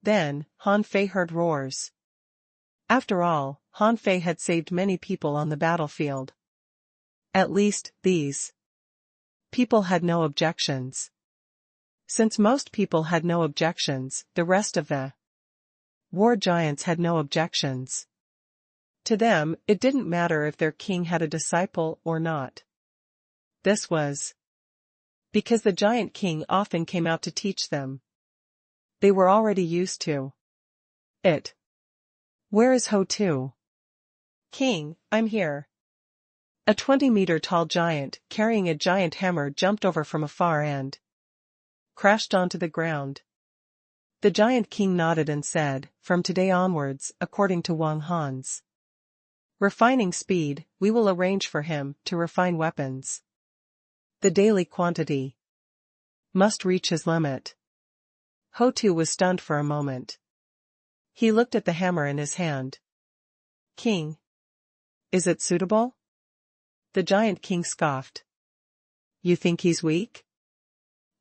Then, Han Fei heard roars. After all, Han Fei had saved many people on the battlefield. At least, these people had no objections. Since most people had no objections, the rest of the war giants had no objections. To them, it didn't matter if their king had a disciple or not. This was because the giant king often came out to teach them. They were already used to it. Where is Ho Tu? King, I'm here. A 20-meter-tall giant, carrying a giant hammer, jumped over from afar and crashed onto the ground. The giant king nodded and said, "From today onwards, according to Wang Han's refining speed, we will arrange for him to refine weapons. The daily quantity must reach his limit." Ho Tu was stunned for a moment. He looked at the hammer in his hand. "King, is it suitable?" The giant king scoffed. "You think he's weak?"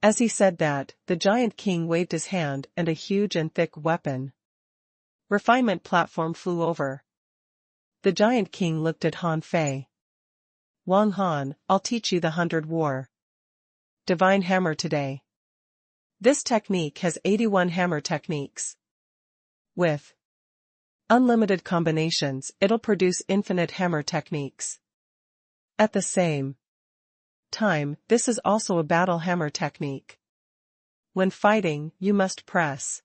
As he said that, the giant king waved his hand and a huge and thick weapon refinement platform flew over. The giant king looked at Han Fei. "Wang Han, I'll teach you the 100 war divine hammer today. This technique has 81 hammer techniques. With unlimited combinations, it'll produce infinite hammer techniques. At the same time, this is also a battle hammer technique. When fighting, you must press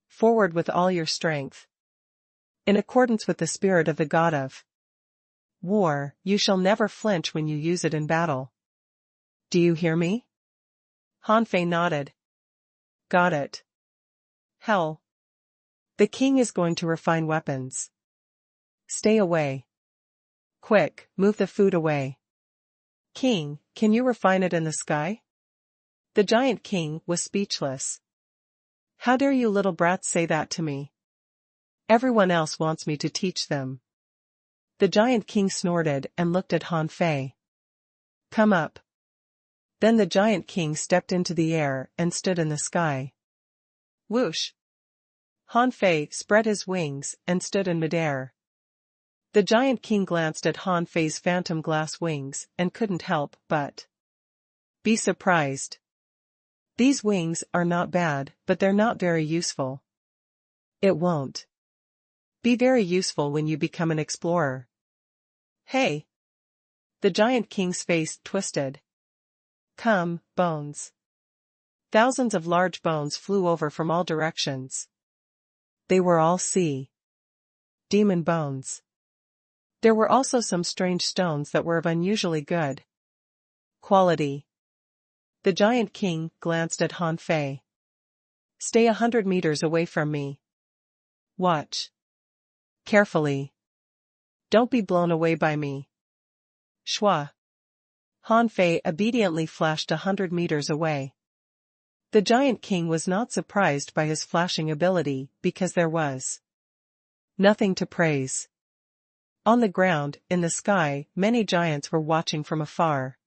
forward with all your strength. In accordance with the spirit of the god of war, you shall never flinch when you use it in battle. Do you hear me?" Han Fei nodded. "Got it." "Hell. The king is going to refine weapons. Stay away. Quick, move the food away." "King, can you refine it in the sky?" The giant king was speechless. "How dare you little brats say that to me? Everyone else wants me to teach them." The giant king snorted and looked at Han Fei. "Come up." Then the giant king stepped into the air and stood in the sky. Whoosh! Han Fei spread his wings and stood in midair. The giant king glanced at Han Fei's phantom glass wings and couldn't help but be surprised. These wings are not bad, but they're not very useful. It won't be very useful when you become an explorer. Hey! The giant king's face twisted. "Come, bones." Thousands of large bones flew over from all directions. They were all sea demon bones. There were also some strange stones that were of unusually good quality. The giant king glanced at Han Fei. "Stay 100 meters away from me. Watch carefully. Don't be blown away by me." Shwa! Han Fei obediently flashed 100 meters away. The giant king was not surprised by his flashing ability because there was nothing to praise. On the ground, in the sky, many giants were watching from afar.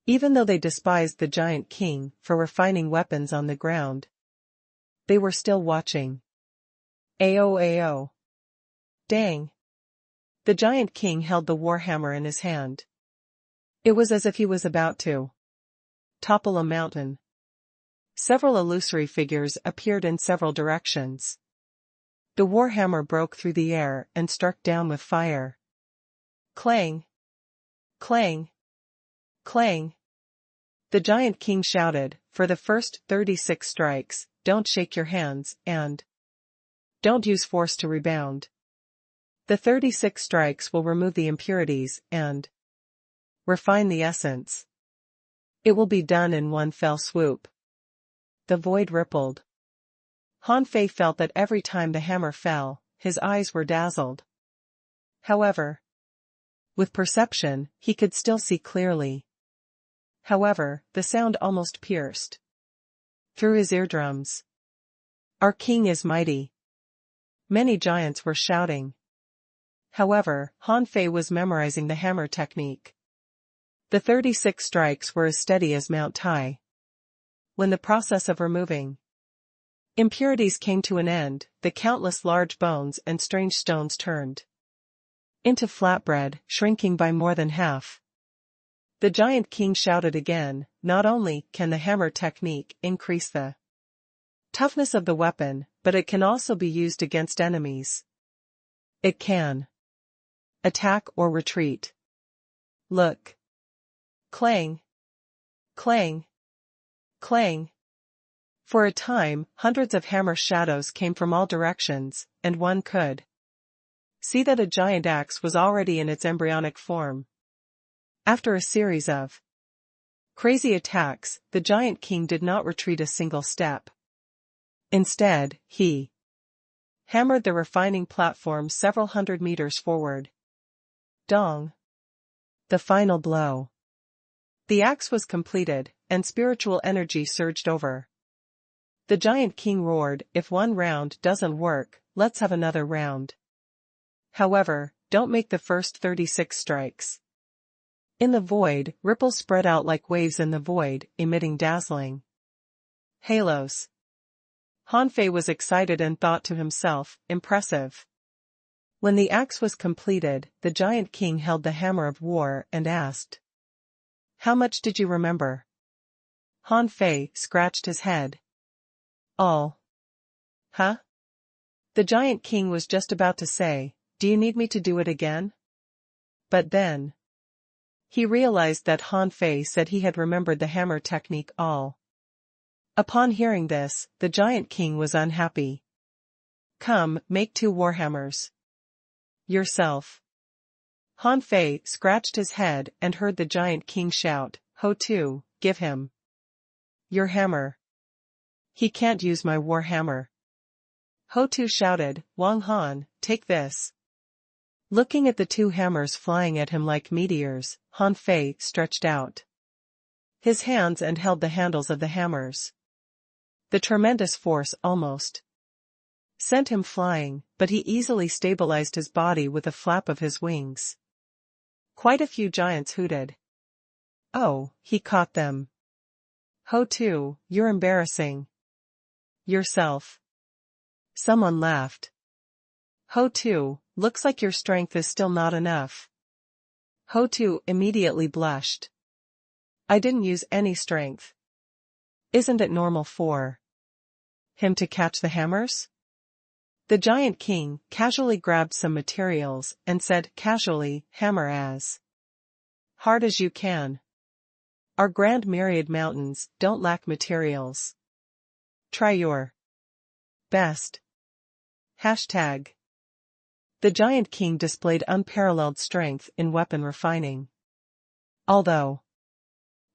Even though they despised the giant king for refining weapons on the ground, they were still watching. Ao. Dang! The giant king held the warhammer in his hand. It was as if he was about to topple a mountain. Several illusory figures appeared in several directions. The warhammer broke through the air and struck down with fire. Clang! Clang! Clang! The giant king shouted, "For the first 36 strikes, don't shake your hands, and Don't use force to rebound. The 36 strikes will remove the impurities and refine the essence. It will be done in one fell swoop. The void rippled. Han Fei felt that every time the hammer fell, his eyes were dazzled. However, with perception, he could still see clearly. However, the sound almost pierced through his eardrums. Our king is mighty. Many giants were shouting. However, Han Fei was memorizing the hammer technique. The 36 strikes were as steady as Mount Tai. When the process of removing impurities came to an end, the countless large bones and strange stones turned into flatbread, shrinking by more than half. The giant king shouted again, not only can the hammer technique increase the toughness of the weapon, but it can also be used against enemies. It can attack or retreat. Look. Clang. Clang. Clang. For a time, hundreds of hammer shadows came from all directions, and one could see that a giant axe was already in its embryonic form. After a series of crazy attacks, the giant king did not retreat a single step. Instead, he hammered the refining platform several hundred meters forward. Dong. The final blow. The axe was completed, and spiritual energy surged over. The giant king roared, "If one round doesn't work, let's have another round. However, don't make the first 36 strikes." In the void, ripples spread out like waves in the void, emitting dazzling halos. Han Fei was excited and thought to himself, "Impressive." When the axe was completed, the giant king held the hammer of war and asked, "How much did you remember?" Han Fei scratched his head. "All." "Huh?" The giant king was just about to say, "Do you need me to do it again?" But then he realized that Han Fei said he had remembered the hammer technique all. Upon hearing this, the giant king was unhappy. "Come, make 2 warhammers. Yourself." Han Fei scratched his head and heard the giant king shout, "Ho Tu, give him your hammer." "He can't use my war hammer." Ho Tu shouted, "Wang Han, take this." Looking at the 2 hammers flying at him like meteors, Han Fei stretched out his hands and held the handles of the hammers. The tremendous force almost sent him flying, but he easily stabilized his body with a flap of his wings. Quite a few giants hooted. "Oh, he caught them." "Ho Tu, you're embarrassing yourself." Someone laughed. "Ho Tu, looks like your strength is still not enough." Ho Tu immediately blushed. "I didn't use any strength. Isn't it normal for him to catch the hammers?" The giant king casually grabbed some materials and said casually, "Hammer as hard as you can. Our grand myriad mountains don't lack materials. Try your best. Hashtag. The giant king displayed unparalleled strength in weapon refining. Although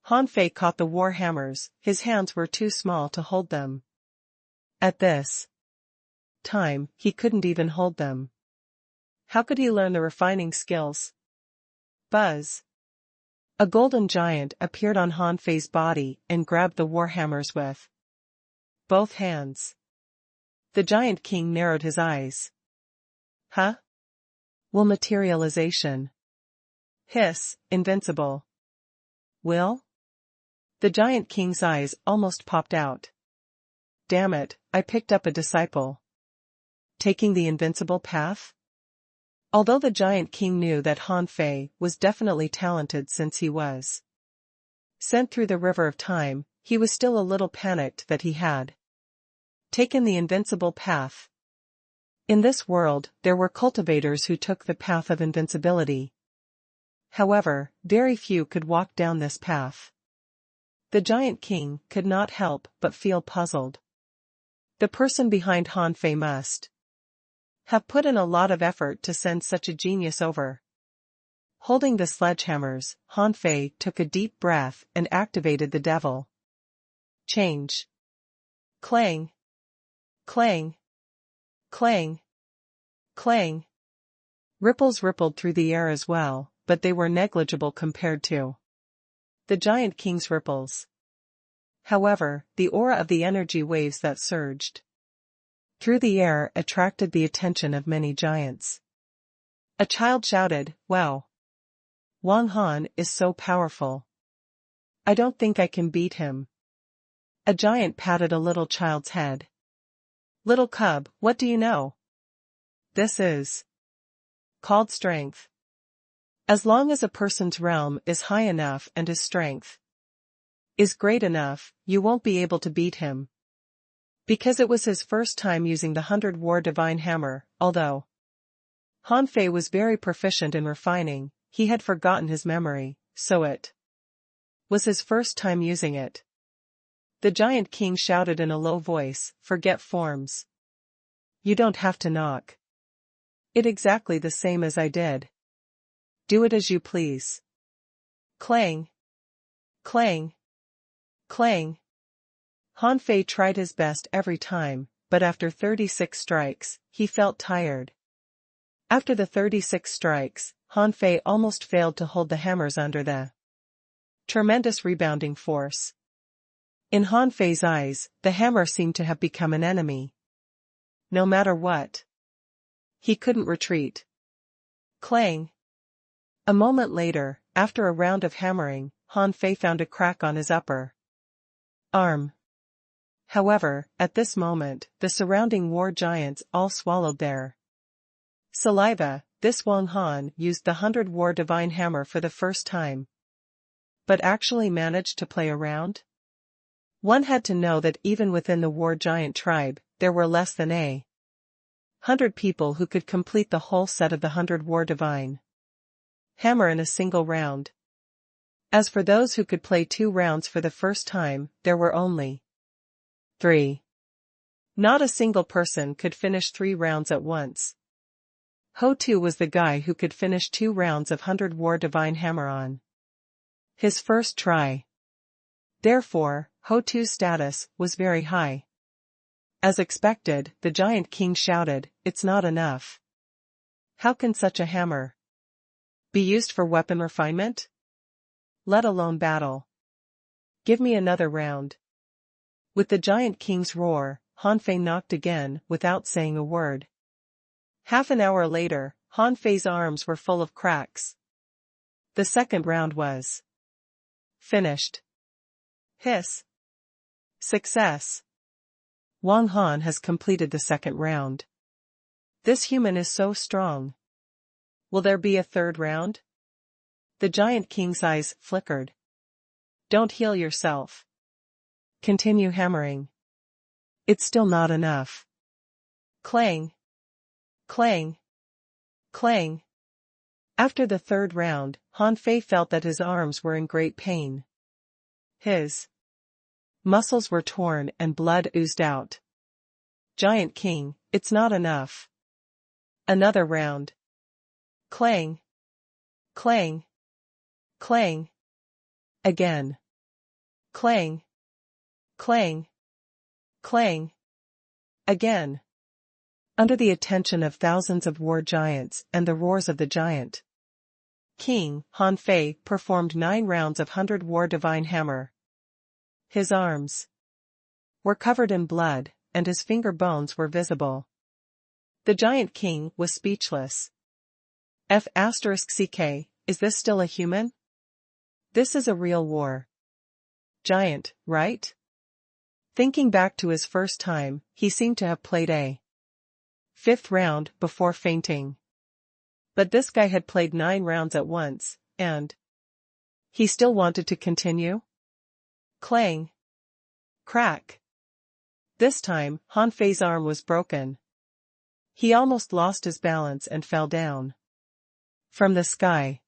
Han Fei caught the war hammers, his hands were too small to hold them. At this time, he couldn't even hold them. How could he learn the refining skills? Buzz. A golden giant appeared on Han Fei's body and grabbed the war hammers with both hands. The giant king narrowed his eyes. "Huh? Will materialization? Hiss, invincible. Will?" The giant king's eyes almost popped out. "Damn it, I picked up a disciple. Taking the invincible path?" Although the giant king knew that Han Fei was definitely talented since he was sent through the river of time, he was still a little panicked that he had taken the invincible path. In this world, there were cultivators who took the path of invincibility. However, very few could walk down this path. The giant king could not help but feel puzzled. The person behind Han Fei must have put in a lot of effort to send such a genius over. Holding the sledgehammers, Han Fei took a deep breath and activated the devil. Change. Clang. Clang. Clang. Clang. Ripples rippled through the air as well, but they were negligible compared to the Giant King's ripples. However, the aura of the energy waves that surged through the air attracted the attention of many giants. A child shouted, "Wow! Wang Han is so powerful. I don't think I can beat him." A giant patted a little child's head. "Little cub, what do you know? This is called strength. As long as a person's realm is high enough and his strength is great enough, you won't be able to beat him." Because it was his first time using the 100-war divine hammer, although Han Fei was very proficient in refining, he had forgotten his memory, so it was his first time using it. The Giant King shouted in a low voice, "Forget forms. You don't have to knock it exactly the same as I did. Do it as you please." Clang. Clang. Clang. Han Fei tried his best every time, but after 36 strikes, he felt tired. After the 36 strikes, Han Fei almost failed to hold the hammers under the tremendous rebounding force. In Han Fei's eyes, the hammer seemed to have become an enemy. No matter what, he couldn't retreat. Clang. A moment later, after a round of hammering, Han Fei found a crack on his upper arm. However, at this moment, the surrounding war giants all swallowed their saliva. This Wang Han used the 100-war divine hammer for the first time, but actually managed to play around? One had to know that even within the war giant tribe, there were less than 100 people who could complete the whole set of the 100-war divine hammer in a single round. As for those who could play 2 rounds for the first time, there were only 3. Not a single person could finish 3 rounds at once. Ho Tu was the guy who could finish 2 rounds of 100-war divine hammer on his first try. Therefore, Ho Tu's status was very high. As expected, the Giant King shouted, "It's not enough. How can such a hammer be used for weapon refinement? Let alone battle. Give me another round." With the Giant King's roar, Han Fei knocked again, without saying a word. Half an hour later, Han Fei's arms were full of cracks. The second round was finished. Hiss. Success. Wang Han has completed the second round. This human is so strong. Will there be a third round? The Giant King's eyes flickered. Don't heal yourself. Continue hammering. It's still not enough. Clang. Clang. Clang. After the third round, Han Fei felt that his arms were in great pain. His muscles were torn and blood oozed out. Giant King, it's not enough. Another round. Clang. Clang. Clang. Again. Clang. Clang. Clang. Again. Under the attention of thousands of war giants and the roars of the Giant King, Han Fei performed 9 rounds of 100-war divine hammer. His arms were covered in blood, and his finger bones were visible. The Giant King was speechless. F***ck, is this still a human? This is a real war giant, right? Thinking back to his first time, he seemed to have played a 5th round before fainting. But this guy had played 9 rounds at once, and he still wanted to continue? Clang. Crack. This time, Han Fei's arm was broken. He almost lost his balance and fell down from the sky.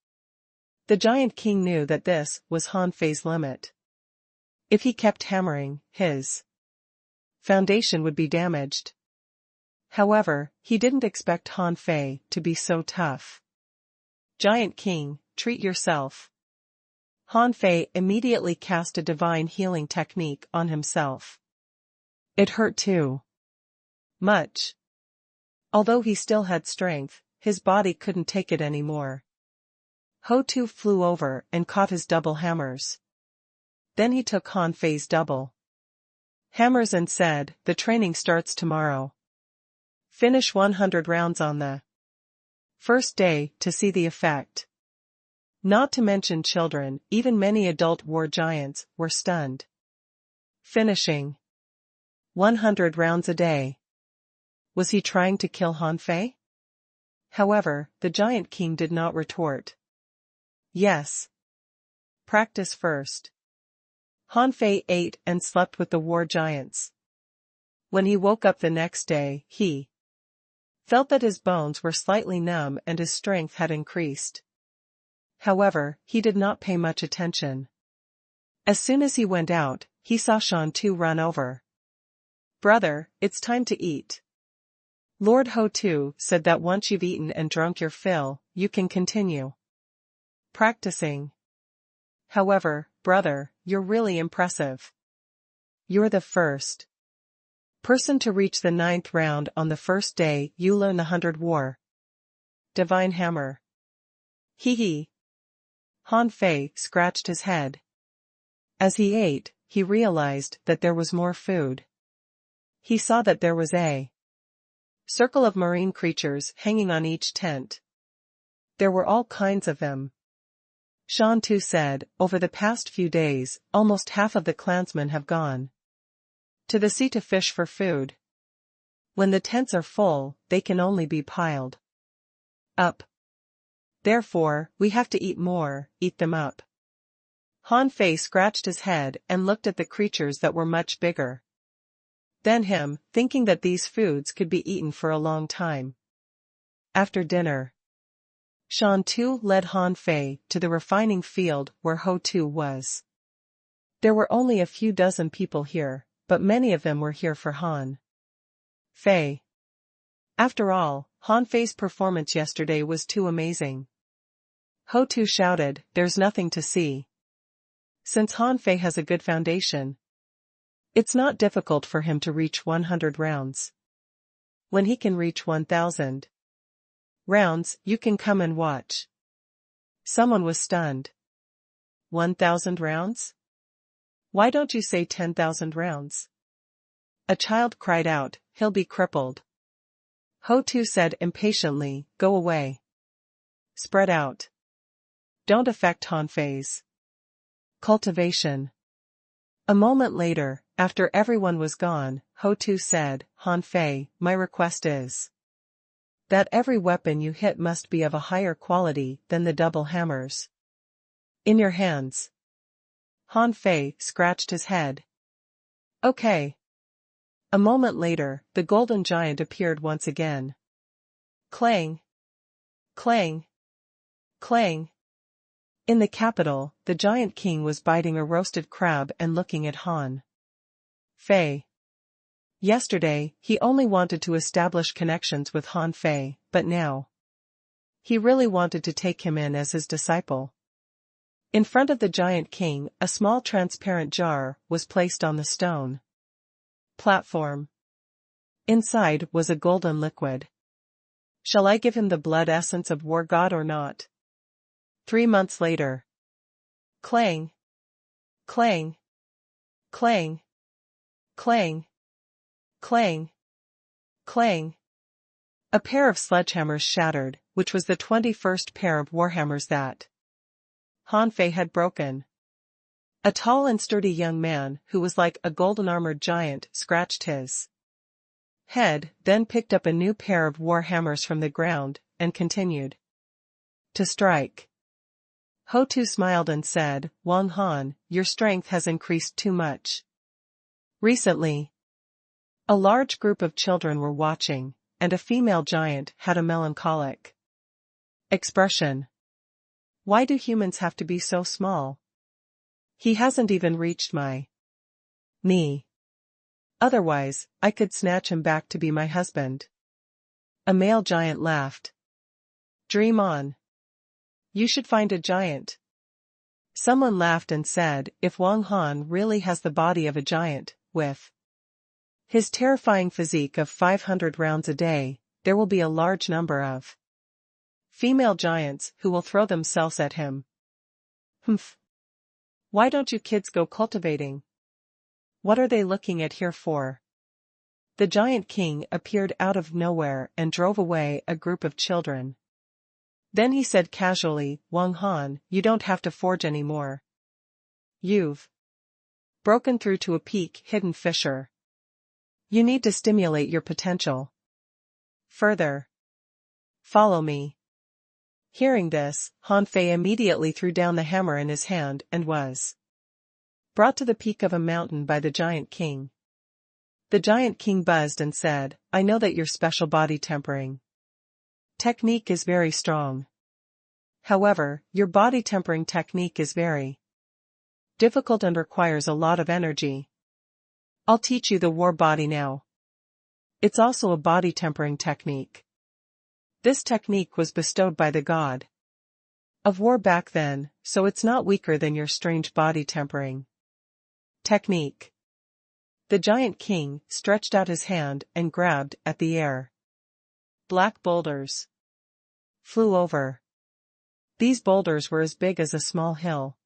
The Giant King knew that this was Han Fei's limit. If he kept hammering, his foundation would be damaged. However, he didn't expect Han Fei to be so tough. Giant King, treat yourself. Han Fei immediately cast a divine healing technique on himself. It hurt too. Much. Although he still had strength, his body couldn't take it anymore. Ho-Tu flew over and caught his double hammers. Then he took Han Fei's double hammers and said, "The training starts tomorrow. Finish 100 rounds on the first day to see the effect." Not to mention children, even many adult war giants, were stunned. Finishing 100 rounds a day. Was he trying to kill Han Fei? However, the Giant King did not retort. Yes. Practice first. Han Fei ate and slept with the war giants. When he woke up the next day, he felt that his bones were slightly numb and his strength had increased. However, he did not pay much attention. As soon as he went out, he saw Shan-Tu run over. "Brother, it's time to eat." Lord Ho-Tu said that once you've eaten and drunk your fill, you can continue practicing. "However, brother, you're really impressive. You're the first person to reach the 9th round on the first day you learn the 100 war divine hammer." Hee hee. Han Fei scratched his head. As he ate, he realized that there was more food. He saw that there was a circle of marine creatures hanging on each tent. There were all kinds of them. Shan-Tu said, "Over the past few days, almost half of the clansmen have gone to the sea to fish for food. When the tents are full, they can only be piled up. Therefore, we have to eat more, eat them up." Han Fei scratched his head and looked at the creatures that were much bigger than him, thinking that these foods could be eaten for a long time. After dinner, Shan-Tu led Han Fei to the refining field where Ho-Tu was. There were only a few dozen people here, but many of them were here for Han Fei. After all, Han Fei's performance yesterday was too amazing. Ho-Tu shouted, "There's nothing to see." Since Han Fei has a good foundation, it's not difficult for him to reach 100 rounds. When he can reach 1,000 rounds, you can come and watch. Someone was stunned. 1,000 rounds? Why don't you say 10,000 rounds? A child cried out, "He'll be crippled." Ho-Tu said impatiently, "Go away. Spread out. Don't affect Han Fei's cultivation." A moment later, after everyone was gone, Ho-Tu said, "Han Fei, my request is that every weapon you hit must be of a higher quality than the double hammers in your hands." Han Fei scratched his head. "Okay." A moment later, the golden giant appeared once again. Clang! Clang! Clang! In the capital, the Giant King was biting a roasted crab and looking at Han Fei. Yesterday, he only wanted to establish connections with Han Fei, but now he really wanted to take him in as his disciple. In front of the Giant King, a small transparent jar was placed on the stone platform. Inside was a golden liquid. Shall I give him the blood essence of War God or not? 3 months later. Clang! Clang! Clang! Clang! Clang! Clang! A pair of sledgehammers shattered, which was the 21st pair of warhammers that Han Fei had broken. A tall and sturdy young man, who was like a golden-armored giant, scratched his head, then picked up a new pair of warhammers from the ground, and continued to strike. Ho-Tu smiled and said, "Wang Han, your strength has increased too much recently." A large group of children were watching, and a female giant had a melancholic expression. "Why do humans have to be so small? He hasn't even reached my knee. Otherwise, I could snatch him back to be my husband." A male giant laughed. Dream on. You should find a giant. Someone laughed and said, if Wang Han really has the body of a giant, with his terrifying physique of 500 rounds a day, there will be a large number of female giants who will throw themselves at him. Humph. Why don't you kids go cultivating? What are they looking at here for? The giant king appeared out of nowhere and drove away a group of children. Then he said casually, Wang Han, you don't have to forge anymore. You've broken through to a peak hidden fissure. You need to stimulate your potential further. Follow me. Hearing this, Han Fei immediately threw down the hammer in his hand and was brought to the peak of a mountain by the giant king. The giant king buzzed and said, I know that your special body tempering technique is very strong. However, your body tempering technique is very difficult and requires a lot of energy. I'll teach you the war body now. It's also a body tempering technique. This technique was bestowed by the god of war back then, so it's not weaker than your strange body tempering technique. The giant king stretched out his hand and grabbed at the air. Black boulders flew over. These boulders were as big as a small hill.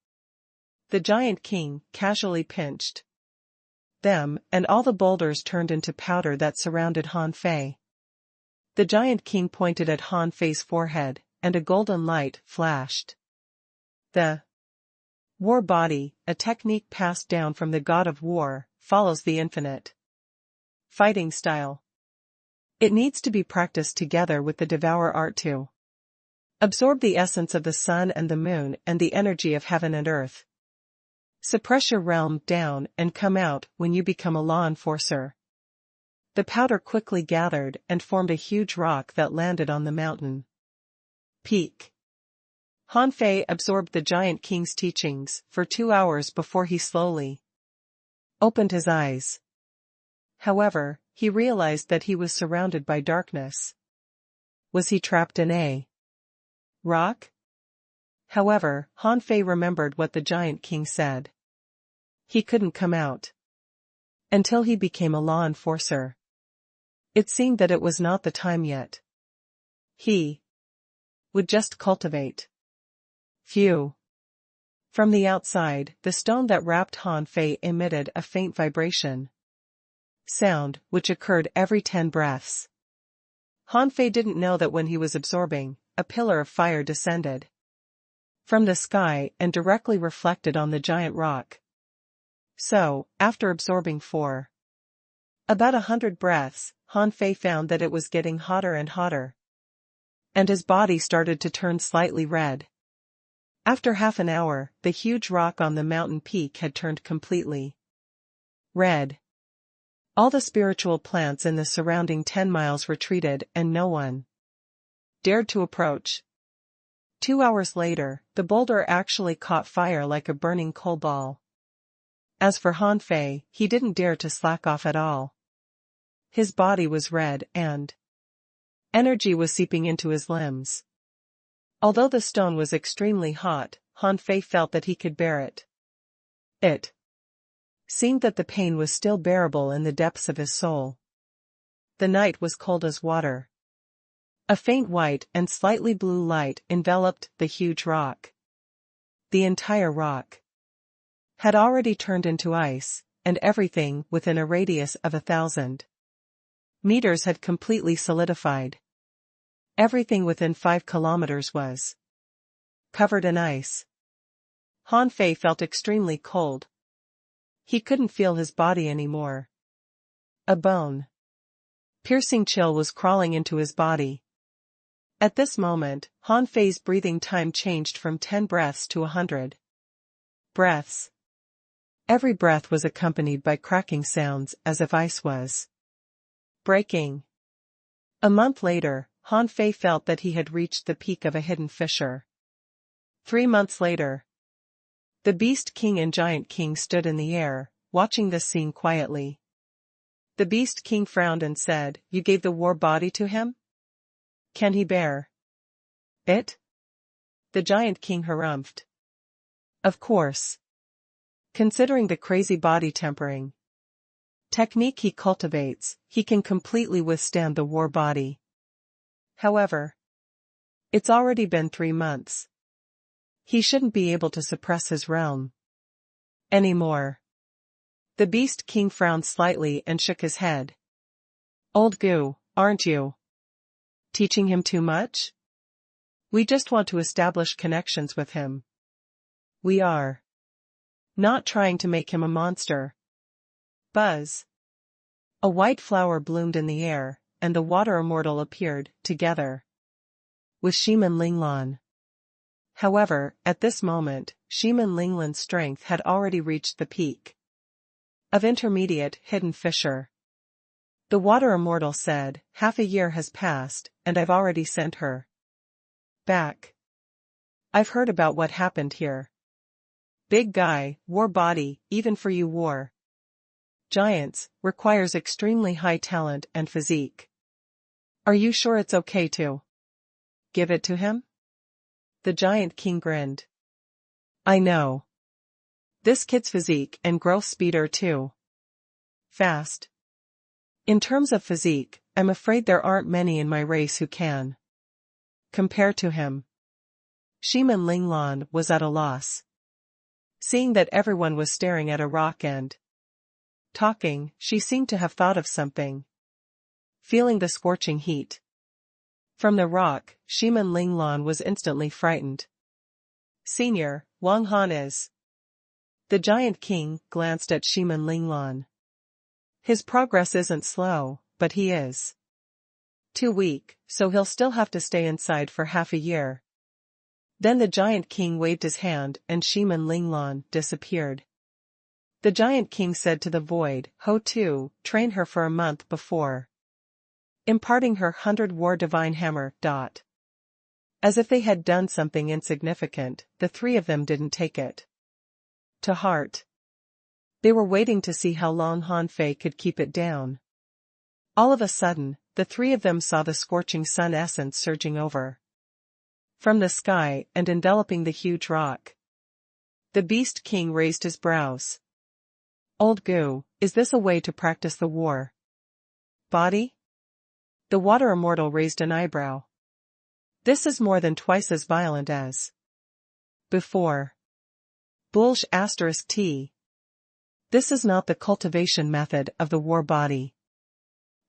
The giant king casually pinched them, and all the boulders turned into powder that surrounded Han Fei. The giant king pointed at Han Fei's forehead, and a golden light flashed. The war body, a technique passed down from the god of war, follows the infinite fighting style. It needs to be practiced together with the devour art to absorb the essence of the sun and the moon and the energy of heaven and earth. Suppress your realm down and come out when you become a law enforcer. The powder quickly gathered and formed a huge rock that landed on the mountain peak. Han Fei absorbed the giant king's teachings for 2 hours before he slowly opened his eyes. However, he realized that he was surrounded by darkness. Was he trapped in a rock? However, Han Fei remembered what the giant king said. He couldn't come out until he became a law enforcer. It seemed that it was not the time yet. He would just cultivate. Phew. From the outside, the stone that wrapped Han Fei emitted a faint vibration sound, which occurred every 10 breaths. Han Fei didn't know that when he was absorbing, a pillar of fire descended from the sky and directly reflected on the giant rock. So, after absorbing for about 100 breaths, Han Fei found that it was getting hotter and hotter, and his body started to turn slightly red. After half an hour, the huge rock on the mountain peak had turned completely red. All the spiritual plants in the surrounding 10 miles retreated and no one dared to approach. 2 hours later, the boulder actually caught fire like a burning coal ball. As for Han Fei, he didn't dare to slack off at all. His body was red and energy was seeping into his limbs. Although the stone was extremely hot, Han Fei felt that he could bear it. It seemed that the pain was still bearable in the depths of his soul. The night was cold as water. A faint white and slightly blue light enveloped the huge rock. The entire rock had already turned into ice, and everything within a radius of 1,000 meters had completely solidified. Everything within 5 kilometers was covered in ice. Han Fei felt extremely cold. He couldn't feel his body anymore. A bone-piercing chill was crawling into his body. At this moment, Han Fei's breathing time changed from 10 breaths to 100 breaths. Every breath was accompanied by cracking sounds as if ice was breaking. A month later, Han Fei felt that he had reached the peak of a hidden fissure. 3 months later, the Beast King and Giant King stood in the air, watching this scene quietly. The Beast King frowned and said, "You gave the war body to him?" Can he bear it? The Giant King harumphed. Of course. Considering the crazy body tempering technique he cultivates, he can completely withstand the war body. However, it's already been 3 months. He shouldn't be able to suppress his realm anymore. The Beast King frowned slightly and shook his head. Old goo, aren't you teaching him too much? We just want to establish connections with him. We are not trying to make him a monster. Buzz. A white flower bloomed in the air, and the water immortal appeared, together with Shimin Linglan. However, at this moment, Shimin Linglan's strength had already reached the peak of intermediate hidden fissure. The water immortal said, half a year has passed, and I've already sent her back. I've heard about what happened here. Big guy, war body, even for you war giants, requires extremely high talent and physique. Are you sure it's okay to give it to him? The Giant King grinned. I know. This kid's physique and growth speed are too fast. In terms of physique, I'm afraid there aren't many in my race who can compare to him. Shimin Linglan was at a loss. Seeing that everyone was staring at a rock and talking, she seemed to have thought of something. Feeling the scorching heat from the rock, Shimin Linglan was instantly frightened. Senior, Wang Han is. The Giant King glanced at Shimin Linglan. His progress isn't slow, but he is too weak, so he'll still have to stay inside for half a year. Then the Giant King waved his hand and Shimin Linglan disappeared. The Giant King said to the void, Ho Tu, train her for a month before imparting her 100 war divine hammer. As if they had done something insignificant, the 3 of them didn't take it to heart. They were waiting to see how long Han Fei could keep it down. All of a sudden, the 3 of them saw the scorching sun essence surging over from the sky and enveloping the huge rock. The Beast King raised his brows. Old goo, is this a way to practice the war body? The water immortal raised an eyebrow. This is more than twice as violent as before. Bulge *T. This is not the cultivation method of the war body.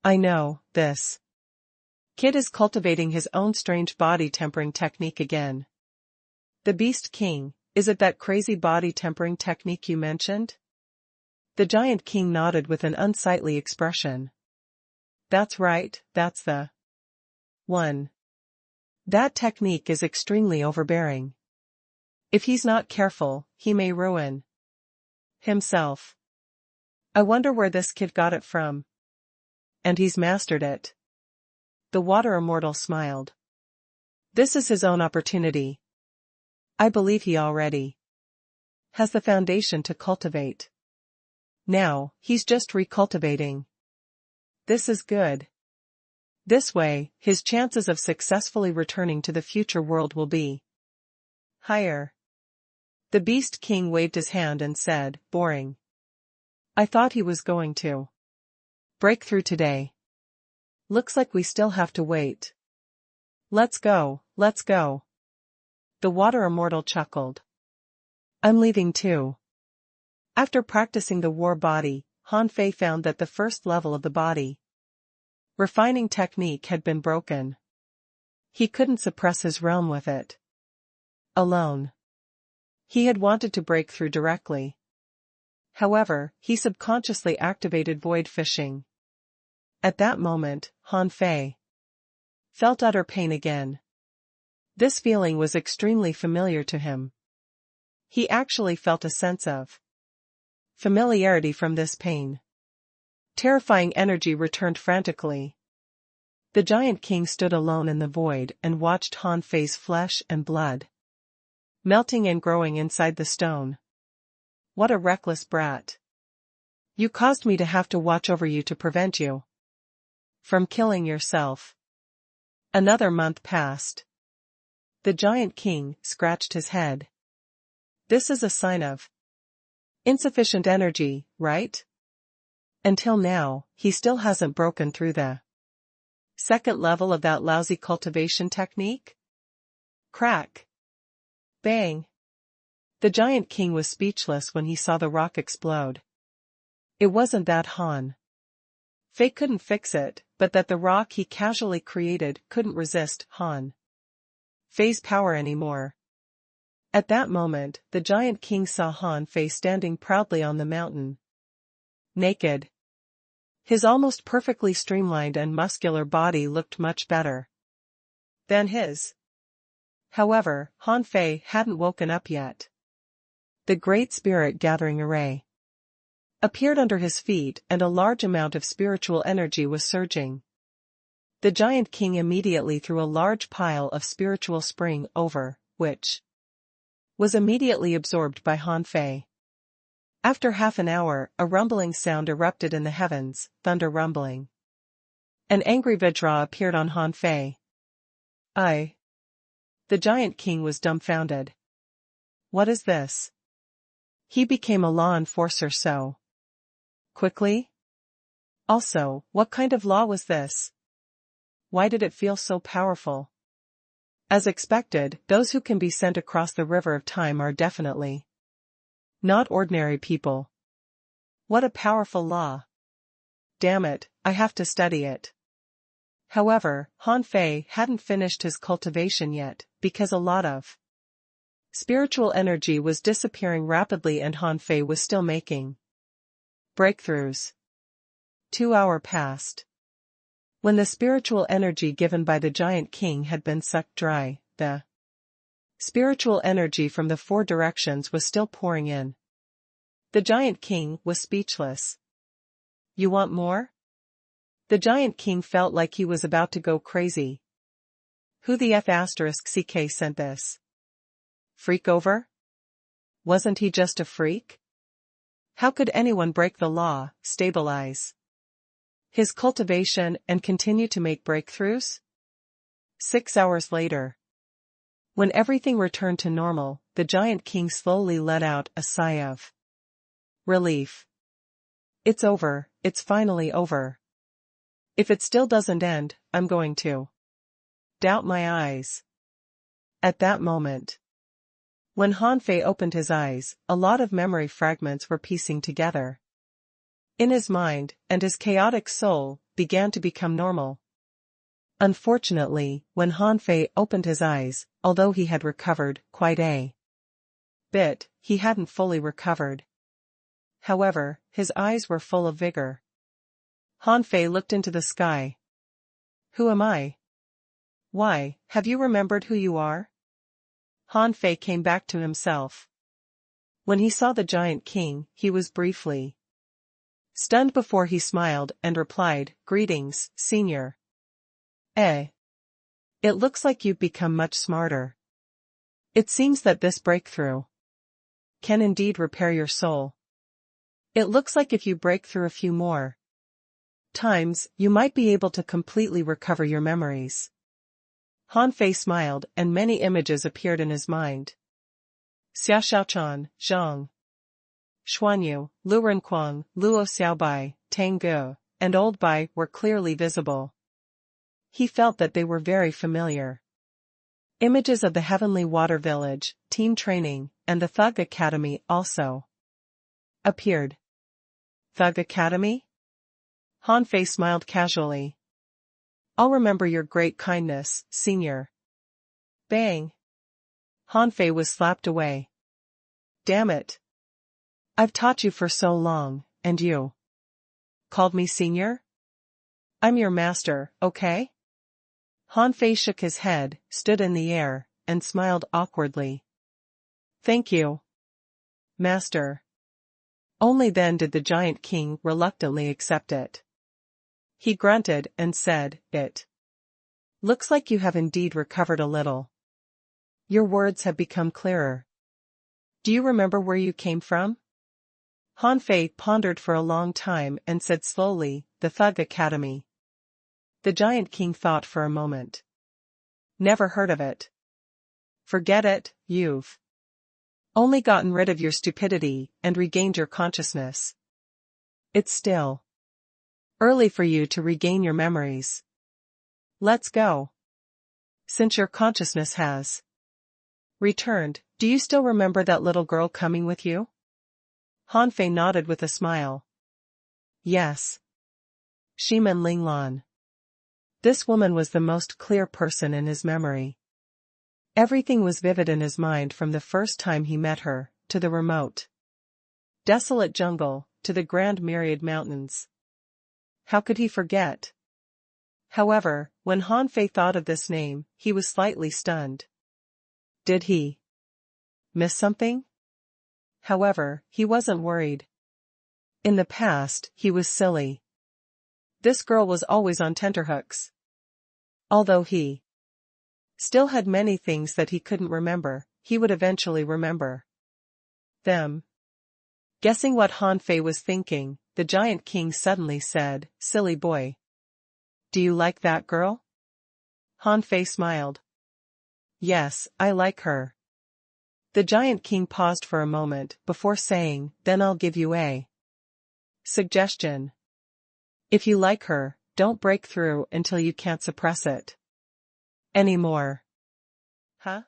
I know, this kid is cultivating his own strange body tempering technique again. The Beast King, is it that crazy body tempering technique you mentioned? The Giant King nodded with an unsightly expression. That's right, that's the one. That technique is extremely overbearing. If he's not careful, he may ruin himself. I wonder where this kid got it from. And he's mastered it. The water immortal smiled. This is his own opportunity. I believe he already has the foundation to cultivate. Now, he's just recultivating. This is good. This way, his chances of successfully returning to the future world will be higher. The Beast King waved his hand and said, boring. I thought he was going to break through today. Looks like we still have to wait. Let's go, let's go. The water immortal chuckled. I'm leaving too. After practicing the war body, Han Fei found that the first level of the body refining technique had been broken. He couldn't suppress his realm with it alone. He had wanted to break through directly. However, he subconsciously activated void fishing. At that moment, Han Fei felt utter pain again. This feeling was extremely familiar to him. He actually felt a sense of familiarity from this pain. Terrifying energy returned frantically. The Giant King stood alone in the void and watched Han Fei's flesh and blood melting and growing inside the stone. What a reckless brat. You caused me to have to watch over you to prevent you from killing yourself. Another month passed. The Giant King scratched his head. This is a sign of insufficient energy, right? Until now, he still hasn't broken through the second level of that lousy cultivation technique? Crack. Bang. The Giant King was speechless when he saw the rock explode. It wasn't that Han Fei couldn't fix it, but that the rock he casually created couldn't resist Han Fei's power anymore. At that moment, the Giant King saw Han Fei standing proudly on the mountain. Naked. His almost perfectly streamlined and muscular body looked much better than his. However, Han Fei hadn't woken up yet. The Great Spirit Gathering Array appeared under his feet and a large amount of spiritual energy was surging. The Giant King immediately threw a large pile of spiritual spring over, which was immediately absorbed by Han Fei. After half an hour, a rumbling sound erupted in the heavens, thunder rumbling. An angry Vajra appeared on Han Fei. The Giant King was dumbfounded. What is this? He became a law enforcer so quickly? Also, what kind of law was this? Why did it feel so powerful? As expected, those who can be sent across the river of time are definitely not ordinary people. What a powerful law. Damn it, I have to study it. However, Han Fei hadn't finished his cultivation yet, because a lot of spiritual energy was disappearing rapidly and Han Fei was still making breakthroughs. 2 hours passed. When the spiritual energy given by the Giant King had been sucked dry, the spiritual energy from the 4 directions was still pouring in. The Giant King was speechless. You want more? The Giant King felt like he was about to go crazy. Who the F***ck sent this freak over? Wasn't he just a freak? How could anyone break the law, stabilize his cultivation and continue to make breakthroughs? 6 hours later. When everything returned to normal, the Giant King slowly let out a sigh of relief. It's over, it's finally over. If it still doesn't end, I'm going to doubt my eyes. At that moment, when Han Fei opened his eyes, a lot of memory fragments were piecing together in his mind, and his chaotic soul began to become normal. Unfortunately, when Han Fei opened his eyes, although he had recovered quite a bit, he hadn't fully recovered. However, his eyes were full of vigor. Han Fei looked into the sky. Who am I? Why, have you remembered who you are? Han Fei came back to himself. When he saw the Giant King, he was briefly stunned before he smiled and replied, Greetings, Senior. It looks like you've become much smarter. It seems that this breakthrough can indeed repair your soul. It looks like if you break through a few more times, you might be able to completely recover your memories. Han Fei smiled and many images appeared in his mind. Xia Xiaochan, Zhang Xuanyu, Lu Renquang, Luo Xiaobai, Tang Ge, and Old Bai were clearly visible. He felt that they were very familiar. Images of the Heavenly Water Village, team training, and the Thug Academy also appeared. Thug Academy? Han Fei smiled casually. I'll remember your great kindness, Senior. Bang! Han Fei was slapped away. Damn it. I've taught you for so long, and you called me Senior? I'm your master, okay? Han Fei shook his head, stood in the air, and smiled awkwardly. Thank you, Master. Only then did the Giant King reluctantly accept it. He grunted and said, It looks like you have indeed recovered a little. Your words have become clearer. Do you remember where you came from? Han Fei pondered for a long time and said slowly, The Thug Academy. The Giant King thought for a moment. Never heard of it. Forget it, you've only gotten rid of your stupidity and regained your consciousness. It's still early for you to regain your memories. Let's go. Since your consciousness has returned, do you still remember that little girl coming with you? Hanfei nodded with a smile. Yes. Shimen Linglan. This woman was the most clear person in his memory. Everything was vivid in his mind from the first time he met her, to the remote, desolate jungle, to the grand myriad mountains. How could he forget? However, when Hanfei thought of this name, he was slightly stunned. Did he miss something? However, he wasn't worried. In the past, he was silly. This girl was always on tenterhooks. Although he still had many things that he couldn't remember, he would eventually remember them. Guessing what Hanfei was thinking, the Giant King suddenly said, "Silly boy. Do you like that girl?" Hanfei smiled. Yes, I like her. The Giant King paused for a moment before saying, "Then I'll give you a suggestion. If you like her, don't break through until you can't suppress it anymore." Huh?